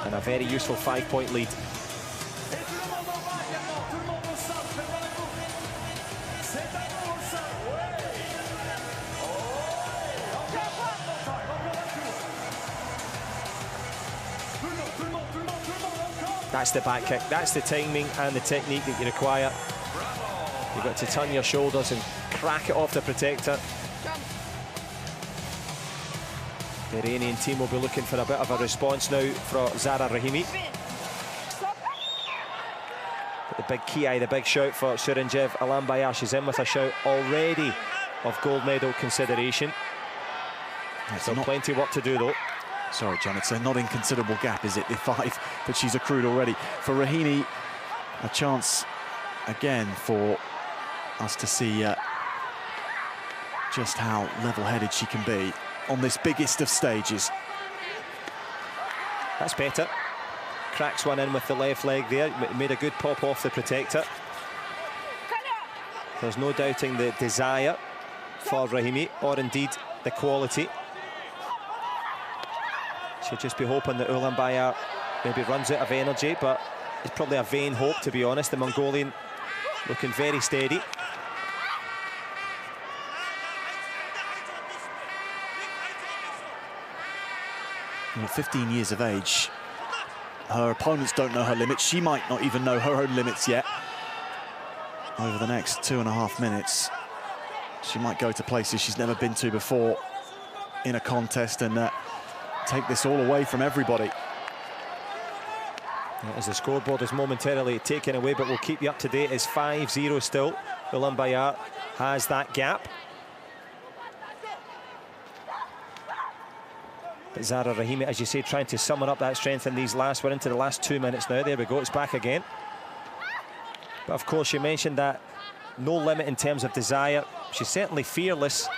and a very useful 5-point lead. That's the back kick, that's the timing and the technique that you require. You've got to turn your shoulders and crack it off the protector. The Iranian team will be looking for a bit of a response now for Zahra Rahimi. But the big ki, the big shout for Suranjev Ulanbayar. She's in with a shout already of gold medal consideration. So plenty of work to do though. Sorry, John, it's a not inconsiderable gap, is it? The 5 that she's accrued already. For Rahimi, a chance again for us to see just how level-headed she can be on this biggest of stages. That's better. cracks one in with the left leg there. Made a good pop off the protector. There's no doubting the desire for Rahimi, or indeed the quality. Should just be hoping that Ulaanbaatar maybe runs out of energy, but it's probably a vain hope, to be honest. The Mongolian looking very steady. 15 years of age. Her opponents don't know her limits. She might not even know her own limits yet. Over the next 2.5 minutes, she might go to places she's never been to before in a contest and take this all away from everybody. As the scoreboard is momentarily taken away, but we'll keep you up to date. It's 5-0 still. Ulaanbaatar has that gap. But Zahra Rahimi, as you say, trying to summon up that strength in these last, we're into the last 2 minutes now. There we go, it's back again. But of course, you mentioned that no limit in terms of desire. She's certainly fearless,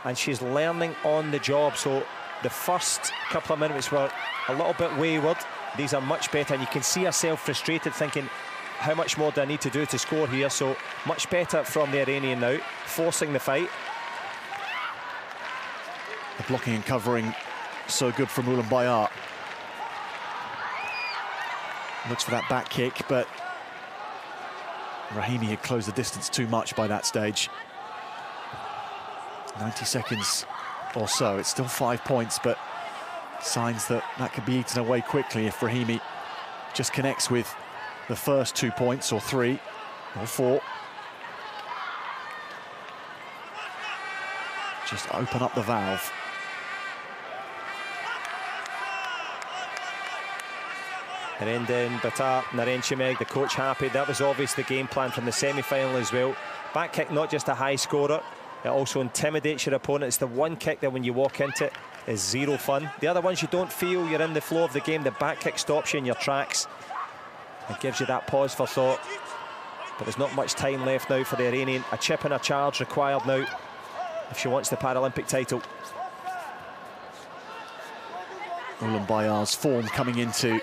and she's learning on the job. So the first couple of minutes were a little bit wayward. These are much better, and you can see herself frustrated, thinking, how much more do I need to do to score here? So much better from the Iranian now, forcing the fight. The blocking and covering, so good from Ulaanbaatar. Looks for that back kick, but Rahimi had closed the distance too much by that stage. 90 seconds or so. It's still 5 points, but signs that that could be eaten away quickly if Rahimi just connects with the first 2 points, or 3 or 4. Just open up the valve. Narendran Bhatta, Naren Chimeg, the coach, happy. That was obvious the game plan from the semi-final as well. Back kick, not just a high scorer, it also intimidates your opponent. It's the one kick that when you walk into it is zero fun. The other ones you don't feel you're in the flow of the game. The back kick stops you in your tracks. It gives you that pause for thought. But there's not much time left now for the Iranian. A chip and a charge required now if she wants the Paralympic title. Ulaanbaatar's form coming into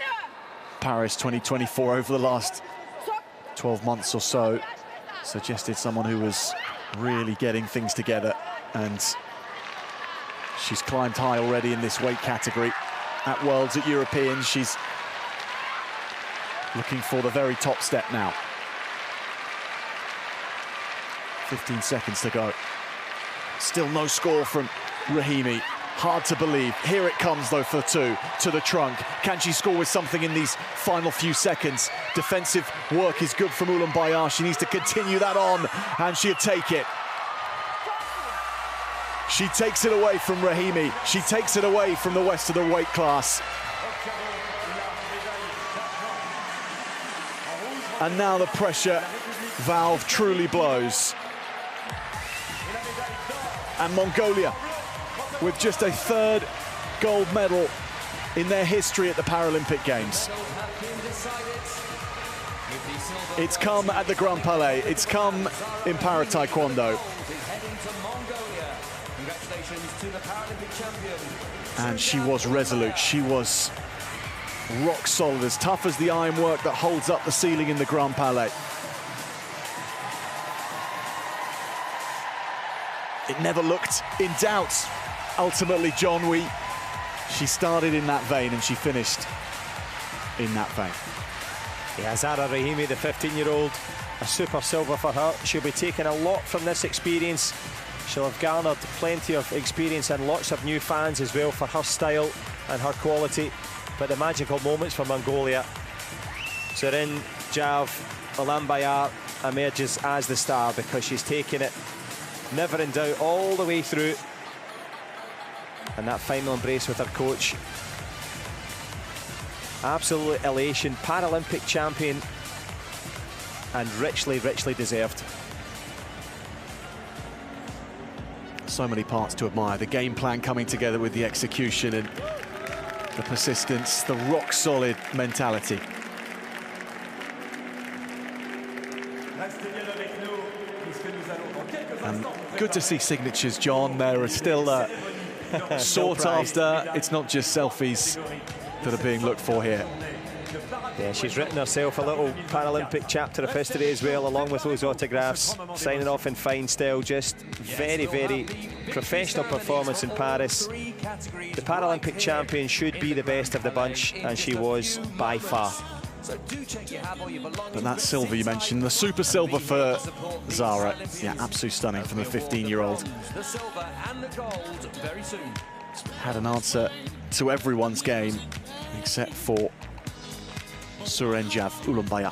Paris 2024 over the last 12 months or so suggested someone who was really getting things together, and she's climbed high already in this weight category. At Worlds, at Europeans, she's looking for the very top step now. 15 seconds to go. Still no score from Rahimi. Hard to believe. Here it comes, though, for 2 to the trunk. Can she score with something in these final few seconds? Defensive work is good from Ulaanbaatar. She needs to continue that on, and she'll take it. She takes it away from Rahimi. She takes it away from the West of the weight class. And now the pressure valve truly blows. And Mongolia, with just a 3rd gold medal in their history at the Paralympic Games. It's come at the Grand Palais. It's come in Para Taekwondo. And she was resolute. She was rock solid, as tough as the ironwork that holds up the ceiling in the Grand Palais. It never looked in doubt. Ultimately, John, she started in that vein and she finished in that vein. Yeah, Zahra Rahimi, the 15-year-old, a super silver for her. She'll be taking a lot from this experience. She'll have garnered plenty of experience and lots of new fans as well for her style and her quality. But the magical moments for Mongolia. Surin Jav Ulaanbaatar emerges as the star because she's taken it never in doubt all the way through. And that final embrace with her coach. Absolute elation, Paralympic champion, and richly, richly deserved. So many parts to admire. The game plan coming together with the execution and the persistence, the rock-solid mentality. And good to see signatures, John. There are still sought after. It's not just selfies that are being looked for here. Yeah, she's written herself a little Paralympic chapter of history as well, along with those autographs, signing off in fine style. Just very, very professional performance in Paris. The Paralympic champion should be the best of the bunch, and she was by far. But that silver you mentioned, the super silver for Zara, yeah, absolutely stunning from the 15-year-old. Had an answer to everyone's game except for Surenjav Ulumbaya.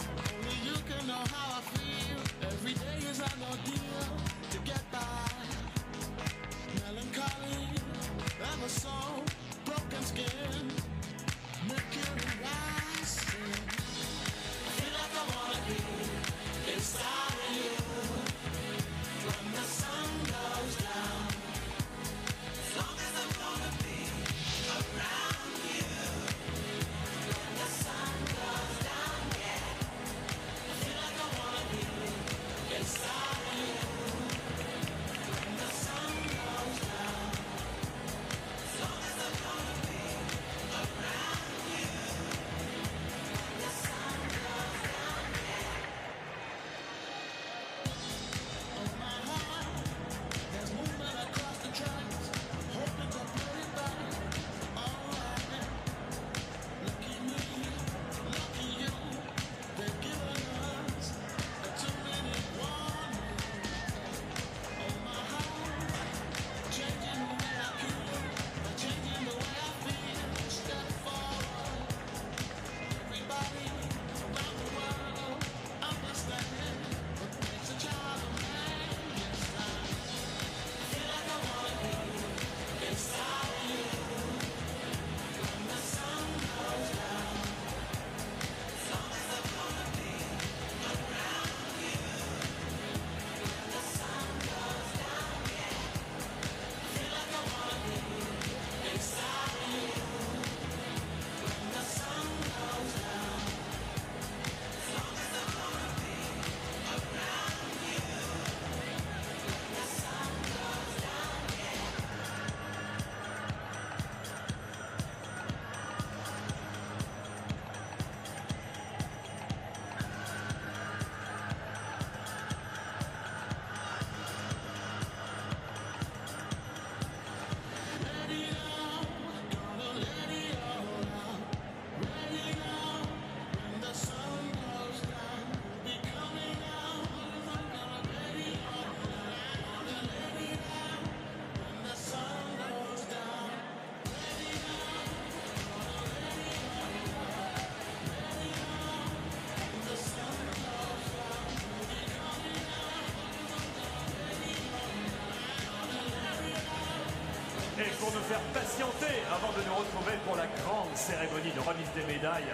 Et pour nous faire patienter avant de nous retrouver pour la grande cérémonie de remise des médailles,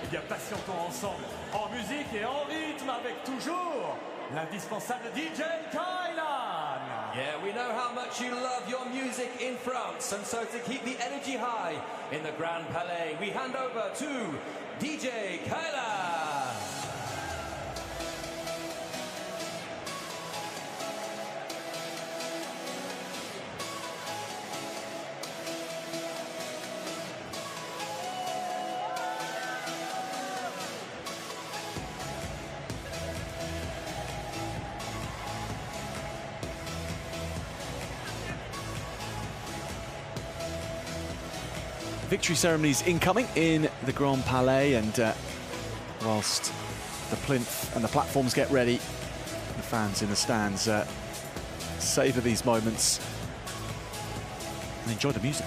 eh bien patientons ensemble en musique et en rythme avec toujours l'indispensable DJ Kylan. Yeah, we know how much you love your music in France, and so to keep the energy high in the Grand Palais, we hand over to DJ Kylan. Victory ceremonies incoming in the Grand Palais, and whilst the plinth and the platforms get ready, the fans in the stands savour these moments and enjoy the music.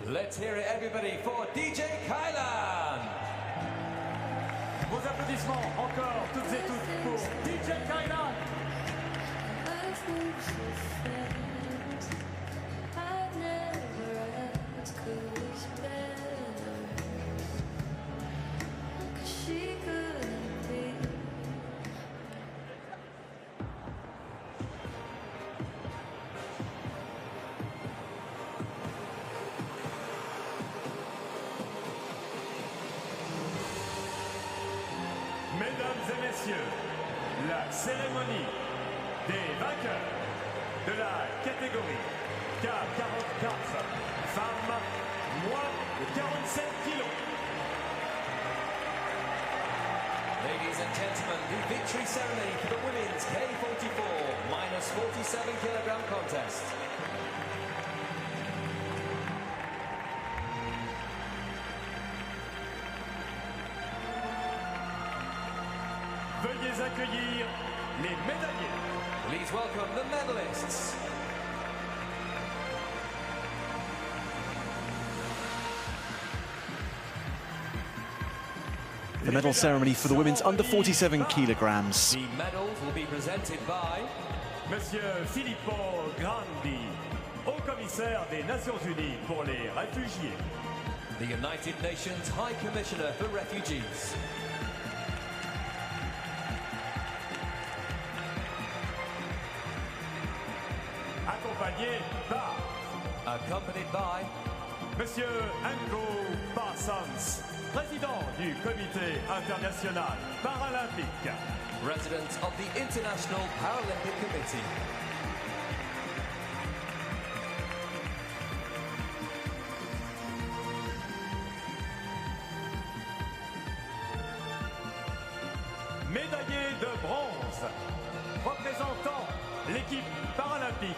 Let's hear it, everybody, for DJ Kailan. Vos applaudissements encore, toutes et tous, pour DJ Kailan. Mesdames et messieurs, la cérémonie des vainqueurs de la catégorie K44, femmes, moins de 47 kilos. Ladies and gentlemen, the victory ceremony for the women's K44 minus 47 kilogram contest. Veuillez accueillir les médaillés. Please welcome the medalists. The medal ceremony for the women's under 47 kilograms. The medals will be presented by Monsieur Filippo Grandi, haut-commissaire des Nations Unies pour les réfugiés. the United Nations High Commissioner for Refugees. Accompanied by Monsieur Andrew Parsons, président du Comité international paralympique, President of the International Paralympic Committee. Médaillé de bronze, représentant l'équipe paralympique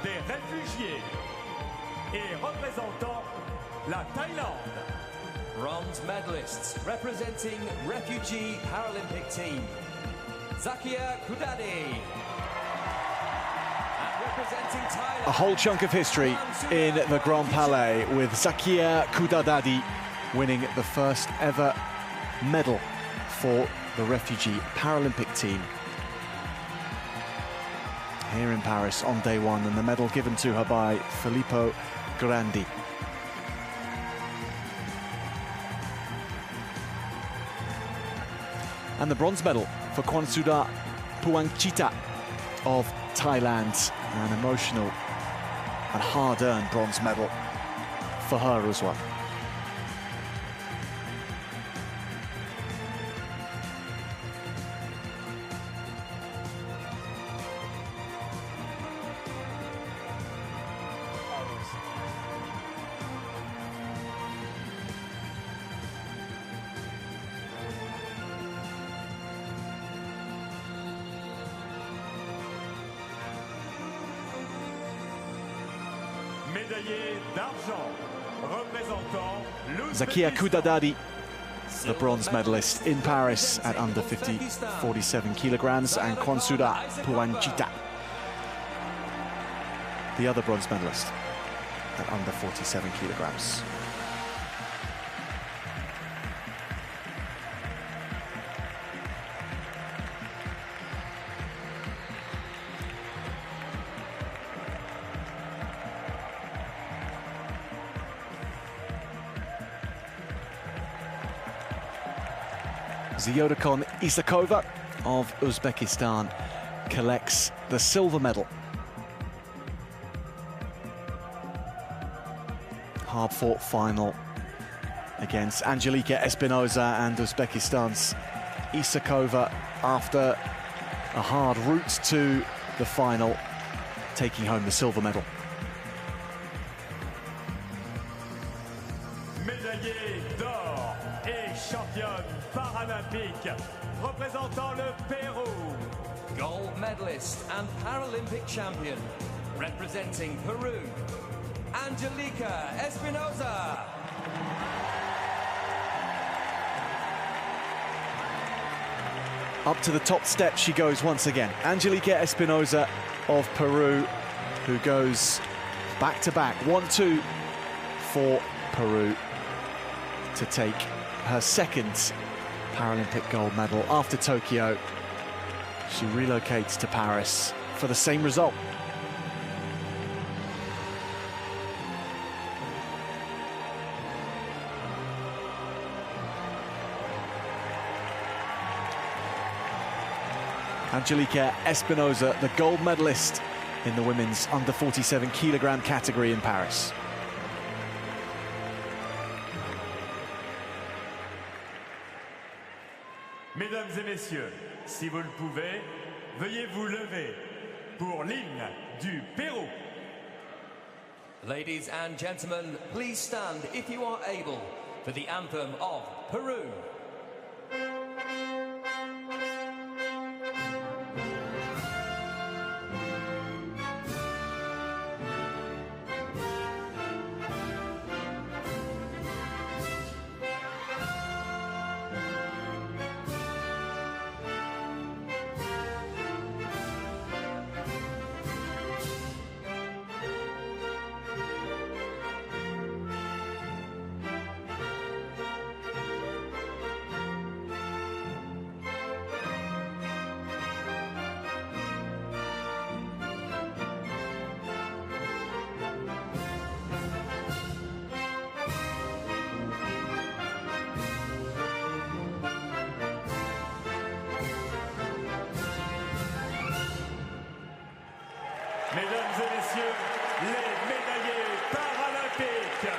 des réfugiés et représentant la Thaïlande. Bronze medalists representing refugee Paralympic team, Zakia Kudadi. And representing Thailand, a whole chunk of history in the Grand Palais with Zakia Kudadadi winning the first ever medal for the refugee Paralympic team here in Paris on day one, and the medal given to her by Filippo Grandi. And the bronze medal for Kwansuda Puangchita of Thailand, an emotional and hard-earned bronze medal for her as well. Médaillé d'argent, représentant Zakia Kudadadi, the bronze medalist in Paris at under 47 kilograms, and Kwansuda Puangchita, the other bronze medalist at under 47 kilograms. Ziyodakon Isakova of Uzbekistan collects the silver medal. Hard-fought final against Angelika Espinoza and Uzbekistan's Isakova after a hard route to the final, taking home the silver medal. Médaillée d'or et championne paralympique, représentant le Pérou. Gold medalist and Paralympic champion, representing Peru, Angelika Espinoza. Up to the top step she goes once again. Angelika Espinoza of Peru, who goes back-to-back, 1-2 for Peru to take her second Paralympic gold medal. After Tokyo, she relocates to Paris for the same result. Angelique Espinosa, the gold medalist in the women's under 47 kilogram category in Paris. Mesdames et messieurs, si vous le pouvez, veuillez vous lever pour l'hymne du Pérou. Ladies and gentlemen, please stand if you are able for the anthem of Peru. Mesdames et messieurs, les médaillés paralympiques.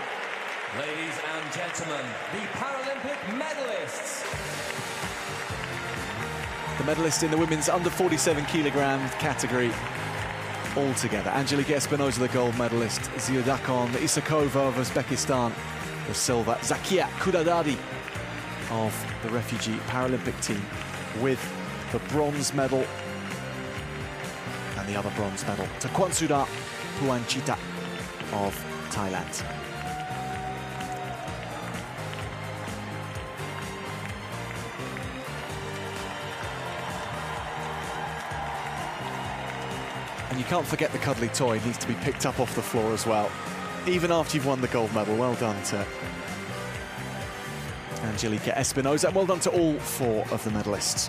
Ladies and gentlemen, the Paralympic medalists. The medalist in the women's under 47 kilogram category all together. Angelique Espinosa, the gold medalist. Ziadakon Isakova of Uzbekistan, the silver. Zakia Kudadadi of the refugee Paralympic team with the bronze medal. And the other bronze medal to Kwansuda Puanchita of Thailand. And you can't forget the cuddly toy. It needs to be picked up off the floor as well, even after you've won the gold medal. Well done to Angelique Espinosa, and well done to all four of the medalists.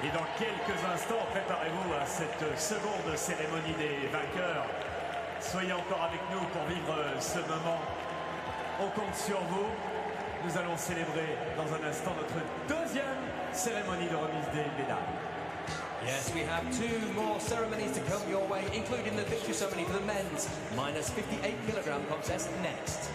Et dans quelques instants, préparez-vous à cette seconde cérémonie des vainqueurs. Soyez encore avec nous pour vivre ce moment. On compte sur vous. Nous allons célébrer dans un instant notre deuxième cérémonie de remise des médailles. Yes, we have two more ceremonies to come your way, including the victory ceremony for the men's minus 58 kilogram contest next.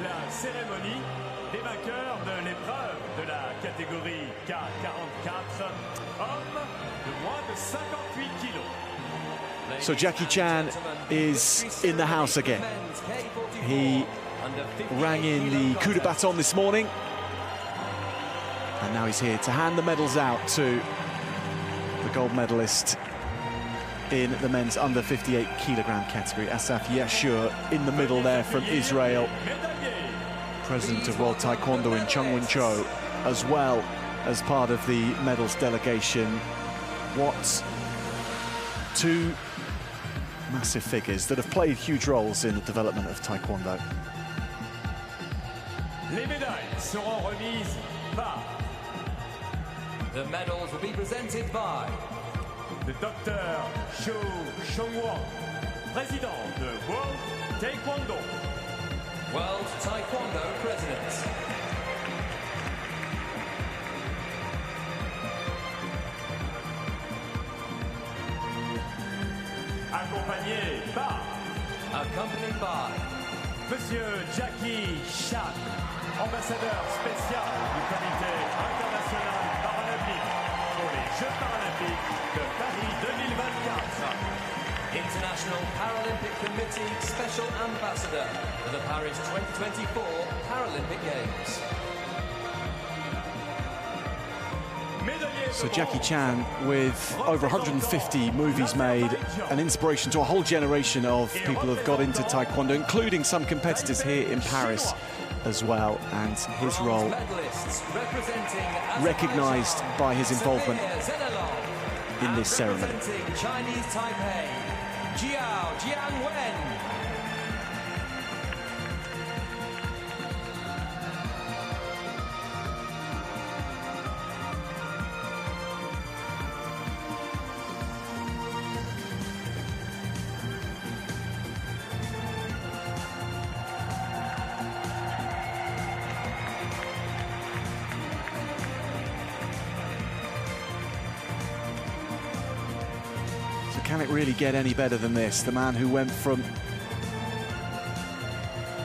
La cérémonie des vainqueurs de l'épreuve de la catégorie K44, hommes de moins de 58 kilos. So Jackie Chan is in the house again. He rang in the coup de baton this morning, and now he's here to hand the medals out to the gold medalist in the men's under 58 kilogram category, Asaf Yashur, in the middle there from Israel. President of World Taekwondo in Chung-Won Cho, as well as part of the medals delegation. What two massive figures that have played huge roles in the development of Taekwondo. Les médailles seront remises par. The medals will be presented by le Dr Cho Chong-won, président de World Taekwondo. World Taekwondo President. Accompanied by Monsieur Jackie Chan, ambassadeur spécial du Comité international paralympique pour les Jeux paralympiques de Paris 2024. International Paralympic Committee Special Ambassador for the Paris 2024 Paralympic Games. So Jackie Chan, with over 150 movies made, an inspiration to a whole generation of people who have got into Taekwondo, including some competitors here in Paris as well, and his role recognised by his involvement in this ceremony. Chinese Taipei, Jiao Jiangwen. Can it really get any better than this? The man who went from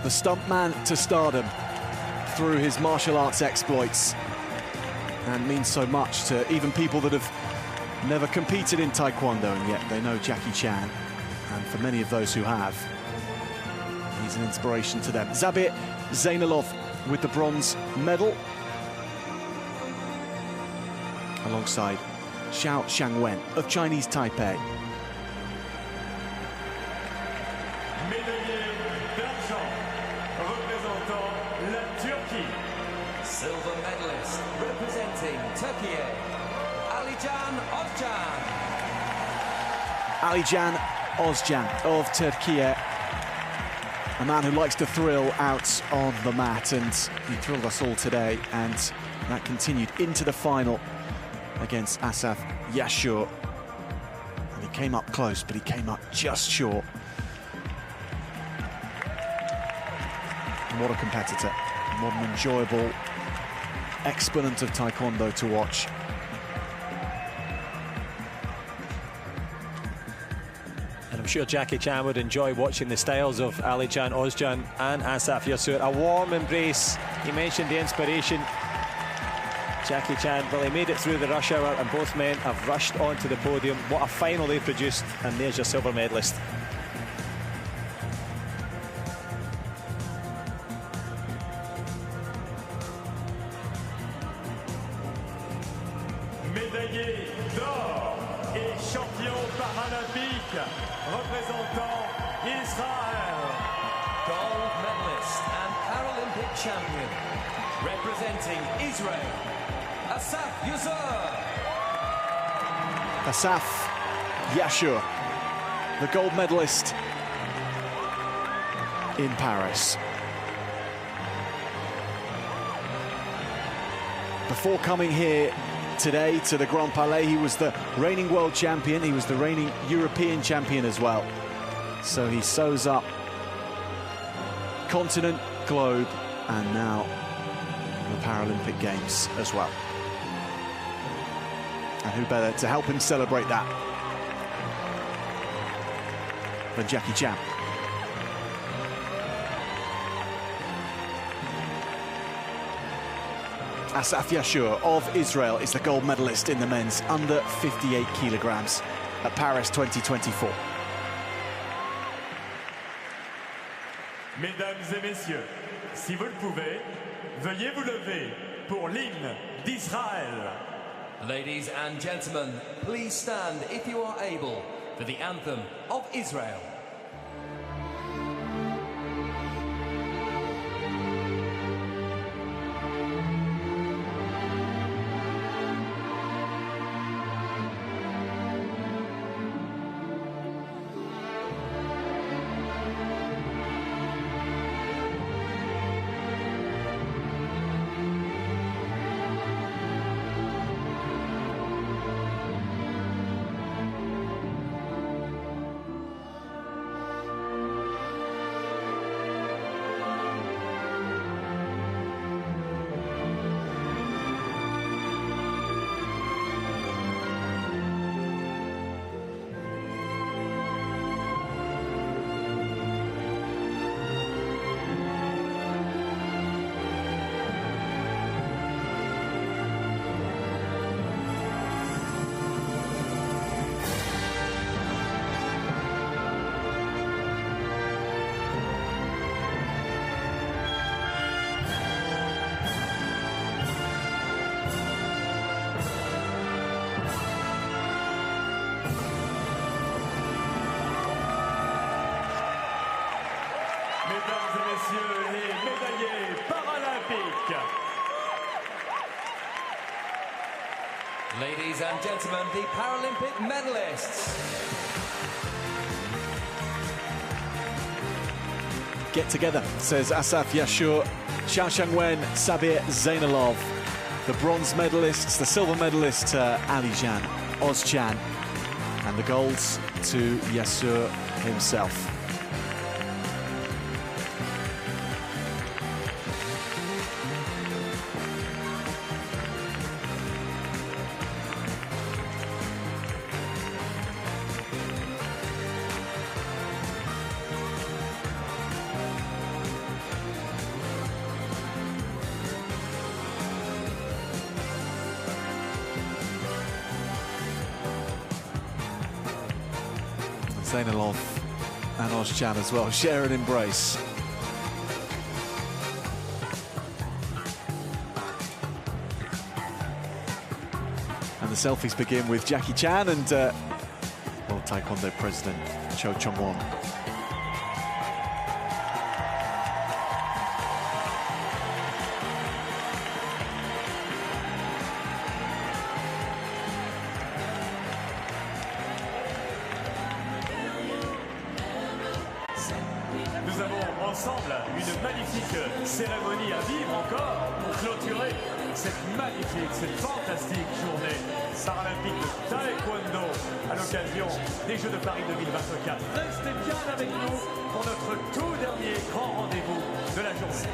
the stuntman to stardom through his martial arts exploits, and means so much to even people that have never competed in Taekwondo, and yet they know Jackie Chan. And for many of those who have, he's an inspiration to them. Zabir Zainalov with the bronze medal, alongside Xiao Shangwen of Chinese Taipei. Silver medalist representing Turkey, Alican Ozcan. Alican Ozcan of Turkey, a man who likes to thrill out on the mat, and he thrilled us all today, and that continued into the final against Asaf Yashur. And he came up close, but he came up just short. And what a competitor, and what an enjoyable exponent of Taekwondo to watch. And I'm sure Jackie Chan would enjoy watching the styles of Alican Ozcan and Asaf Yashur. A warm embrace. He mentioned the inspiration. Jackie Chan, well, he made it through the rush hour, and both men have rushed onto the podium. What a final they produced, and there's your silver medalist. médaillé d'or et champion paralympique représentant Israël. Gold medalist and Paralympic champion representing Israel, Asaf Yashur. Asaf Yashur, the gold medalist in Paris. Before coming here today to the Grand Palais, he was the reigning world champion, he was the reigning European champion as well. So he sews up continent, globe, and now the Paralympic Games as well. And who better to help him celebrate that than Jackie Chan. Asaf Yashur of Israel is the gold medalist in the men's under 58 kilograms at Paris 2024. Mesdames et messieurs, si vous le pouvez, veuillez vous lever pour l'hymne d'Israël. Ladies and gentlemen, please stand if you are able for the anthem of Israel. Mesdames et messieurs, les médaillés paralympiques. Ladies and gentlemen, the Paralympic medalists. Get together, says Asaf Yashur, Xiao Shangwen, Sabir Zainalov. The bronze medalists, the silver medalist Ali Jan, Ozcan, and the golds to Yashur himself. Zainalov and Ozcan as well share an embrace. And the selfies begin with Jackie Chan and World Taekwondo President Cho Chong-won. Nous avons ensemble une magnifique cérémonie à vivre encore pour clôturer cette magnifique, cette fantastique journée paralympique de Taekwondo à l'occasion des Jeux de Paris 2024. Restez bien avec nous pour notre tout dernier grand rendez-vous de la journée.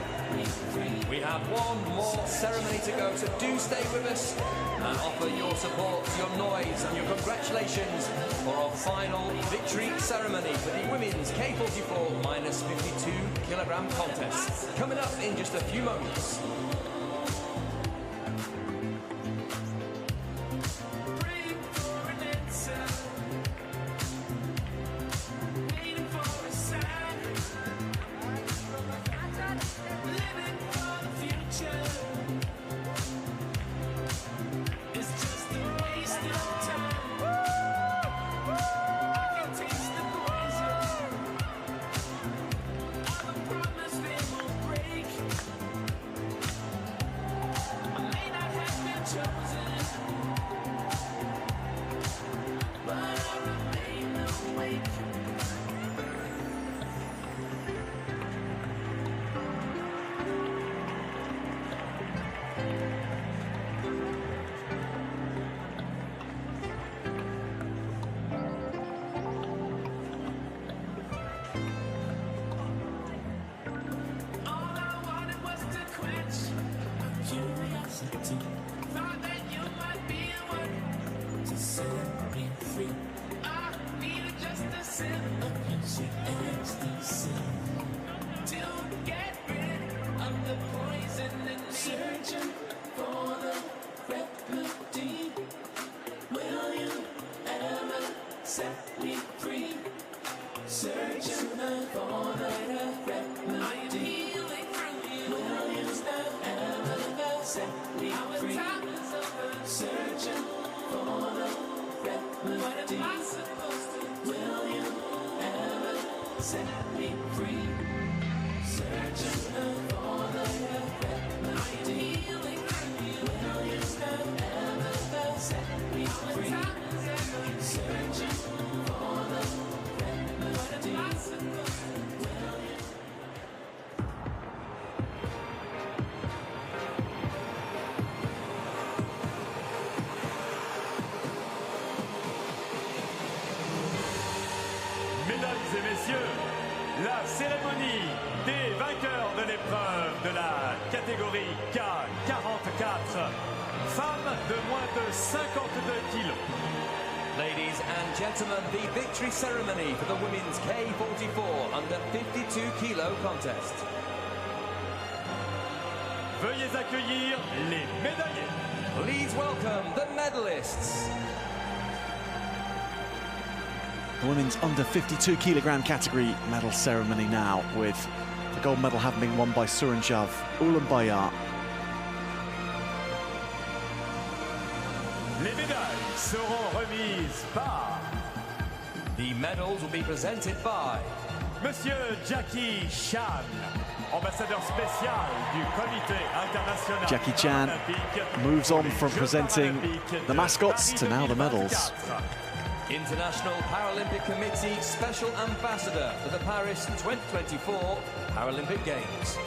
We have one more ceremony to go, so do stay with us and offer your support, your noise and your congratulations for our final victory ceremony for the women's K44 minus 52 kilogram contest. Coming up in just a few moments. Mesdames et messieurs, la cérémonie des vainqueurs de l'épreuve de la catégorie K44, femmes de moins de 52 kilos. Ladies and gentlemen, the victory ceremony for the women's K44 under 52 kilo contest. Veuillez accueillir les médaillés. Please welcome the medalists. The women's under 52 kilogram category medal ceremony now, with the gold medal having been won by Suranjav Ulambayar. Les médailles seront remises par... The medals will be presented by Monsieur Jackie Chan, ambassadeur spécial du Comité international. Jackie Chan moves on from presenting the mascots to now the medals. International Paralympic Committee Special Ambassador for the Paris 2024 Paralympic Games.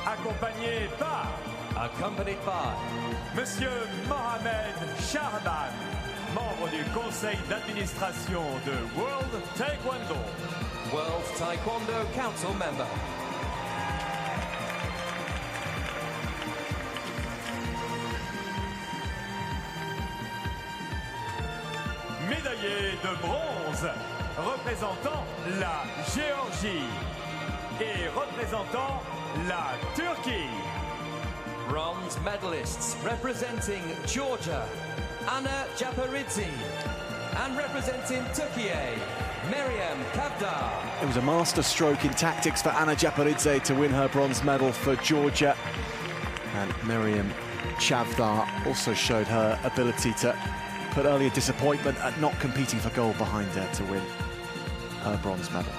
Accompanied by Monsieur Mohamed Shahban, membre du conseil d'administration de World Taekwondo. World Taekwondo Council member. Médaillé de bronze représentant la Géorgie et représentant la Turquie. Bronze medalists representing Georgia, Anna Japaridze, and representing Turkey, Meryem Kavdar. It was a master stroke in tactics for Anna Japaridze to win her bronze medal for Georgia. And Meryem Kavdar also showed her ability to put earlier disappointment at not competing for gold behind her to win her bronze medal.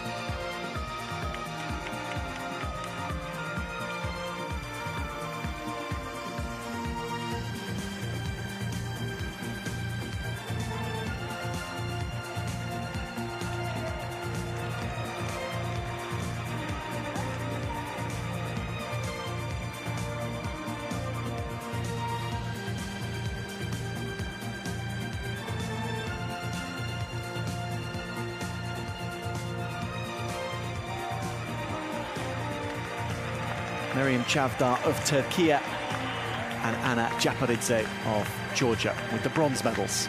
Meryem Kavdar of Turkey and Anna Japaridze of Georgia with the bronze medals.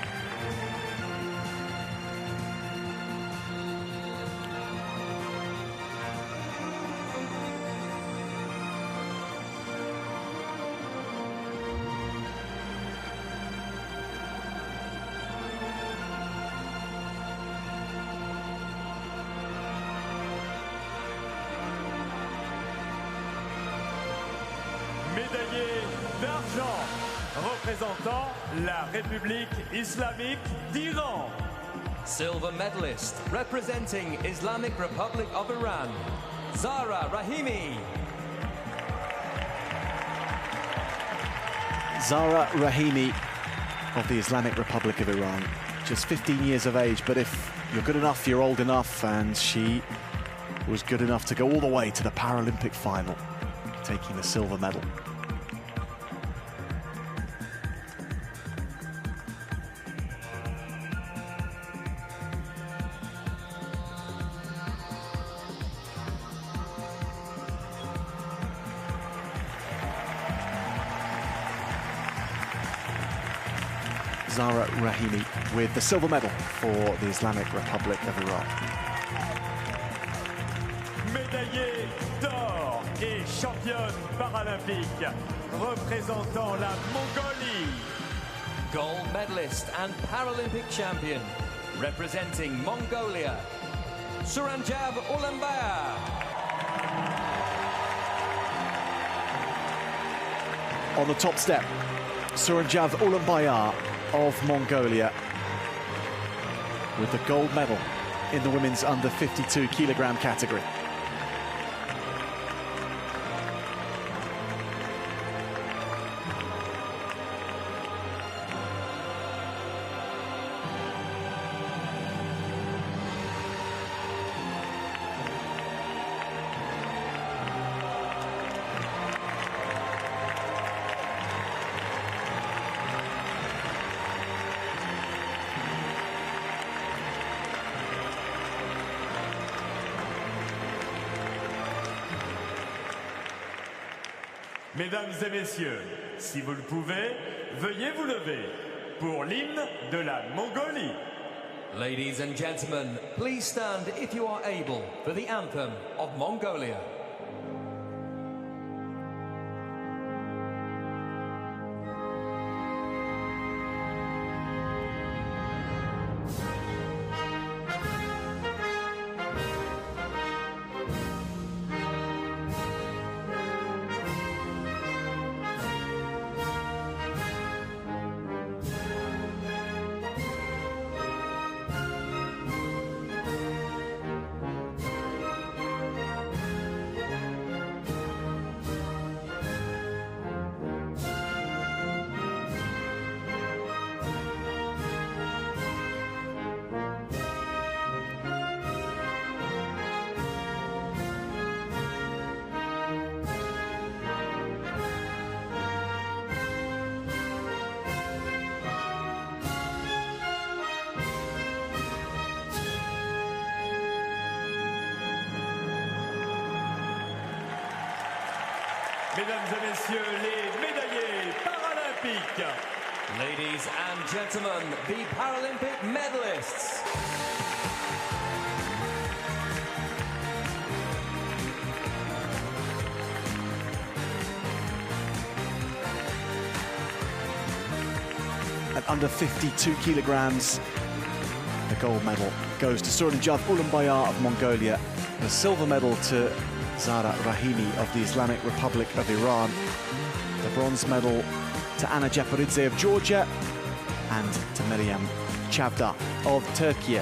Médaillé d'argent représentant la République islamique d'Iran. Silver medalist representing Islamic Republic of Iran, Zara Rahimi. Zara Rahimi of the Islamic Republic of Iran, just 15 years of age, but if you're good enough, you're old enough, and she was good enough to go all the way to the Paralympic final, taking the silver medal. Zara Rahimi with the silver medal for the Islamic Republic of Iran. Médaillée d'or et championne paralympique représentant la Mongolie. Gold medalist and Paralympic champion, representing Mongolia, Suranjab Ulambaya. On the top step, Suranjab Ulambaya of Mongolia with the gold medal in the women's under 52 kilogram category. Mesdames et messieurs, si vous le pouvez, veuillez vous lever pour l'hymne de la Mongolie. Ladies and gentlemen, please stand if you are able for the anthem of Mongolia. Mesdames et messieurs, les médaillés paralympiques. Ladies and gentlemen, the Paralympic medalists. At under 52 kilograms, the gold medal goes to Suranjab Ulambaya of Mongolia, the silver medal to Zara Rahimi of the Islamic Republic of Iran, the bronze medal to Anna Japaridze of Georgia, and to Meryem Chavda of Turkey.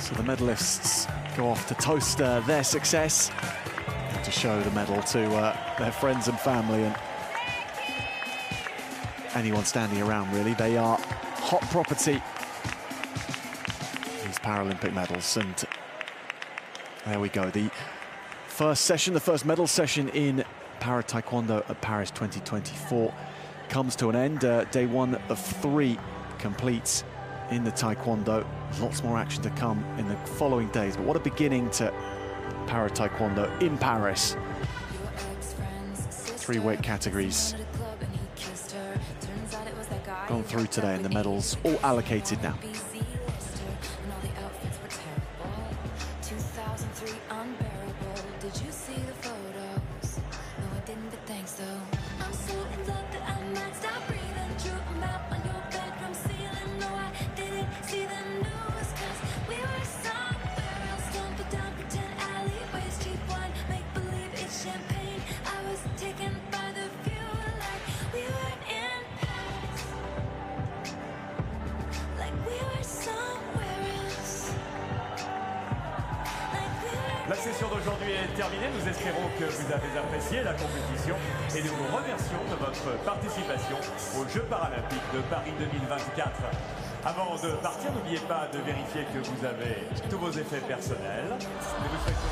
So the medalists go off to toast their success and to show the medal to their friends and family and anyone standing around, really. They are hot property, these Paralympic medals. And there we go. The first session, the first medal session in Para Taekwondo at Paris 2024 comes to an end. Day one of 3 completes in the Taekwondo. Lots more action to come in the following days, but what a beginning to Para Taekwondo in Paris. 3 weight categories gone through today, and the medals all allocated now. La session d'aujourd'hui est terminée. Nous espérons que vous avez apprécié la compétition et nous vous remercions de votre participation aux Jeux paralympiques de Paris 2024. Avant de partir, n'oubliez pas de vérifier que vous avez tous vos effets personnels. Nous vous souhaitons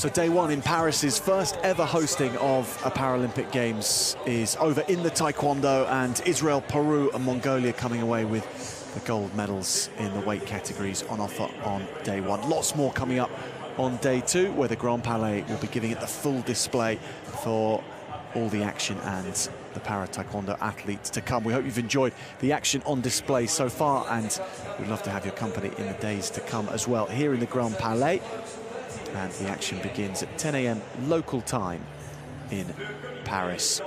So day one in Paris's first ever hosting of a Paralympic Games is over in the Taekwondo, and Israel, Peru and Mongolia coming away with the gold medals in the weight categories on offer on day one. Lots more coming up on day two, where the Grand Palais will be giving it the full display for all the action and the para-taekwondo athletes to come. We hope you've enjoyed the action on display so far, and we'd love to have your company in the days to come as well here in the Grand Palais. And the action begins at 10 a.m. local time in Paris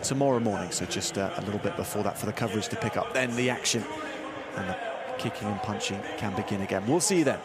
tomorrow morning, so just a little bit before that for the coverage to pick up. Then the action and the kicking and punching can begin again. We'll see you then.